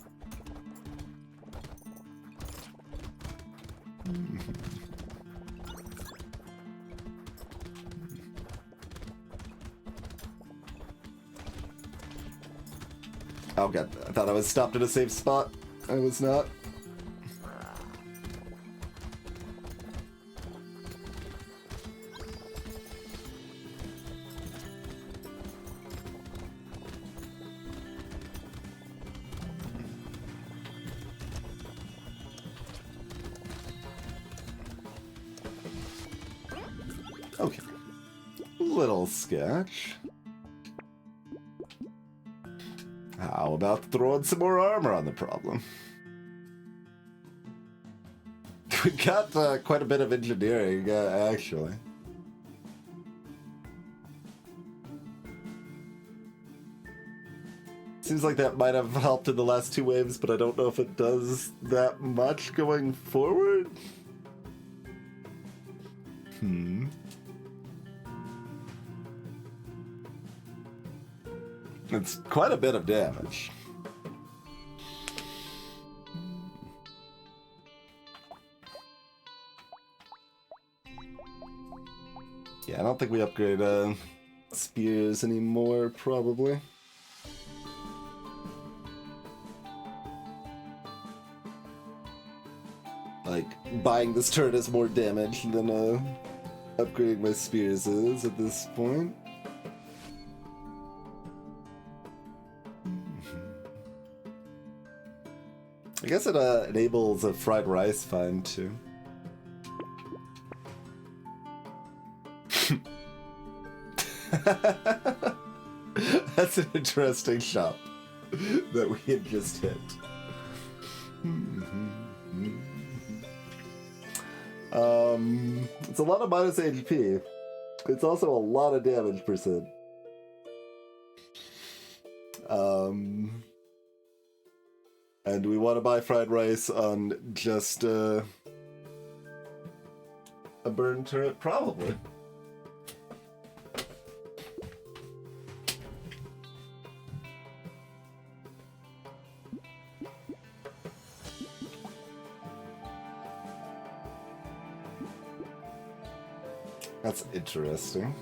Oh god, I thought I was stopped at a safe spot. I was not. Okay. Little sketch. How about throwing some more armor on the problem? We got quite a bit of engineering, actually. Seems like that might have helped in the last two waves, but I don't know if it does that much going forward. It's quite a bit of damage. Yeah, I don't think we upgrade spears anymore, probably. Like, buying this turret is more damage than upgrading my spears is at this point. I guess it enables a fried rice find too. That's an interesting shop that we had just hit. It's a lot of minus HP. It's also a lot of damage percent. And we want to buy fried rice on just a burn turret? Probably. That's interesting.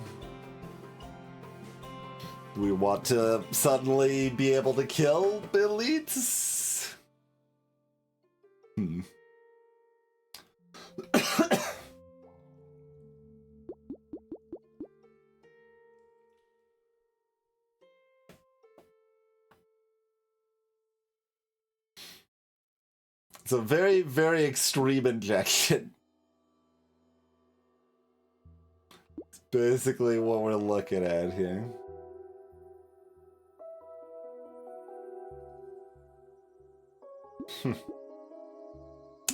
We want to suddenly be able to kill elites? It's a very, very extreme injection. It's basically what we're looking at here.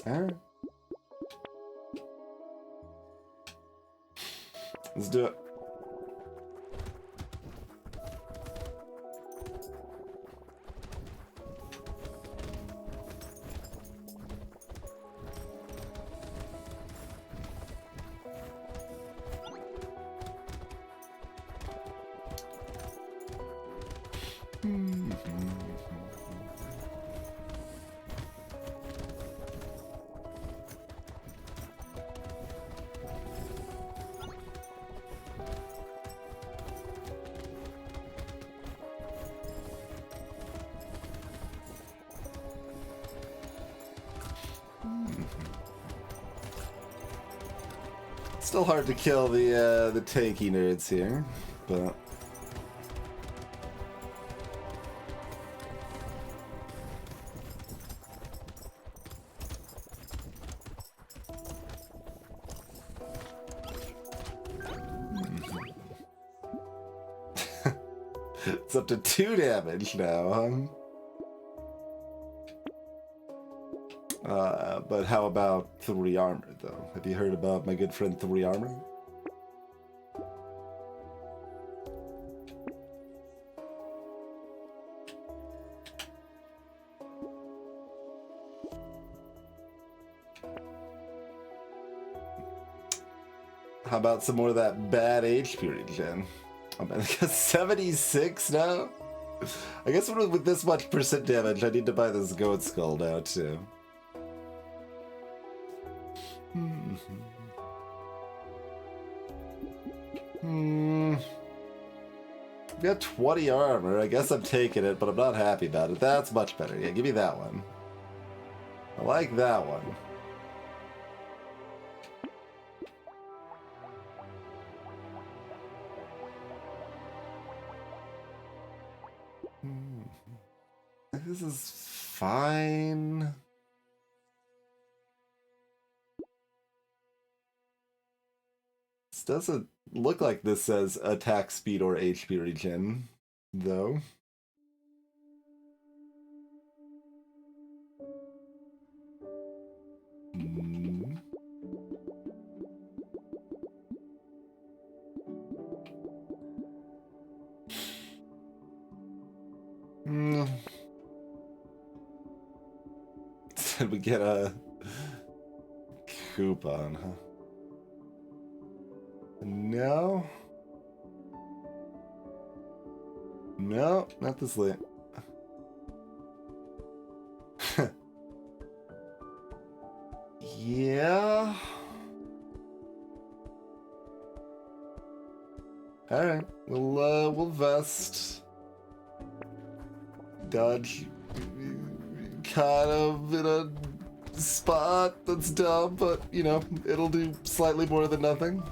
Alright. Let's do it. Still hard to kill the tanky nerds here, but it's up to 2 damage now, huh? But how about 3 armor, though? Have you heard about my good friend 3 armor? How about some more of that bad HP regen? I'm at 76 now? I guess with this much percent damage, I need to buy this goat skull now, too. I've got 20 armor. I guess I'm taking it, but I'm not happy about it. That's much better. Yeah, give me that one. I like that one. This is fine. This doesn't look like this says attack speed or HP regen, though. Did we get a coupon, huh? No. No, not this late. Yeah. Alright, we'll vest. Dodge kind of in a spot that's dumb, but, you know, it'll do slightly more than nothing.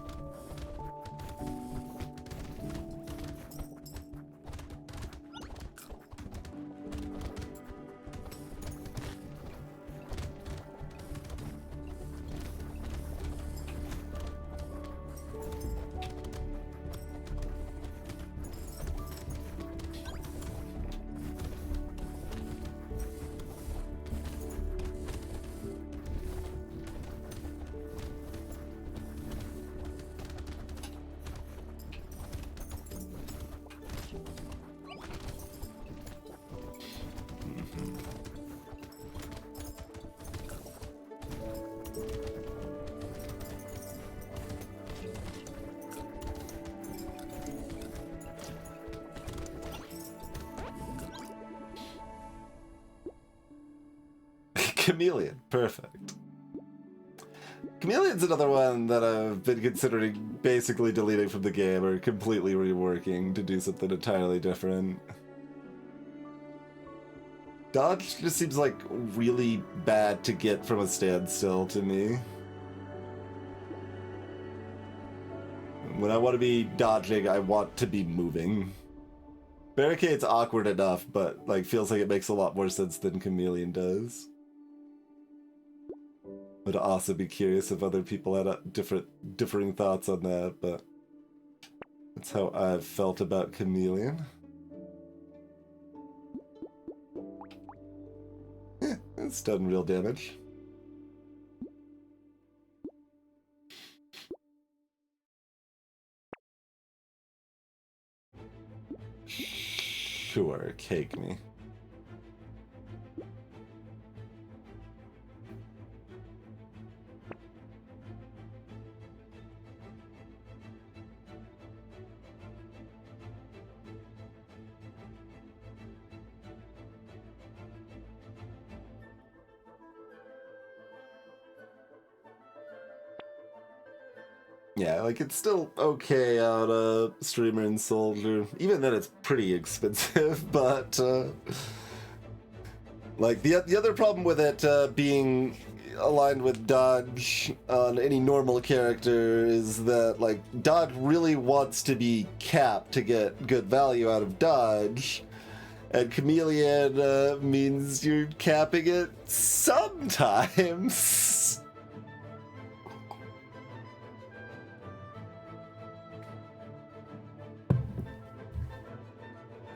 Chameleon, perfect. Chameleon's another one that I've been considering basically deleting from the game or completely reworking to do something entirely different. Dodge just seems like really bad to get from a standstill to me. When I want to be dodging, I want to be moving. Barricade's awkward enough, but like feels like it makes a lot more sense than Chameleon does. Would also be curious if other people had differing thoughts on that, but that's how I've felt about Chameleon. Yeah, it's done real damage. Sure, cake me. Yeah, like it's still okay on Streamer and Soldier. Even then it's pretty expensive, but like the other problem with it being aligned with dodge on any normal character is that like dodge really wants to be capped to get good value out of dodge, and Chameleon means you're capping it sometimes.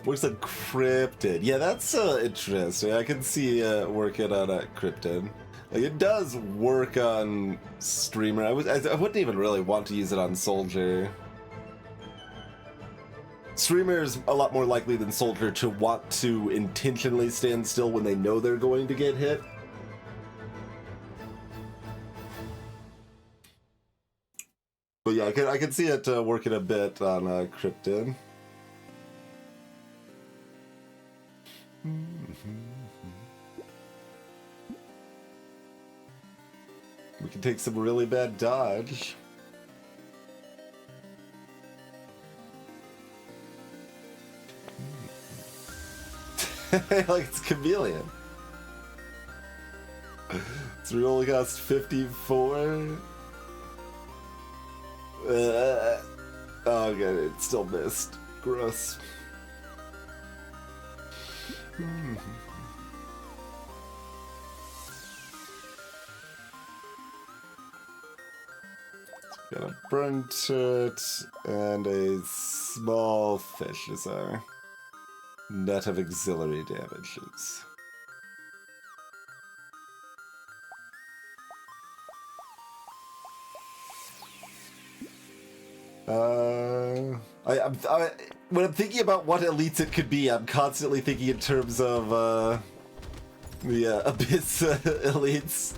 Works on Cryptid. Yeah, that's interesting. I can see working on Cryptid. Like, it does work on Streamer. I wouldn't even really want to use it on Soldier. Streamer is a lot more likely than Soldier to want to intentionally stand still when they know they're going to get hit. But yeah, I can see it working a bit on Cryptid. We can take some really bad dodge. Like it's Chameleon. It's only cost 54. Oh god, it still missed. Gross. Got a burn turret and a small fish is our net of auxiliary damages. When I'm thinking about what elites it could be, I'm constantly thinking in terms of the Abyss elites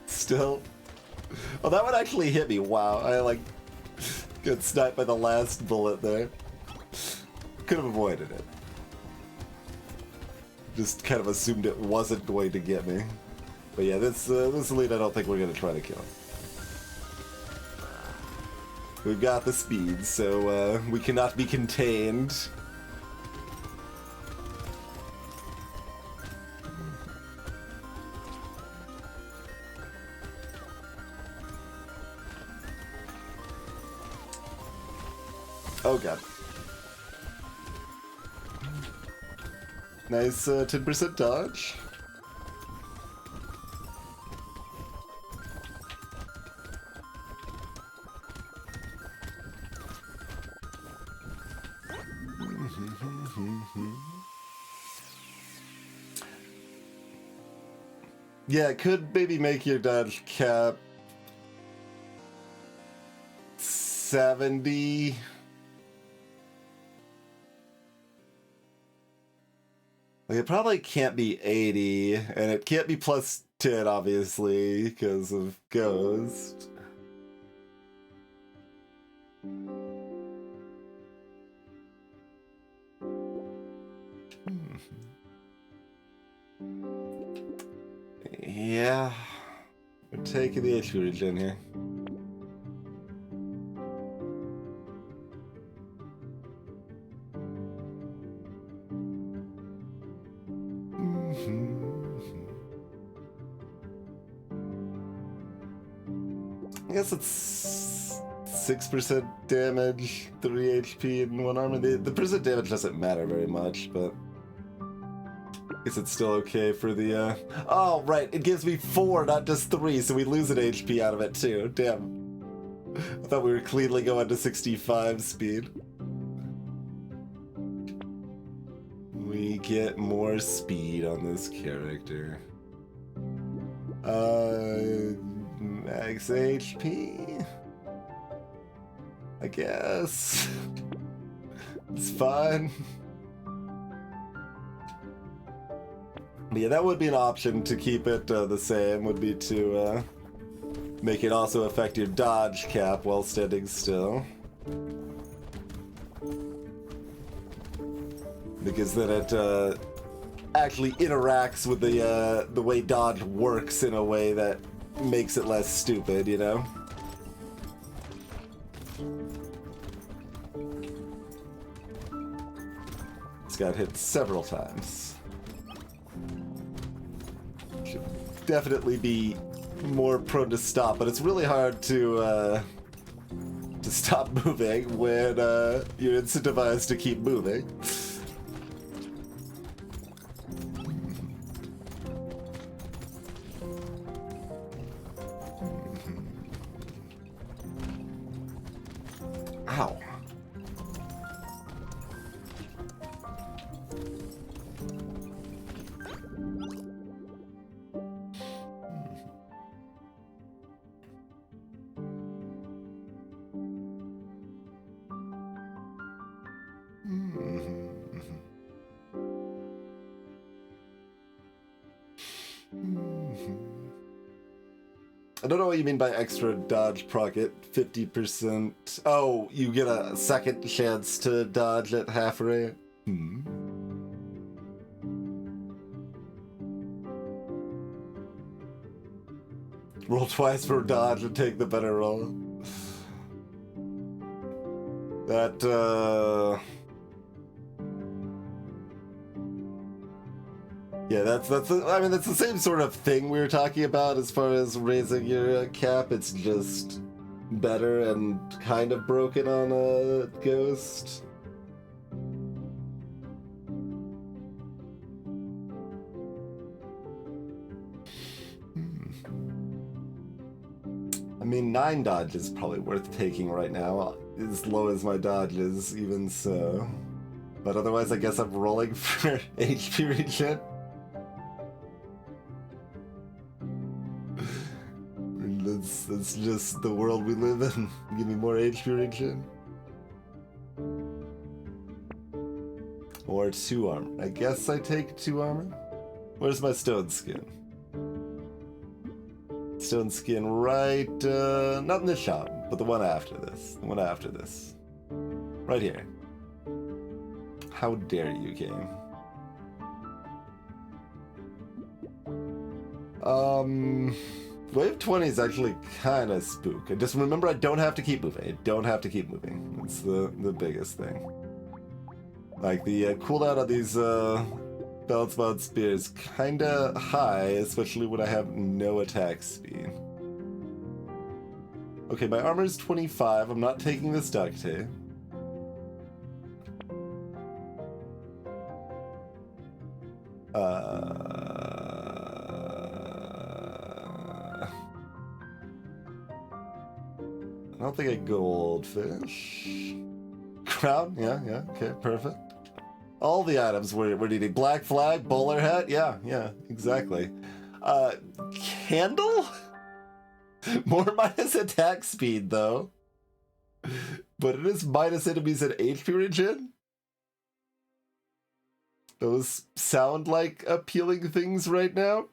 still. Oh, that one actually hit me. Wow, I like got sniped by the last bullet there. Could have avoided it. Just kind of assumed it wasn't going to get me. But yeah, this elite I don't think we're gonna try to kill. We've got the speed, so we cannot be contained. Oh god. Nice 10% dodge. Yeah, it could maybe make your dodge cap 70. Like, it probably can't be 80, and it can't be plus 10, obviously, because of Ghost. Yeah, we're taking the HP regen here. I guess it's 6% damage, 3 HP, and 1 armor. The percent damage doesn't matter very much, but I guess it's still okay for the, Oh, right, it gives me 4, not just 3, so we lose an HP out of it, too. Damn. I thought we were cleanly going to 65 speed. We get more speed on this character. Max HP? I guess. It's fine. But yeah, that would be an option to keep it the same, would be to make it also affect your dodge cap while standing still. Because then it actually interacts with the way dodge works in a way that makes it less stupid, you know? It's got hit several times. Should definitely be more prone to stop, but it's really hard to stop moving when you're incentivized to keep moving. Ow. I don't know what you mean by extra dodge procket. 50%. Oh, you get a second chance to dodge at half rate? Roll twice for dodge and take the better roll. That, yeah, that's I mean, that's the same sort of thing we were talking about as far as raising your cap. It's just better and kind of broken on a Ghost. I mean, 9 dodge is probably worth taking right now, as low as my dodge is, even so. But otherwise, I guess I'm rolling for HP regen. That's just the world we live in. Give me more HP regen. Or 2 armor. I guess I take 2 armor. Where's my stone skin? Stone skin right, not in this shop, but the one after this. The one after this. Right here. How dare you, game? Wave 20 is actually kind of spook. And just remember, I don't have to keep moving. I don't have to keep moving. It's the biggest thing. Like, the cooldown on these balance mod spears kind of high, especially when I have no attack speed. Okay, my armor's 25. I'm not taking this duct tape. I don't think I goldfish. Crown? Yeah, okay, perfect. All the items we're needing. Black flag, bowler hat? Yeah, exactly. Candle? More minus attack speed, though. But it is minus enemies and HP regen? Those sound like appealing things right now.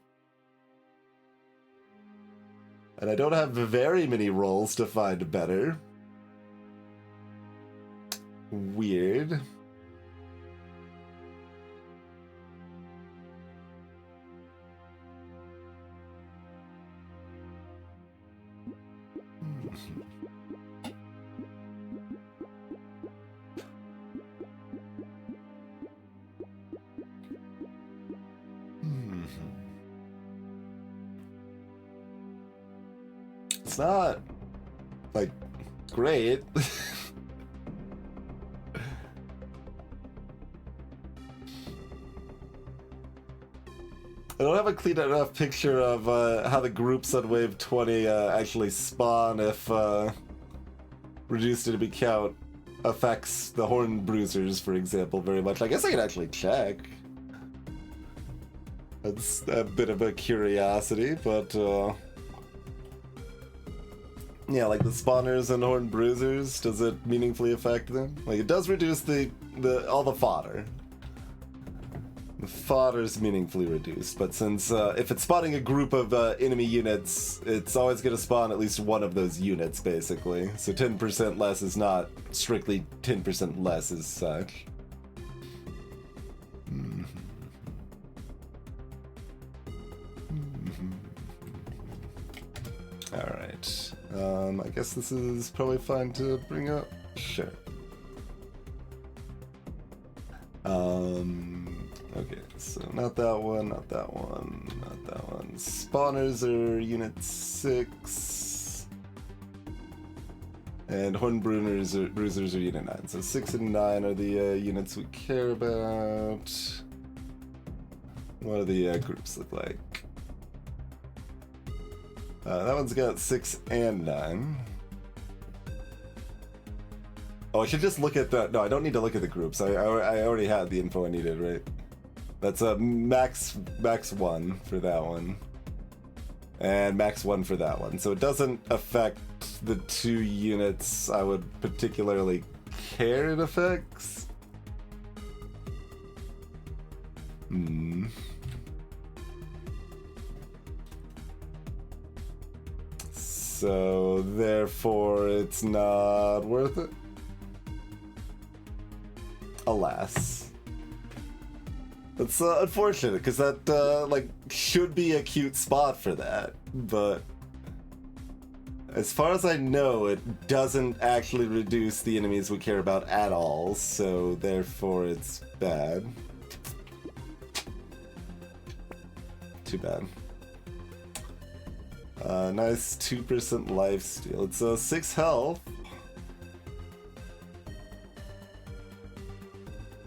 And I don't have very many rolls to find better. Weird. It's not, like, great. I don't have a clean enough picture of how the groups on Wave 20 actually spawn if reduced enemy count affects the Horn Bruisers, for example, very much. I guess I can actually check. That's a bit of a curiosity, but yeah, like the spawners and Horn Bruisers, does it meaningfully affect them? Like, it does reduce all the fodder. The fodder's meaningfully reduced, but since if it's spawning a group of enemy units, it's always going to spawn at least one of those units, basically. So 10% less is not strictly 10% less as such. Alright. I guess this is probably fine to bring up. Sure. Okay, so not that one, not that one, not that one. Spawners are unit 6. And Horn Bruisers are unit 9. So 6 and 9 are the units we care about. What do the groups look like? That one's got 6 and 9. Oh, I should just look at the... No, I don't need to look at the groups. I already had the info I needed, right? That's a max 1 for that one. And max 1 for that one. So it doesn't affect the 2 units I would particularly care it affects. So, therefore, it's not worth it. Alas. It's unfortunate, because that, like, should be a cute spot for that, but as far as I know, it doesn't actually reduce the enemies we care about at all, so therefore it's bad. Too bad. Nice 2% lifesteal. It's 6 health.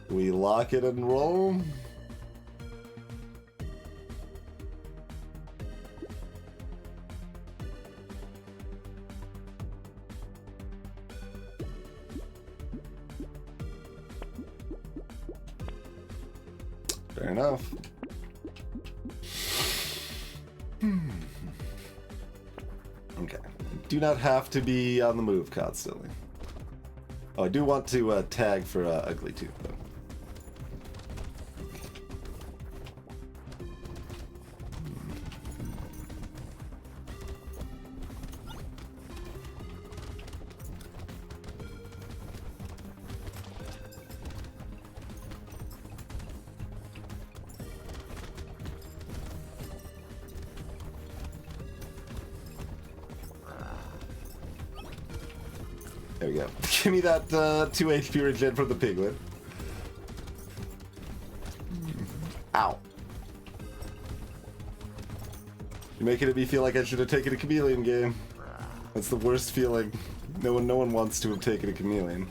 We lock it and roll. Fair enough. Okay. Do not have to be on the move constantly. Oh, I do want to tag for Ugly Tooth, though. There we go. Give me that 2 HP regen from the penguin. Ow. You're making me feel like I should have taken a chameleon game. That's the worst feeling. No one wants to have taken a chameleon.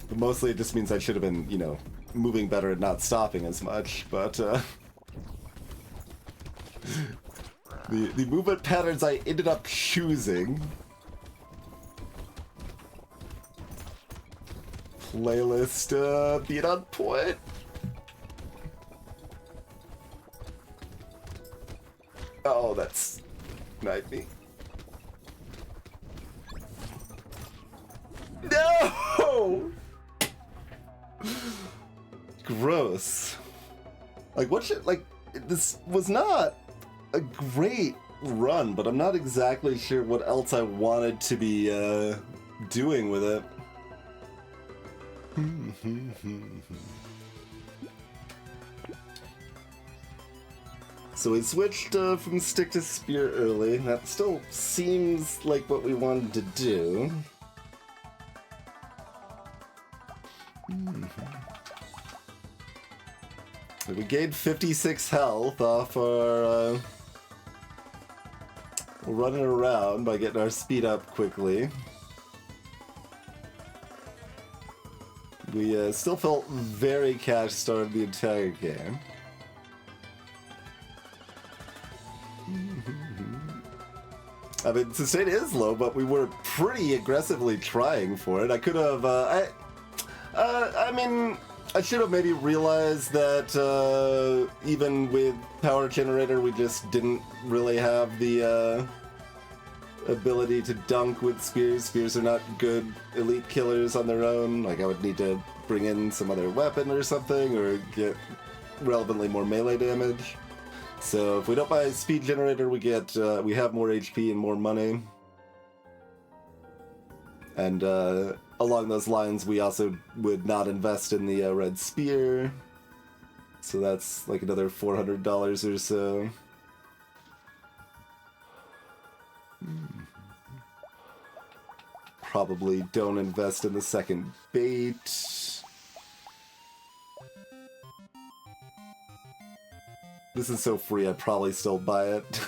But mostly it just means I should have been, you know, moving better and not stopping as much, but the movement patterns I ended up choosing. Playlist being on point. Oh, that's sniped me. No! Gross. Like, what should, like, this was not a great run, but I'm not exactly sure what else I wanted to be doing with it. So we switched from stick to spear early. That still seems like what we wanted to do. We gained 56 health off our running around by getting our speed up quickly. We still felt very cash-starved the entire game. I mean, sustain is low, but we were pretty aggressively trying for it. I could have, I mean, I should have maybe realized that even with power generator, we just didn't really have the ability to dunk with spears. Spears are not good elite killers on their own. Like, I would need to bring in some other weapon or something, or get relevantly more melee damage. So if we don't buy a speed generator, we get we have more HP and more money. And along those lines, we also would not invest in the red spear. So that's like another $400 or so. Probably don't invest in the second bait. This is so free, I'd probably still buy it.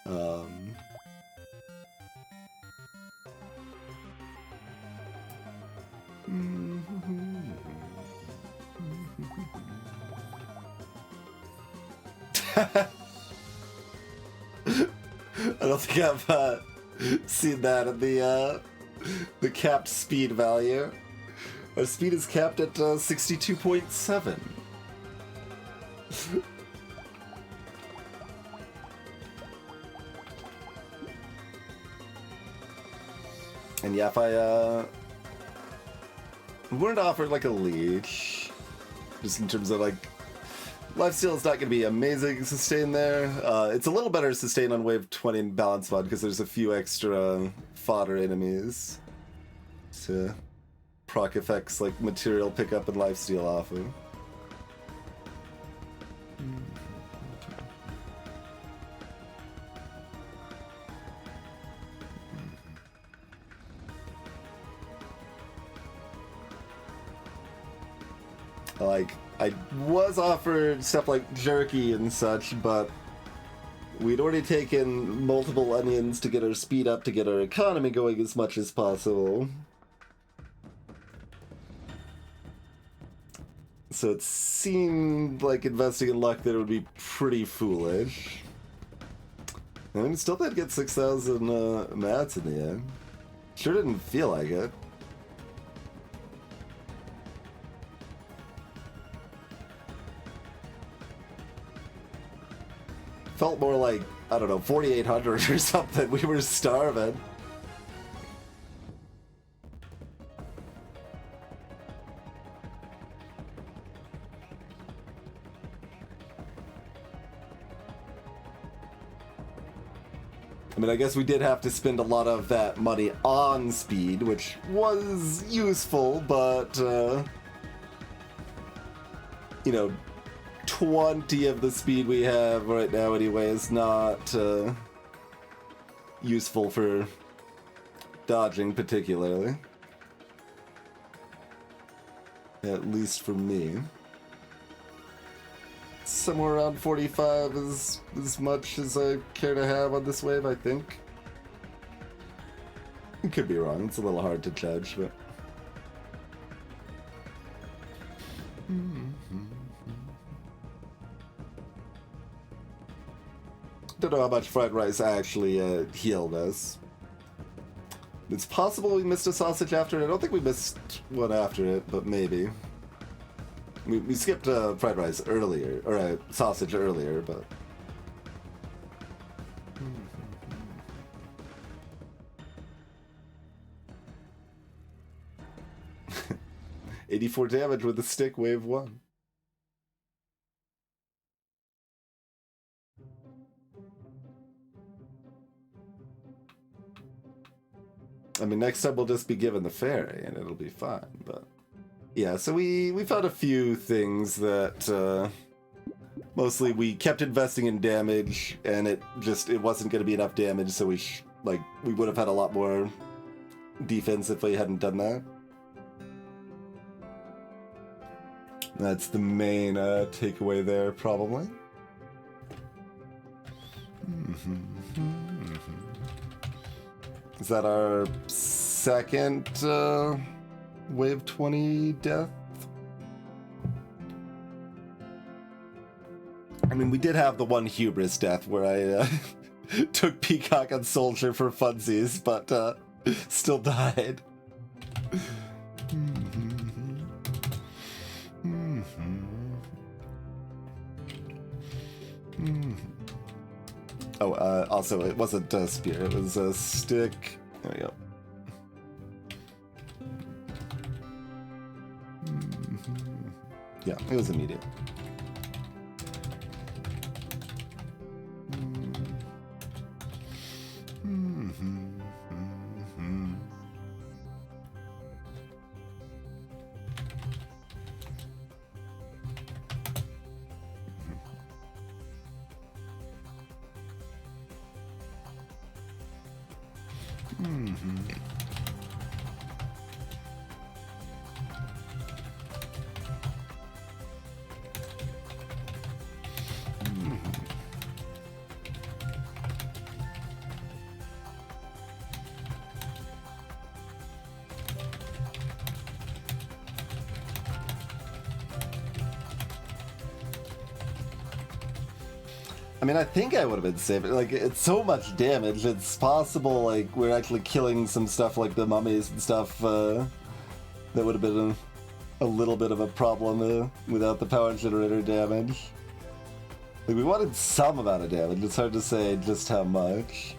I don't think I've seen that in the capped speed value. Our speed is capped at 62.7. And yeah, if I weren't offered like a leash, just in terms of like lifesteal is not going to be amazing sustain there. It's a little better sustain on wave 20 in balance mod because there's a few extra fodder enemies to proc effects like material pickup and lifesteal off of. Like, I was offered stuff like jerky and such, but we'd already taken multiple onions to get our speed up, to get our economy going as much as possible. So it seemed like investing in luck there would be pretty foolish. I mean, still did get 6,000 mats in the end. Sure didn't feel like it. Felt more like, I don't know, 4,800 or something. We were starving. I mean, I guess we did have to spend a lot of that money on speed, which was useful, but, you know, 20 of the speed we have right now anyway is not useful for dodging particularly. At least for me. Somewhere around 45 is as much as I care to have on this wave, I think. I could be wrong, it's a little hard to judge, but... Don't know how much fried rice actually healed us. It's possible we missed a sausage after it. I don't think we missed one after it, but maybe. We skipped fried rice earlier, or sausage earlier, but... 84 damage with the stick, wave 1. I mean, next time we'll just be given the fairy, and it'll be fine, but... Yeah, so we found a few things that, mostly we kept investing in damage, and it wasn't going to be enough damage, so we would have had a lot more defense if we hadn't done that. That's the main takeaway there, probably. Is that our second wave 20 death? I mean, we did have the one hubris death where I took Peacock on Soldier for funsies, but still died. Oh, also, it wasn't a spear, it was a stick. There we go. Yeah, it was immediate. I mean, I think I would have been safe. Like, it's so much damage. It's possible, like, we're actually killing some stuff like the mummies and stuff. That would have been a little bit of a problem without the power generator damage. Like, we wanted some amount of damage. It's hard to say just how much.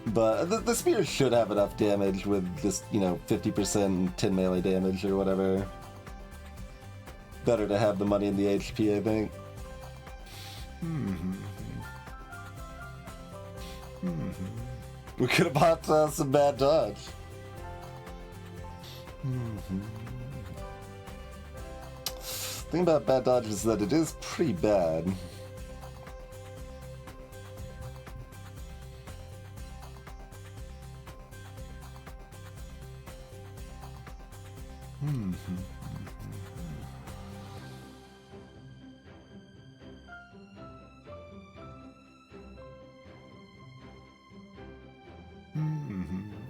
But the spear should have enough damage with just, 50% 10 melee damage or whatever. Better to have the money and the HP, I think. We could have bought some bad dodge. The thing about bad dodge is that it is pretty bad.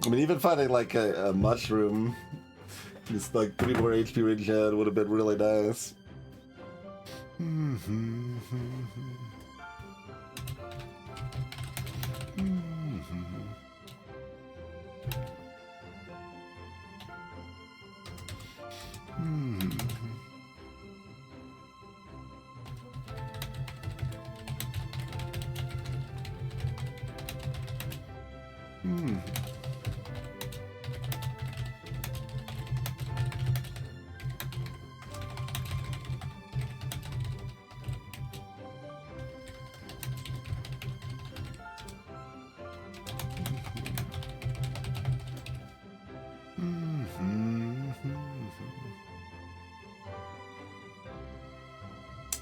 I mean, even finding like a mushroom, just like 3 more HP regen would have been really nice.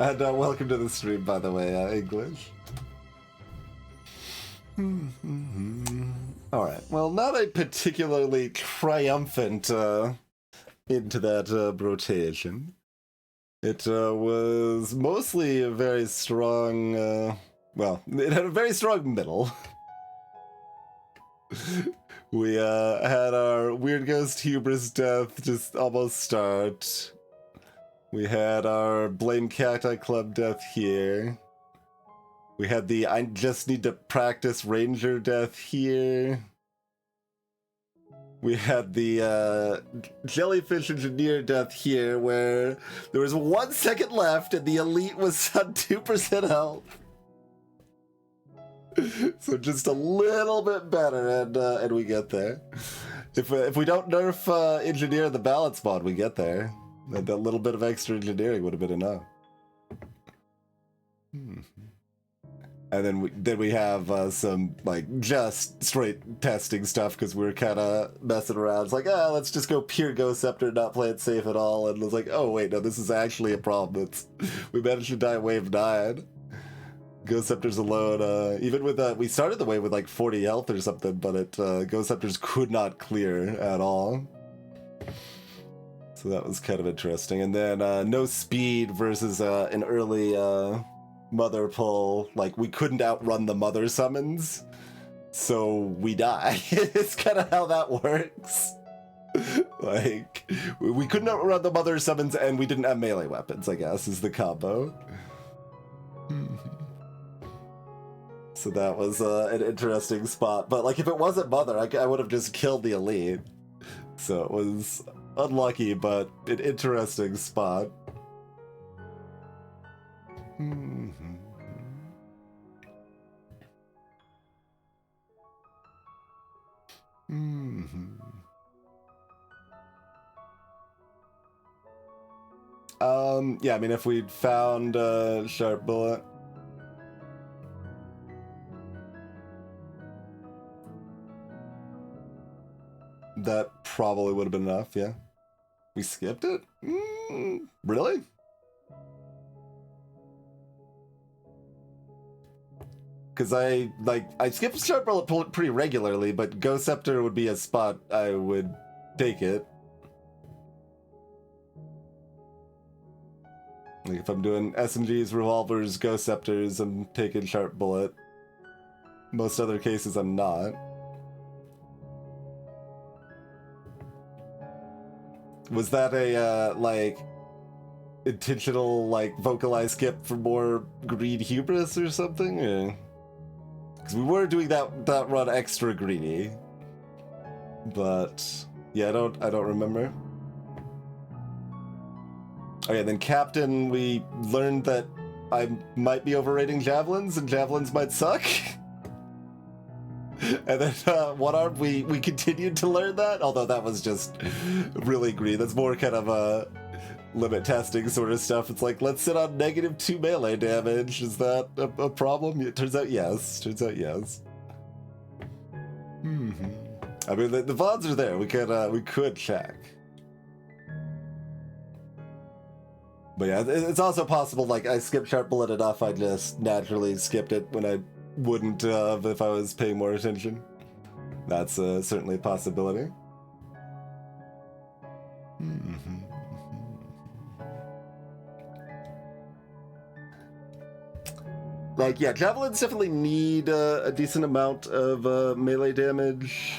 And welcome to the stream, by the way, English. Alright, well, not a particularly triumphant into that Brotation. It was mostly a very strong, well, it had a very strong middle. We had our Weird Ghost Hubris death just almost start. We had our Blame Cacti Club death here. We had the I just need to practice Ranger death here. We had the Jellyfish Engineer death here, where there was 1 second left and the elite was on 2% health. So just a little bit better, and we get there. If we don't nerf Engineer the balance mod, we get there. That little bit of extra engineering would have been enough. And then we have some, like, just straight testing stuff, because we were kind of messing around. It's like, let's just go pure Ghost Scepter, not play it safe at all. And it was like, oh, wait, no, this is actually a problem. We managed to die wave 9. Ghost Scepters alone, even with, we started the wave with, like, 40 health or something, but Ghost Scepters could not clear at all. So that was kind of interesting. And then no speed versus an early mother pull. Like, we couldn't outrun the mother summons, so we die. It's kind of how that works. Like, we couldn't outrun the mother summons, and we didn't have melee weapons, I guess, is the combo. So that was an interesting spot. But, like, if it wasn't mother, I would have just killed the elite. So it was unlucky, but an interesting spot. Yeah, I mean, if we'd found Sharp Bullet. That probably would have been enough, yeah. We skipped it? Really? Because I skip Sharp Bullet pretty regularly, but Ghost Scepter would be a spot I would take it. Like, if I'm doing SMGs, revolvers, Ghost Scepters, I'm taking Sharp Bullet. Most other cases, I'm not. Was that a, like, intentional, like, vocalized skip for more greed hubris or something? Because we were doing that run extra greedy. But, yeah, I don't remember. Okay, then Captain, we learned that I might be overrating javelins, and javelins might suck. And then One Arm, we continued to learn that, although that was just really greedy. That's more kind of a limit testing sort of stuff. It's like, let's sit on -2 melee damage. Is that a problem? It turns out yes. I mean, the VODs are there. We could check. But yeah, it's also possible, like, I skipped Sharp Bullet enough, I just naturally skipped it when I wouldn't have if I was paying more attention. That's certainly a possibility. Like, yeah, javelins definitely need a decent amount of melee damage.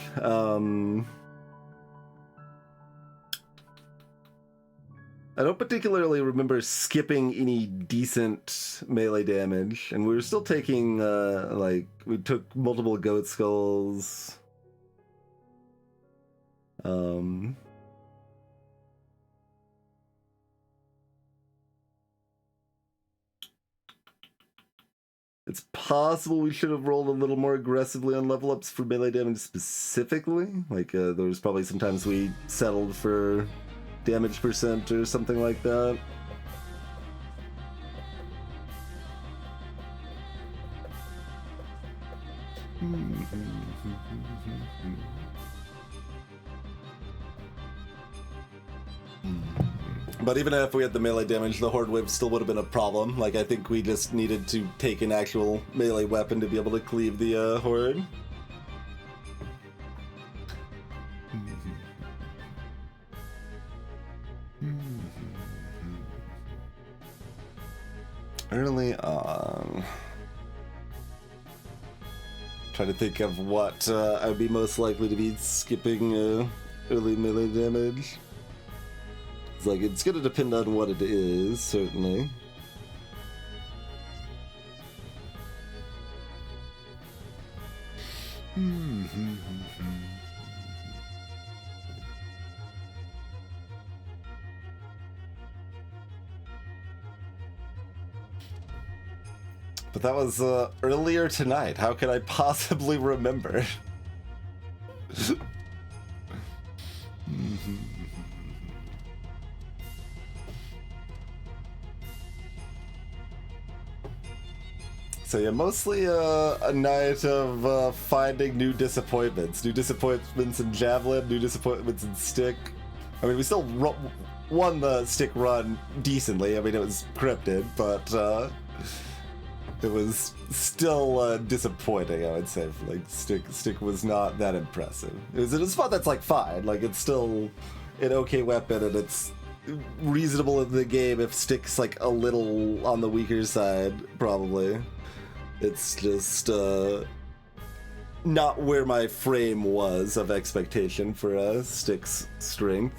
I don't particularly remember skipping any decent melee damage, and we were still taking, like, we took multiple goat skulls. It's possible we should have rolled a little more aggressively on level ups for melee damage specifically. Like, there was probably sometimes we settled for damage percent or something like that. But even if we had the melee damage, the Horde Whip still would have been a problem. Like, I think we just needed to take an actual melee weapon to be able to cleave the Horde. Early on. Trying to think of what I would be most likely to be skipping early melee damage. It's like, it's gonna depend on what it is, certainly. But that was earlier tonight. How could I possibly remember? So yeah, mostly a night of finding new disappointments. New disappointments in Javelin, new disappointments in Stick. I mean, we still won the Stick run decently. I mean, it was cryptid, but it was still disappointing, I would say. Like, Stick was not that impressive. It was a spot that's, like, fine. Like, it's still an okay weapon, and it's reasonable in the game if Stick's, like, a little on the weaker side, probably. It's just not where my frame was of expectation for Stick's strength.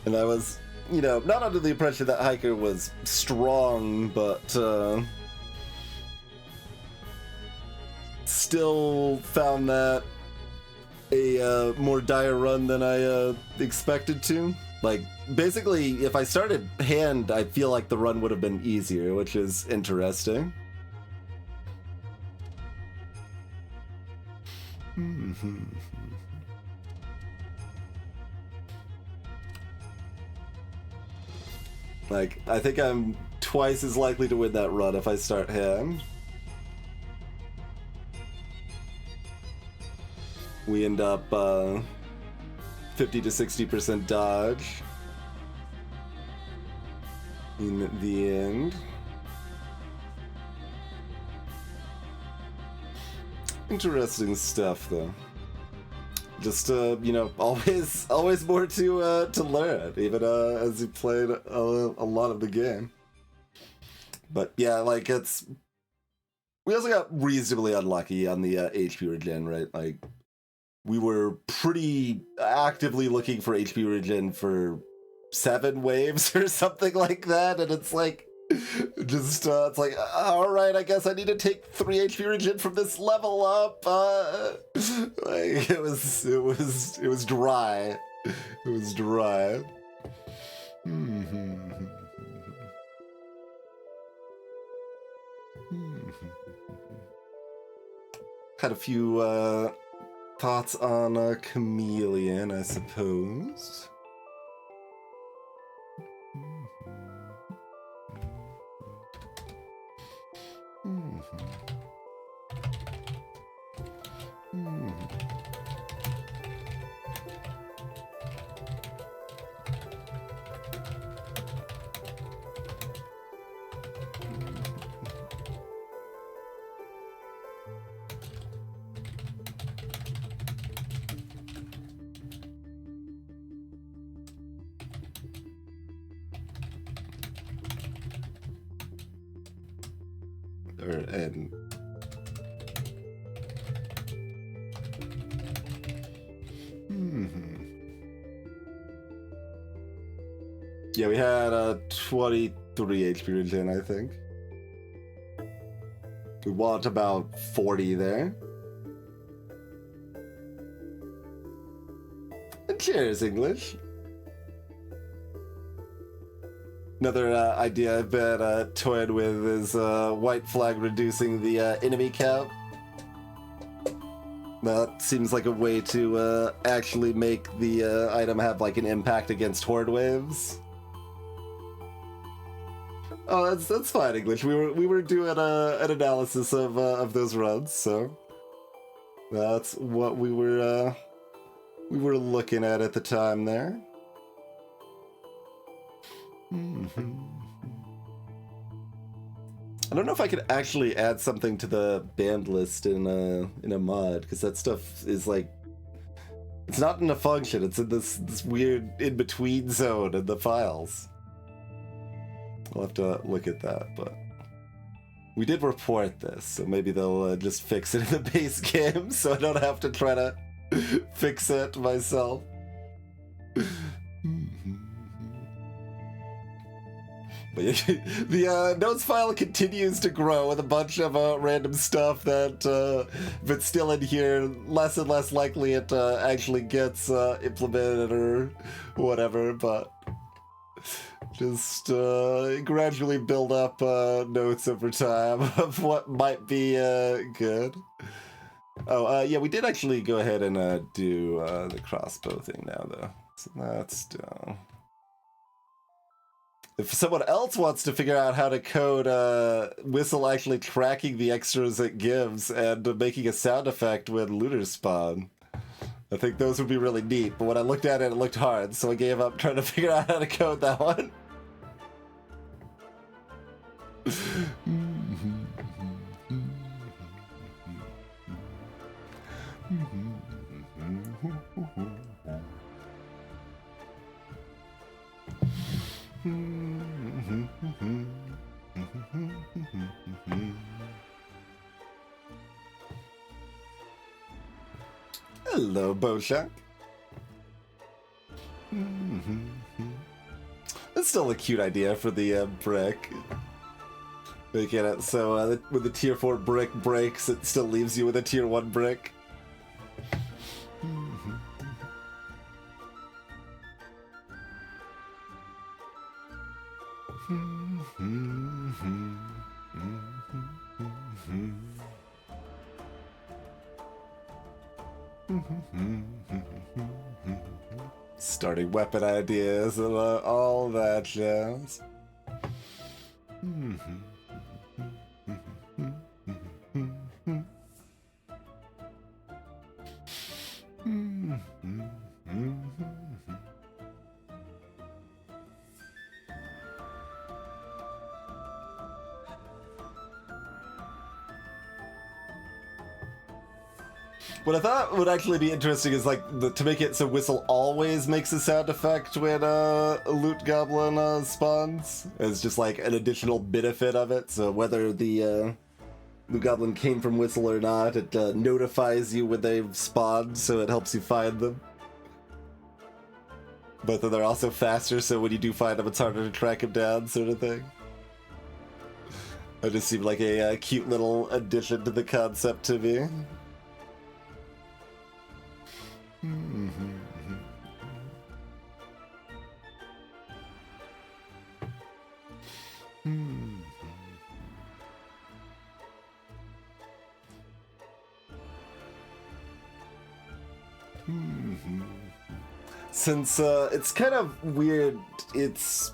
And I was, you know, not under the impression that Hiker was strong, but still found that a more dire run than I expected to. Like, basically, if I started hand, I feel like the run would have been easier, which is interesting. Like, I think I'm twice as likely to win that run if I start hand. We end up 50 to 60% dodge in the end. Interesting stuff, though. Just you know, always more to learn, even as you played a lot of the game. But yeah, like, it's, we also got reasonably unlucky on the HP regen, right? Like, we were pretty actively looking for HP regen for 7 waves or something like that, and it's like, just it's like, all right, I guess I need to take 3 HP regen from this level up. Like, it was dry. It was dry. Had a few thoughts on Chameleon, I suppose. And yeah, we had 23 HP regen, I think. We want about 40 there. And cheers, English. Another idea I've been toying with is white flag reducing the enemy count. That seems like a way to actually make the item have like an impact against horde waves. Oh, that's fine, English. We were doing an analysis of those runs, so that's what we were looking at the time there. I don't know if I could actually add something to the banned list in a mod, because that stuff is like It's not in a function, it's in this weird in-between zone in the files. I'll have to look at that, but we did report this, so maybe they'll just fix it in the base game so I don't have to try to fix it myself. But the notes file continues to grow with a bunch of random stuff that, if it's still in here, less and less likely it actually gets implemented or whatever, but just gradually build up notes over time of what might be good. Oh, yeah, we did actually go ahead and do the crossbow thing now, though. So that's done. If someone else wants to figure out how to code Whistle actually tracking the extras it gives and making a sound effect when looters spawn, I think those would be really neat. But when I looked at it, it looked hard, so I gave up trying to figure out how to code that one. Hello, Boshak. That's still a cute idea for the brick. Making it so when the tier 4 brick breaks, it still leaves you with a tier 1 brick. Starting weapon ideas and all that jazz. What I thought would actually be interesting is like to make it so Whistle always makes a sound effect when a loot goblin spawns. It's just like an additional benefit of it. So whether the loot goblin came from Whistle or not, it notifies you when they've spawned, so it helps you find them. But then they're also faster, so when you do find them, it's harder to track them down, sort of thing. It just seemed like a cute little addition to the concept to me. Since it's kind of weird, it's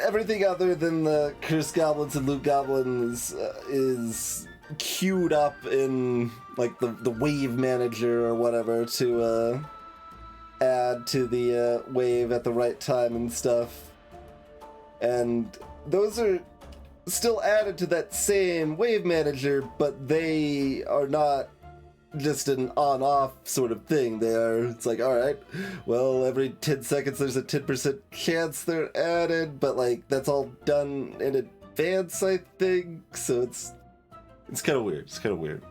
everything other than the cursed goblins and loot goblins is queued up in like the wave manager or whatever to add to the wave at the right time and stuff, and those are still added to that same wave manager, but they are not just an on-off sort of thing. It's like, alright, well, every 10 seconds there's a 10% chance they're added, but like that's all done in advance, I think, so it's kind of weird. It's kind of weird.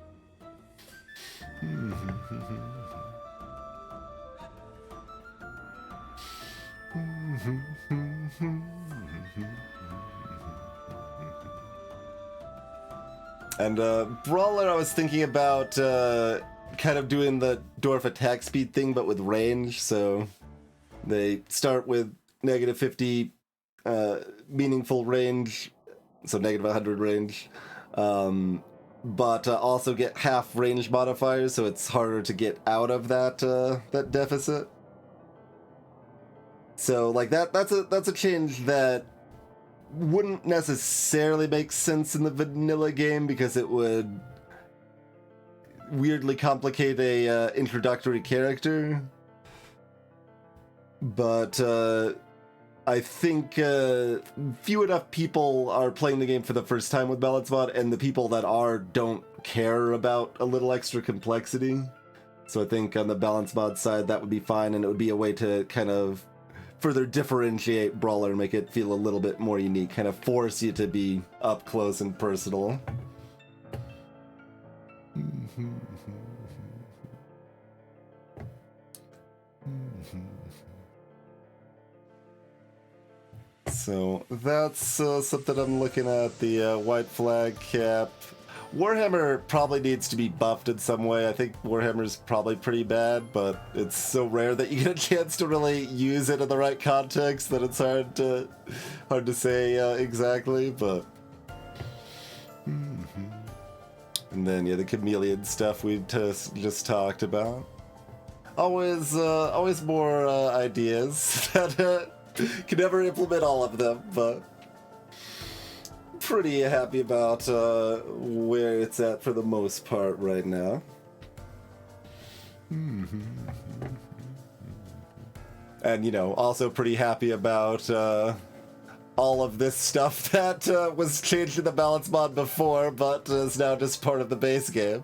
And Brawler, I was thinking about kind of doing the dwarf attack speed thing, but with range. So they start with negative 50 meaningful range, so negative 100 range, but also get half range modifiers, so it's harder to get out of that that deficit. So like that's a change that wouldn't necessarily make sense in the vanilla game because it would weirdly complicate a introductory character. But I think few enough people are playing the game for the first time with balance mod, and the people that are don't care about a little extra complexity. So I think on the balance mod side, that would be fine, and it would be a way to kind of further differentiate Brawler and make it feel a little bit more unique, kind of force you to be up close and personal. So that's something I'm looking at, the white flag cap. Warhammer probably needs to be buffed in some way. I think Warhammer's probably pretty bad, but it's so rare that you get a chance to really use it in the right context that it's hard to say exactly, but... And then, yeah, the chameleon stuff we just talked about. Always more ideas that can never implement all of them, but pretty happy about where it's at for the most part right now. And, you know, also pretty happy about all of this stuff that was changed in the balance mod before, but is now just part of the base game.